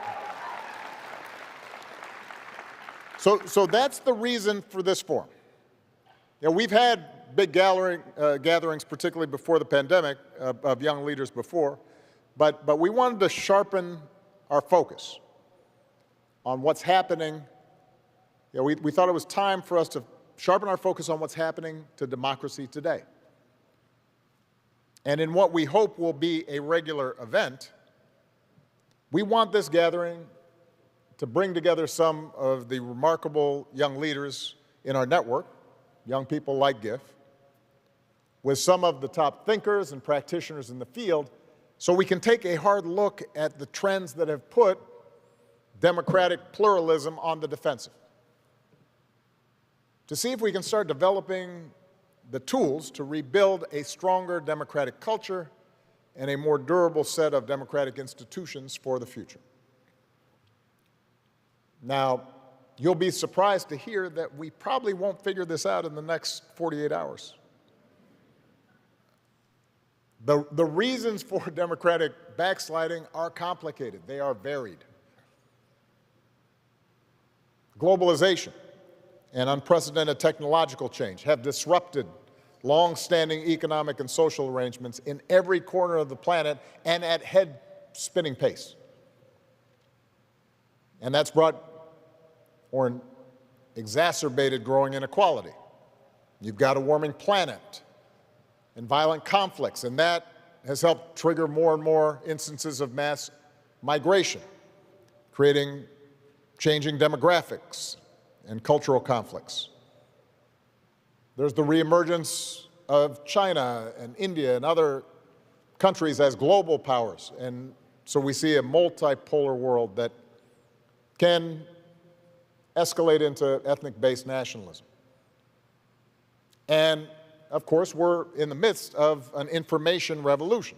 that's the reason for this forum. You know, we've had big gatherings, particularly before the pandemic, of young leaders before, but we wanted to sharpen our focus on what's happening. You know, we thought it was time for us to sharpen our focus on what's happening to democracy today. And in what we hope will be a regular event, we want this gathering to bring together some of the remarkable young leaders in our network, young people like GIF, with some of the top thinkers and practitioners in the field, so we can take a hard look at the trends that have put democratic pluralism on the defensive, to see if we can start developing the tools to rebuild a stronger democratic culture and a more durable set of democratic institutions for the future. Now, you'll be surprised to hear that we probably won't figure this out in the next 48 hours. The reasons for democratic backsliding are complicated. They are varied. Globalization and unprecedented technological change have disrupted long-standing economic and social arrangements in every corner of the planet and at head-spinning pace. And that's brought or exacerbated growing inequality. You've got a warming planet and violent conflicts, and that has helped trigger more and more instances of mass migration, creating changing demographics and cultural conflicts. There's the reemergence of China and India and other countries as global powers, and so we see a multipolar world that can escalate into ethnic-based nationalism. And of course, we're in the midst of an information revolution.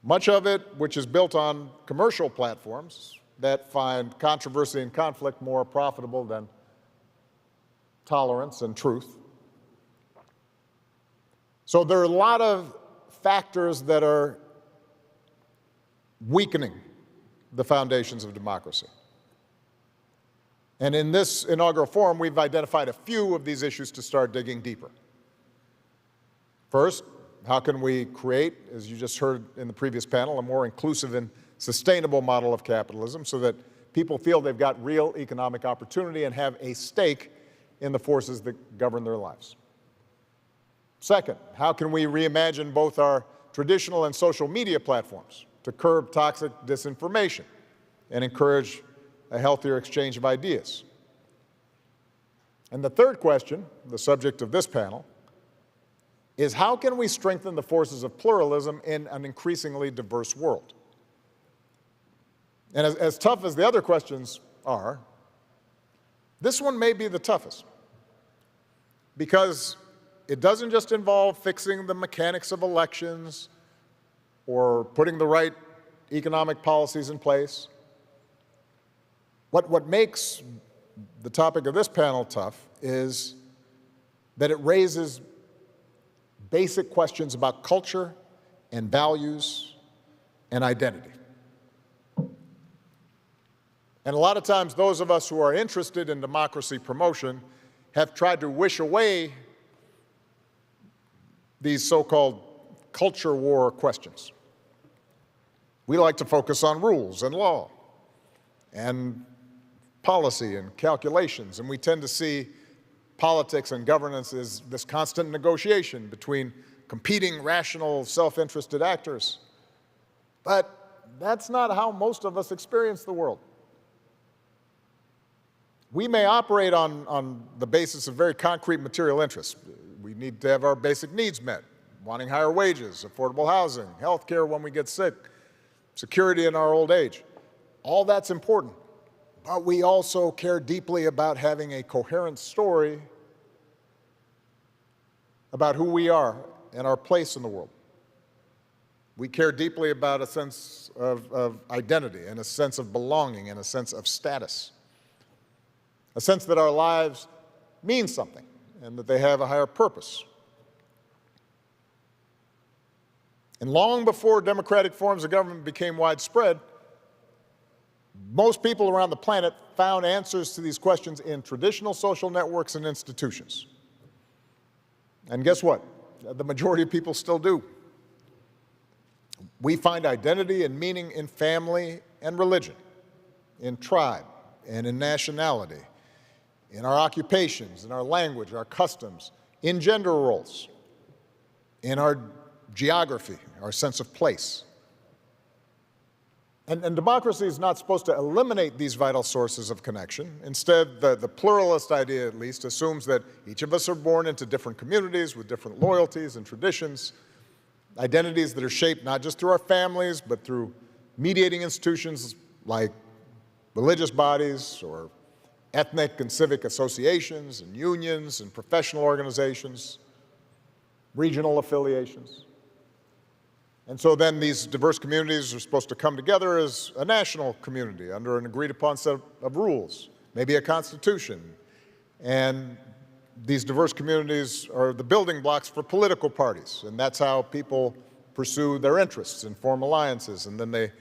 Much of it, which is built on commercial platforms that find controversy and conflict more profitable than tolerance and truth. So there are a lot of factors that are weakening the foundations of democracy. And in this inaugural forum, we've identified a few of these issues to start digging deeper. First, how can we create, as you just heard in the previous panel, a more inclusive and sustainable model of capitalism so that people feel they've got real economic opportunity and have a stake in the forces that govern their lives? Second, how can we reimagine both our traditional and social media platforms to curb toxic disinformation and encourage a healthier exchange of ideas? And the third question, the subject of this panel, is how can we strengthen the forces of pluralism in an increasingly diverse world? And as tough as the other questions are, this one may be the toughest, because it doesn't just involve fixing the mechanics of elections or putting the right economic policies in place. What makes the topic of this panel tough is that it raises basic questions about culture and values and identity. And a lot of times those of us who are interested in democracy promotion have tried to wish away these so-called culture war questions. We like to focus on rules and law and policy and calculations, and we tend to see politics and governance as this constant negotiation between competing, rational, self-interested actors. But that's not how most of us experience the world. We may operate on the basis of very concrete material interests. We need to have our basic needs met, wanting higher wages, affordable housing, health care when we get sick, security in our old age. All that's important. But we also care deeply about having a coherent story about who we are and our place in the world. We care deeply about a sense of identity and a sense of belonging and a sense of status, a sense that our lives mean something and that they have a higher purpose. And long before democratic forms of government became widespread, most people around the planet found answers to these questions in traditional social networks and institutions. And guess what? The majority of people still do. We find identity and meaning in family and religion, in tribe and in nationality, in our occupations, in our language, our customs, in gender roles, in our geography, our sense of place. And democracy is not supposed to eliminate these vital sources of connection. Instead, the pluralist idea, at least, assumes that each of us are born into different communities with different loyalties and traditions, identities that are shaped not just through our families, but through mediating institutions like religious bodies or ethnic and civic associations and unions and professional organizations, regional affiliations. And so then these diverse communities are supposed to come together as a national community under an agreed-upon set of rules, maybe a constitution. And these diverse communities are the building blocks for political parties, and that's how people pursue their interests and form alliances, and then they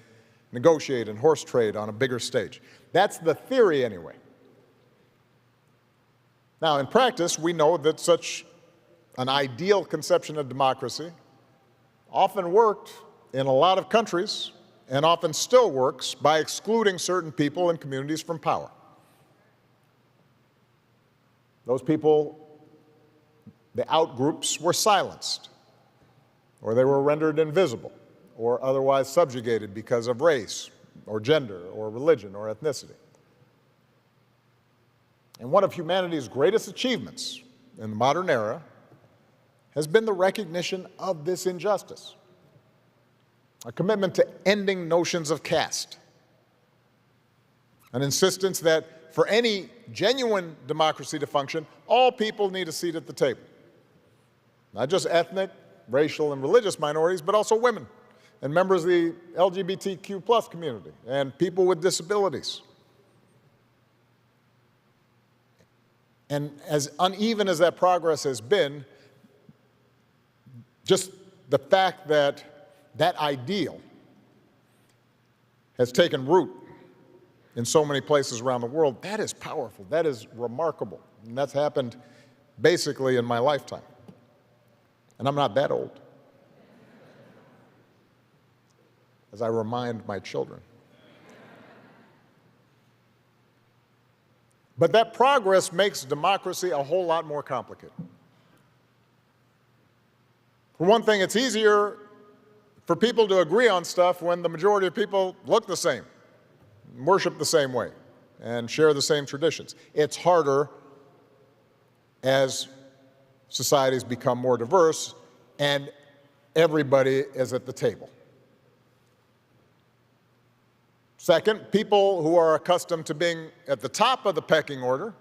negotiate and horse trade on a bigger stage. That's the theory anyway. Now, in practice, we know that such an ideal conception of democracy often worked in a lot of countries and often still works by excluding certain people and communities from power. Those people, the outgroups, were silenced, or they were rendered invisible, or otherwise subjugated because of race, or gender, or religion, or ethnicity. And one of humanity's greatest achievements in the modern era has been the recognition of this injustice, a commitment to ending notions of caste, an insistence that for any genuine democracy to function, all people need a seat at the table. Not just ethnic, racial, and religious minorities, but also women and members of the LGBTQ+ community and people with disabilities. And as uneven as that progress has been, just the fact that that ideal has taken root in so many places around the world, that is powerful, that is remarkable. And that's happened basically in my lifetime. And I'm not that old, as I remind my children. But that progress makes democracy a whole lot more complicated. For one thing, it's easier for people to agree on stuff when the majority of people look the same, worship the same way, and share the same traditions. It's harder as societies become more diverse and everybody is at the table. Second, people who are accustomed to being at the top of the pecking order,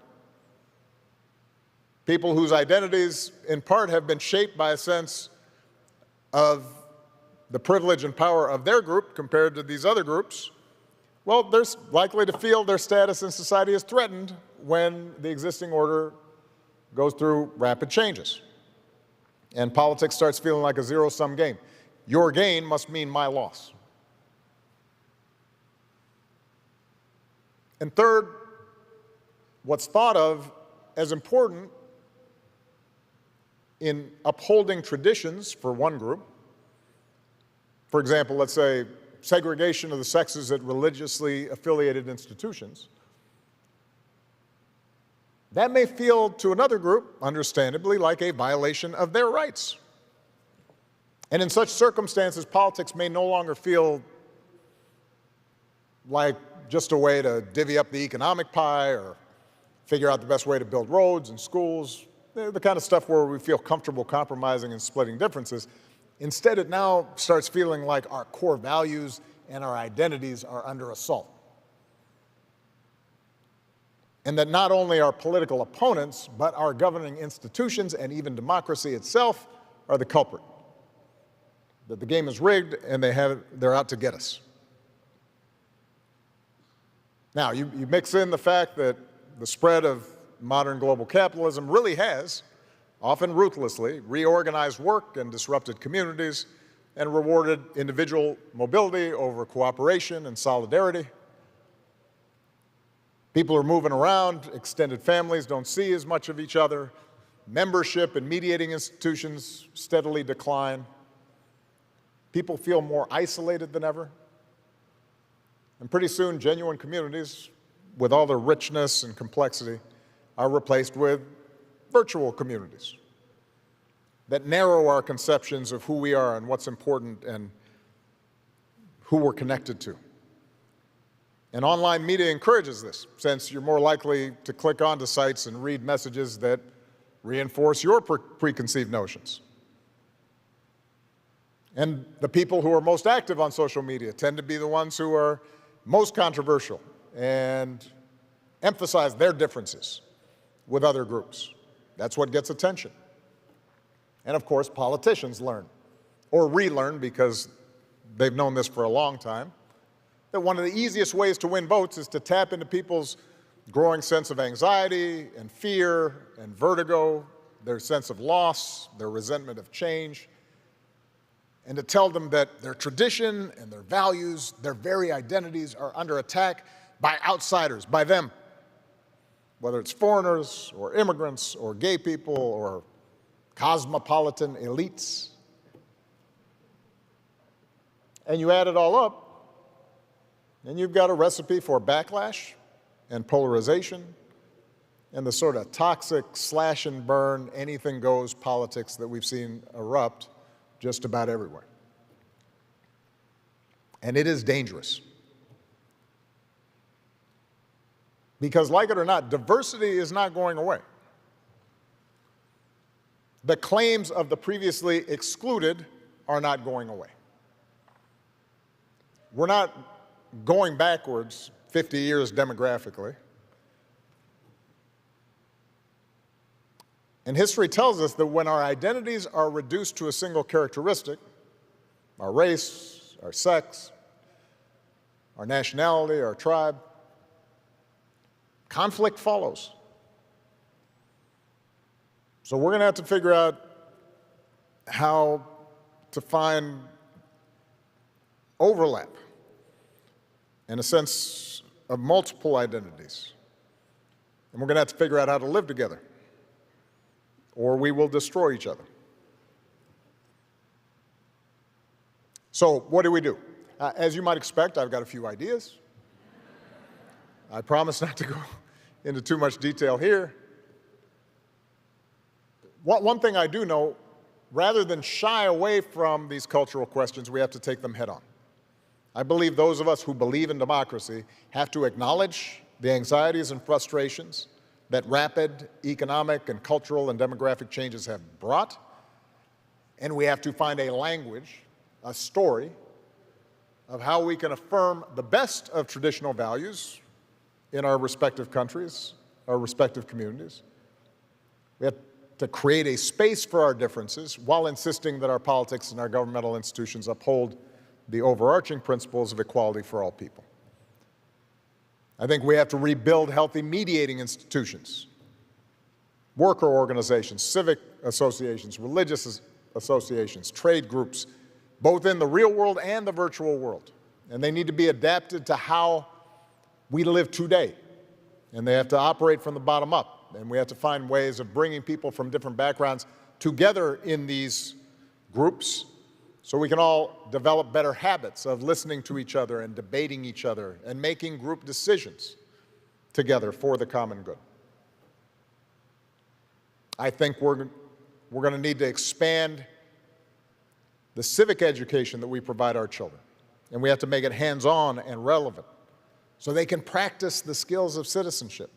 people whose identities in part have been shaped by a sense of the privilege and power of their group compared to these other groups, well, they're likely to feel their status in society is threatened when the existing order goes through rapid changes. And politics starts feeling like a zero-sum game. Your gain must mean my loss. And third, what's thought of as important in upholding traditions for one group, for example, let's say segregation of the sexes at religiously affiliated institutions, that may feel to another group, understandably, like a violation of their rights. And in such circumstances, politics may no longer feel like just a way to divvy up the economic pie or figure out the best way to build roads and schools, the kind of stuff where we feel comfortable compromising and splitting differences. Instead, it now starts feeling like our core values and our identities are under assault. And that not only our political opponents, but our governing institutions and even democracy itself are the culprit. That the game is rigged and they're out to get us. Now, you mix in the fact that the spread of modern global capitalism really has, often ruthlessly, reorganized work and disrupted communities and rewarded individual mobility over cooperation and solidarity. People are moving around, extended families don't see as much of each other, membership in mediating institutions steadily decline. People feel more isolated than ever. And pretty soon, genuine communities, with all their richness and complexity, are replaced with virtual communities that narrow our conceptions of who we are and what's important and who we're connected to. And online media encourages this, since you're more likely to click onto sites and read messages that reinforce your preconceived notions. And the people who are most active on social media tend to be the ones who are most controversial and emphasize their differences with other groups. That's what gets attention. And of course, politicians learn, or relearn because they've known this for a long time, that one of the easiest ways to win votes is to tap into people's growing sense of anxiety and fear and vertigo, their sense of loss, their resentment of change, and to tell them that their tradition and their values, their very identities are under attack by outsiders, by them. whether it's foreigners or immigrants or gay people or cosmopolitan elites. And you add it all up, and you've got a recipe for backlash and polarization and the sort of toxic slash and burn, anything goes politics that we've seen erupt just about everywhere. And it is dangerous. Because like it or not, diversity is not going away. The claims of the previously excluded are not going away. We're not going backwards 50 years demographically. And history tells us that when our identities are reduced to a single characteristic, our race, our sex, our nationality, our tribe, conflict follows. So we're going to have to figure out how to find overlap and a sense of multiple identities. And we're going to have to figure out how to live together, or we will destroy each other. So what do we do? As you might expect, I've got a few ideas. I promise not to go into too much detail here. One thing I do know, rather than shy away from these cultural questions, we have to take them head on. I believe those of us who believe in democracy have to acknowledge the anxieties and frustrations that rapid economic and cultural and demographic changes have brought, and we have to find a language, a story, of how we can affirm the best of traditional values in our respective countries, our respective communities. We have to create a space for our differences while insisting that our politics and our governmental institutions uphold the overarching principles of equality for all people. I think we have to rebuild healthy mediating institutions, worker organizations, civic associations, religious associations, trade groups, both in the real world and the virtual world. And they need to be adapted to how we live today. And they have to operate from the bottom up. And we have to find ways of bringing people from different backgrounds together in these groups so we can all develop better habits of listening to each other and debating each other and making group decisions together for the common good. I think we're going to need to expand the civic education that we provide our children. And we have to make it hands-on and relevant so they can practice the skills of citizenship.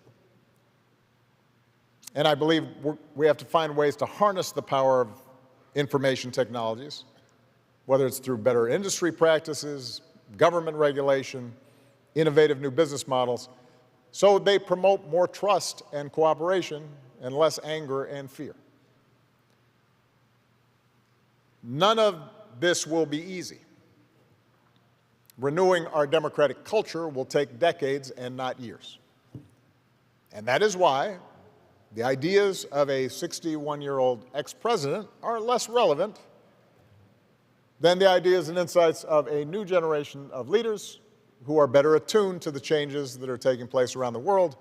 And I believe we have to find ways to harness the power of information technologies, whether it's through better industry practices, government regulation, innovative new business models, so they promote more trust and cooperation and less anger and fear. None of this will be easy. Renewing our democratic culture will take decades and not years. And that is why the ideas of a 61-year-old ex-president are less relevant than the ideas and insights of a new generation of leaders who are better attuned to the changes that are taking place around the world,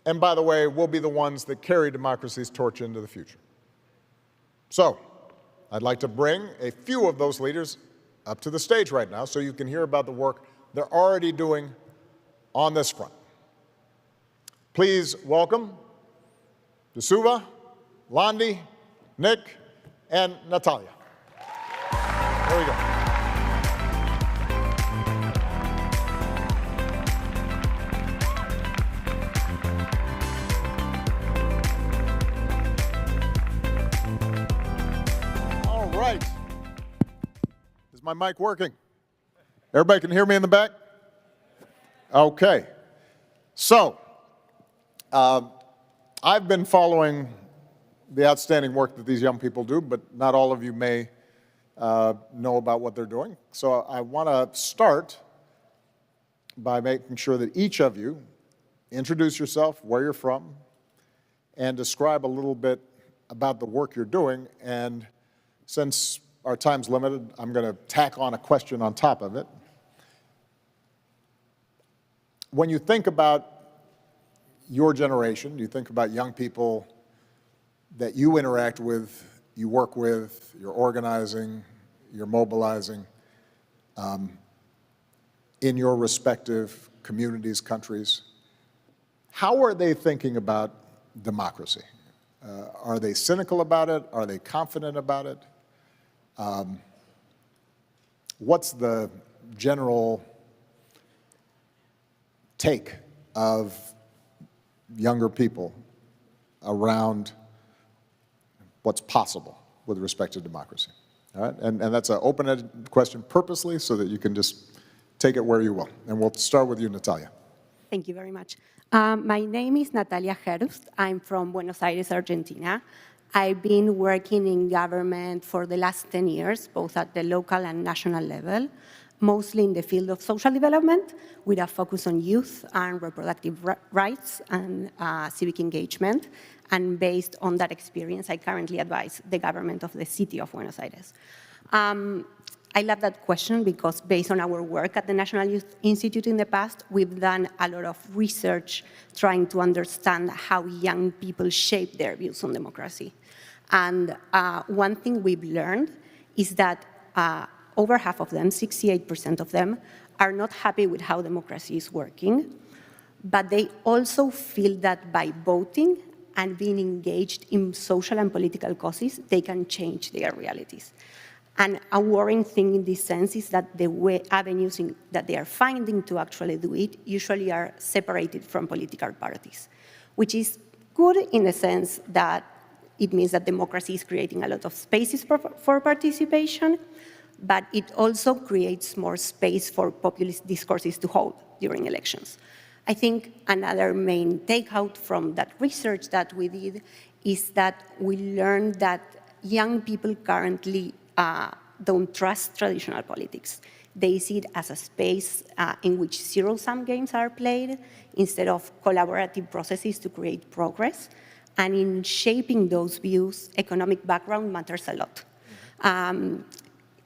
and by the way, will be the ones that carry democracy's torch into the future. So, I'd like to bring a few of those leaders up to the stage right now so you can hear about the work they're already doing on this front. Please welcome Disavows, Londi, Nick, and Natalia. There we go. All right. Is my mic working? Everybody can hear me in the back? Okay. So, I've been following the outstanding work that these young people do, but not all of you may know about what they're doing. So I want to start by making sure that each of you introduce yourself, where you're from, and describe a little bit about the work you're doing. And since our time's limited, I'm going to tack on a question on top of it. When you think about your generation, you think about young people that you interact with, you work with, you're organizing, you're mobilizing in your respective communities, countries. How are they thinking about democracy? Are they cynical about it? Are they confident about it? What's the general take of younger people around what's possible with respect to democracy? All right? And that's an open-ended question purposely so that you can just take it where you will. And we'll start with you, Natalia. Thank you very much. My name is Natalia Herust. I'm from Buenos Aires, Argentina. I've been working in government for the last 10 years, both at the local and national level, mostly in the field of social development, with a focus on youth and reproductive rights and civic engagement. And based on that experience, I currently advise the government of the city of Buenos Aires. I love that question because based on our work at the National Youth Institute in the past, we've done a lot of research trying to understand how young people shape their views on democracy. And one thing we've learned is that over half of them, 68% of them, are not happy with how democracy is working, but they also feel that by voting and being engaged in social and political causes, they can change their realities. And a worrying thing in this sense is that the avenues that they are finding to actually do it usually are separated from political parties, which is good in the sense that it means that democracy is creating a lot of spaces for participation, but it also creates more space for populist discourses to hold during elections. I think another main takeout from that research that we did is that we learned that young people currently don't trust traditional politics. They see it as a space in which zero-sum games are played instead of collaborative processes to create progress. And in shaping those views, economic background matters a lot.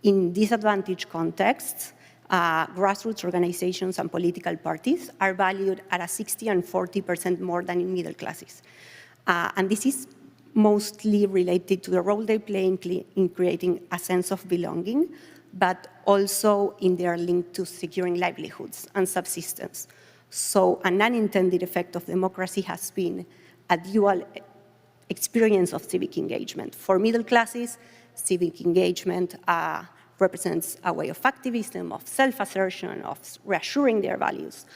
In disadvantaged contexts, grassroots organizations and political parties are valued at a 60% and 40% more than in middle classes. And this is mostly related to the role they play in creating a sense of belonging, but also in their link to securing livelihoods and subsistence. So an unintended effect of democracy has been a dual experience of civic engagement. For middle classes, civic engagement represents a way of activism, of self-assertion, of reassuring their values.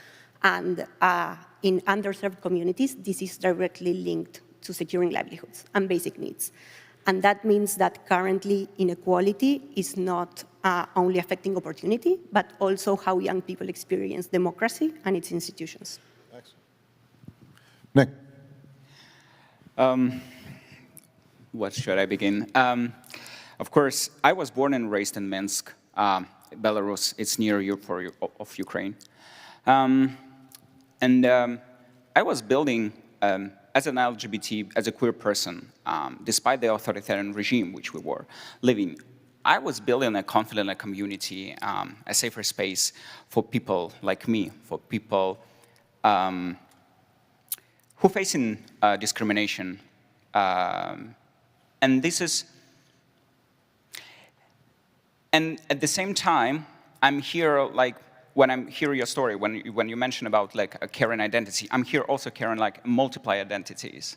And in underserved communities, this is directly linked to securing livelihoods and basic needs. And that means that currently inequality is not only affecting opportunity, but also how young people experience democracy and its institutions. Excellent. Nick. What should I begin? Of course, I was born and raised in Minsk, Belarus. It's near of Ukraine. And I was building as an LGBT, as a queer person, despite the authoritarian regime which we were living, I was building a confident community, a safer space for people like me, for people who facing discrimination. And this is, and at the same time, I'm here like, when I hear your story, when you mention about like a carrying identity, I'm here also carrying like multiple identities.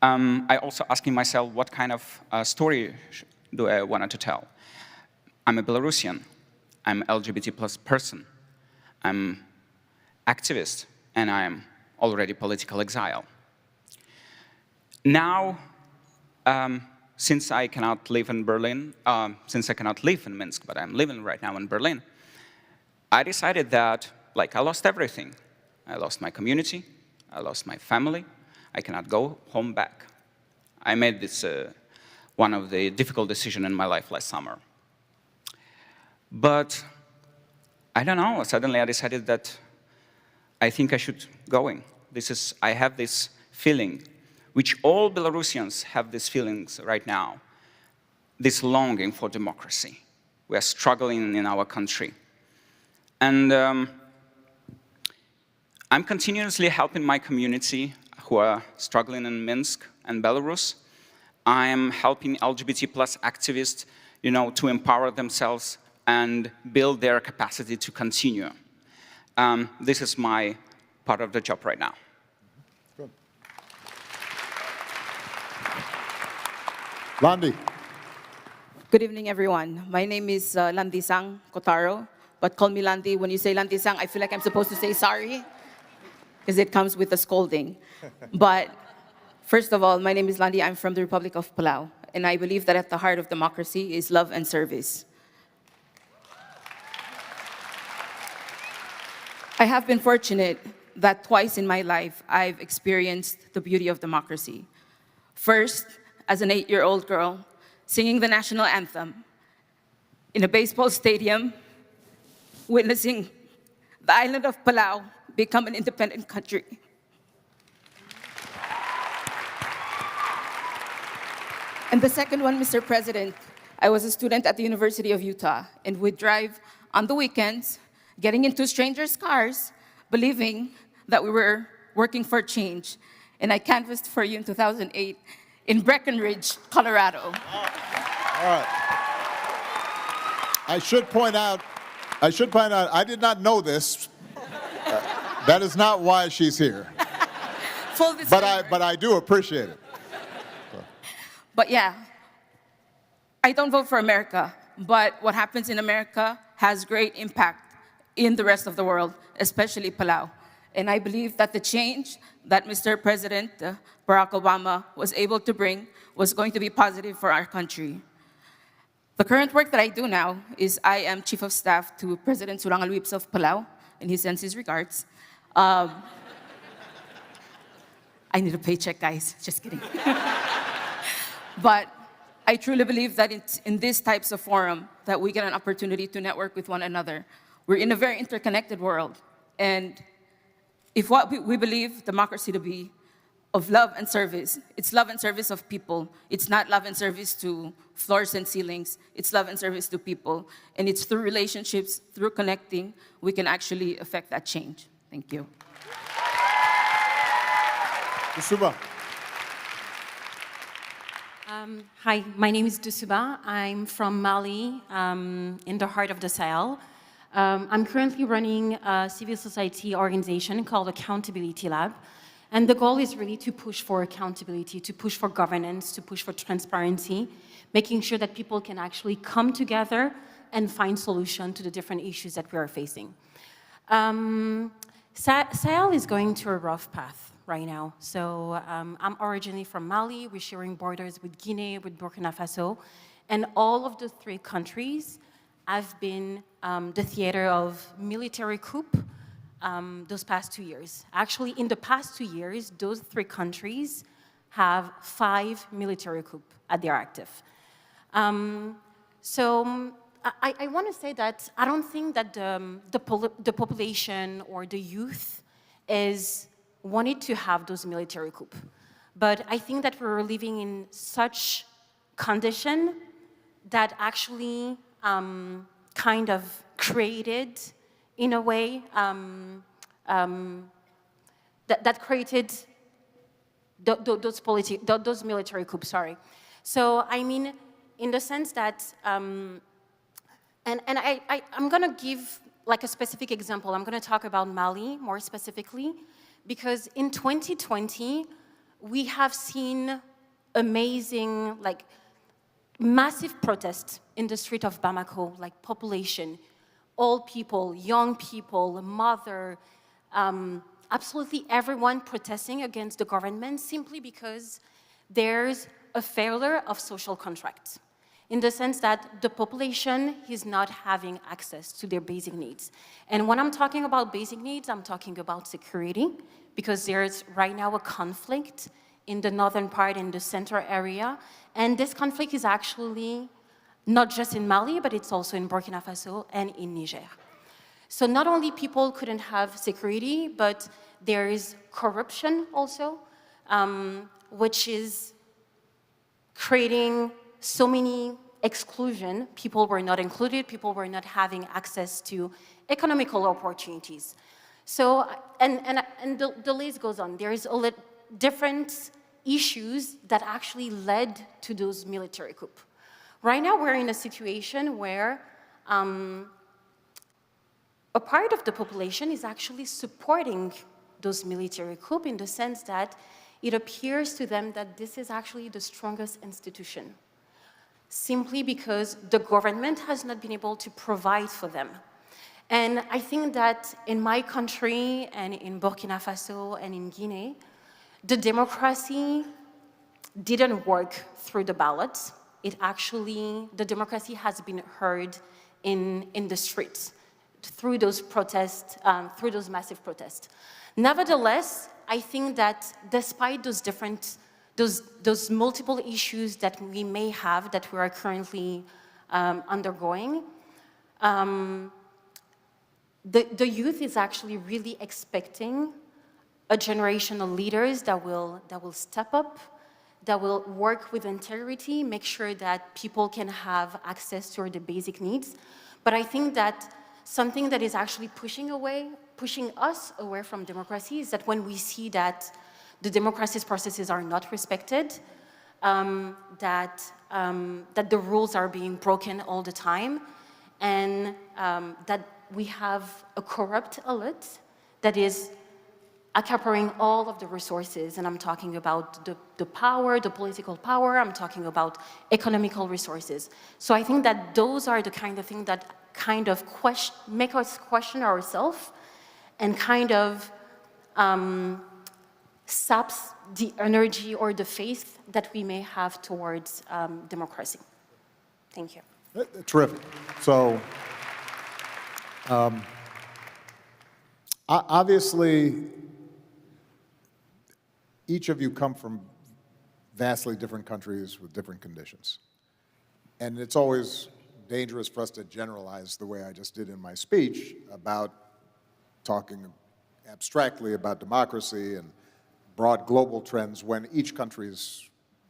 I also asking myself what kind of story do I want to tell. I'm a Belarusian, I'm LGBT plus person, I'm activist, and I'm already political exile. Now, since I cannot live in Berlin, since I cannot live in Minsk, but I'm living right now in Berlin, I decided that, like, I lost everything. I lost my community, I lost my family, I cannot go home back. I made this one of the difficult decisions in my life last summer. But, I don't know, suddenly I decided that I think I should going. I have this feeling, which all Belarusians have these feelings right now, this longing for democracy. We are struggling in our country. And I'm continuously helping my community who are struggling in Minsk and Belarus. I'm helping LGBT plus activists, to empower themselves and build their capacity to continue. This is my part of the job right now. Good. Landi. Good evening, everyone. My name is Landisang Kotaro, but call me Landi. When you say Landisang, I feel like I'm supposed to say sorry, because it comes with a scolding. But first of all, my name is Landi. I'm from the Republic of Palau, and I believe that at the heart of democracy is love and service. I have been fortunate that twice in my life I've experienced the beauty of democracy. First, as an 8-year-old girl, singing the national anthem in a baseball stadium, witnessing the island of Palau become an independent country. And the second one, Mr. President, I was a student at the University of Utah and would drive on the weekends, getting into strangers' cars, believing that we were working for change. And I canvassed for you in 2008 in Breckenridge, Colorado. All right. I should point out, I did not know this. That is not why she's here. Full disclaimer. But I do appreciate it. But yeah, I don't vote for America, but what happens in America has great impact in the rest of the world, especially Palau. And I believe that the change that Mr. President Barack Obama was able to bring was going to be positive for our country. The current work that I do now is I am Chief of Staff to President Surangal Whips of Palau, and he sends his regards. I need a paycheck, guys, just kidding. But I truly believe that it's in these types of forum that we get an opportunity to network with one another. We're in a very interconnected world, and if what we believe democracy to be of love and service, it's love and service of people. It's not love and service to floors and ceilings. It's love and service to people. And it's through relationships, through connecting, we can actually affect that change. Thank you. Dusuba. Hi, my name is Dusuba. I'm from Mali, in the heart of the Sahel. I'm currently running a civil society organization called Accountability Lab. And the goal is really to push for accountability, to push for governance, to push for transparency, making sure that people can actually come together and find solutions to the different issues that we are facing. Sahel is going through a rough path right now. So I'm originally from Mali. We're sharing borders with Guinea, with Burkina Faso. And all of the three countries have been the theater of military coup those past 2 years. Actually, in the past 2 years, those three countries have 5 military coups at their active. So I want to say that I don't think that the population or the youth is wanted to have those military coups. But I think that we're living in such condition that actually kind of created, in a way, that created those military coups, sorry. So, I mean, in the sense that, and I'm gonna give like a specific example. I'm gonna talk about Mali more specifically, because in 2020, we have seen amazing, like, massive protests in the street of Bamako, like population, old people, young people, mother, absolutely everyone protesting against the government simply because there's a failure of social contracts, in the sense that the population is not having access to their basic needs. And when I'm talking about basic needs, I'm talking about security, because there's right now a conflict in the northern part, in the center area, and this conflict is actually not just in Mali, but it's also in Burkina Faso and in Niger. So not only people couldn't have security, but there is corruption also, which is creating so many exclusion. People were not included, people were not having access to economical opportunities. So, and the list goes on. There is different issues that actually led to those military coups. Right now, we're in a situation where a part of the population is actually supporting those military coups in the sense that it appears to them that this is actually the strongest institution, simply because the government has not been able to provide for them. And I think that in my country and in Burkina Faso and in Guinea, the democracy didn't work through the ballots. The democracy has been heard in the streets through those protests, through those massive protests. Nevertheless, I think that despite those multiple issues that we may have, that we are currently undergoing, the youth is actually really expecting a generation of leaders that will step up, that will work with integrity, make sure that people can have access to the basic needs. But I think that something that is actually pushing us away from democracy is that when we see that the democracy's processes are not respected, that the rules are being broken all the time, and that we have a corrupt elite that is acquiring all of the resources, and I'm talking about the power, the political power, I'm talking about economical resources. So I think that those are the kind of things that kind of make us question ourselves and kind of saps the energy or the faith that we may have towards democracy. Thank you. Terrific. So, obviously, each of you come from vastly different countries with different conditions. And it's always dangerous for us to generalize the way I just did in my speech about talking abstractly about democracy and broad global trends when each country is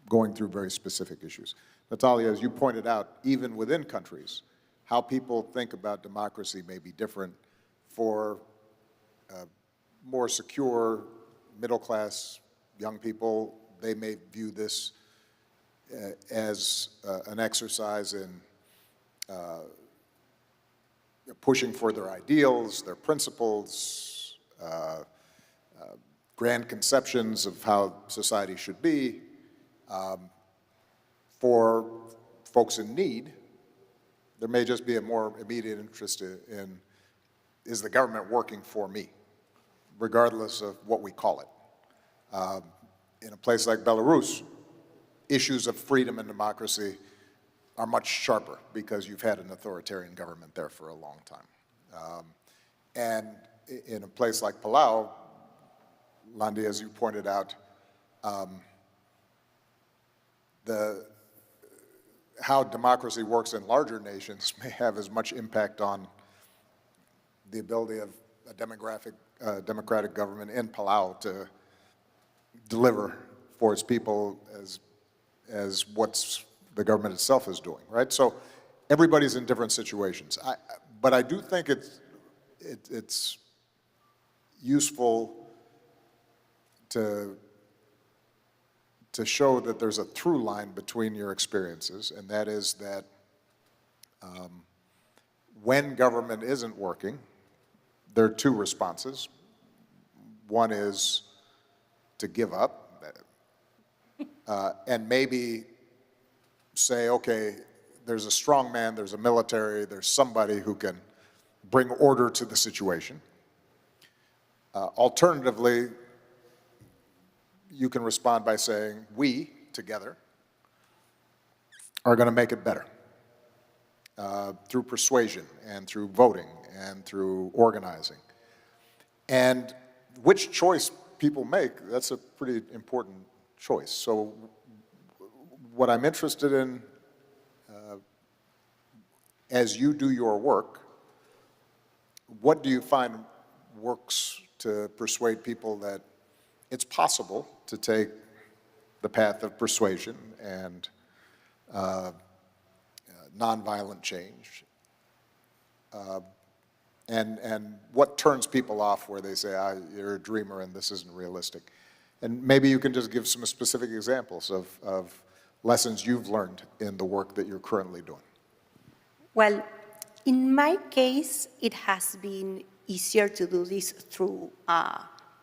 going through very specific issues. Natalia, as you pointed out, even within countries, how people think about democracy may be different. For more secure, middle-class young people, they may view this as an exercise in pushing for their ideals, their principles, grand conceptions of how society should be. For folks in need, there may just be a more immediate interest in, is the government working for me, regardless of what we call it. In a place like Belarus, issues of freedom and democracy are much sharper because you've had an authoritarian government there for a long time. And in a place like Palau, Landi, as you pointed out, how democracy works in larger nations may have as much impact on the ability of a democratic government in Palau to deliver for its people as what the government itself is doing, right? So everybody's in different situations. But I do think it's useful to show that there's a through line between your experiences, and that is that when government isn't working, there are two responses. One is to give up and maybe say, okay, there's a strong man, there's a military, there's somebody who can bring order to the situation. Alternatively, you can respond by saying, we, together, are going to make it better through persuasion and through voting and through organizing. And which choice people make, that's a pretty important choice. So what I'm interested in, as you do your work, what do you find works to persuade people that it's possible to take the path of persuasion and nonviolent change and what turns people off where they say, you're a dreamer and this isn't realistic. And maybe you can just give some specific examples of lessons you've learned in the work that you're currently doing. Well, in my case, it has been easier to do this through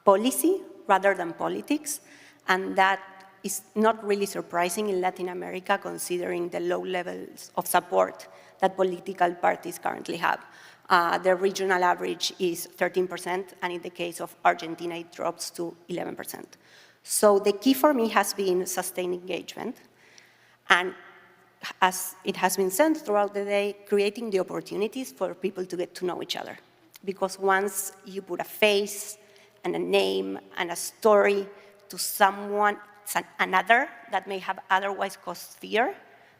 policy rather than politics, and that is not really surprising in Latin America, considering the low levels of support that political parties currently have. The regional average is 13%, and in the case of Argentina, it drops to 11%. So the key for me has been sustained engagement, and as it has been said throughout the day, creating the opportunities for people to get to know each other. Because once you put a face and a name and a story to someone, another that may have otherwise caused fear,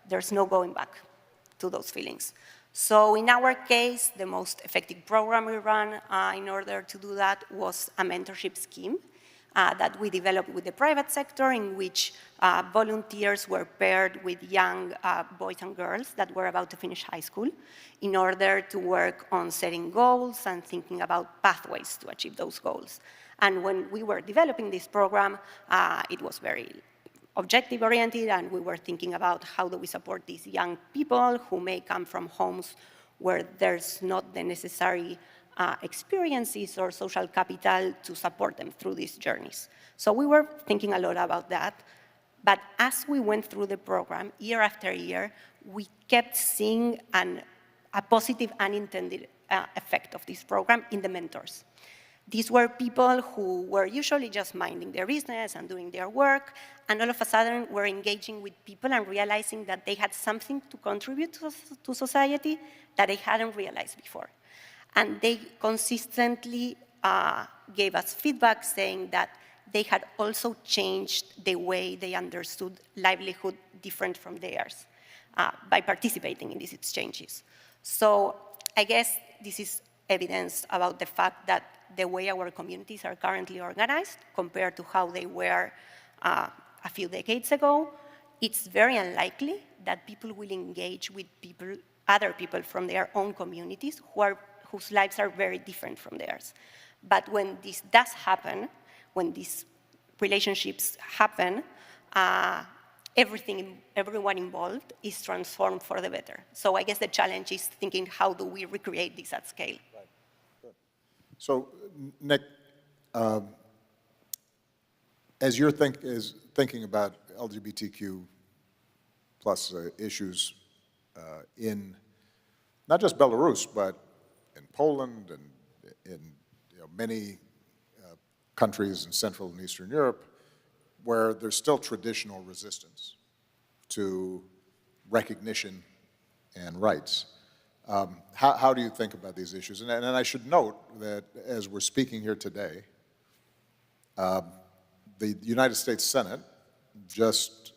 there's no going back to those feelings. So in our case, the most effective program we ran in order to do that was a mentorship scheme that we developed with the private sector, in which volunteers were paired with young boys and girls that were about to finish high school in order to work on setting goals and thinking about pathways to achieve those goals. And when we were developing this program, it was very objective-oriented, and we were thinking about how do we support these young people who may come from homes where there's not the necessary experiences or social capital to support them through these journeys. So we were thinking a lot about that, but as we went through the program, year after year, we kept seeing a positive unintended effect of this program in the mentors. These were people who were usually just minding their business and doing their work, and all of a sudden were engaging with people and realizing that they had something to contribute to society that they hadn't realized before. And they consistently gave us feedback saying that they had also changed the way they understood livelihood different from theirs by participating in these exchanges. So I guess this is evidence about the fact that the way our communities are currently organized compared to how they were a few decades ago, it's very unlikely that people will engage with other people from their own communities whose lives are very different from theirs. But when this does happen, when these relationships happen, everyone involved is transformed for the better. So I guess the challenge is thinking, how do we recreate this at scale? Right. Good. So, Nick, as you're thinking about LGBTQ plus issues in not just Belarus, but in Poland and in many countries in Central and Eastern Europe, where there's still traditional resistance to recognition and rights. How do you think about these issues? And I should note that as we're speaking here today, the United States Senate just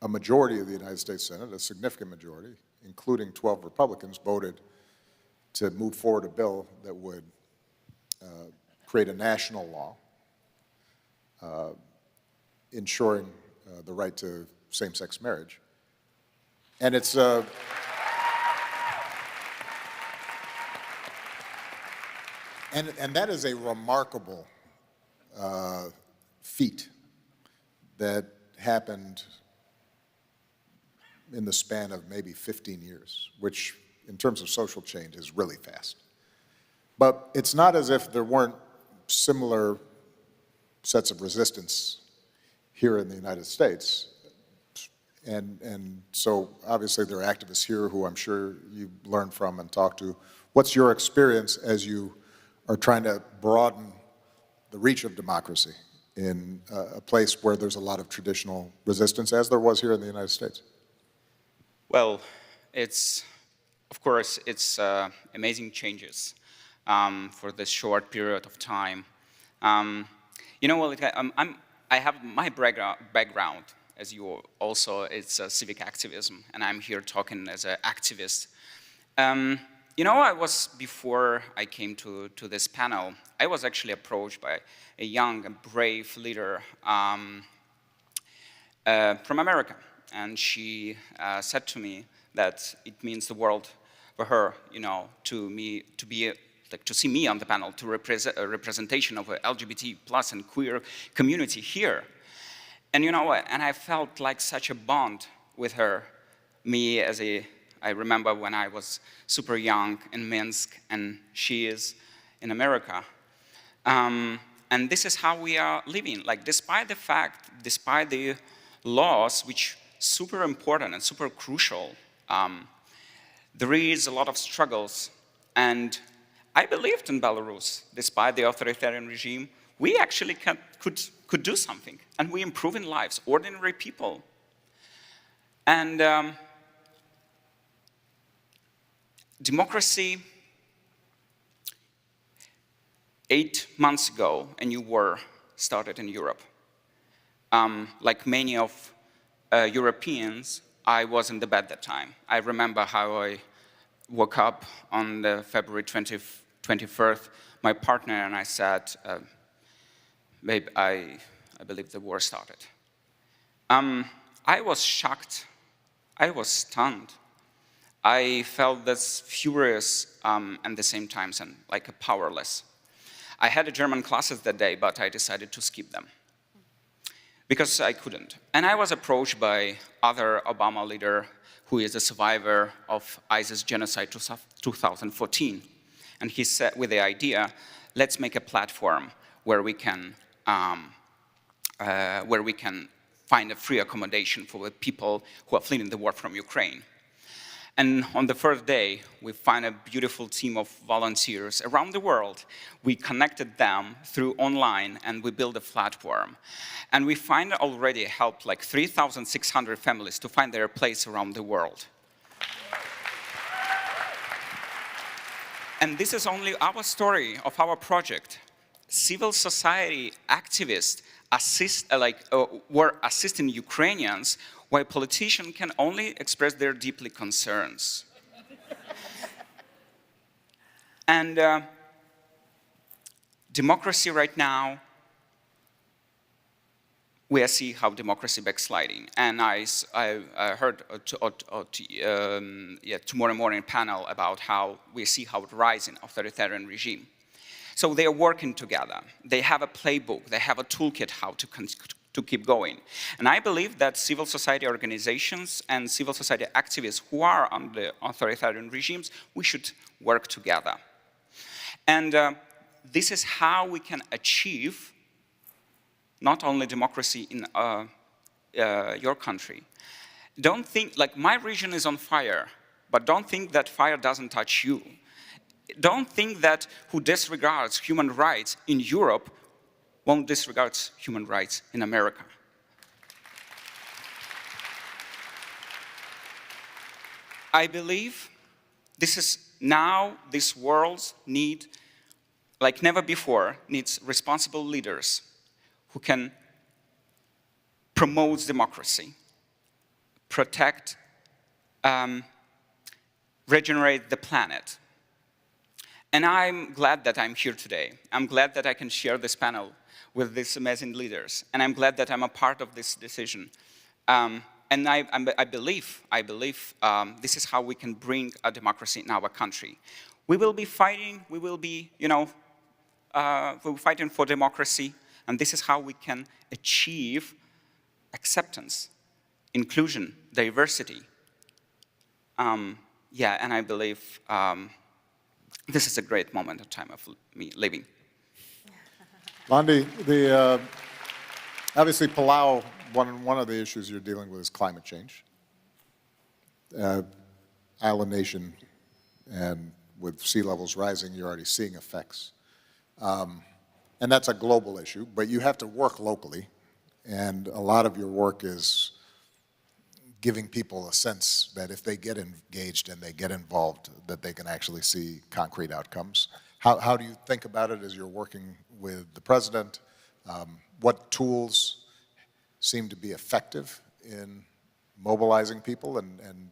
a majority of the United States Senate, a significant majority, including 12 Republicans, voted to move forward a bill that would create a national law ensuring the right to same-sex marriage. And it's and that is a remarkable feat that happened in the span of maybe 15 years, which in terms of social change is really fast. But it's not as if there weren't similar sets of resistance here in the United States. And so obviously there are activists here who I'm sure you've learned from and talked to. What's your experience as you are trying to broaden the reach of democracy in a place where there's a lot of traditional resistance, as there was here in the United States? Well, of course, it's amazing changes for this short period of time. I have my background, as you also, it's civic activism, and I'm here talking as an activist. Before I came to this panel, I was actually approached by a young and brave leader from America. And she said to me that it means the world for her, to see me on the panel, to represent a representation of a LGBT plus and queer community here. And you know what? And I felt like such a bond with her. I remember when I was super young in Minsk, and she is in America. And this is how we are living. Like, despite the laws, which super important and super crucial, there is a lot of struggles. And I believed in Belarus, despite the authoritarian regime. We actually could do something, and we improve in lives, ordinary people. And democracy, 8 months ago, a new war started in Europe. Like many of Europeans, I was in the bed that time. I remember how I woke up on the February 21st, my partner and I said, babe, I believe the war started. I was shocked. I was stunned. I felt this furious at the same time and like powerless. I had German classes that day, but I decided to skip them because I couldn't. And I was approached by other Obama leader who is a survivor of ISIS genocide 2014. And he said with the idea, let's make a platform where we can find a free accommodation for the people who are fleeing the war from Ukraine. And on the first day, we find a beautiful team of volunteers around the world. We connected them through online, and we built a platform. And we find already helped like 3,600 families to find their place around the world. And this is only our story of our project. Civil society activists were assisting Ukrainians, while politicians can only express their deeply concerns. And democracy right now, we see how democracy backsliding. And I heard tomorrow morning panel about how we see how it rising authoritarian regime. So they are working together. They have a playbook. They have a toolkit how to keep going. And I believe that civil society organizations and civil society activists who are under authoritarian regimes, we should work together. And this is how we can achieve not only democracy in your country. Don't think, like my region is on fire, but don't think that fire doesn't touch you. Don't think that who disregards human rights in Europe won't disregard human rights in America. I believe this world need, like never before, needs responsible leaders who can promote democracy, protect, regenerate the planet. And I'm glad that I'm here today. I'm glad that I can share this panel with these amazing leaders. And I'm glad that I'm a part of this decision. And I believe this is how we can bring a democracy in our country. We will be fighting, we'll be fighting for democracy. And this is how we can achieve acceptance, inclusion, diversity. And I believe this is a great moment of time of me living. Londi, obviously Palau, one of the issues you're dealing with is climate change. Island nation, and with sea levels rising, you're already seeing effects. And that's a global issue, but you have to work locally. And a lot of your work is giving people a sense that if they get engaged and they get involved, that they can actually see concrete outcomes. How do you think about it as you're working with the president? What tools seem to be effective in mobilizing people and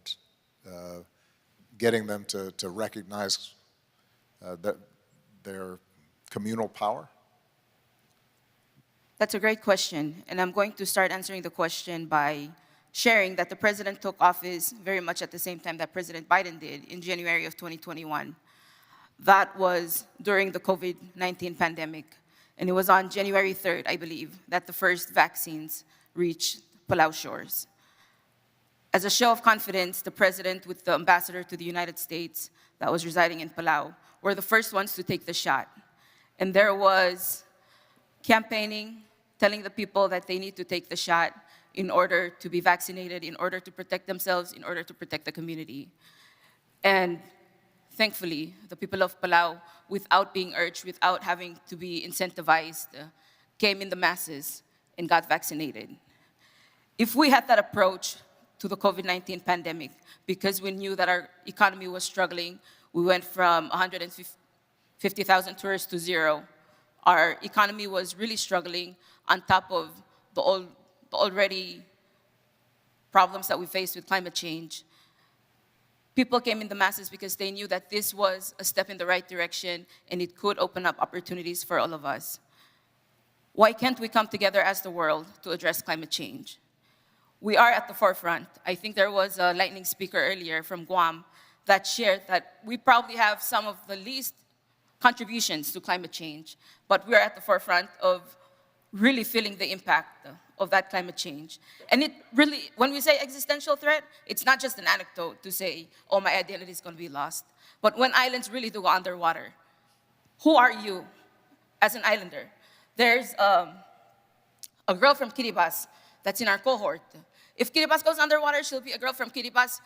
getting them to recognize that their communal power? That's a great question, and I'm going to start answering the question by sharing that the president took office very much at the same time that President Biden did in January of 2021. That was during the COVID-19 pandemic. And it was on January 3rd, I believe, that the first vaccines reached Palau shores. As a show of confidence, the president with the ambassador to the United States that was residing in Palau were the first ones to take the shot. And there was campaigning, telling the people that they need to take the shot in order to be vaccinated, in order to protect themselves, in order to protect the community. And thankfully, the people of Palau, without being urged, without having to be incentivized, came in the masses and got vaccinated. If we had that approach to the COVID-19 pandemic, because we knew that our economy was struggling, we went from 150,000 tourists to 0. Our economy was really struggling on top of the already problems that we faced with climate change. People came in the masses because they knew that this was a step in the right direction and it could open up opportunities for all of us. Why can't we come together as the world to address climate change? We are at the forefront. I think there was a lightning speaker earlier from Guam that shared that we probably have some of the least contributions to climate change, but we're at the forefront of really feeling the impact of that climate change. And it really, when we say existential threat, it's not just an anecdote to say, oh, my identity is going to be lost. But when islands really do go underwater, who are you as an islander? There's a girl from Kiribati that's in our cohort. If Kiribati goes underwater, she'll be a girl from Kiribati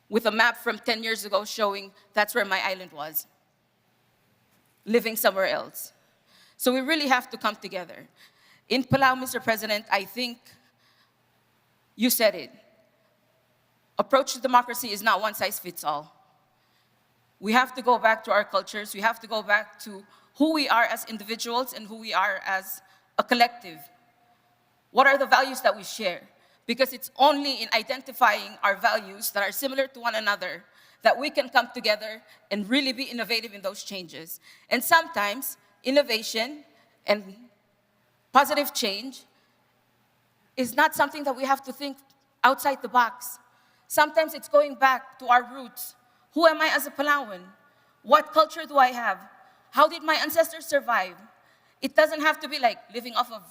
with a map from 10 years ago showing that's where my island was, living somewhere else. So we really have to come together. In Palau, Mr. President, I think you said it. Approach to democracy is not one size fits all. We have to go back to our cultures. We have to go back to who we are as individuals and who we are as a collective. What are the values that we share? Because it's only in identifying our values that are similar to one another that we can come together and really be innovative in those changes. And sometimes innovation and positive change is not something that we have to think outside the box. Sometimes it's going back to our roots. Who am I as a Palauan? What culture do I have? How did my ancestors survive? It doesn't have to be like living off of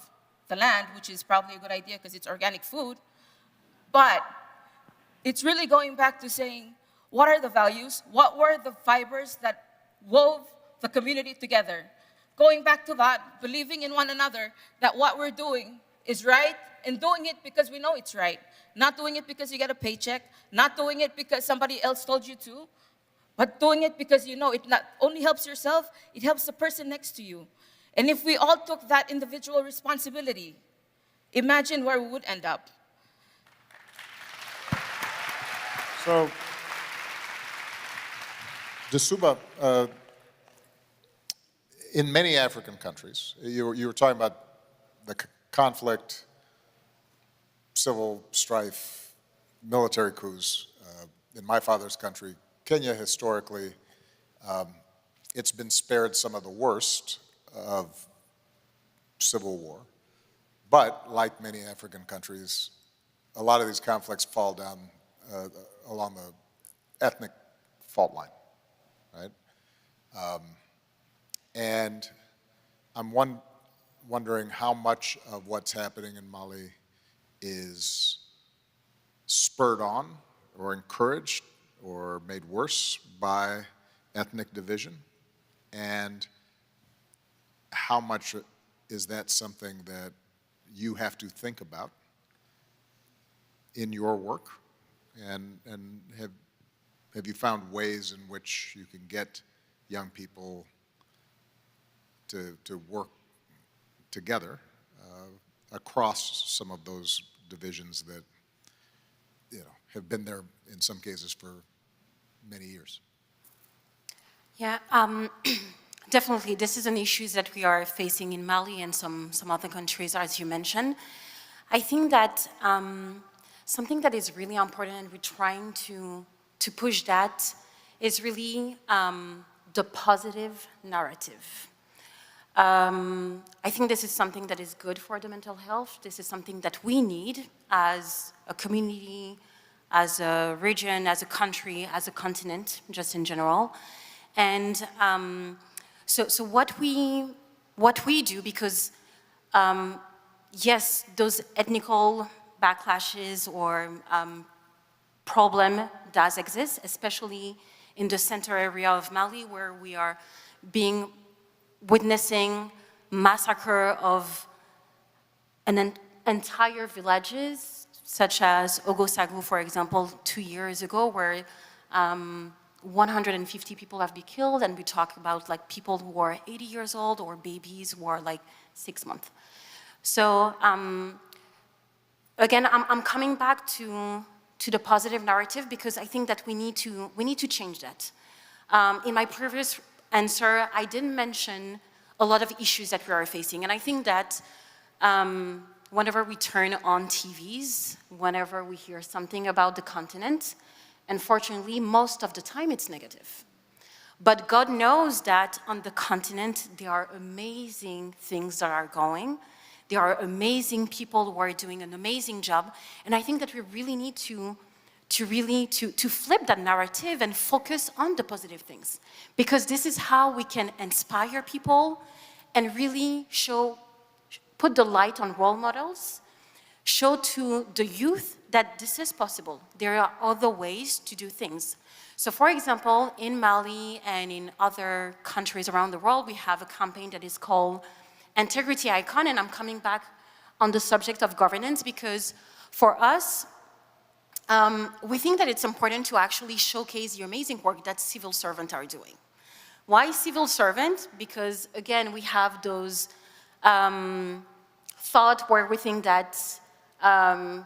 the land, which is probably a good idea because it's organic food, but it's really going back to saying, what are the values? What were the fibers that wove the community together? Going back to that, believing in one another that what we're doing is right and doing it because we know it's right. Not doing it because you get a paycheck, not doing it because somebody else told you to, but doing it because you know it not only helps yourself, it helps the person next to you. And if we all took that individual responsibility, imagine where we would end up. So, Dasuba, in many African countries, you were talking about the conflict, civil strife, military coups. In my father's country, Kenya, historically, it's been spared some of the worst of civil war. But like many African countries, a lot of these conflicts fall down along the ethnic fault line, right? And I'm wondering how much of what's happening in Mali is spurred on or encouraged or made worse by ethnic division, and how much is that something that you have to think about in your work, and have you found ways in which you can get young people to work together across some of those divisions that have been there in some cases for many years? Yeah, definitely. This is an issue that we are facing in Mali and some other countries, as you mentioned. I think that something that is really important, and we're trying to push that, is really the positive narrative. I think this is something that is good for the mental health. This is something that we need as a community, as a region, as a country, as a continent, just in general. And so what we do, because yes, those ethnical backlashes or problem does exist, especially in the center area of Mali, where we are witnessing massacre of an entire villages, such as Ogosagu, for example, 2 years ago, where 150 people have been killed, and we talk about like people who are 80 years old or babies who are like 6 months. So again, I'm coming back to the positive narrative, because I think that we need to change that. In my previous answer, I didn't mention a lot of issues that we are facing, and I think that whenever we turn on TVs, whenever we hear something about the continent, unfortunately, most of the time it's negative. But God knows that on the continent, there are amazing things that are going. There are amazing people who are doing an amazing job. And I think that we really need to flip that narrative and focus on the positive things. Because this is how we can inspire people and really put the light on role models, show to the youth that this is possible. There are other ways to do things. So for example, in Mali and in other countries around the world, we have a campaign that is called Integrity Icon, and I'm coming back on the subject of governance, because for us, we think that it's important to actually showcase the amazing work that civil servants are doing. Why civil servant? Because again, we have those thought where we think that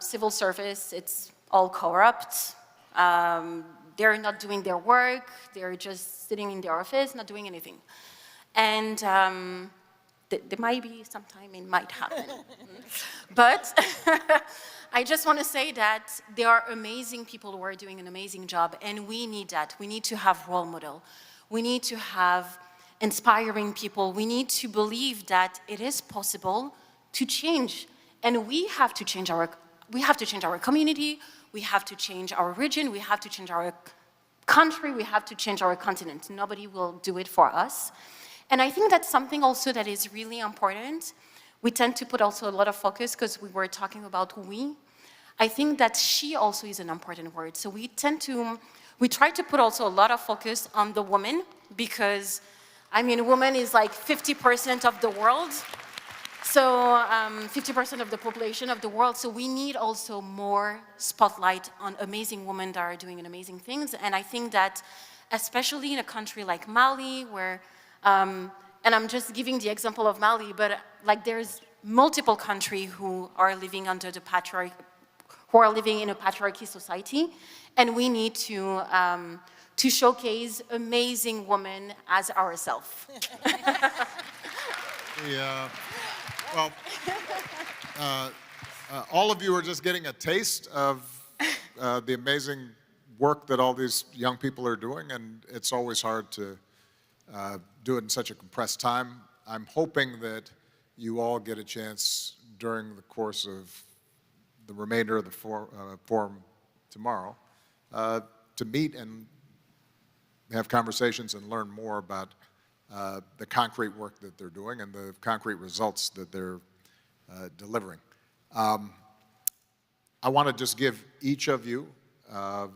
civil service, it's all corrupt, they're not doing their work, they're just sitting in their office, not doing anything. And there might be sometime it might happen. But I just want to say that there are amazing people who are doing an amazing job, and we need that. We need to have role model. We need to have inspiring people. We need to believe that it is possible to change, and we have to change our community, we have to change our region, we have to change our country, we have to change our continent. Nobody will do it for us. And I think that's something also that is really important. We tend to put also a lot of focus, because we were talking about we. I think that she also is an important word. So we try to put also a lot of focus on the woman, because I mean, woman is like 50% of the world. So 50% of the population of the world. So we need also more spotlight on amazing women that are doing amazing things. And I think that especially in a country like Mali, where, and I'm just giving the example of Mali, but like there's multiple countries who are living under the who are living in a patriarchy society, and we need to showcase amazing women as ourselves. Well, all of you are just getting a taste of the amazing work that all these young people are doing, and it's always hard to do it in such a compressed time. I'm hoping that you all get a chance during the course of the remainder of the forum tomorrow to meet and have conversations and learn more about the concrete work that they're doing and the concrete results that they're delivering. I want to just give each of you a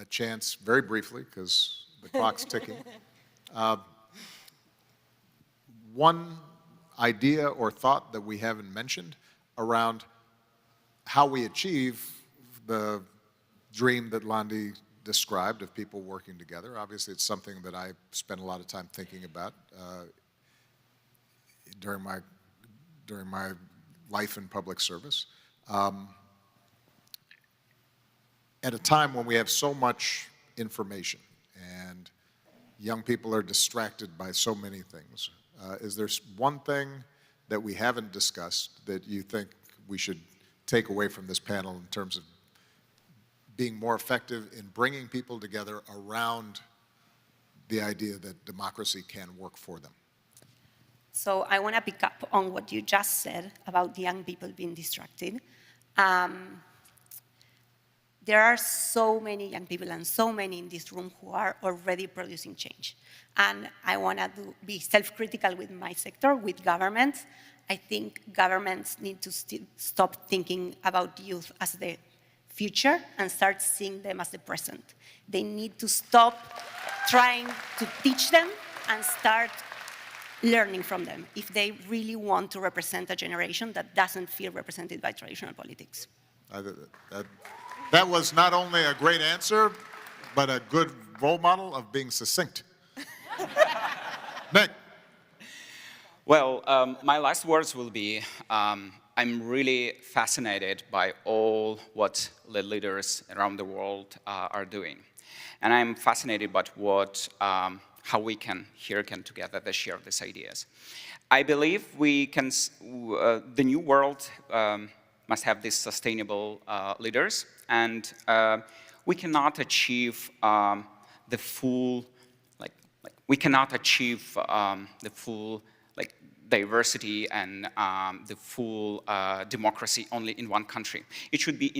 chance, very briefly, because the clock's ticking. One idea or thought that we haven't mentioned around how we achieve the dream that Landi described of people working together. Obviously, it's something that I spent a lot of time thinking about during my life in public service. At a time when we have so much information and young people are distracted by so many things, is there one thing that we haven't discussed that you think we should take away from this panel in terms of being more effective in bringing people together around the idea that democracy can work for them? So I want to pick up on what you just said about young people being distracted. There are so many young people and so many in this room who are already producing change. And I want to be self-critical with my sector, with governments. I think governments need to stop thinking about youth as the future and start seeing them as the present. They need to stop trying to teach them and start learning from them if they really want to represent a generation that doesn't feel represented by traditional politics. That was not only a great answer, but a good role model of being succinct. Nick. Well, my last words will be, I'm really fascinated by all what the leaders around the world are doing. And I'm fascinated by how we can together share these ideas. I believe we can, the new world must have these sustainable leaders, and we cannot achieve the full, we cannot achieve the full diversity and the full democracy only in one country. It should be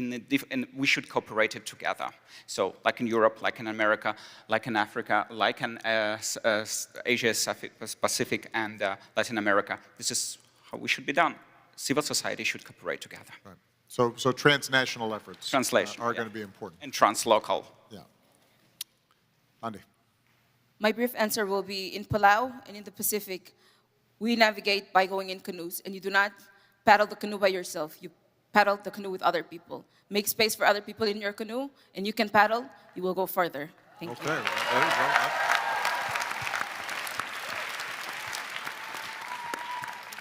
and we should cooperate it together. So like in Europe, like in America, like in Africa, like in Asia, Pacific, and Latin America. This is how we should be done. Civil society should cooperate together. Right. So transnational efforts are going to be important. And translocal. Yeah. Andy. My brief answer will be in Palau and in the Pacific, we navigate by going in canoes, and you do not paddle the canoe by yourself. You paddle the canoe with other people. Make space for other people in your canoe, and you can paddle, you will go further. Thank you. Okay, there you go.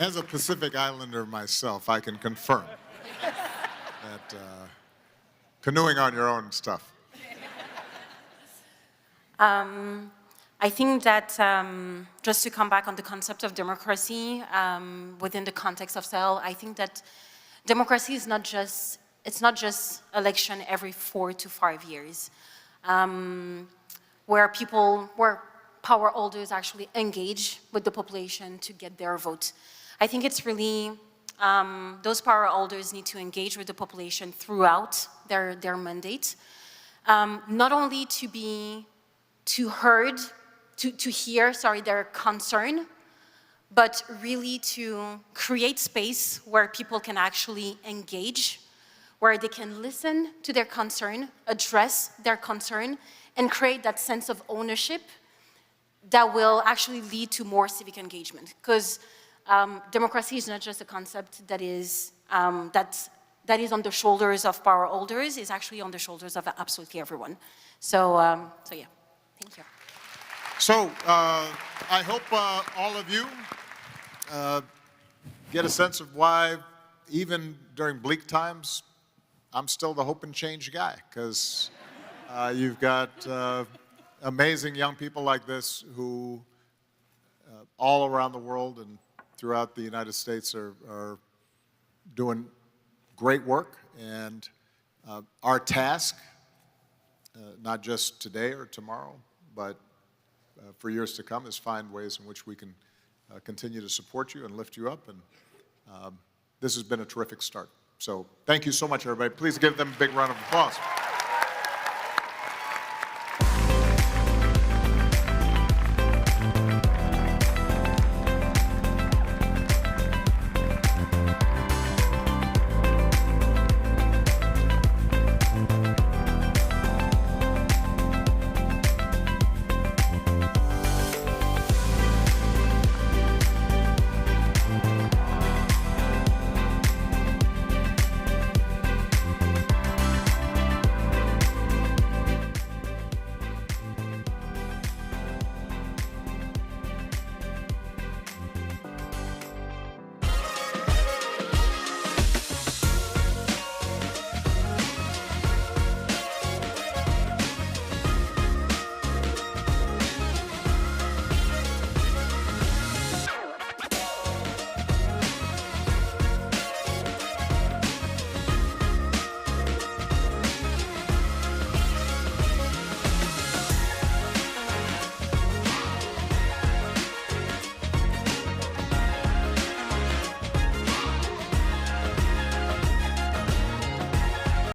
As a Pacific Islander myself, I can confirm that canoeing on your own stuff. I think that just to come back on the concept of democracy within the context of Sahel, I think that democracy is it's not just election every 4 to 5 years, where power holders actually engage with the population to get their vote. I think it's really, those power holders need to engage with the population throughout their mandate, not only to hear their concern, but really to create space where people can actually engage, where they can listen to their concern, address their concern, and create that sense of ownership that will actually lead to more civic engagement. Because democracy is not just a concept that is on the shoulders of power holders, it's actually on the shoulders of absolutely everyone. So yeah, thank you. So I hope all of you get a sense of why, even during bleak times, I'm still the hope and change guy, because you've got amazing young people like this who all around the world and throughout the United States are doing great work. And our task, not just today or tomorrow, but for years to come, is find ways in which we can continue to support you and lift you up. And this has been a terrific start. So thank you so much, everybody. Please give them a big round of applause.